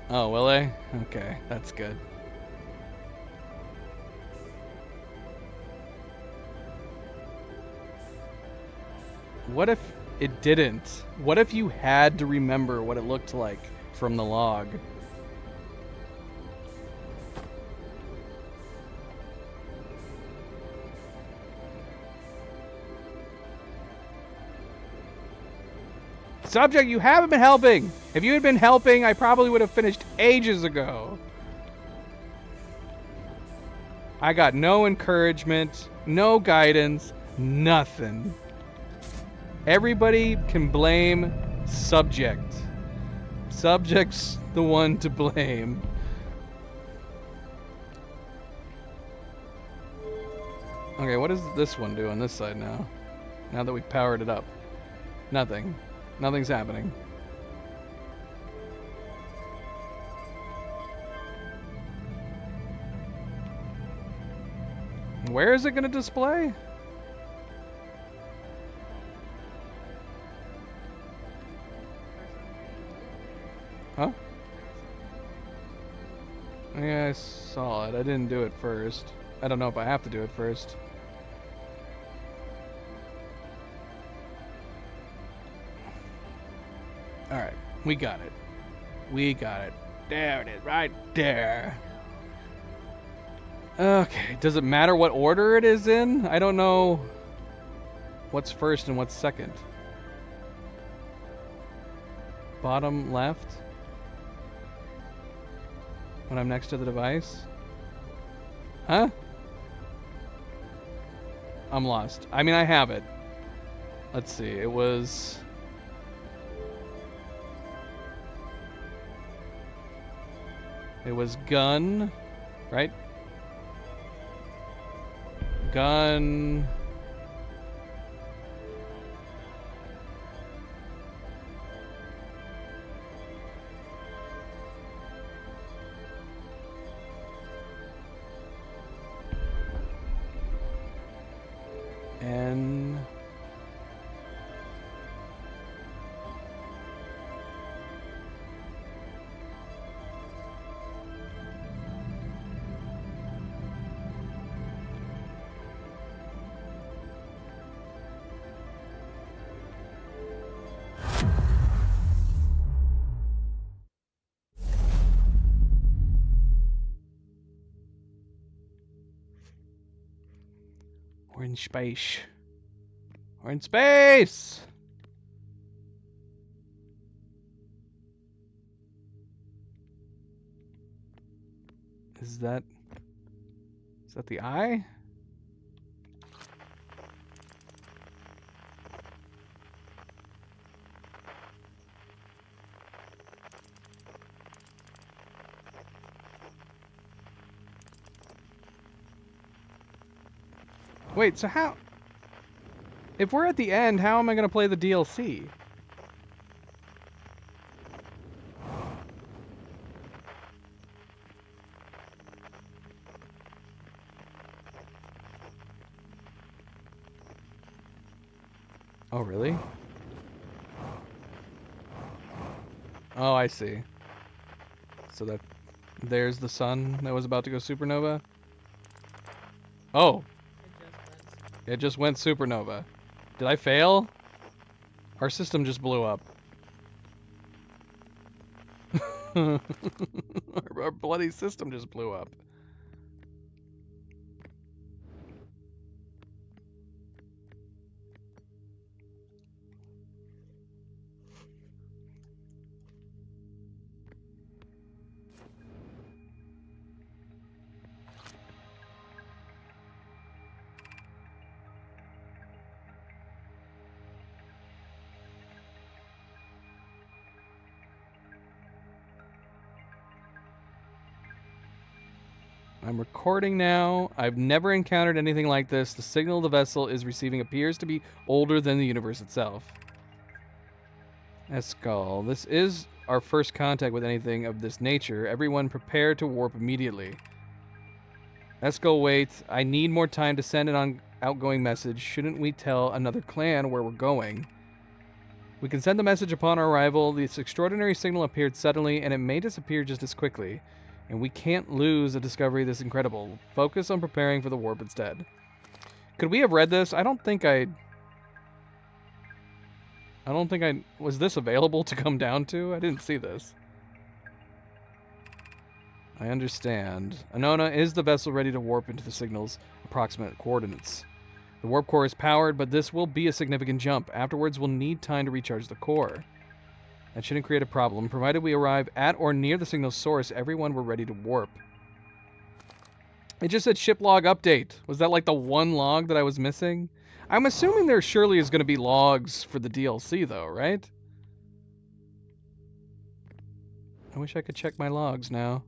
Oh, will they? Okay, that's good. What if it didn't? What if you had to remember what it looked like from the log? Subject, you haven't been helping! If you had been helping, I probably would have finished ages ago. I got no encouragement, no guidance, nothing. Everybody can blame Subject. Subject's the one to blame. Okay, what does this one do on this side now? Now that we've powered it up. Nothing. Nothing's happening. Where is it going to display? Huh? Yeah, I saw it. I didn't do it first. I don't know if I have to do it first. Alright, we got it. We got it. There it is, right there. Okay, does it matter what order it is in? I don't know what's first and what's second. Bottom left? When I'm next to the device? Huh? I'm lost. I mean, I have it. Let's see, it was... It was gun, right? Gun... and... We're in space. We're in space! Is that the eye? Wait, so how... If we're at the end, how am I going to play the DLC? Oh, really? Oh, I see. So that... There's the sun that was about to go supernova? Oh! It just went supernova. Did I fail? Our system just blew up. Our bloody system just blew up. I'm recording now. I've never encountered anything like this. The signal the vessel is receiving appears to be older than the universe itself. Escal, this is our first contact with anything of this nature. Everyone prepare to warp immediately. Escal, wait. I need more time to send an outgoing message. Shouldn't we tell another clan where we're going? We can send the message upon our arrival. This extraordinary signal appeared suddenly, and it may disappear just as quickly. And we can't lose a discovery this incredible. Focus on preparing for the warp instead. Could we have read this? I don't think I... Was this available to come down to? I didn't see this. I understand. Anona, is the vessel ready to warp into the signal's approximate coordinates? The warp core is powered, but this will be a significant jump. Afterwards, we'll need time to recharge the core. That shouldn't create a problem. Provided we arrive at or near the signal's source, everyone we're ready to warp. It just said ship log update. Was that like the one log that I was missing? I'm assuming there surely is going to be logs for the DLC though, right? I wish I could check my logs now.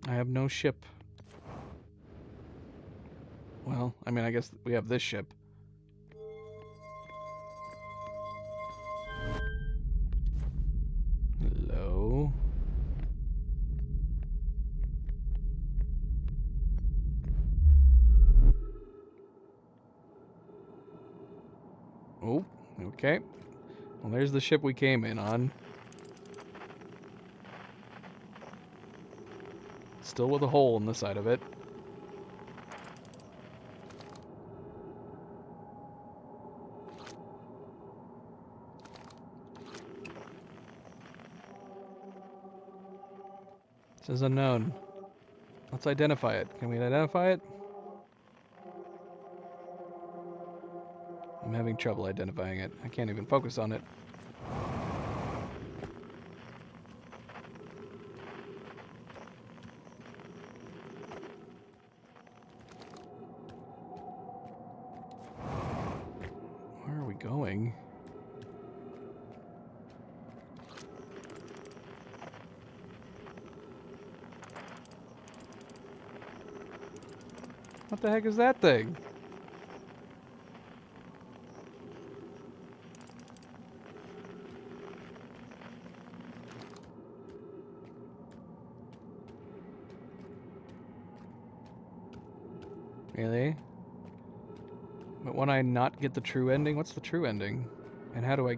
I have no ship. Well, I mean, I guess we have this ship. Hello. Oh, okay. Well, there's the ship we came in on. Still with a hole in the side of it. It says unknown. Let's identify it. Can we identify it? I'm having trouble identifying it. I can't even focus on it. Where are we going? What the heck is that thing? Really? But when I not get the true ending? What's the true ending? And how do I...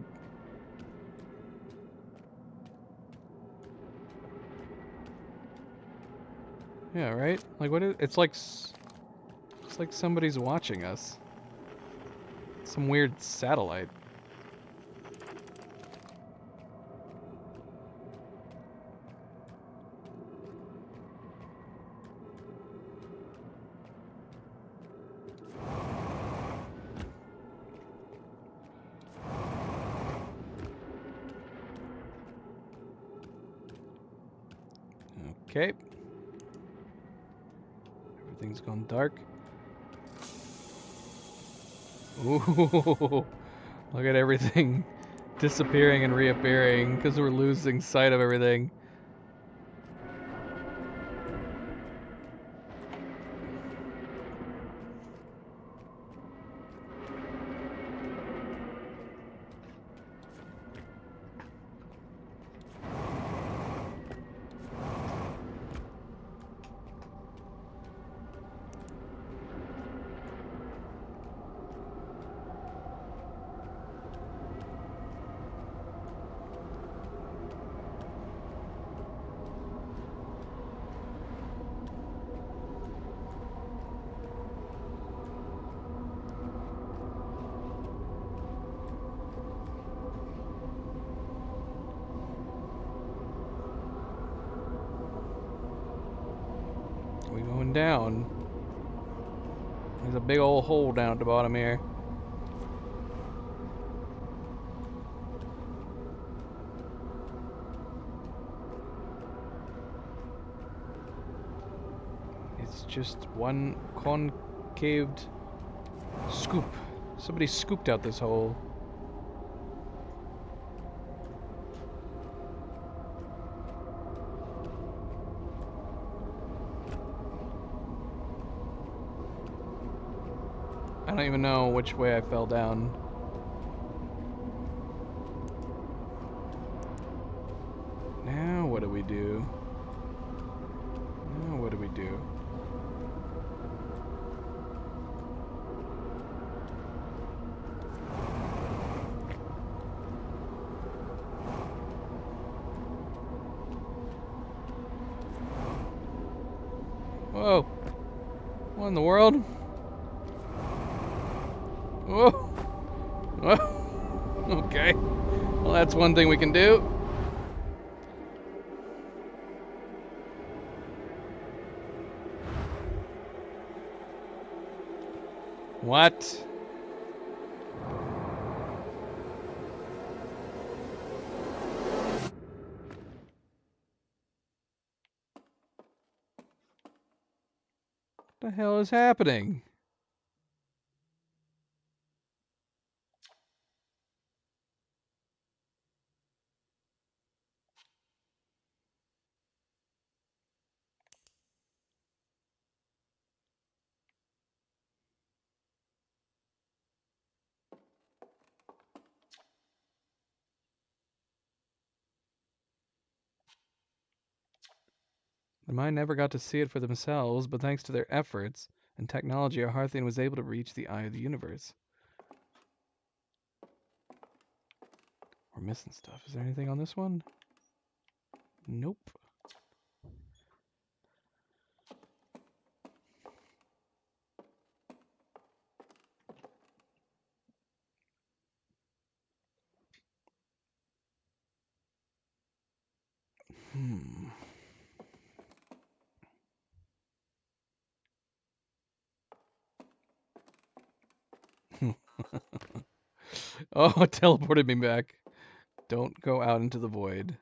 Yeah, right? Like, what is... It's like somebody's watching us. Some weird satellite. Okay. Everything's gone dark. Ooh, look at everything disappearing and reappearing because we're losing sight of everything. We going down? There's a big old hole down at the bottom here. It's just one concaved scoop. Somebody scooped out this hole. I don't even know which way I fell down. Now what do we do? Whoa. What in the world? Whoa. Whoa. Okay. Well, that's one thing we can do. What? What the hell is happening? The mine never got to see it for themselves, but thanks to their efforts and technology, our Hearthian was able to reach the eye of the universe. We're missing stuff. Is there anything on this one? Nope. Hmm. Oh, it teleported me back. Don't go out into the void.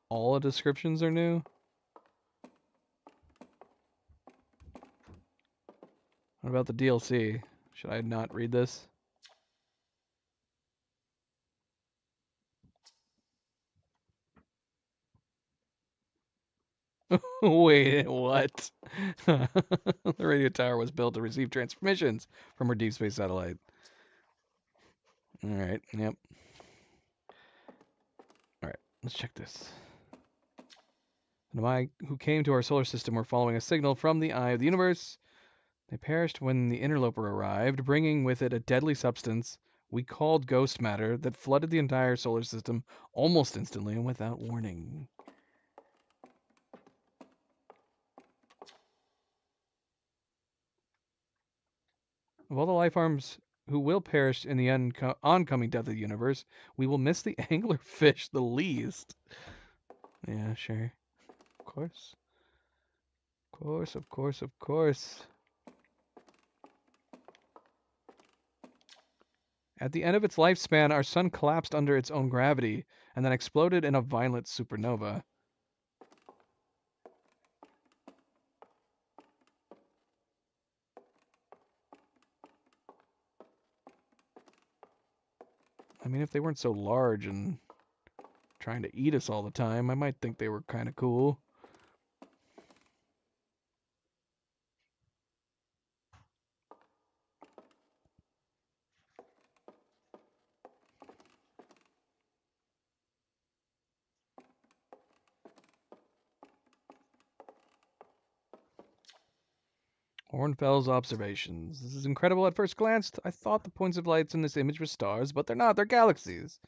All the descriptions are new? What about the DLC? Should I not read this? Wait, what? The radio tower was built to receive transmissions from our deep space satellite. Alright, yep. Alright, let's check this. The Nomai who came to our solar system were following a signal from the eye of the universe. They perished when the interloper arrived, bringing with it a deadly substance we called ghost matter that flooded the entire solar system almost instantly and without warning. Of all the life forms who will perish in the oncoming death of the universe, we will miss the anglerfish the least. Yeah, sure. Of course. Of course, of course, of course. At the end of its lifespan, our sun collapsed under its own gravity and then exploded in a violent supernova. I mean, if they weren't so large and trying to eat us all the time, I might think they were kind of cool. Hornfell's observations. This is incredible at first glance. I thought the points of lights in this image were stars, but they're not. They're galaxies.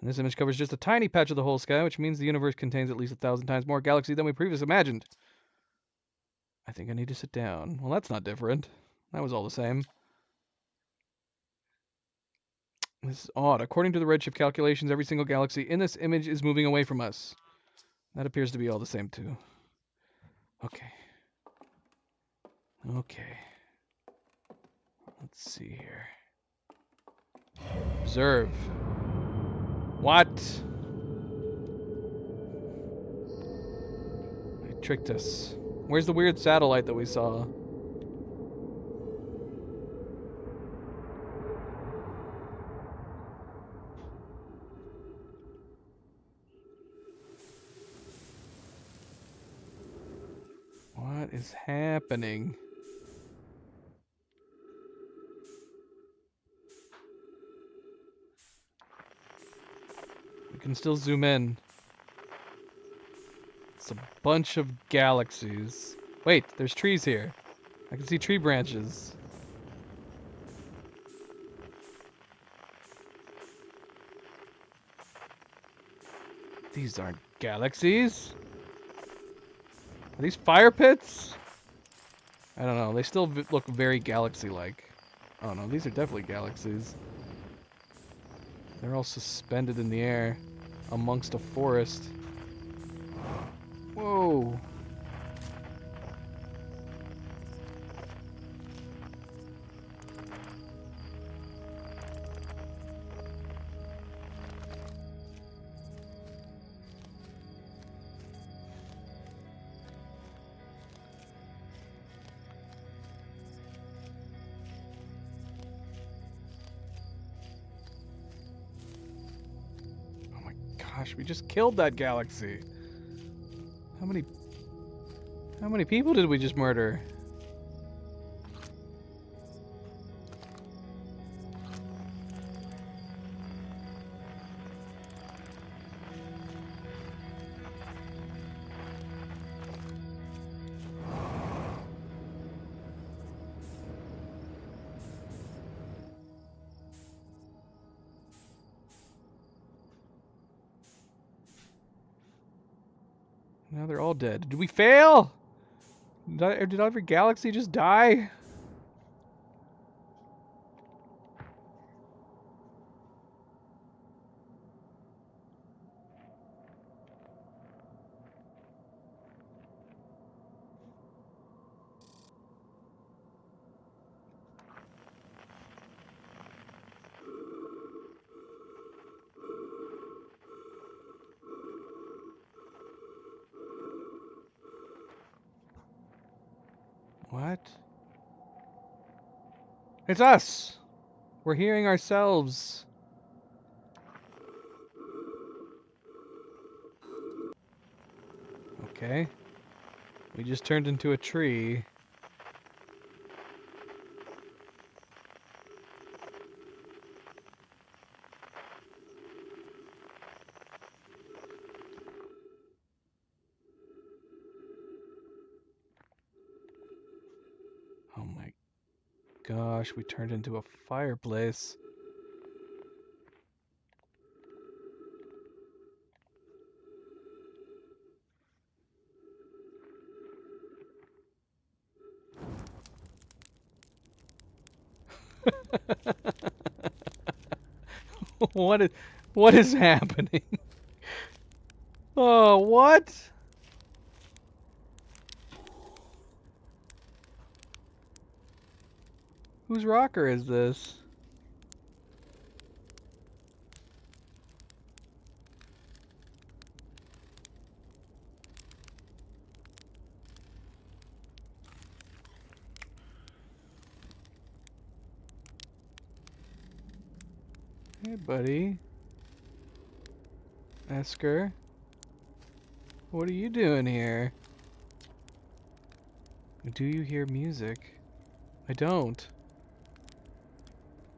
And this image covers just a tiny patch of the whole sky, which means the universe contains at least 1,000 times more galaxies than we previously imagined. I think I need to sit down. Well, that's not different. That was all the same. This is odd. According to the redshift calculations, every single galaxy in this image is moving away from us. That appears to be all the same, too. Okay. Okay. Let's see here. Observe. What? They tricked us. Where's the weird satellite that we saw? What is happening? We can still zoom in. It's a bunch of galaxies. Wait, there's trees here. I can see tree branches. These aren't galaxies. Are these fire pits? I don't know. They still look very galaxy-like. Oh no, these are definitely galaxies. They're all suspended in the air amongst a forest. Whoa. Gosh, we just killed that galaxy. How many people did we just murder? Now they're all dead. Did we fail? Did every galaxy just die? What? It's us! We're hearing ourselves. Okay. We just turned into a tree. Oh my gosh, we turned into a fireplace. What is happening? Oh, what? Whose rocker is this? Hey, buddy. Esker. What are you doing here? Do you hear music? I don't.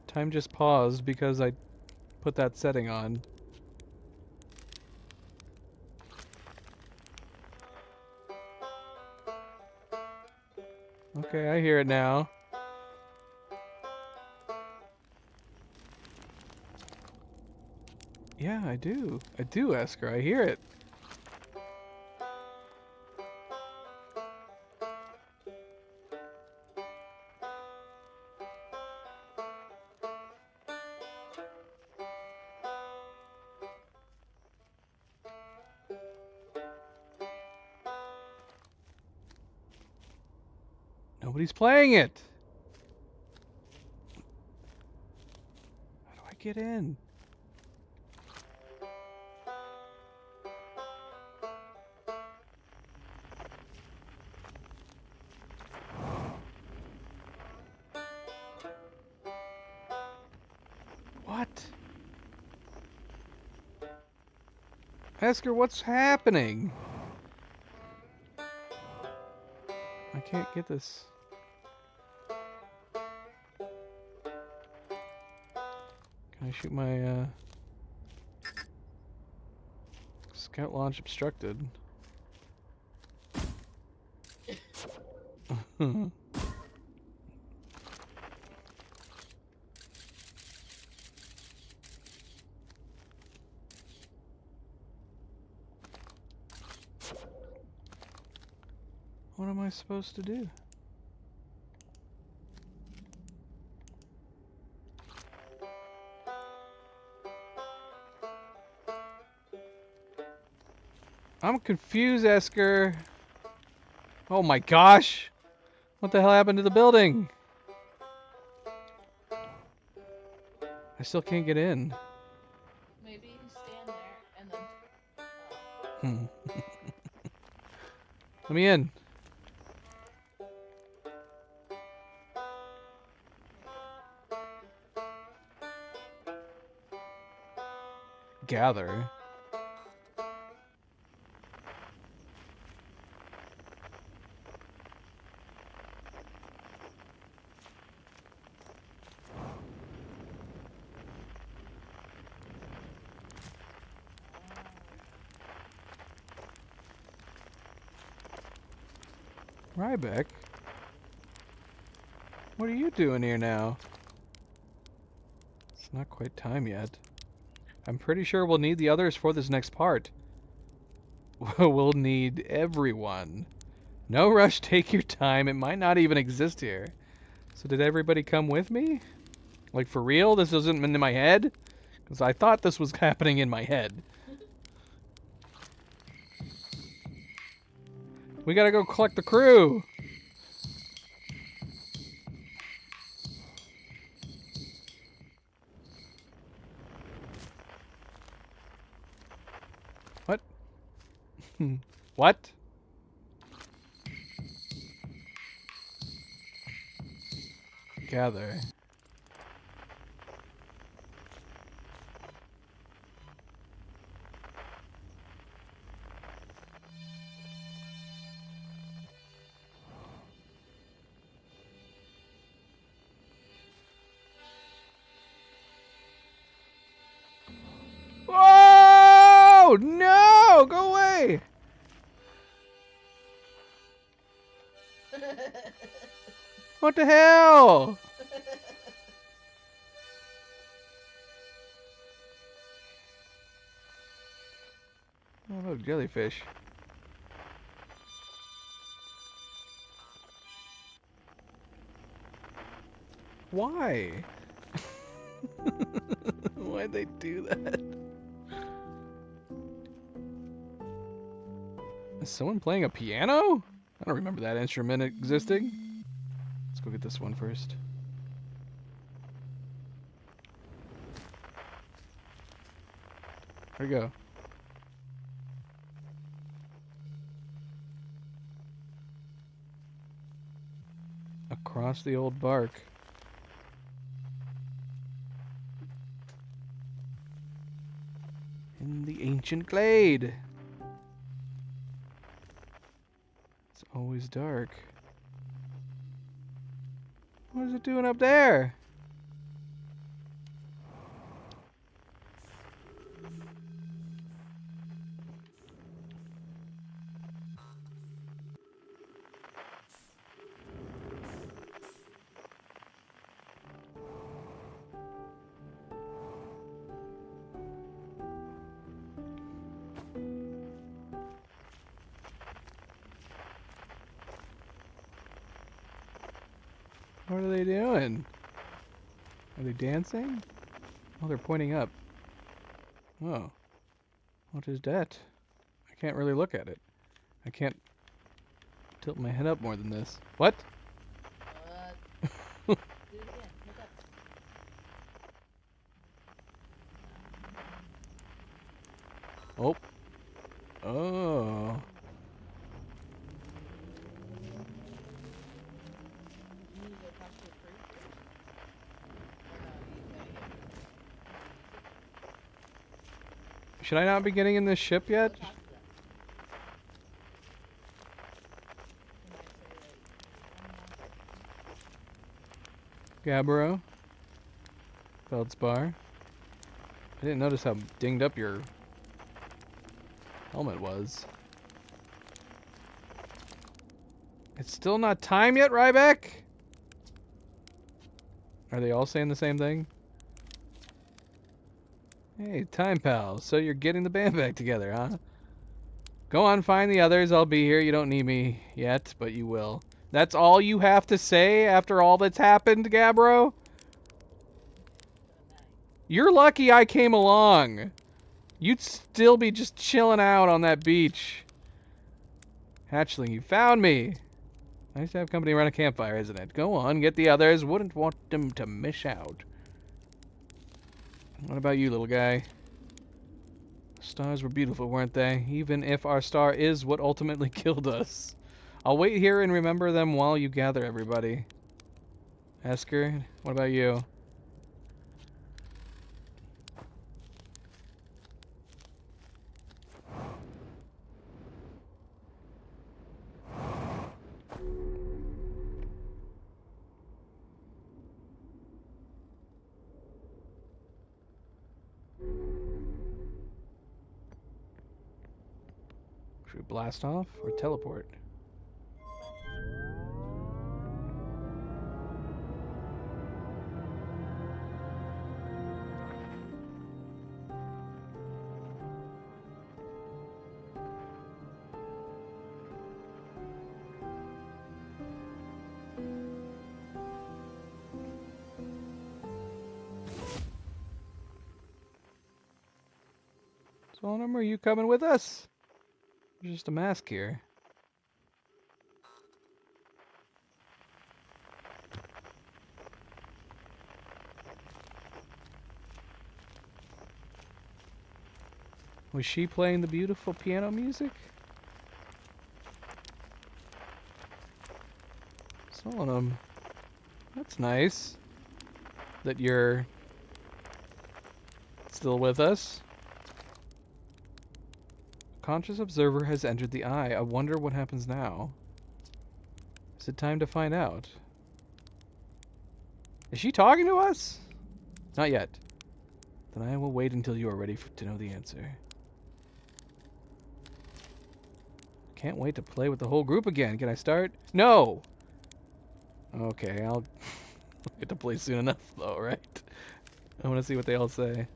Time just paused because I put that setting on. Okay, I hear it now. Yeah, I do. I do, Esker. I hear it. Nobody's playing it. How do I get in? What? Esker, what's happening? I can't get this. Can I shoot my scout launch obstructed? What am I supposed to do? I'm confused, Esker. Oh my gosh! What the hell happened to the building? I still can't get in. Maybe you stand there and then. Let me in. Gather. Ryback? What are you doing here now? It's not quite time yet. I'm pretty sure we'll need the others for this next part. We'll need everyone. No rush, take your time. It might not even exist here. So did everybody come with me? Like for real? This isn't in my head? Because I thought this was happening in my head. We gotta go collect the crew. What? What? Gather. Whoa! No! Go away! What the hell? Oh, look, jellyfish. Why? Why'd they do that? Is someone playing a piano? I don't remember that instrument existing. Let's go get this one first. There we go. Across the old bark. In the ancient glade. It's always dark. What is it doing up there? What are they doing? Are they dancing? Oh, they're pointing up. Oh. What is that? I can't really look at it. I can't tilt my head up more than this. What? Do it again. Look up. Oh. Oh. You need to go talk to a priest. Or no, you gotta get. Should I not be getting in this ship Go yet? talk to them. You might say like, Gabbro. Feldspar. I didn't notice how dinged up your helmet was. It's still not time yet, Ryback? Are they all saying the same thing? Hey, time pals. So you're getting the band back together, huh? Go on, find the others. I'll be here. You don't need me yet, but you will. That's all you have to say after all that's happened, Gabbro? You're lucky I came along. You'd still be just chilling out on that beach. Hatchling, you found me. Nice to have company around a campfire, isn't it? Go on, get the others. Wouldn't want them to miss out. What about you, little guy? Stars were beautiful, weren't they? Even if our star is what ultimately killed us. I'll wait here and remember them while you gather everybody. Esker, what about you? Should we blast off or teleport? Solemn, are you coming with us? There's just a mask here. Was she playing the beautiful piano music? Solemn, that's nice that you're still with us. Conscious observer has entered the eye. I wonder what happens now. Is it time to find out? Is she talking to us? Not yet. Then I will wait until you are ready to know the answer. Can't wait to play with the whole group again. Can I start? No! Okay, I'll get to play soon enough though, right? I want to see what they all say.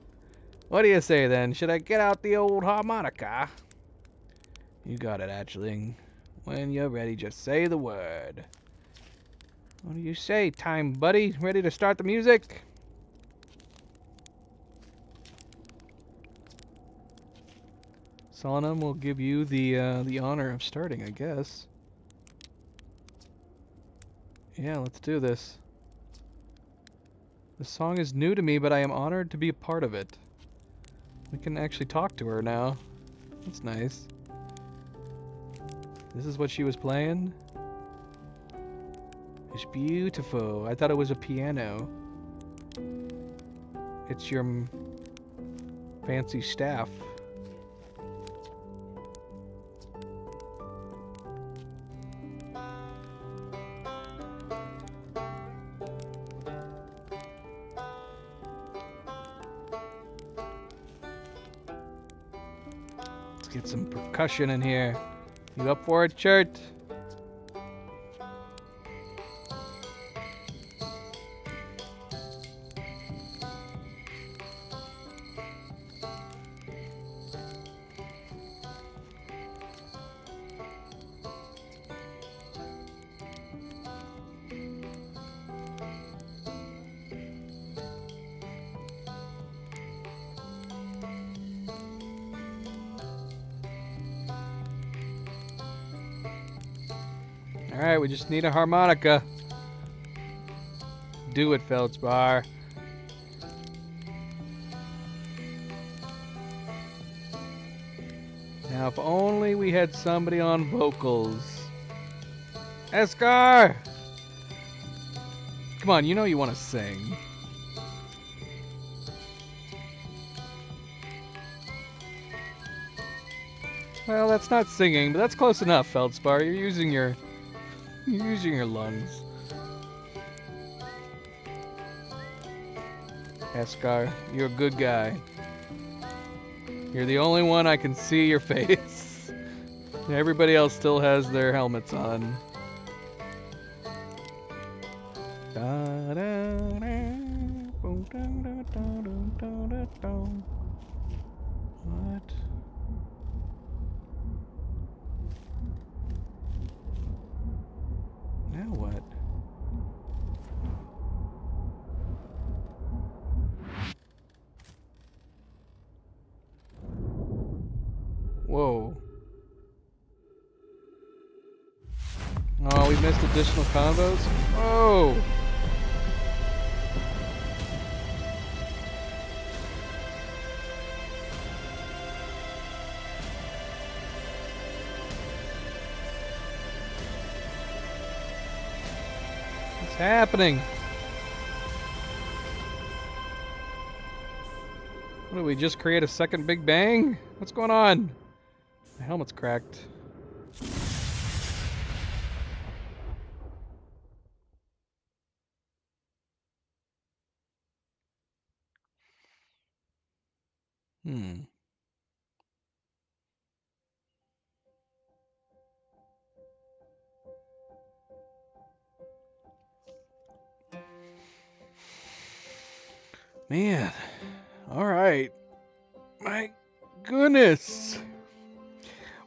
What do you say then? Should I get out the old harmonica? You got it, Hatchling. When you're ready, just say the word. What do you say, time buddy? Ready to start the music? Solemn will give you the honor of starting, I guess. Yeah, let's do this. The song is new to me, but I am honored to be a part of it. We can actually talk to her now. That's nice. This is what she was playing? It's beautiful. I thought it was a piano. It's your fancy staff. Let's get some percussion in here. You up for it, Chert? Alright, we just need a harmonica. Do it, Feldspar. Now, if only we had somebody on vocals. Esker! Come on, you know you want to sing. Well, that's not singing, but that's close enough, Feldspar. You're using your lungs. Esker, you're a good guy. You're the only one I can see your face. Everybody else still has their helmets on. What? we missed additional combos. Oh! What's happening? What, did we just create a second Big Bang? What's going on? The helmet's cracked. Man. Alright. My goodness.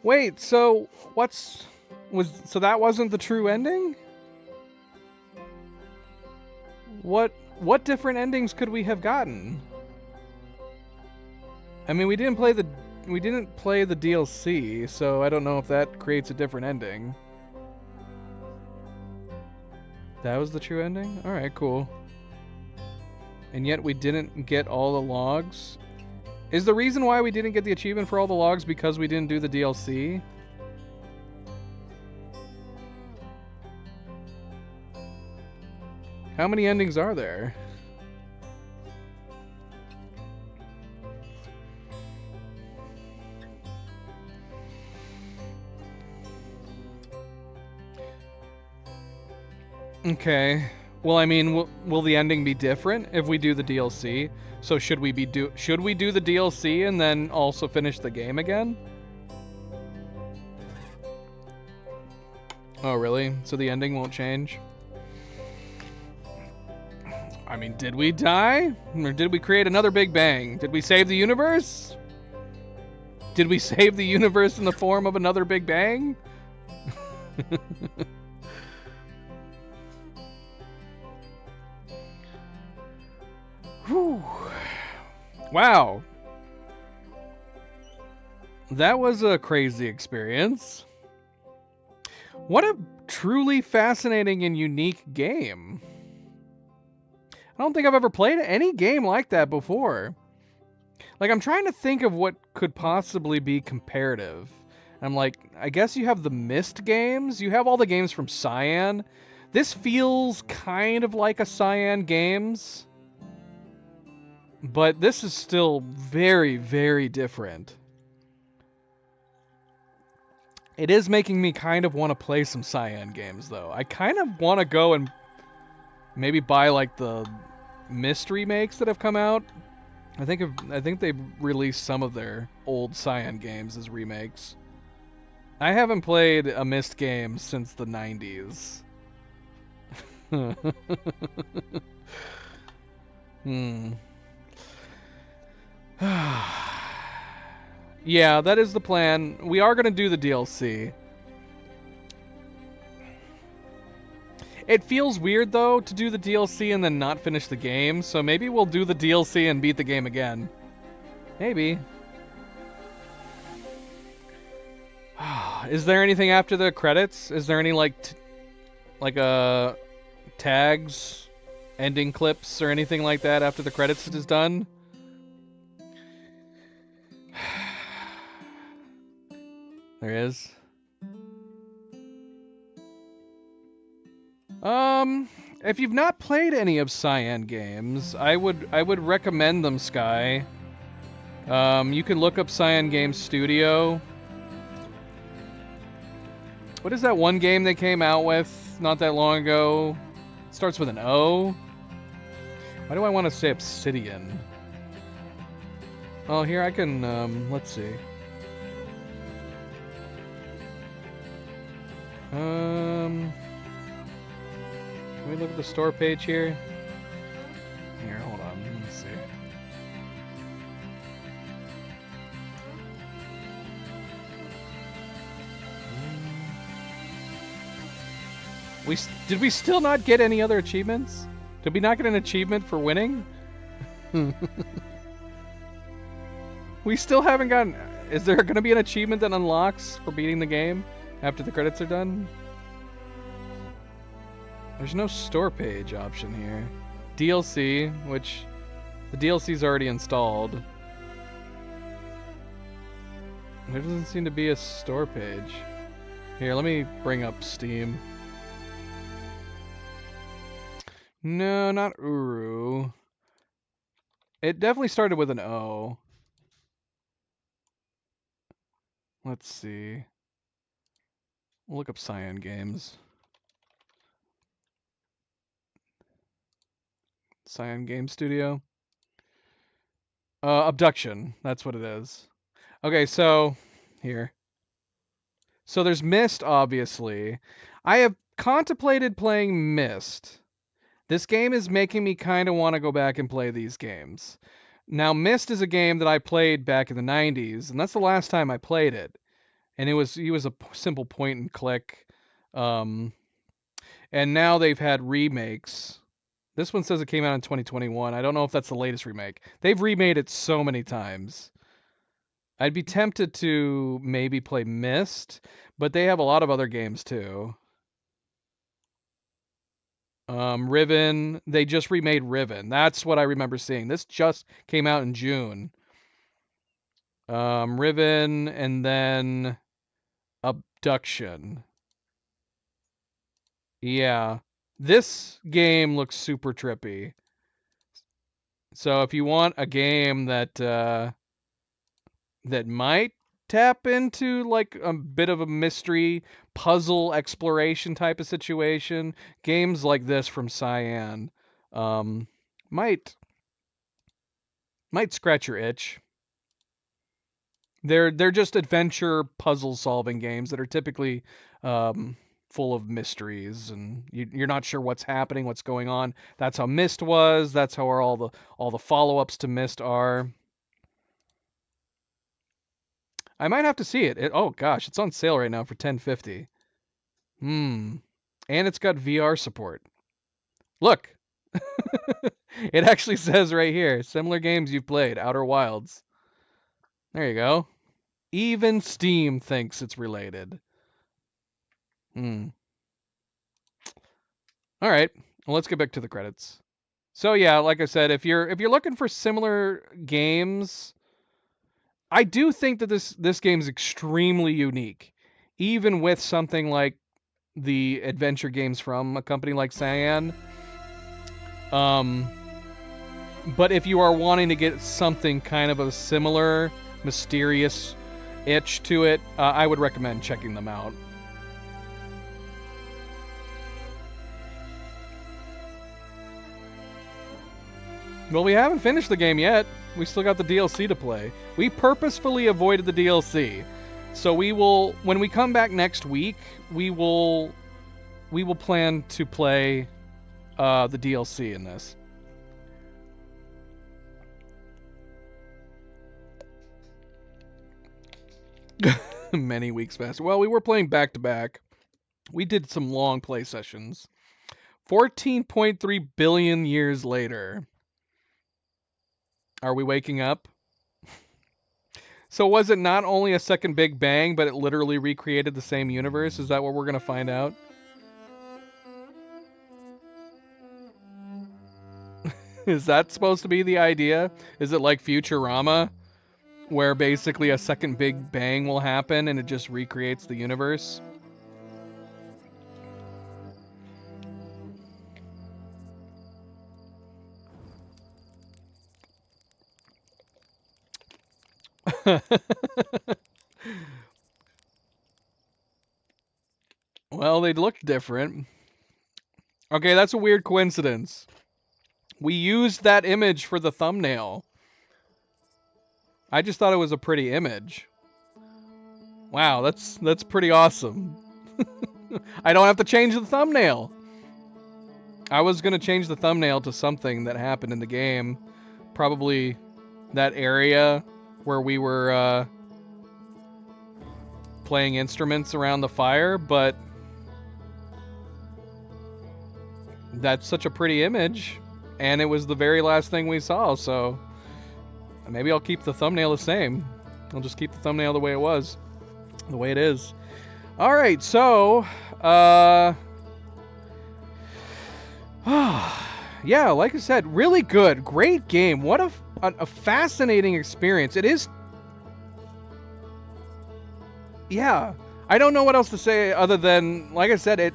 Wait, so so that wasn't the true ending? What different endings could we have gotten? I mean, we didn't play the DLC, so I don't know if that creates a different ending. That was the true ending? Alright, cool. And yet we didn't get all the logs? Is the reason why we didn't get the achievement for all the logs because we didn't do the DLC? How many endings are there? Okay. Well, I mean, will the ending be different if we do the DLC? So should we do the DLC and then also finish the game again? Oh, really? So the ending won't change? I mean, did we die? Or did we create another Big Bang? Did we save the universe? Did we save the universe in the form of another Big Bang? Whew. Wow. That was a crazy experience. What a truly fascinating and unique game. I don't think I've ever played any game like that before. Like, I'm trying to think of what could possibly be comparative. I'm like, I guess you have the Myst games. You have all the games from Cyan. This feels kind of like a Cyan games. But this is still very, very different. It is making me kind of want to play some Cyan games, though. I kind of want to go and maybe buy, like, the Myst remakes that have come out. I think they've released some of their old Cyan games as remakes. I haven't played a Myst game since the 90s. Yeah, that is the plan. We are going to do the DLC. It feels weird, though, to do the DLC and then not finish the game, so maybe we'll do the DLC and beat the game again. Maybe. Is there anything after the credits? Is there any, tags, ending clips, or anything like that after the credits is done? There is. If you've not played any of Cyan games, I would recommend them, Sky. You can look up Cyan Games Studio. What is that one game they came out with not that long ago? It starts with an O. Why do I want to say Obsidian? Oh, here I can, let's see. Can we look at the store page here? Here, hold on, let me see. Did we still not get any other achievements? Did we not get an achievement for winning? We still haven't gotten... Is there going to be an achievement that unlocks for beating the game after the credits are done? There's no store page option here. DLC, which the DLC's already installed. There doesn't seem to be a store page. Here, let me bring up Steam. No, not Uru. It definitely started with an O. Let's see. We'll look up Cyan Games. Cyan Game Studio. Abduction. That's what it is. Okay, so here. So there's Myst, obviously. I have contemplated playing Myst. This game is making me kind of want to go back and play these games. Now, Myst is a game that I played back in the 90s, and that's the last time I played it. And he was a simple point and click. And now they've had remakes. This one says it came out in 2021. I don't know if that's the latest remake. They've remade it so many times. I'd be tempted to maybe play Myst, but they have a lot of other games too. Riven, they just remade Riven. That's what I remember seeing. This just came out in June. Riven, and then Abduction. Yeah. This game looks super trippy. So if you want a game that that might tap into like a bit of a mystery puzzle exploration type of situation, games like this from Cyan might scratch your itch. They're just adventure puzzle solving games that are typically full of mysteries, and you're not sure what's happening, what's going on. That's how Myst was. That's how all the follow-ups to Myst are. I might have to see it. Oh gosh, it's on sale right now for $10.50. And it's got VR support. Look. It actually says right here, similar games you've played, Outer Wilds. There you go. Even Steam thinks it's related. All right. Well, let's get back to the credits. So yeah, like I said, if you're looking for similar games, I do think that this game is extremely unique, even with something like the adventure games from a company like Cyan. But if you are wanting to get something kind of a similar, mysterious itch to it, I would recommend checking them out. Well, we haven't finished the game yet. We still got the DLC to play. We purposefully avoided the DLC. So we will, when we come back next week, we will plan to play the DLC in this. Many weeks faster. Well, we were playing back to back. We did some long play sessions. 14.3 billion years later. Are we waking up? So was it not only a second Big Bang, but it literally recreated the same universe? Is that what we're going to find out? Is that supposed to be the idea? Is it like Futurama, where basically a second Big Bang will happen and it just recreates the universe? Well, they looked different. Okay, that's a weird coincidence. We used that image for the thumbnail. I just thought it was a pretty image. Wow, that's pretty awesome. I don't have to change the thumbnail. I was going to change the thumbnail to something that happened in the game. Probably that area where we were playing instruments around the fire, but that's such a pretty image, and it was the very last thing we saw, so maybe I'll keep the thumbnail the same. I'll just keep the thumbnail the way it was, the way it is. All right, so Yeah, like I said, really good. Great game. What a fascinating experience. It is. Yeah. I don't know what else to say other than, like I said,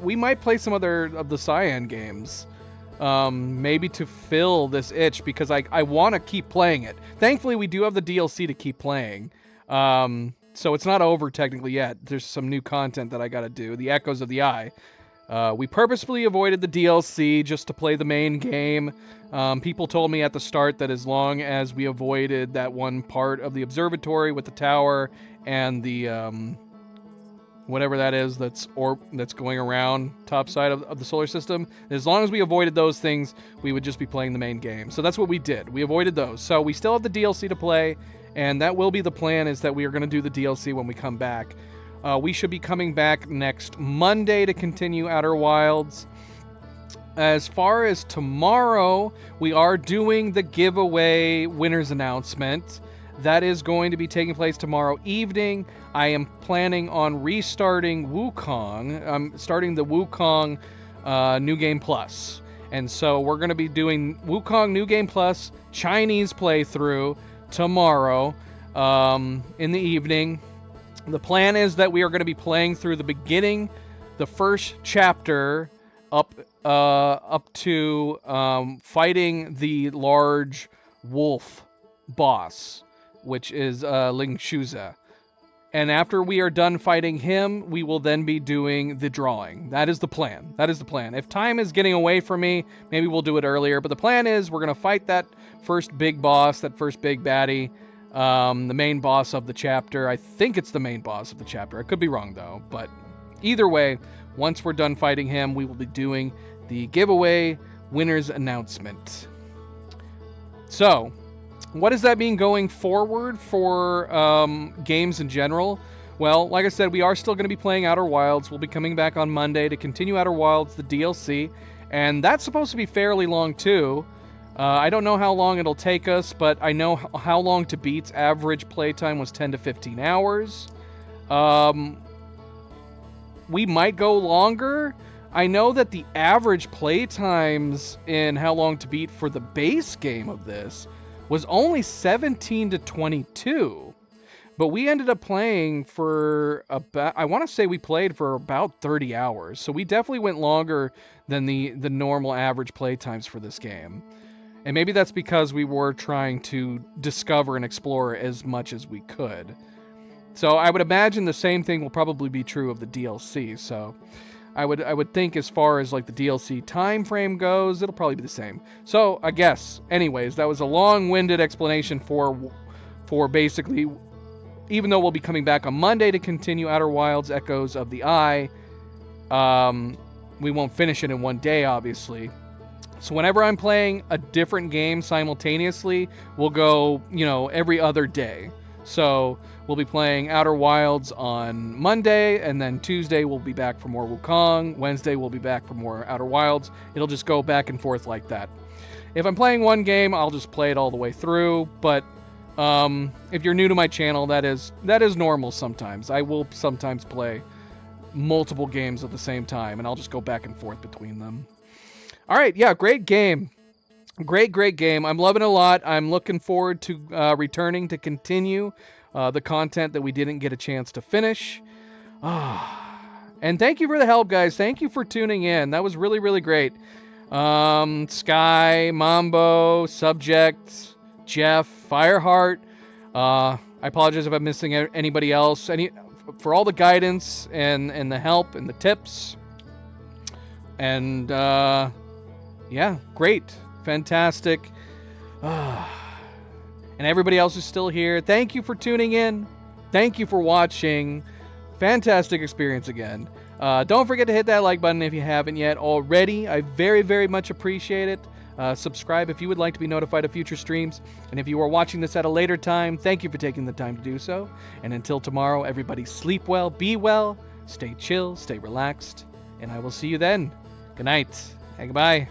we might play some other of the Cyan games. Maybe to fill this itch, because I want to keep playing it. Thankfully, we do have the DLC to keep playing. So it's not over technically yet. There's some new content that I got to do. The Echoes of the Eye. We purposefully avoided the DLC just to play the main game. People told me at the start that as long as we avoided that one part of the observatory with the tower and the whatever that is that's going around top side of the solar system, as long as we avoided those things, we would just be playing the main game. So that's what we did. We avoided those. So we still have the DLC to play, and that will be the plan, is that we are going to do the DLC when we come back. We should be coming back next Monday to continue Outer Wilds. As far as tomorrow, we are doing the giveaway winners announcement. That is going to be taking place tomorrow evening. I am planning on restarting Wukong. I'm starting the Wukong New Game Plus. And so we're going to be doing Wukong New Game Plus Chinese playthrough tomorrow in the evening. The plan is that we are going to be playing through the beginning, the first chapter, up to fighting the large wolf boss, which is Ling Shuza. And after we are done fighting him, we will then be doing the drawing. That is the plan. That is the plan. If time is getting away from me, maybe we'll do it earlier. But the plan is we're going to fight that first big boss, that first big baddie, the main boss of the chapter. I think it's the main boss of the chapter. I could be wrong, though. But either way, once we're done fighting him, we will be doing the giveaway winners announcement. So, what does that mean going forward for games in general? Well, like I said, we are still going to be playing Outer Wilds. We'll be coming back on Monday to continue Outer Wilds, the DLC. And that's supposed to be fairly long, too. I don't know how long it'll take us, but I know how long to beat's average playtime was 10 to 15 hours. We might go longer. I know that the average playtimes in How Long to Beat for the base game of this was only 17 to 22. But we ended up playing for about, I want to say we played for about 30 hours. So we definitely went longer than the normal average playtimes for this game. And maybe that's because we were trying to discover and explore as much as we could. So I would imagine the same thing will probably be true of the DLC. So I would think as far as like the DLC time frame goes, it'll probably be the same. So I guess, anyways, that was a long-winded explanation for basically, even though we'll be coming back on Monday to continue Outer Wilds Echoes of the Eye, we won't finish it in one day, obviously. So whenever I'm playing a different game simultaneously, we'll go, every other day. So we'll be playing Outer Wilds on Monday, and then Tuesday we'll be back for more Wukong. Wednesday we'll be back for more Outer Wilds. It'll just go back and forth like that. If I'm playing one game, I'll just play it all the way through. But if you're new to my channel, that is normal sometimes. I will sometimes play multiple games at the same time, and I'll just go back and forth between them. All right, yeah, great game. Great game. I'm loving it a lot. I'm looking forward to returning to continue the content that we didn't get a chance to finish. And thank you for the help, guys. Thank you for tuning in. That was really, really great. Sky, Mambo, Subject, Jeff, Fireheart. I apologize if I'm missing anybody else. For all the guidance and the help and the tips. And yeah, great. Fantastic. And everybody else who's still here, thank you for tuning in. Thank you for watching. Fantastic experience again. Don't forget to hit that like button if you haven't yet already. I very, very much appreciate it. Subscribe if you would like to be notified of future streams. And if you are watching this at a later time, thank you for taking the time to do so. And until tomorrow, everybody sleep well, be well, stay chill, stay relaxed, and I will see you then. Good night and goodbye.